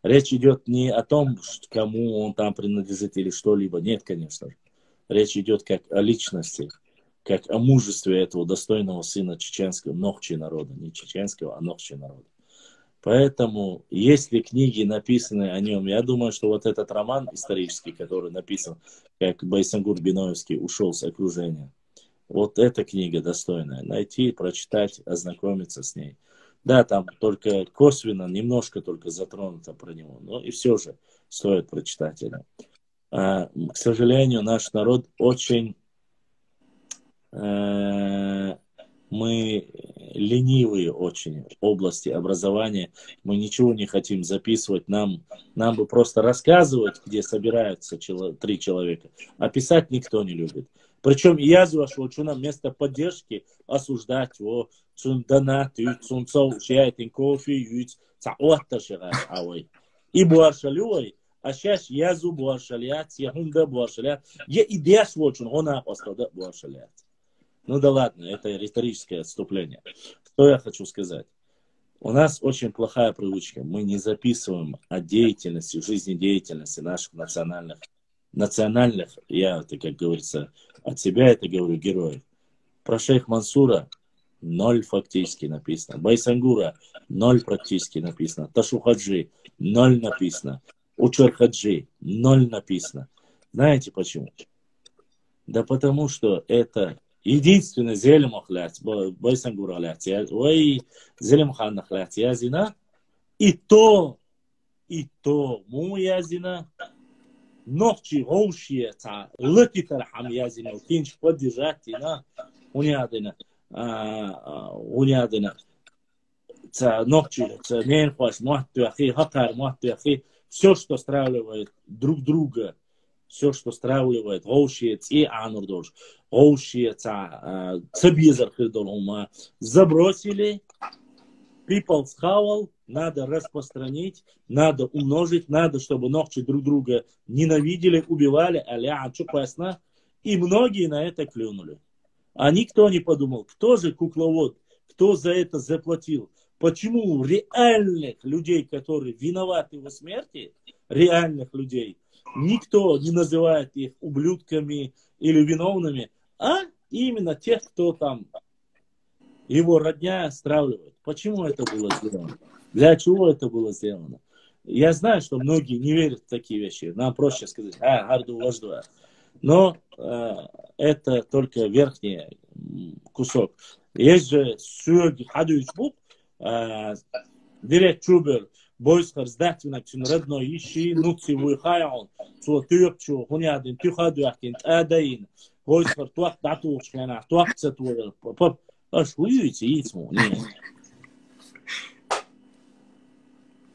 Речь идет не о том, кому он там принадлежит или что-либо. Нет, конечно. Речь идет как о личности, как о мужестве этого достойного сына чеченского, нохчи народа. Не чеченского, а нохчи народа. Поэтому, если книги написаны о нем, я думаю, что вот этот роман исторический, который написан, как Байсангур Биноевский ушел с окружения, вот эта книга достойная. Найти, прочитать, ознакомиться с ней. Да, там только косвенно, немножко только затронуто про него, но и все же стоит прочитать это. К сожалению, наш народ очень... Мы ленивые очень в области образования. Мы ничего не хотим записывать. Нам бы просто рассказывать, где собираются 3 человека. А писать никто не любит. Причем я что нам вместо поддержки осуждать его. И буаршалюй, а сейчас язу буаршалят, яхунда буаршалят. Я идея сводчун, он апостолда буаршалят. Ну да ладно, это риторическое отступление. Что я хочу сказать? У нас очень плохая привычка. Мы не записываем о деятельности, жизнедеятельности наших национальных, я это, как говорится, от себя это говорю, героев. Про шейх Мансура 0 фактически написано. Байсангура 0 практически написано. Ташухаджи 0 написано. Учархаджи 0 написано. Знаете почему? Да потому что это единственный Зелим Ахлят, Байсангур Ахлят, ой, Зелим Хан Ахлят, язина, и то, му язина, ногчи гошие, лыкитар хам язина, кинч поддержать, унядина. все, что стравливает друг друга, все, что стравливает, гоушиец и анурдош, гоушиец, цабизар хирдолума, забросили, people схавал, надо распространить, надо умножить, надо, чтобы ногти друг друга ненавидели, убивали, и многие на это клюнули. А никто не подумал, кто же кукловод, кто за это заплатил. Почему реальных людей, которые виноваты в смерти, реальных людей, никто не называет их ублюдками или виновными, а именно тех, кто там его родня стравливает. Почему это было сделано? Для чего это было сделано? Я знаю, что многие не верят в такие вещи. Нам проще сказать, гарду вождуя. Но это только верхний кусок. Есть же сюрги хадуич бук, директ чубер, бойскар сдатвинак чун родно ищи, нуци вуйхаян, цу тюрчу, хунядин, тюхадуахтин, адаин, бойскар туах датушкана, туах цатуэр, аж уюйте, яйцму, нет.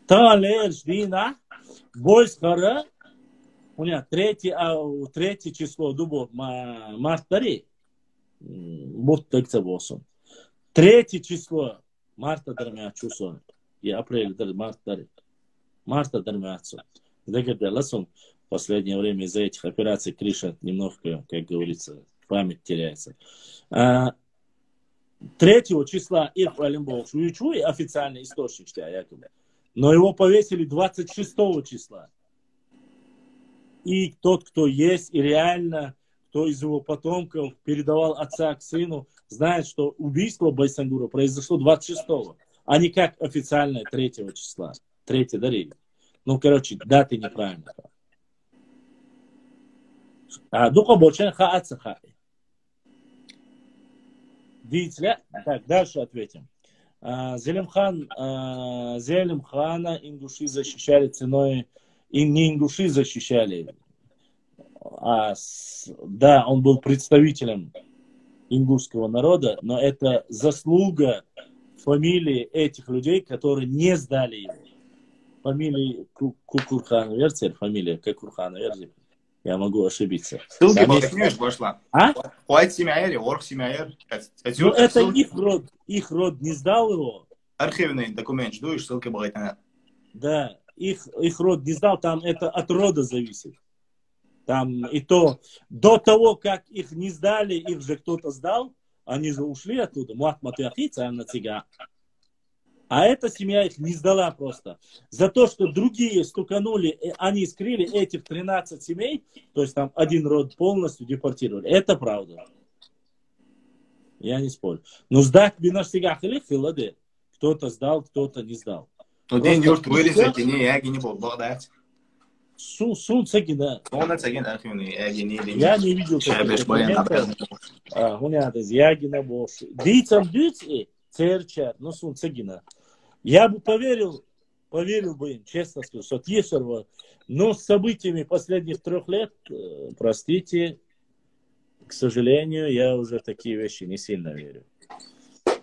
Та лерж дина, бойскара, у меня третье число дубов март-дари, будто к-то третье число марта дармячусон, и апрель марта дармячусон. В последнее время из-за этих операций Криша немножко, как говорится, память теряется. 3 числа Ирф Алимбол Шуичуи, официальный источник, якобы, но его повесили 26 числа. И тот, кто есть, и реально, кто из его потомков передавал отца к сыну, знает, что убийство Байсангура произошло 26-го, а не как официальное 3 числа. 3 дарили. Ну, короче, даты неправильно. Духа больше хаацаха. Видите, так, дальше ответим. Зелимхана ингуши защищали ценой, и не ингуши защищали, да, он был представителем ингушского народа, но это заслуга фамилии этих людей, которые не сдали его. Фамилия Кукурхан Верцер, фамилия Кукурхан Верцер, я могу ошибиться. Ссылки балкнешь, пошла. Хуайт семяер, орх семяер. Ну, это их род не сдал его. Архивный документ, ждешь, ссылки балкнешь. Да, их род не сдал, там это от рода зависит. Там и то, до того, как их не сдали, их же кто-то сдал, они же ушли оттуда. А эта семья их не сдала просто. За то, что другие стуканули, они скрыли этих 13 семей, то есть там один род полностью депортировали. Это правда. Я не спорю. Но сдать бинашсигах или хиладе. Кто-то сдал, кто-то не сдал. Но день юрт вырезать, не яги не подбадать. Сун цегина. Он цегин архивный яги не. Я не видел таких документов. Гунядез яги на бош. Дицам дици церча, но сун цегина. Я бы поверил бы им, честно скажу, что Тьешерва, но с событиями последних 3 лет, простите, к сожалению, я уже в такие вещи не сильно верю.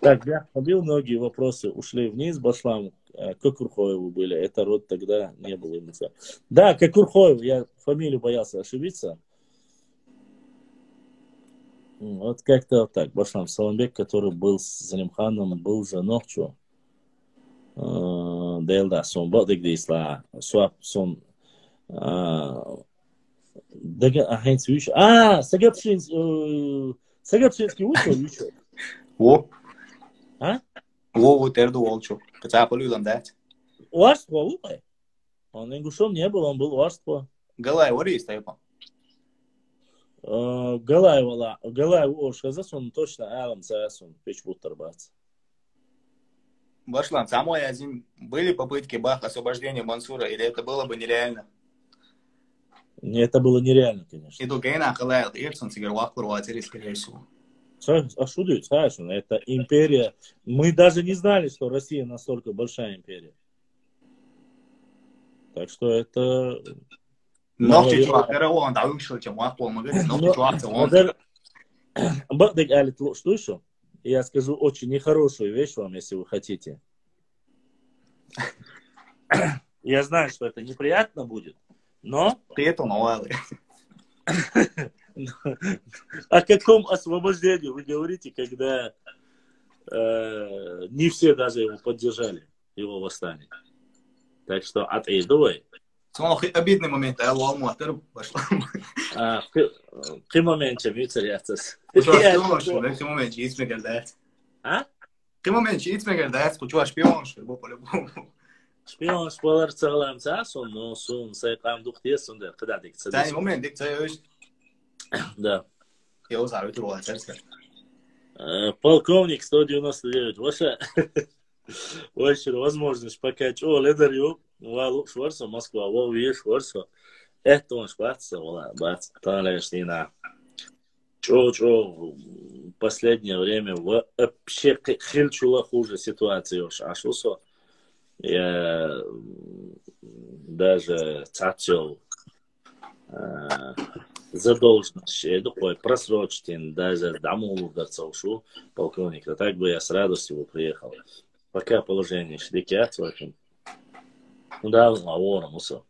Так, я побил, многие вопросы ушли вниз, Башлам, Кокурхоеву были, это род тогда не был им. Да, Кокурхоев, я фамилию боялся ошибиться. Вот как-то вот так, Башлам Саламбек, который был с Залимханом, был же ночью. Делда сон бодик дисла суап сон дага ахен свиш Сагапшинский учил. Во. А? Во терду волчу. Кацапалю ландать. Уарство лупай. Он ингушом не был, он был уарство. Галай ори стоял. Галай ошказас он точно алам засон печбутарбац. Башлам, самой один были попытки освобождения Мансура, или это было бы нереально? Это было нереально, конечно. И только я нахалил, Ирсон сигарвах курватери, скорее всего. А что делать? Это империя. Мы даже не знали, что Россия настолько большая империя. Так что это... Ногти чуахера, он да вышел, чем вахпол, мы говорим, ногти чуахца, он... Что еще? Я скажу очень нехорошую вещь вам, если вы хотите. Я знаю, что это неприятно будет, но... О каком освобождении вы говорите, когда не все даже его поддержали, его восстание? Так что отойдуй. Обидный момент, а Ломотер пошла. Какой момент, чем царятся? Какой момент, есть мне говорят. А? Какой момент, есть мне говорят, скучу шпион, что по-любому. Шпион, шпалар целым цасом, но сон сайкам духтес, он да, когда ты цадишь. Да, момент, ты цаешь. Да. Я узарю труда, царство. Полковник 199. Ваша возможность покать. О, ледарю. Валу шварца, Москва. Вау, веш шварца. Это он шварца. Вала, бац. Талешнина. Чо. Последнее время вообще хильчула хуже ситуации уж. А что я даже цацел задолженность, такой просрочен, даже домой ударца ушу полковника. Так бы я с радостью бы приехал. Пока положение шдикят в этом. Да, вором усо.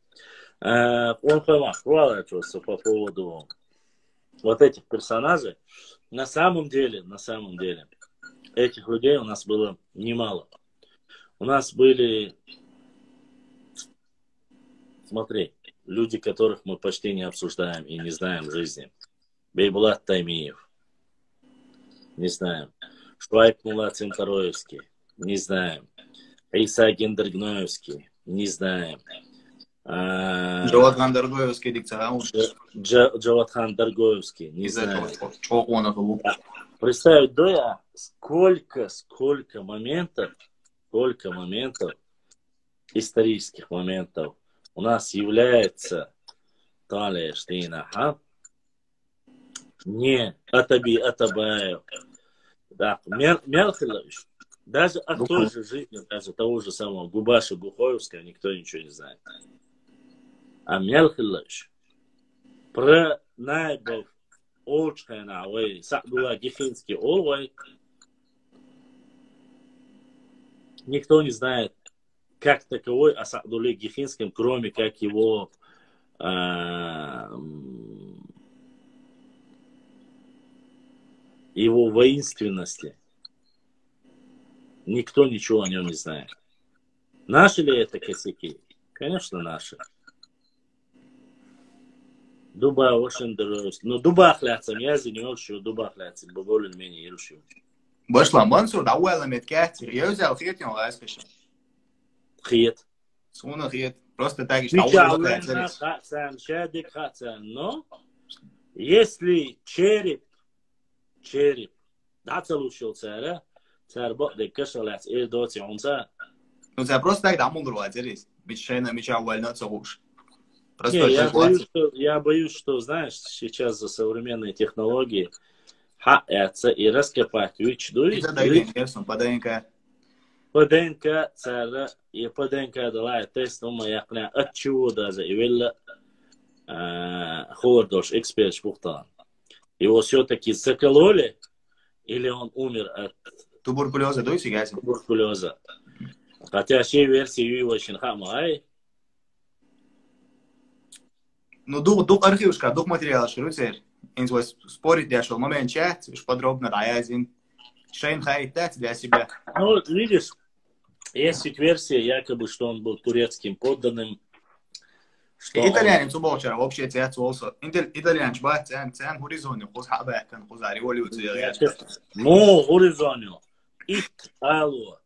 Он промахивался по поводу вот этих персонажей. На самом деле, этих людей у нас было немало. У нас были, смотри, люди, которых мы почти не обсуждаем и не знаем в жизни. Бейбулат Таймиев. Не знаем. Швайб Мулат Цинкароевский. Не знаем. Иса Гендергноевский. Не знаем. Джаватхан Даргоевский диктор. Джаватхан Даргоевский. Не знаем. Представить, да, сколько моментов, исторических моментов у нас является не Атабаев, да, Мелхилович. Даже о той же жизни, даже того же самого Губаша Гухоевского никто ничего не знает. А Мелхилович про наибов Олчхайна, Сагдула Гифинский Олвай никто не знает, как таковой о Сагдуле Гифинском, кроме как его воинственности. Никто ничего о нем не знает. Наши ли это косяки? Конечно, наши. Дуба очень дорогой. Но дуба хляцам, я занимал, что дуба хляцам, более менее ерушил. Башла Мансур, да уэлэмет кятер. Я взял хет, не ласкаешь. Хет. Суна хет. Просто так и что. Но если череп, да, целушил царя, царь бог де кашалец и доти онца. Ну, царь просто так даму грубо здесь. Мечтайна меча вольно целуш. Я боюсь, что, знаешь, сейчас за современные технологии это и раскопать вичдуй. По ДНК царя и по ДНК дала тест, но я понял, от чего даже и вела Хордош, эксперт Шпухтан. Его все-таки закололи или он умер от туберкулеза, да, сейчас? Туберкулеза. Хотя все версии очень хамай. Ну, дух архивушка, дух материала, что теперь? Иногда спорить для шел момент чат, уж подробно даязин. Шейн хайт для себя. Ну, видишь, есть версия, якобы, что он был турецким подданным. Итальянец уболчар, вообще цвет волоса. Итальянец бат, цен горизонт, хоз хабак, хоз революция. Ну, горизонт. Итало.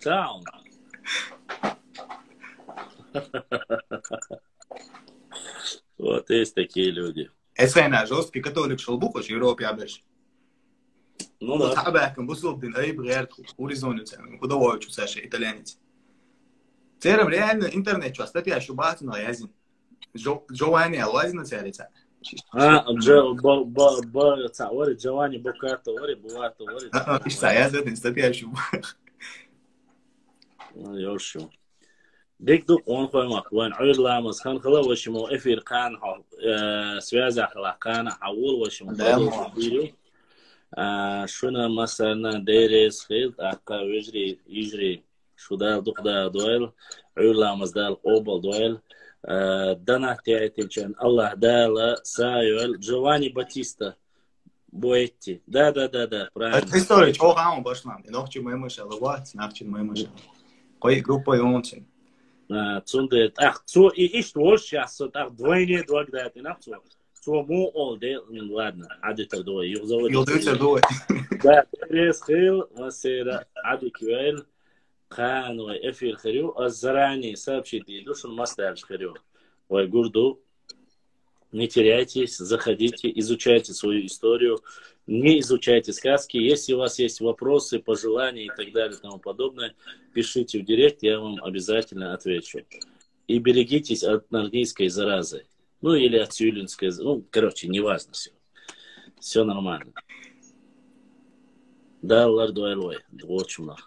Таун. Вот есть такие люди. Эсэна жесткий католик шелбук, в Европе обеш. Ну да. Хабаком буслубдин ай бред горизонт, куда воочу Саша итальянец. Церем реально интернет что статья шубат на язин. Джованни Алазина царица. Джованни Бокарто, Буато, я за это статья шубат. يوشو ديك دوك وان خويمك وان عير لامس خان خلا وشمو افير قان سوازا خلا قان حول وشمو Шуна масарна дерес хил, ака вежри, ижри, шудал духда дуэл, уйламаздал обал дуэл, дана театинчан, Аллах дала, сайуэл, Джованни Батиста, Боетти. Да, правильно. История, чего хам башлам, ночи мы мышел, вот, ночи мы мышел. Кой группа юнцин. Цунде, цо и что сейчас, так двойне двагдат, и нахцо. Цо му ол де, ладно, адитер дуэ, Юлдытер дуэ. Да, дерес хил, масера, адиквель, Ханвай эфир харю, а заранее сообщите еду, что мастер харю. Ой, гурду, не теряйтесь, заходите, изучайте свою историю, не изучайте сказки. Если у вас есть вопросы, пожелания и так далее и тому подобное, пишите в директ, я вам обязательно отвечу. И берегитесь от нордийской заразы. Ну или от сюлинской, ну, короче, неважно все. Все нормально. Да, лардуэлой, очень много.